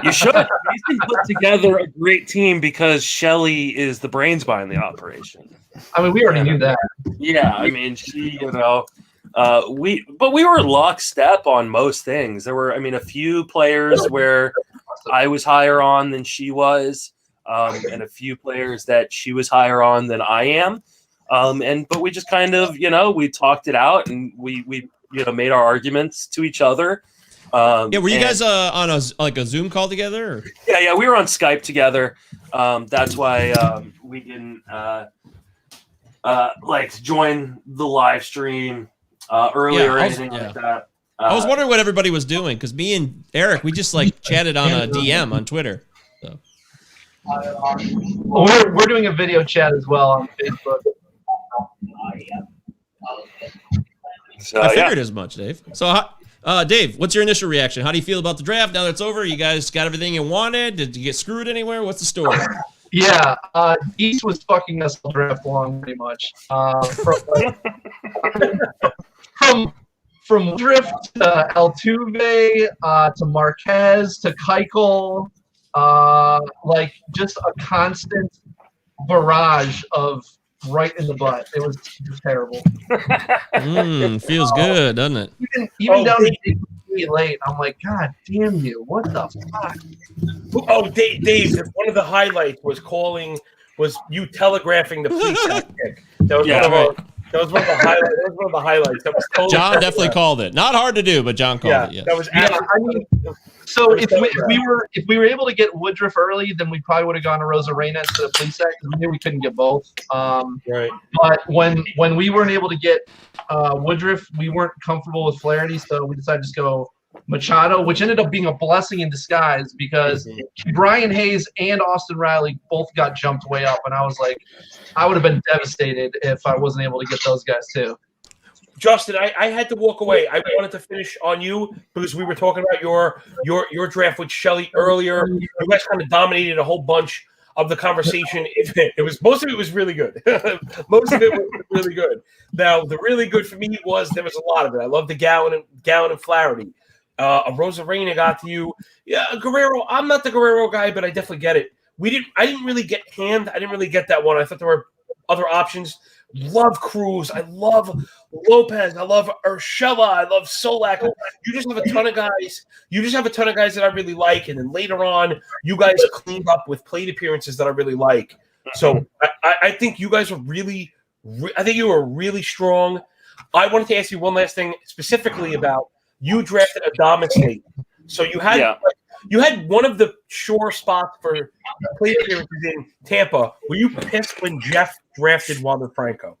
you should. Mason put together a great team because Shelley is the brains behind the operation. I mean, we already knew that. Yeah, I mean, she, we were lockstep on most things. There were, a few players where I was higher on than she was, and a few players that she was higher on than I am. But we just kind of, we talked it out, and we made our arguments to each other. Were you guys on a Zoom call together? Or? Yeah, we were on Skype together. That's why we didn't join the live stream earlier or anything like that. I was wondering what everybody was doing, because me and Eric, we just chatted on a DM on Twitter. So. Well, we're doing a video chat as well on Facebook. So, I figured as much, Dave. So, Dave, what's your initial reaction? How do you feel about the draft now that it's over? You guys got everything you wanted? Did you get screwed anywhere? What's the story? Yeah, East was fucking us all draft long, pretty much. From Drift to Altuve to Marquez to Keuchel, just a constant barrage of right in the butt. It was terrible. Feels good, doesn't it? Even down to late, I'm like, God damn you! What the fuck? Oh, Dave, one of the highlights was you telegraphing the police pick. That was one of the highlights. That was one of the highlights. That was totally John definitely called it. Not hard to do, but John called it. Yes. That was. So if we were able to get Woodruff early, then we probably would have gone to Rosarena instead of Plesac, because we knew we couldn't get both. Right. But when we weren't able to get Woodruff, we weren't comfortable with Flaherty, so we decided to just go Machado, which ended up being a blessing in disguise, because Brian Hayes and Austin Riley both got jumped way up, and I was like, I would have been devastated if I wasn't able to get those guys too. Justin, I had to walk away. I wanted to finish on you because we were talking about your draft with Shelley earlier. You guys kind of dominated a whole bunch of the conversation. Most of it was really good. Most of it was really good. Now, the really good for me there was a lot of it. I love the Gallen and Flaherty. A Rosarena got to you. Yeah, Guerrero. I'm not the Guerrero guy, but I definitely get it. I didn't really get Hand. I didn't really get that one. I thought there were other options. love Cruz. I love Lopez. I love Urshela. I love Solak. You just have a ton of guys. You just have a ton of guys that I really like. And then later on, you guys cleaned up with plate appearances that I really like. So I think you guys were really, I think you were really strong. I wanted to ask you one last thing specifically about you drafted Adamas late. So you had you had one of the sure spots for plate appearances in Tampa. Were you pissed when Jeff drafted Wander Franco?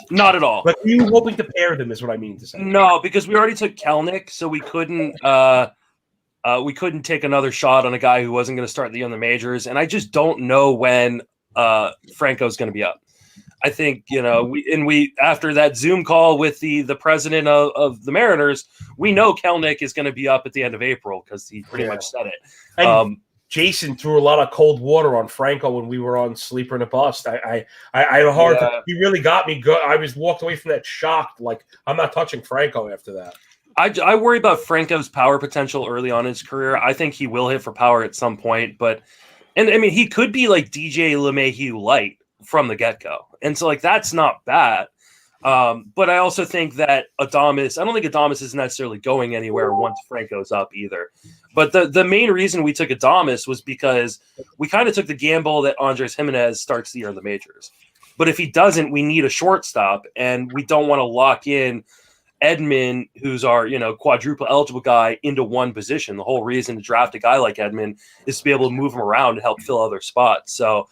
Not at all. But were you hoping to pair them is what I mean to say. No, because we already took Kelnick, so we couldn't take another shot on a guy who wasn't going to start the year in the majors. And I just don't know when Franco's going to be up. I think, we after that Zoom call with the president of the Mariners, we know Kelnick is going to be up at the end of April because he pretty much said it. And Jason threw a lot of cold water on Franco when we were on Sleeper and a Bust. I had a hard time. He really got me good. I was walked away from that shocked, like I'm not touching Franco after that. I worry about Franco's power potential early on in his career. I think he will hit for power at some point, and I mean he could be like DJ LeMahieu light from the get-go. And so like that's not bad. But I also think that I don't think Adames is necessarily going anywhere once Franco's up either. But the main reason we took Adames was because we kind of took the gamble that Andres Jimenez starts the year in the majors. But if he doesn't, we need a shortstop, and we don't want to lock in Edman, who's our quadruple eligible guy, into one position. The whole reason to draft a guy like Edman is to be able to move him around and help fill other spots. So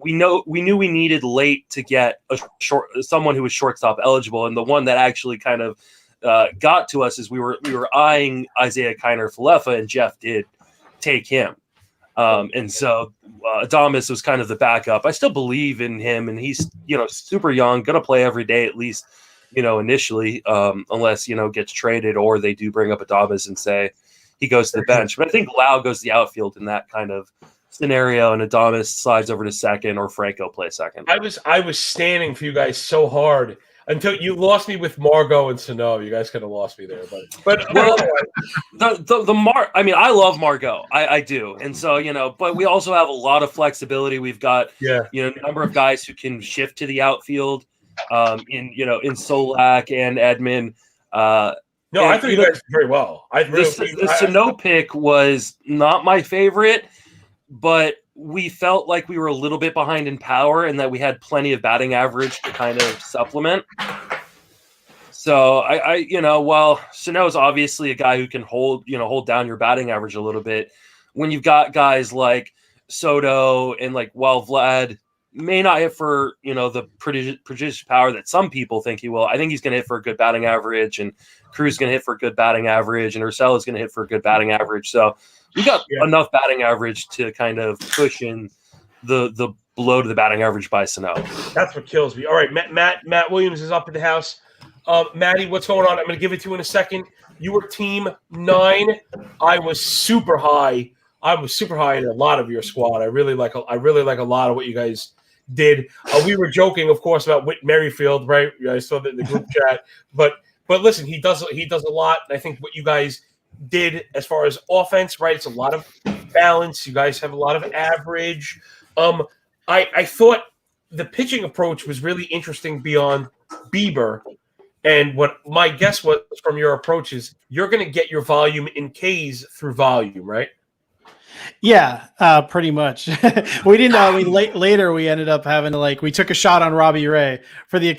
we knew we needed late to get someone who was shortstop eligible, and the one that actually kind of got to us is we were eyeing Isaiah Kiner Falefa, and Jeff did take him, and so Adames was kind of the backup. I still believe in him, and he's super young, gonna play every day at least, initially, unless gets traded or they do bring up Adames and say he goes to the bench. But I think Lau goes to the outfield in that kind of scenario, and Adames slides over to second, or Franco plays second. I was standing for you guys so hard until you lost me with Margot and Sano. You guys could have lost me there, but well, I mean, I love Margot, I do, and so but we also have a lot of flexibility. We've got a number of guys who can shift to the outfield, in Solak and Edman. No, I thought you guys did very well. The Sano pick was not my favorite, but we felt like we were a little bit behind in power and that we had plenty of batting average to kind of supplement. So while Sano is obviously a guy who can hold down your batting average a little bit, when you've got guys like Soto and while Vlad may not hit for, the prodigious power that some people think he will, I think he's going to hit for a good batting average, and Cruz is going to hit for a good batting average, and Urshela is going to hit for a good batting average. So we got enough batting average to kind of cushion the blow to the batting average by Sano. That's what kills me. All right, Matt Williams is up in the house. Matty, what's going on? I'm going to give it to you in a second. You were team 9. I was super high. In a lot of your squad. I really like a lot of what you guys did. We were joking, of course, about Whit Merrifield, right? I saw that in the group chat. But listen, he does a lot. And I think what you guys did as far as offense, right? It's a lot of balance. You guys have a lot of average. I thought the pitching approach was really interesting beyond Bieber. And what my guess was from your approach is you're going to get your volume in Ks through volume, right? Yeah, pretty much. We didn't. Later we ended up having to we took a shot on Robbie Ray for the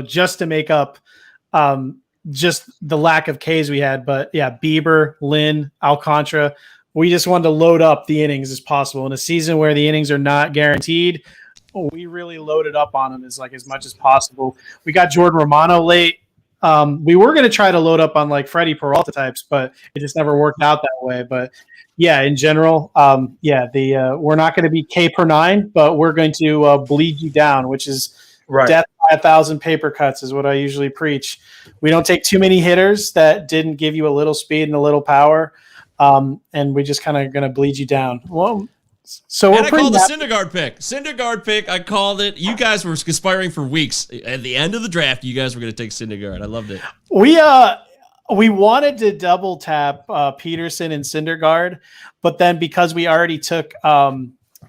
just to make up just the lack of Ks we had. But yeah, Bieber, Lynn, Alcantara, we just wanted to load up the innings as possible in a season where the innings are not guaranteed. We really loaded up on them as much as possible. We got Jordan Romano late. We were going to try to load up on Freddie Peralta types, but it just never worked out that way. But yeah, in general, we're not going to be K per 9, but we're going to bleed you down, which is death by 1,000 paper cuts is what I usually preach. We don't take too many hitters that didn't give you a little speed and a little power, and we just kind of going to bleed you down. Well, so I called the Syndergaard pick. I called it. You guys were conspiring for weeks. At the end of the draft, you guys were going to take Syndergaard. I loved it. We wanted to double tap Peterson and Syndergaard, but then because we already took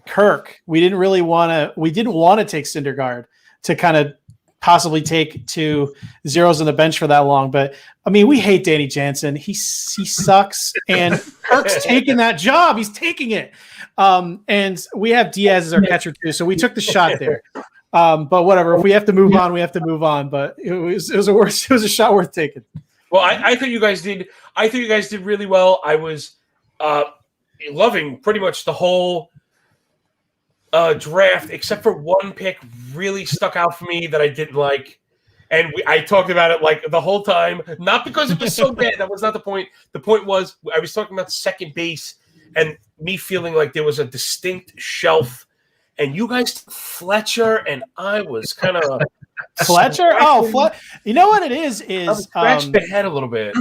Kirk, we didn't want to take Syndergaard to kind of possibly take to zeros on the bench for that long. But I mean, we hate Danny Jansen. He sucks, and Kirk's taking that job. He's taking it. And we have Diaz as our catcher too, so we took the shot there. But whatever. If we have to move on, we have to move on. But it was a shot worth taking. Well, I thought you guys did. I thought you guys did really well. I was loving pretty much the whole draft, except for one pick really stuck out for me that I didn't like. And I talked about it like the whole time, not because it was so bad. That was not the point. The point was I was talking about second base and me feeling like there was a distinct shelf. And you guys took Fletcher, and I was kind of Fletcher. You know what it is? Scratched the head a little bit.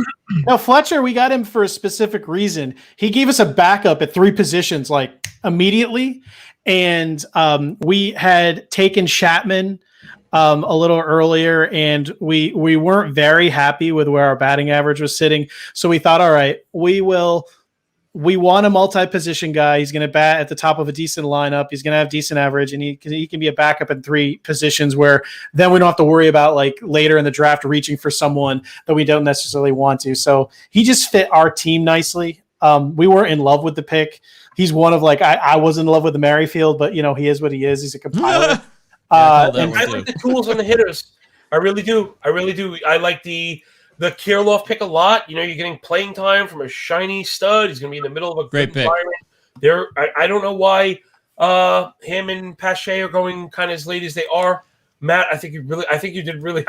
No, Fletcher. We got him for a specific reason. He gave us a backup at 3 positions, like immediately, and we had taken Chapman a little earlier, and we weren't very happy with where our batting average was sitting. So we thought, all right, we want a multi-position guy. He's going to bat at the top of a decent lineup. He's going to have decent average, and he can be a backup in 3 positions where then we don't have to worry about like later in the draft reaching for someone that we don't necessarily want to. So he just fit our team nicely. We weren't in love with the pick. He's one of like, I was in love with the Merrifield, but he is what he is. He's a compiler. I like the tools on the hitters. I really do. I like the Kirilov pick a lot. You're getting playing time from a shiny stud. He's going to be in the middle of a great pick. Environment. I don't know why him and Pache are going kind of as late as they are. Matt, I think you did really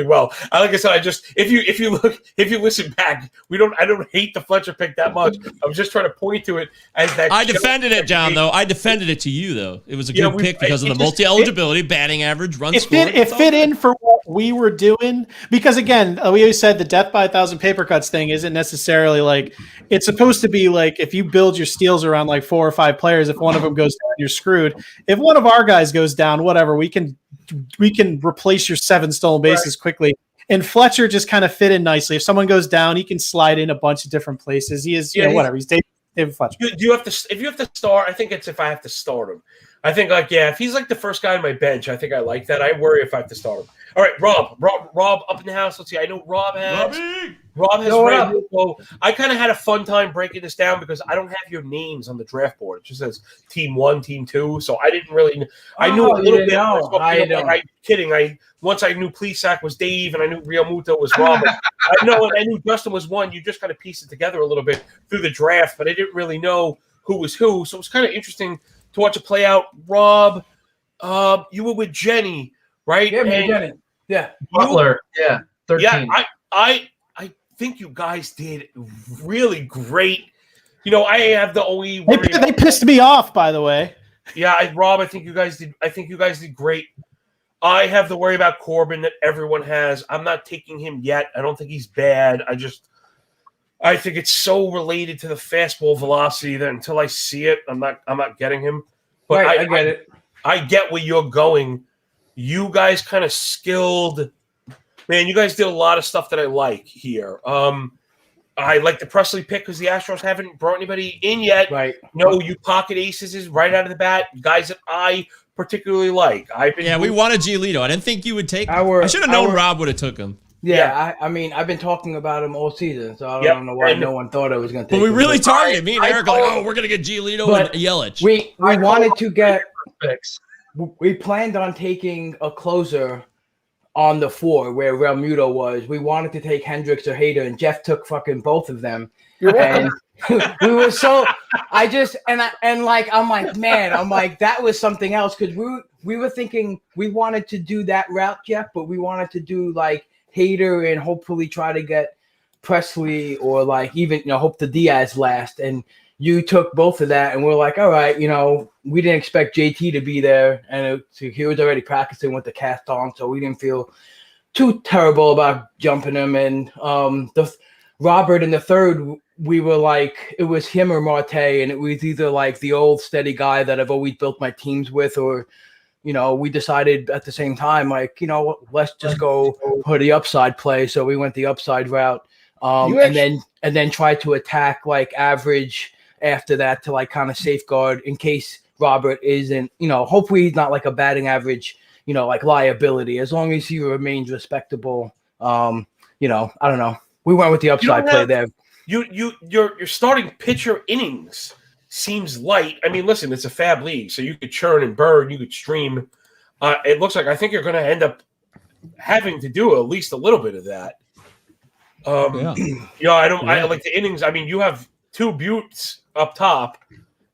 well. Like I said, if you listen back, I don't hate the Fletcher pick that much. I was just trying to point to it as that. I defended it, John. Though I defended it to you, though it was a good pick because of the multi-eligibility, batting average, run score. It fit in for what we were doing because again, we always said the death by 1,000 paper cuts thing isn't necessarily like it's supposed to be like if you build your steals around like 4 or 5 players, if one of them goes down, you're screwed. If one of our guys goes down, whatever, we can replace your 7 stolen bases quickly. And Fletcher just kind of fit in nicely. If someone goes down, he can slide in a bunch of different places. He is, whatever. He's David Fletcher. Do you have to? If you have to start, I think it's if I have to start him. I think if he's like the first guy on my bench, I think I like that. I worry if I have to start him. All right, Rob up in the house. Let's see. I know Rob has ready. So I kind of had a fun time breaking this down because I don't have your names on the draft board. It just says Team 1, Team 2. So I didn't really. I knew a little bit. I'm kidding. Once I knew Plesac was Dave and I knew Real Muto was Robert. I knew Justin was 1. You just kind of pieced it together a little bit through the draft, but I didn't really know who was who. So it was kind of interesting to watch it play out. Rob, you were with Jenny, right? Yeah, Jenny. Yeah. Butler. 13. Yeah, I think you guys did really great. I have the only worry. They pissed me off, by the way. Yeah, Rob, I think you guys did great. I have the worry about Corbin that everyone has. I'm not taking him yet. I don't think he's bad. I think it's so related to the fastball velocity that until I see it, I'm not getting him. But right, I get it. I get where you're going. You guys kind of skilled. Man, you guys did a lot of stuff that I like here. I like the Presley pick because the Astros haven't brought anybody in yet. Right. You pocket aces is right out of the bat. Guys that I particularly like. We wanted Giolito. I didn't think you would take him. I should have known Rob would have took him. Yeah, I mean, I've been talking about him all season, so I don't know why no one thought I was going to take him. But we really targeted me and Eric we're going to get Giolito and Yelich. We wanted to get – we planned on taking a closer on the 4 where Real Muto was. We wanted to take Hendricks or Hader, and Jeff took fucking both of them. And we were so – I'm like, that was something else because we were thinking we wanted to do that route, Jeff, but we wanted to do like Hader and hopefully try to get Presley or like even, hope the Diaz last. And you took both of that and we're like, all right, we didn't expect JT to be there. And he was already practicing with the cast on, so we didn't feel too terrible about jumping him. And the Robert in the 3rd, we were like, it was him or Marte, and it was either like the old steady guy that I've always built my teams with, or, we decided at the same time, like, let's just go for the upside play. So we went the upside route, and then try to attack like average after that to like kind of safeguard in case Robert isn't, hopefully he's not like a batting average like liability. As long as he remains respectable, I don't know. We went with the upside play there. Your starting pitcher innings seems light. I mean, listen, it's a fab league, so you could churn and burn, you could stream. It looks like I think you're going to end up having to do at least a little bit of that. I like the innings. I mean, you have 2 Buttes up top,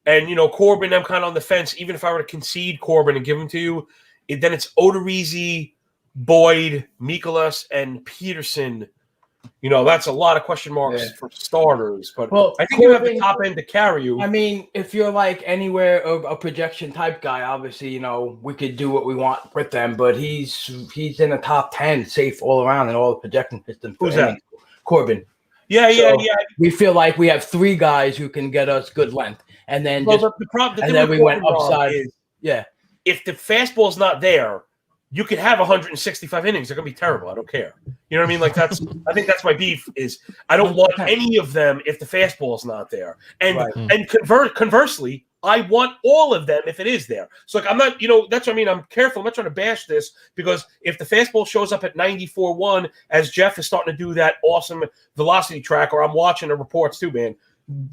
and Corbin. I'm kind of on the fence. Even if I were to concede Corbin and give him to you, then it's Odorizzi, Boyd, Mikolas, and Peterson. That's a lot of question marks for starters, but I think you have the top end to carry you. I mean, if you're like anywhere of a projection type guy, obviously, we could do what we want with them, but he's in the top 10 safe all around in all the projection systems. Who's that? Corbin. Yeah. We feel like we have 3 guys who can get us good length, and then we went upside. If the fastball's not there, you could have 165 innings. They're going to be terrible. I don't care. You know what I mean? Like I think that's my beef is I don't want any of them if the fastball's not there. And conversely, I want all of them if it is there. So I'm not, that's what I mean. I'm careful. I'm not trying to bash this because if the fastball shows up at 94.1 as Jeff is starting to do that awesome velocity track, or I'm watching the reports too, man,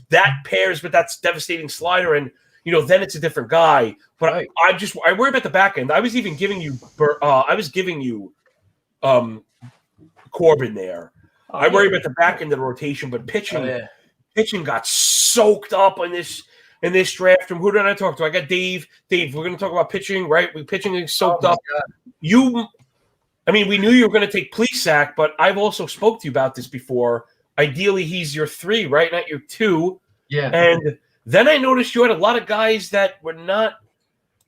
that pairs with that devastating slider and then it's a different guy. But I worry about the back end. I was even giving you Corbin there. I worry about the back end of the rotation, but pitching got soaked up in this draft. From who did I talk to? I got Dave. Dave, we're going to talk about pitching, right? Pitching is soaked up. We knew you were going to take Plesac, but I've also spoke to you about this before. Ideally, he's your 3, right? Not your 2. Yeah. And then I noticed you had a lot of guys that were not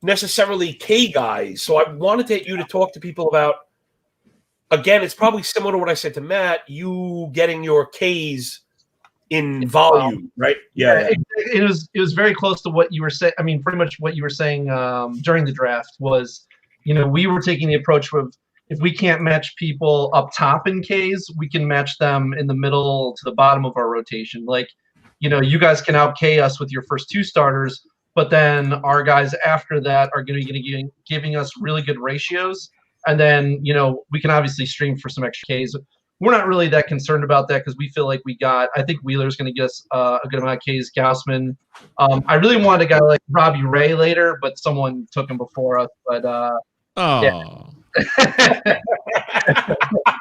necessarily K guys. So I wanted you to talk to people about, again, it's probably similar to what I said to Matt, you getting your Ks in volume, right? Yeah. It was very close to what you were saying. I mean, pretty much what you were saying during the draft was, we were taking the approach of if we can't match people up top in Ks, we can match them in the middle to the bottom of our rotation. Like, you guys can out K us with your first 2 starters, but then our guys after that are going to be giving us really good ratios. And then, we can obviously stream for some extra Ks. We're not really that concerned about that because we feel like I think Wheeler's going to get us a good amount of Ks. Gaussman. I really wanted a guy like Robbie Ray later, but someone took him before us. But yeah.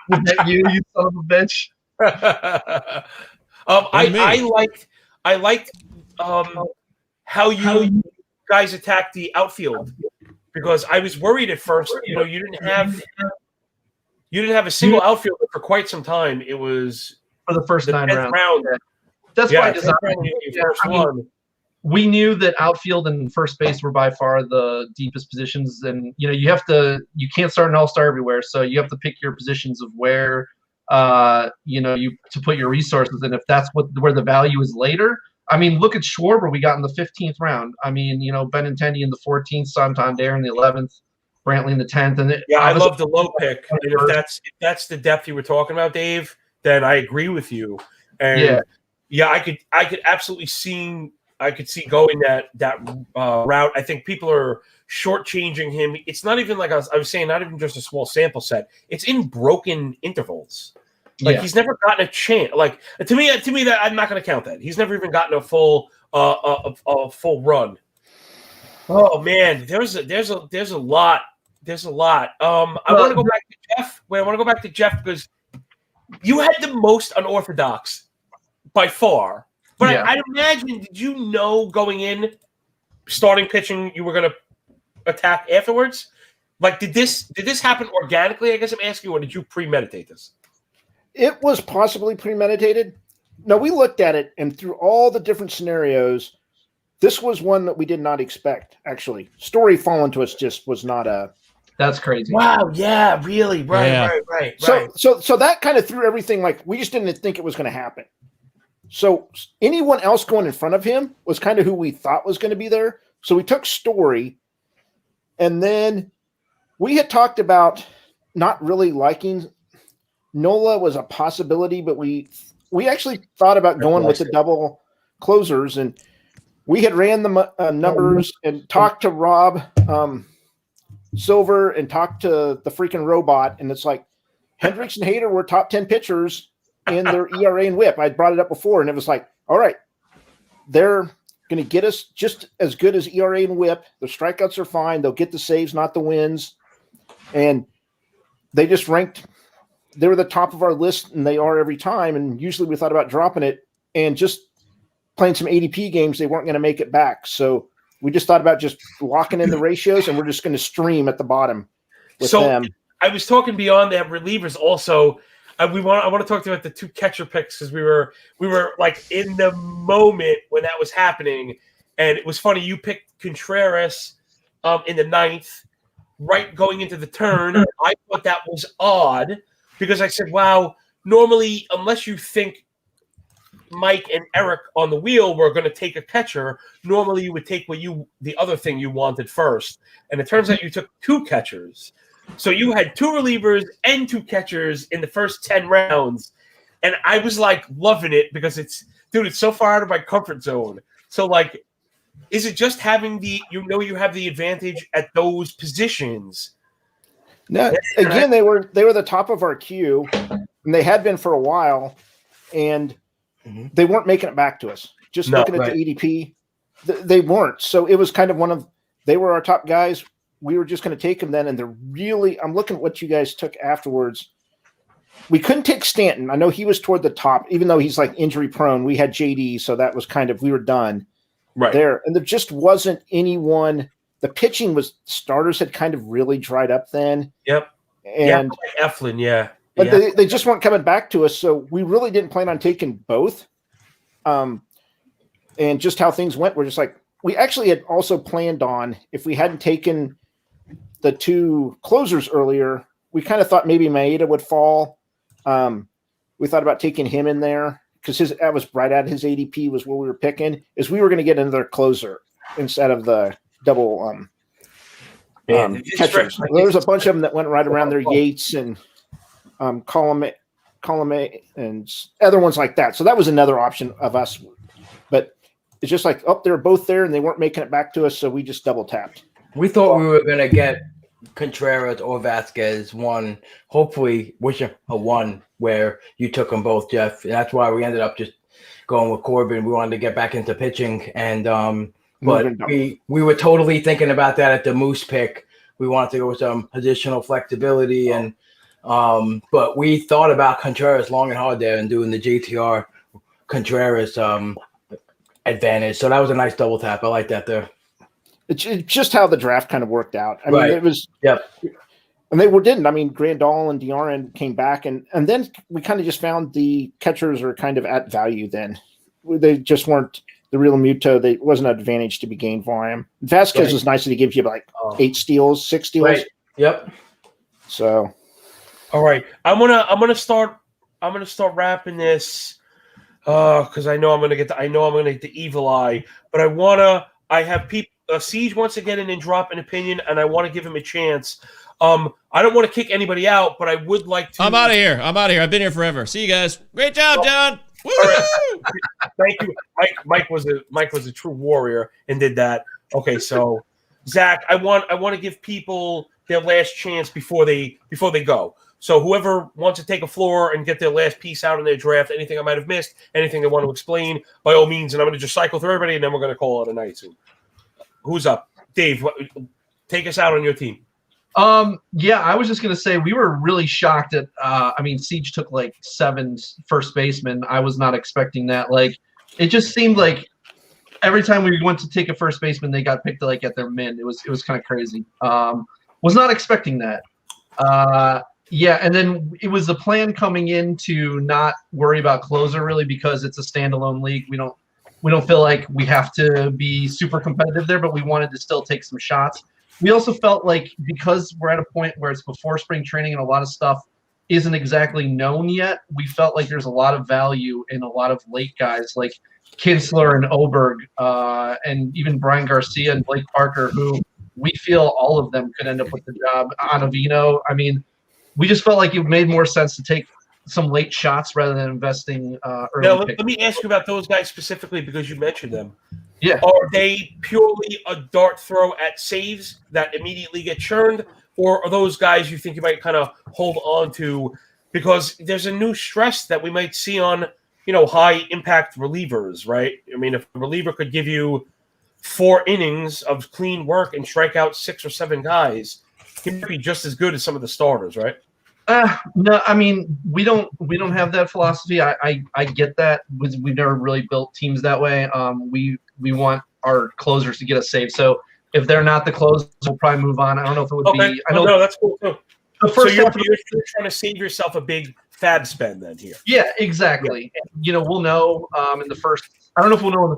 Was that you son of a bitch? I liked how you guys attacked the outfield because I was worried at first. You didn't have a single outfielder for quite some time. It was for the first 9 rounds. That's why I designed we knew that outfield and first base were by far the deepest positions, and you can't start an all-star everywhere, so you have to pick your positions of where you to put your resources in. If that's where the value is later. I mean, look at Schwarber. We got in the 15th round. I mean, Benintendi in the 14th, Santander in the 11th, Brantley in the 10th, and I love the low pick. And if that's the depth you were talking about, Dave, then I agree with you. And I could absolutely see. I could see going that route. I think people are shortchanging him. It's not even like I was saying, not even just a small sample set. It's in broken intervals. Like he's never gotten a chance. Like to me that I'm not going to count that. He's never even gotten a full run. Oh man, there's a lot. There's a lot. I want to go back to Jeff. I want to go back to Jeff because you had the most unorthodox by far. But I imagine, did you know going in, starting pitching, you were going to attack afterwards? Like, did this happen organically? I guess I'm asking you, or did you premeditate this? It was possibly premeditated. No, we looked at it, and through all the different scenarios, this was one that we did not expect, actually. Story falling to us just was not a... That's crazy. Wow, yeah, really, right. So that kind of threw everything, like, we just didn't think it was going to happen. So anyone else going in front of him was kind of who we thought was going to be there. So we took Story, and then we had talked about not really liking Nola was a possibility, but we actually thought about going with the double closers, and we had ran the numbers and talked to Rob. Silver and talk to the freaking robot, and it's like Hendricks and Hader were top 10 pitchers in their ERA and WHIP. I brought it up before, and it was like, all right, they're going to get us just as good as ERA and WHIP. The strikeouts are fine. They'll get the saves, not the wins. And they just ranked. They were the top of our list, and they are every time. And usually we thought about dropping it and just playing some ADP games. They weren't going to make it back. So we just thought about just locking in the ratios, and we're just going to stream at the bottom with them. I was talking beyond that relievers also. I want to talk about the 2 catcher picks because we were like in the moment when that was happening, and it was funny. You picked Contreras in the 9th, right going into the turn. I thought that was odd because I said, "Wow, normally unless you think Mike and Eric on the wheel were going to take a catcher, normally you would take the other thing you wanted first." And it turns out you took 2 catchers. So you had 2 relievers and 2 catchers in the first 10 rounds. And I was like loving it because it's so far out of my comfort zone. So like, is it just having you have the advantage at those positions? No, again, they were the top of our queue, and they had been for a while, and they weren't making it back to us. Just looking at the ADP, they weren't. So it was kind of they were our top guys. We were just going to take them then, and they're really – I'm looking at what you guys took afterwards. We couldn't take Stanton. I know he was toward the top, even though he's like injury prone. We had JD, so that was kind of – we were done there. And there just wasn't anyone – the pitching was – starters had kind of really dried up then. Yep. And Eflin, yeah. But they just weren't coming back to us, so we really didn't plan on taking both. And just how things went, we're just like – we actually had also planned on if we hadn't taken – the 2 closers earlier, we kind of thought maybe Maeda would fall. We thought about taking him in there because that was right at his ADP was what we were picking. Is we were going to get another closer instead of the double catchers. There was a bunch of them that went right around there, Yates and Column and other ones like that. So that was another option of us. But it's just like, they're both there and they weren't making it back to us, so we just double tapped. We thought we were going to get Contreras or Vasquez one, hopefully wishing a one where you took them both, Jeff. And that's why we ended up just going with Corbin. We wanted to get back into pitching. And but we were totally thinking about that at the Moose pick. We wanted to go with some additional flexibility. And but we thought about Contreras long and hard there and doing the JTR Contreras advantage. So that was a nice double tap. I like that there. It's just how the draft kind of worked out. I mean, it was and they didn't. I mean, Grandal and De'Aaron came back, and then we kind of just found the catchers are kind of at value. Then they just weren't the real Muto. They wasn't an advantage to be gained for him. Vasquez was nice that he gives you like 8 steals, 6 steals. Right. Yep. So, all right, I'm gonna start wrapping this because I know I'm gonna get the evil eye, but I have people. Siege wants to get in and drop an opinion, and I want to give him a chance. I don't want to kick anybody out, but I would like to. I'm out of here. I've been here forever. See you guys. Great job, John. Woo! Right. Thank you, Mike was a true warrior and did that. Okay, so Zach, I want to give people their last chance before they go. So whoever wants to take a floor and get their last piece out in their draft, anything I might have missed, anything they want to explain, by all means, and I'm going to just cycle through everybody, and then we're going to call it a night soon. Who's up? Dave, take us out on your team. Yeah, I was just going to say we were really shocked at Siege took like 7 first basemen. I was not expecting that. Like, it just seemed like every time we went to take a first baseman, they got picked like at their min. It was kind of crazy. Was not expecting that. Yeah, and then it was the plan coming in to not worry about closer really because it's a standalone league. We don't feel like we have to be super competitive there, but we wanted to still take some shots. We also felt like because we're at a point where it's before spring training and a lot of stuff isn't exactly known yet, we felt like there's a lot of value in a lot of late guys like Kinsler and Oberg and even Brian Garcia and Blake Parker, who we feel all of them could end up with the job. Ottavino, I mean, we just felt like it made more sense to take some late shots rather than investing early. Now, let me ask you about those guys specifically because you mentioned them. Yeah. Are they purely a dart throw at saves that immediately get churned, or are those guys you think you might kind of hold on to because there's a new stress that we might see on, high impact relievers, right? I mean, if a reliever could give you 4 innings of clean work and strike out 6 or 7 guys, he might be just as good as some of the starters, right? No, I mean we don't have that philosophy. I get that. We've never really built teams that way. We want our closers to get us saved. So if they're not the closers, we'll probably move on. I don't know if it would be. I know no, that's cool too. The first so you're trying to save yourself a big fab spend then here. Yeah, exactly. Yeah. And, we'll know in the first. I don't know if we'll know in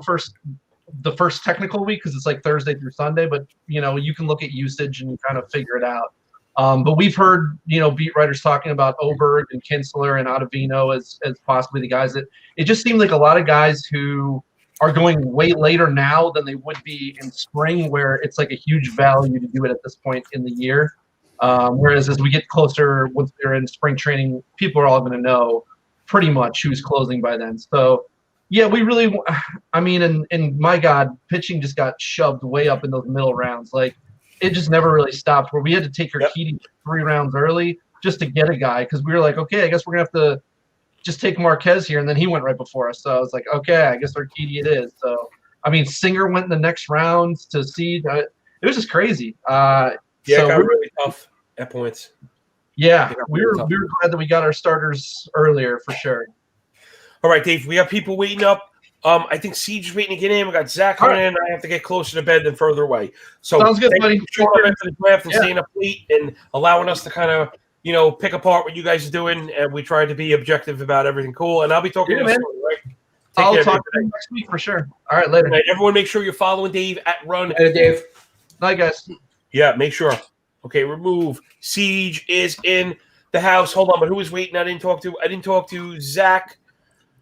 the first technical week because it's like Thursday through Sunday. But you can look at usage and kind of figure it out. But we've heard, beat writers talking about Oberg and Kinsler and Ottavino as possibly the guys that it just seemed like a lot of guys who are going way later now than they would be in spring, where it's like a huge value to do it at this point in the year. Whereas as we get closer, once they're in spring training, people are all going to know pretty much who's closing by then. So, yeah, we really, and my God, pitching just got shoved way up in those middle rounds. Like, it just never really stopped where we had to take Urquidy 3 rounds early just to get a guy because we were like, okay, I guess we're going to have to just take Marquez here. And then he went right before us. So I was like, okay, I guess Urquidy it is. So, Singer went in the next round to seed. It was just crazy. So it got really tough at points. Yeah, we were glad that we got our starters earlier for sure. All right, Dave, we have people waiting up. I think Siege is waiting to get in. We got Zach coming in. I have to get closer to bed than further away. So sounds good, buddy. Showing up into the draft and staying up late and allowing us to kind of, pick apart what you guys are doing. And we try to be objective about everything. Cool. And I'll be talking to you, right? I'll talk to you next week for sure. All right, later. Right, everyone, make sure you're following Dave at Run. Hey, Dave. Night, guys. Yeah, make sure. Okay, remove. Siege is in the house. Hold on, but who was waiting? I didn't talk to Zach.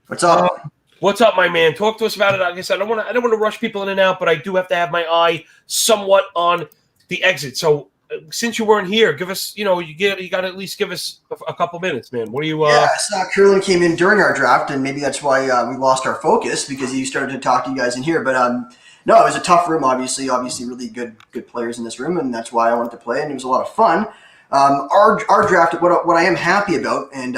What's up? What's up, my man? Talk to us about it. I guess I don't want to rush people in and out, but I do have to have my eye somewhat on the exit. So since you weren't here, give us, you got to at least give us a couple minutes, man. What do you? Yeah, Scott Curlin came in during our draft, and maybe that's why we lost our focus because he started to talk to you guys in here. But no, it was a tough room. Obviously, really good players in this room, and that's why I wanted to play, and it was a lot of fun. Our draft, what I am happy about, and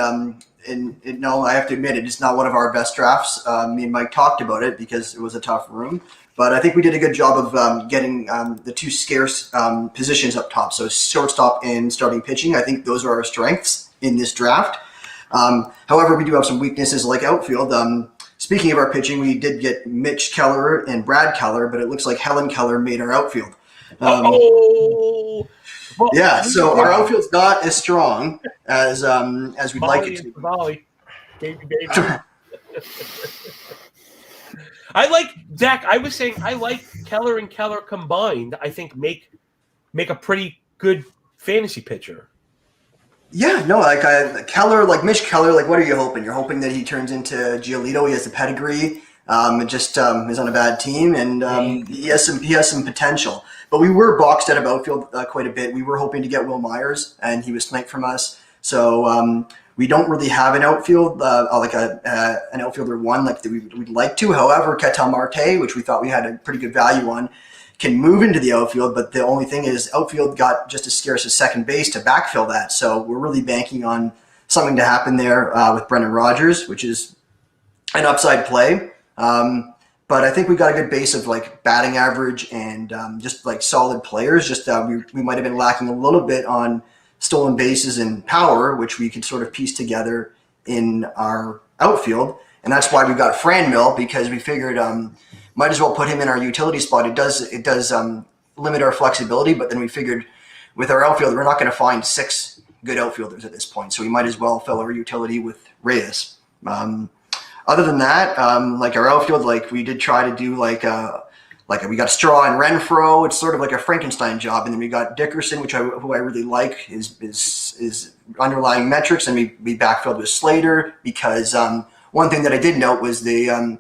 no, I have to admit, it's not one of our best drafts. Me and Mike talked about it because it was a tough room. But I think we did a good job of getting the 2 scarce positions up top. So shortstop and starting pitching. I think those are our strengths in this draft. However, we do have some weaknesses like outfield. Speaking of our pitching, we did get Mitch Keller and Brad Keller, but it looks like Helen Keller made our outfield. Yeah, so our outfield's not as strong as we'd like it to. Volley. Baby. I like Zach. I was saying I like Keller and Keller combined. I think make a pretty good fantasy pitcher. Yeah, no, Keller, like Mitch Keller. Like, what are you hoping? You're hoping that he turns into Giolito. He has the pedigree. Is on a bad team, and he has some potential. But we were boxed out of outfield quite a bit. We were hoping to get Will Myers, and he was sniped from us. So we don't really have an outfield, an outfielder one like that we'd like to. However, Ketel Marte, which we thought we had a pretty good value on, can move into the outfield. But the only thing is outfield got just as scarce as second base to backfill that. So we're really banking on something to happen there with Brendan Rodgers, which is an upside play. But I think we got a good base of like batting average and just like solid players. Just we might have been lacking a little bit on stolen bases and power, which we could sort of piece together in our outfield. And that's why we got Franmil, because we figured might as well put him in our utility spot. It does limit our flexibility, but then we figured with our outfield, we're not going to find 6 good outfielders at this point. So we might as well fill our utility with Reyes. Other than that, like our outfield, like we did try to do like we got Straw and Renfro. It's sort of like a Frankenstein job, and then we got Dickerson, who I really like his underlying metrics, and we backfilled with Slater because one thing that I did note was the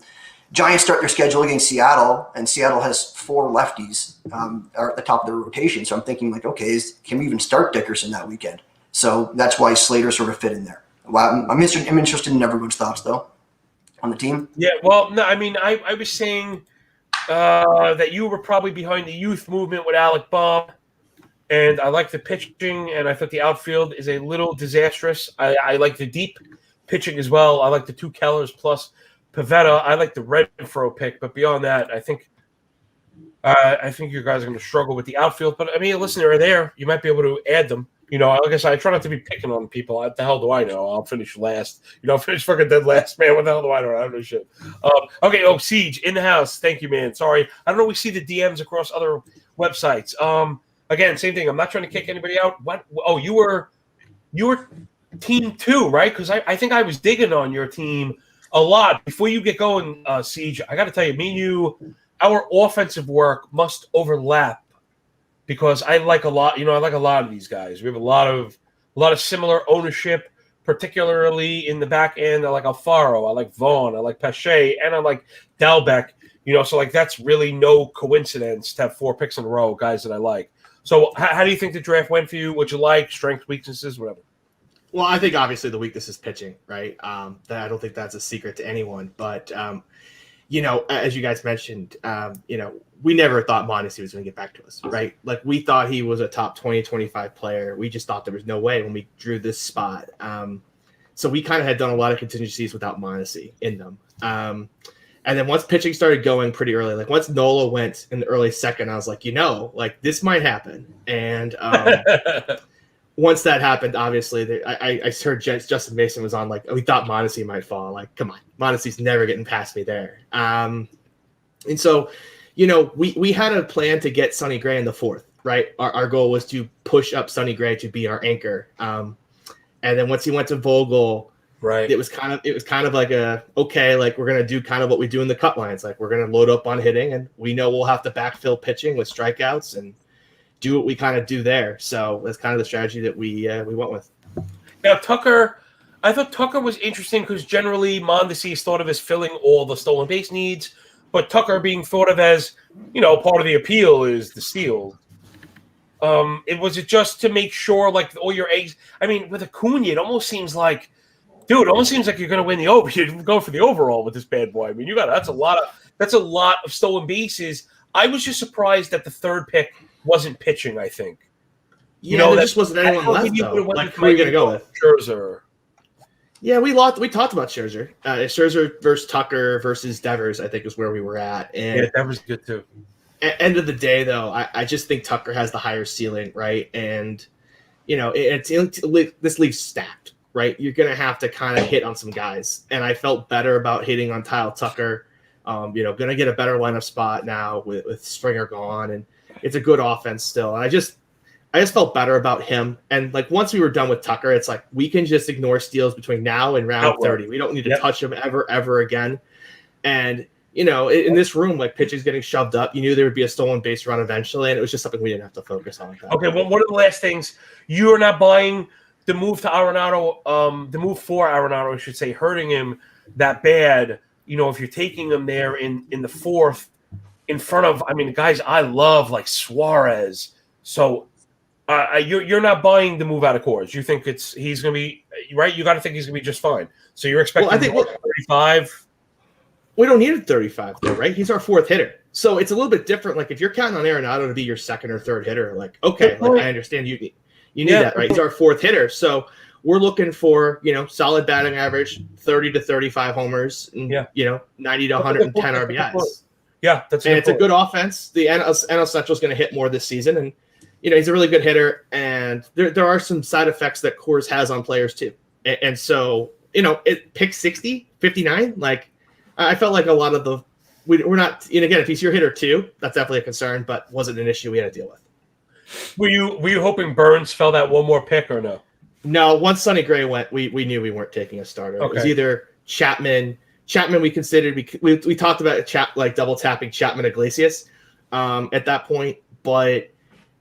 Giants start their schedule against Seattle, and Seattle has 4 lefties are at the top of their rotation. So I'm thinking like, okay, can we even start Dickerson that weekend? So that's why Slater sort of fit in there. Well, I'm interested in everyone's thoughts though. On the team? Yeah, well, no, I mean, I was saying that you were probably behind the youth movement with Alec Baum. And I like the pitching, and I thought the outfield is a little disastrous. I like the deep pitching as well. I like the 2 Kellers plus Pavetta. I like the Renfroe pick, but beyond that, I think you guys are going to struggle with the outfield. But I mean, listen, they're there. You might be able to add them. Like I said, I try not to be picking on people. What the hell do I know? I'll finish last. I'll finish fucking dead last, man. What the hell do I know? I don't know shit. Okay. Oh, Siege in the house. Thank you, man. Sorry, I don't know. We see the DMs across other websites. Again, same thing. I'm not trying to kick anybody out. What? Oh, you were team 2, right? Because I think I was digging on your team a lot. Before you get going, Siege, I got to tell you, me and you, our offensive work must overlap because I like a lot. I like a lot of these guys. We have a lot of similar ownership, particularly in the back end. I like Alfaro, I like Vaughn, I like Pache, and I like Dalbec. So like that's really no coincidence to have 4 picks in a row, guys that I like. So how do you think the draft went for you? What you like? Strengths, weaknesses, whatever. Well, I think obviously the weakness is pitching, right? I don't think that's a secret to anyone. But, as you guys mentioned, we never thought Mondesi was going to get back to us, right? Like we thought he was a top 20, 25 player. We just thought there was no way when we drew this spot. So we kind of had done a lot of contingencies without Mondesi in them. And then once pitching started going pretty early, like once Nola went in the early second, I was like, this might happen. And once that happened, obviously, I heard Justin Mason was on like, we thought Mondesi might fall. Like, come on, Mondesi's never getting past me there. And so, we had a plan to get Sonny Gray in the 4th, right? Our goal was to push up Sonny Gray to be our anchor. And then once he went to Vogel, right, it was kind of like we're gonna do kind of what we do in the cut lines. Like we're gonna load up on hitting, and we know we'll have to backfill pitching with strikeouts and do what we kind of do there. So that's kind of the strategy that we went with. Now Tucker, I thought Tucker was interesting because generally Mondesi is thought of as filling all the stolen base needs, but Tucker being thought of as part of the appeal is the steal. Was it just to make sure like all your eggs? I mean, with Acuna, it almost seems like. Dude, it almost seems like you're going to win the over. You go for the overall with this bad boy. I mean, that's a lot of stolen bases. I was just surprised that the 3rd pick wasn't pitching. I think. There just wasn't anyone left though. Like who are you going to go with? Scherzer. Yeah, we talked about Scherzer. Scherzer versus Tucker versus Devers, I think, is where we were at. And yeah, Devers is good too. At end of the day, though, I just think Tucker has the higher ceiling, right? And this league's stacked. Right, you're gonna have to kind of hit on some guys, and I felt better about hitting on Kyle Tucker. Gonna get a better lineup spot now with Springer gone, and it's a good offense still. And I just felt better about him. And like once we were done with Tucker, it's like we can just ignore steals between now and round 30. We don't need to touch him ever again. And in this room, like pitching's getting shoved up. You knew there would be a stolen base run eventually, and it was just something we didn't have to focus on. Okay, well, one of the last things you are not buying. The move to Arenado, the move for Arenado, I should say, hurting him that bad. If you're taking him there in the 4th, in front of, guys I love like Suarez. So you're not buying the move out of Coors. You think he's going to be right? You got to think he's going to be just fine. So you're expecting 35. We don't need a 35 though, right? He's our 4th hitter. So it's a little bit different. Like if you're counting on Arenado to be your 2nd or 3rd hitter, like okay, like I understand you need that, right? He's our 4th hitter. So we're looking for, solid batting average, 30 to 35 homers, and, 90 to 110 RBIs. Yeah, it's a good offense. The NL Central is going to hit more this season. And, he's a really good hitter. And there are some side effects that Coors has on players too. And so, it pick 60, 59. Like I felt like a lot of we're not, and again, if he's your hitter too, that's definitely a concern, but wasn't an issue we had to deal with. Were you hoping Burns fell that one more pick or no? No, once Sonny Gray went, we knew we weren't taking a starter. Okay. It was either Chapman. Chapman we considered. We talked about double tapping Chapman Iglesias at that point, but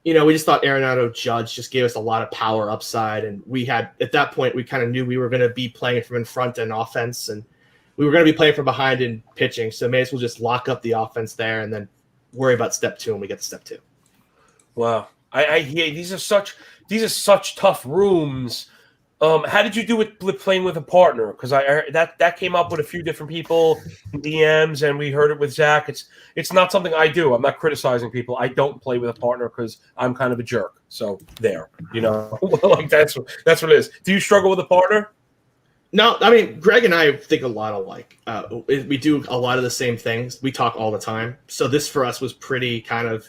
we just thought Arenado Judge just gave us a lot of power upside, and we had at that point we kind of knew we were going to be playing from in front in offense, and we were going to be playing from behind in pitching. So may as well just lock up the offense there, and then worry about step 2 when we get to step 2. Wow. I hear these are such tough rooms How did you do with playing with a partner? Because that came up with a few different people in DMs, and we heard it with Zach. It's not something I do. I'm not criticizing people. I don't play with a partner because I'm kind of a jerk. So there, like that's what it is. Do you struggle with a partner? No, I mean, Greg and I think a lot alike. We do a lot of the same things. We talk all the time. So this for us was pretty kind of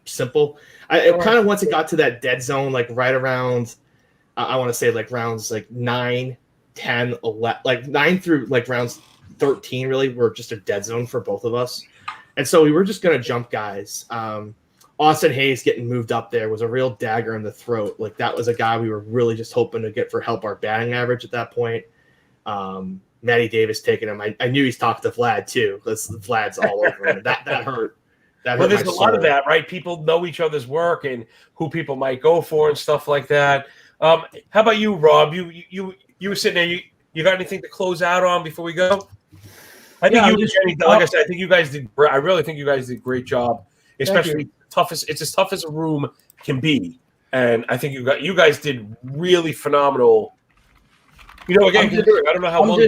simple. Kind of once it got to that dead zone, like right around, I want to say like rounds like 9, 10, 11, like 9 through like rounds 13 really were just a dead zone for both of us. And so we were just going to jump guys. Austin Hayes getting moved up there was a real dagger in the throat. Like that was a guy we were really just hoping to get for help our batting average at that point. Matty Davis taking him. I knew he's talked to Vlad too, because Vlad's all over him. That hurt. Well, there's a lot of that, right? People know each other's work and who people might go for and stuff like that. How about you, Rob? You were sitting there. You got anything to close out on before we go? I think like I said, I think you guys did. I really think you guys did a great job, especially toughest. It's as tough as a room can be, and I think you guys did really phenomenal. Again, I don't know how long.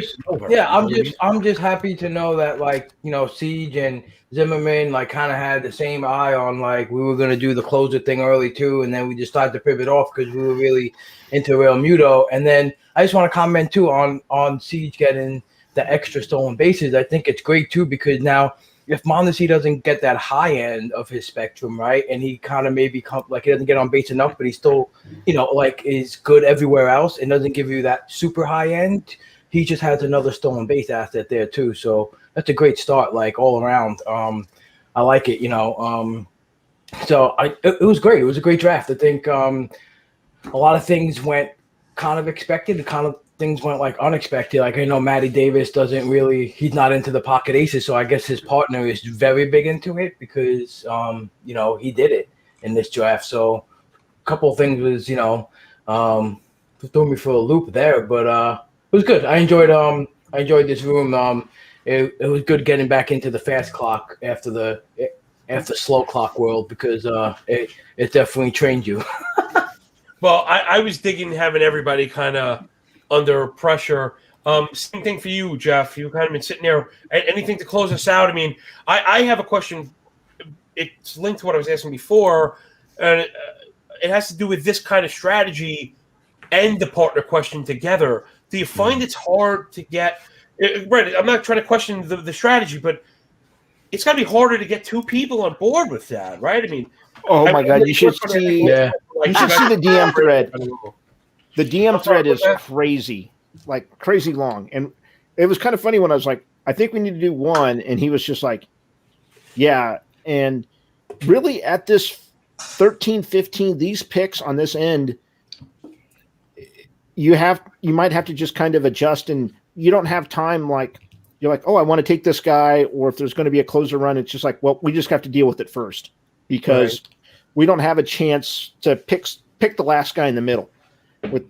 I'm just happy to know that Siege and Zimmerman kind of had the same eye on we were gonna do the closer thing early too, and then we just started to pivot off because we were really into Real Muto. And then I just want to comment too on Siege getting the extra stolen bases. I think it's great too because now if Mondesi doesn't get that high end of his spectrum, right, and he kind of maybe he doesn't get on base enough, but he still, is good everywhere else and doesn't give you that super high end, he just has another stolen base asset there too. So that's a great start, all around. I like it, So it was great. It was a great draft. I think a lot of things went kind of expected, and kind of things went unexpected. I know Matty Davis he's not into the pocket aces, so I guess his partner is very big into it because he did it in this draft. So a couple of things was threw me for a loop there, but it was good. I enjoyed this room. It was good getting back into the fast clock after slow clock world because it definitely trained you. Well, I was digging having everybody kind of under pressure. Same thing for you, Jeff. You've kind of been sitting there. Anything to close us out? I mean, I have a question. It's linked to what I was asking before, and it has to do with this kind of strategy and the partner question together. Do you find it's hard to get right? I'm not trying to question the strategy, but it's got to be harder to get two people on board with that, right? I mean, my God, you should see. Yeah. You should see the DM thread. The DM thread is crazy, crazy long. And it was kind of funny when I was like, I think we need to do one. And he was just like, yeah. And really at this 13, 15, these picks on this end, you might have to just kind of adjust, and you don't have time. You're like, oh, I want to take this guy. Or if there's going to be a closer run, it's just like, well, we just have to deal with it first because we don't have a chance to pick the last guy in the middle. With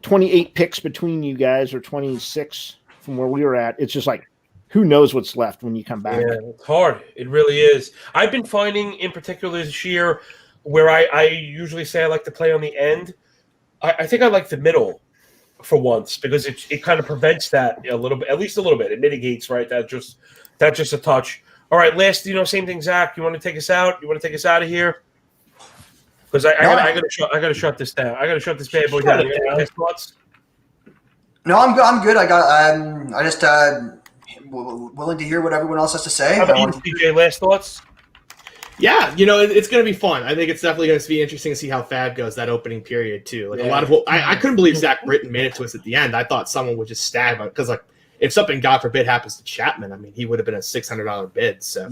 28 picks between you guys, or 26 from where we were at, it's just who knows what's left when you come back. Yeah, it's hard. It really is. I've been finding, in particular this year, where I usually say I like to play on the end. I think I like the middle for once because it kind of prevents that a little bit, at least a little bit. It mitigates, right? That just a touch. All right, last, same thing, Zach. You want to take us out? You want to take us out of here? Because I gotta shut this down. I gotta shut this bad boy down. Thoughts? No, I'm good. I just willing to hear what everyone else has to say. How about you, DJ? Last thoughts? Yeah, it's going to be fun. I think it's definitely going to be interesting to see how Fab goes that opening period too. A lot of I couldn't believe Zach Britton made it to us at the end. I thought someone would just stab him because if something, God forbid, happens to Chapman, I mean, he would have been a $600 bid. So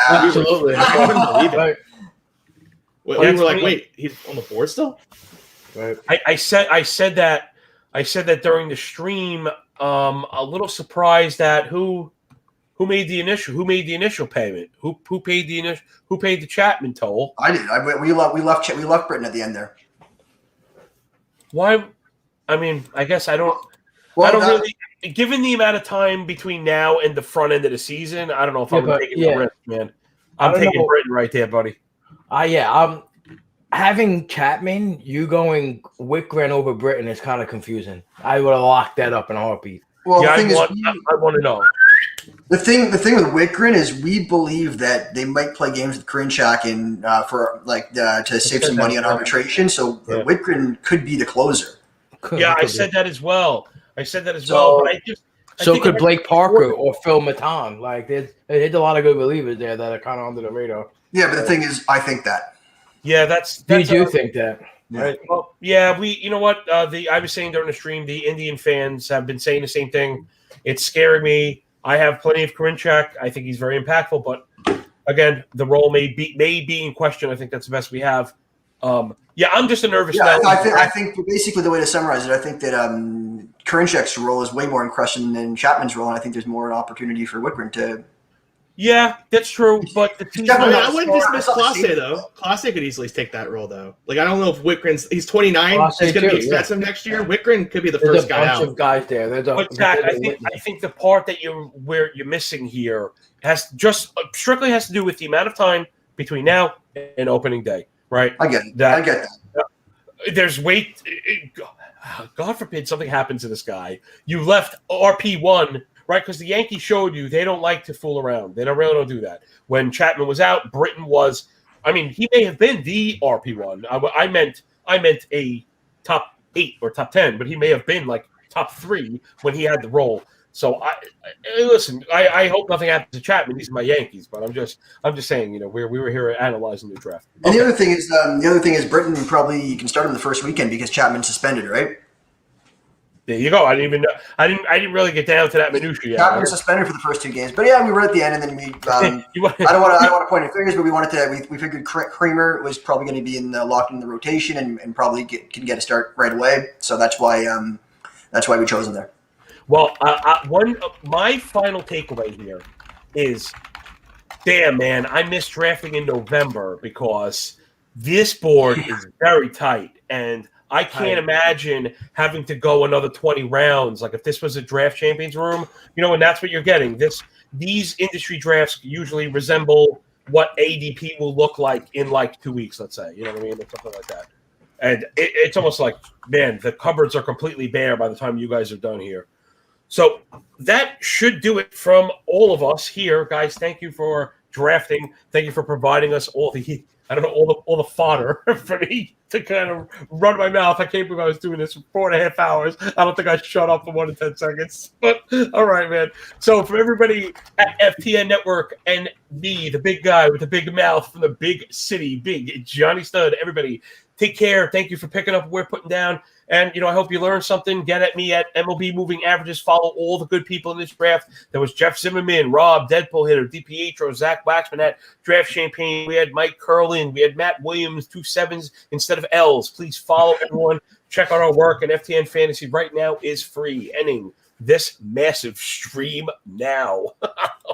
Absolutely, I couldn't believe it. We were like, wait, he's on the board still? Right. I said that during the stream. A little surprised at who made the initial payment. Who paid the Chapman toll? I did. We left Britain at the end there. Why? I mean, I guess I don't. Well, I don't really. Given the amount of time between now and the front end of the season, I don't know if I'm taking the risk, man. I'm taking Britain right there, buddy. having Chapman, you going Wickren over Britton is kind of confusing. I would have locked that up in a heartbeat. Well, Yeah, the thing I is, want to know. the thing with Wickren is we believe that they might play games with Karinchak and to save some money on arbitration. So Wickren could be the closer. Yeah, I said that as well. But So could Blake Parker or Phil Maton. Like there's a lot of good relievers there that are kind of under the radar. Yeah, but the thing is, I think that. Yeah, that's you do think that. Yeah. Right. Well, yeah, you know what? I was saying during the stream, the Indian fans have been saying the same thing. It's scaring me. I have plenty of Karinchak. I think he's very impactful, but again, the role may be in question. I think that's the best we have. Yeah, I'm just a nervous. Yeah, I think basically the way to summarize it, I think that Karinchak's role is way more in question than Chapman's role, and I think there's more an opportunity for Wickren to. Yeah, that's true, but I wouldn't dismiss Clase though. Clase could easily take that role though. Like I don't know if he's 29. He's going to be expensive next year. Wickren could be the first guy out. There's a bunch of guys there. But Zach, I think the part that you're missing here strictly has to do with the amount of time between now and opening day, right? I get that. There's wait. God forbid something happens to this guy. You left RP1. Right, because the Yankees showed you they don't like to fool around. They really don't do that. When Chapman was out, Britton was. I mean, he may have been the RP1. I meant a top 8 or top 10, but he may have been like top 3 when he had the role. So listen. I hope nothing happens to Chapman. These are my Yankees, but I'm just saying. We were here analyzing the draft. And the other thing is Britton probably you can start him the first weekend because Chapman's suspended, right? There you go. I didn't even know. I didn't really get down to that minutia yet. Chapman was suspended for the first 2 games, but yeah, we were at the end, and then we. I don't want to point any fingers, but we wanted to. We figured Kramer was probably going to be locked in the rotation and probably can get a start right away. So that's why we chose him there. Well, my final takeaway here is, damn man, I missed drafting in November because this board is very tight and. I can't imagine having to go another 20 rounds. Like if this was a draft champions room, and that's what you're getting. These industry drafts usually resemble what ADP will look like in like 2 weeks, let's say. You know what I mean? Or something like that. And it's almost like, man, the cupboards are completely bare by the time you guys are done here. So that should do it from all of us here, guys. Thank you for drafting. Thank you for providing us all the fodder for me to kind of run my mouth. I can't believe I was doing this for 4.5 hours. I don't think I shut up for more than 10 seconds. But all right, man. So for everybody at FTN Network and me, the big guy with the big mouth from the big city, big Johnny Stud, everybody, take care. Thank you for picking up what we're putting down. And, I hope you learned something. Get at me at MLB Moving Averages. Follow all the good people in this draft. There was Jeff Zimmerman, Rob, Deadpool Hitter, DiPietro, Zach Waxman at Draft Champagne. We had Mike Curlin. We had Matt Williams, 2 7s instead of L's. Please follow everyone. Check out our work. And FTN Fantasy right now is free. Ending this massive stream now.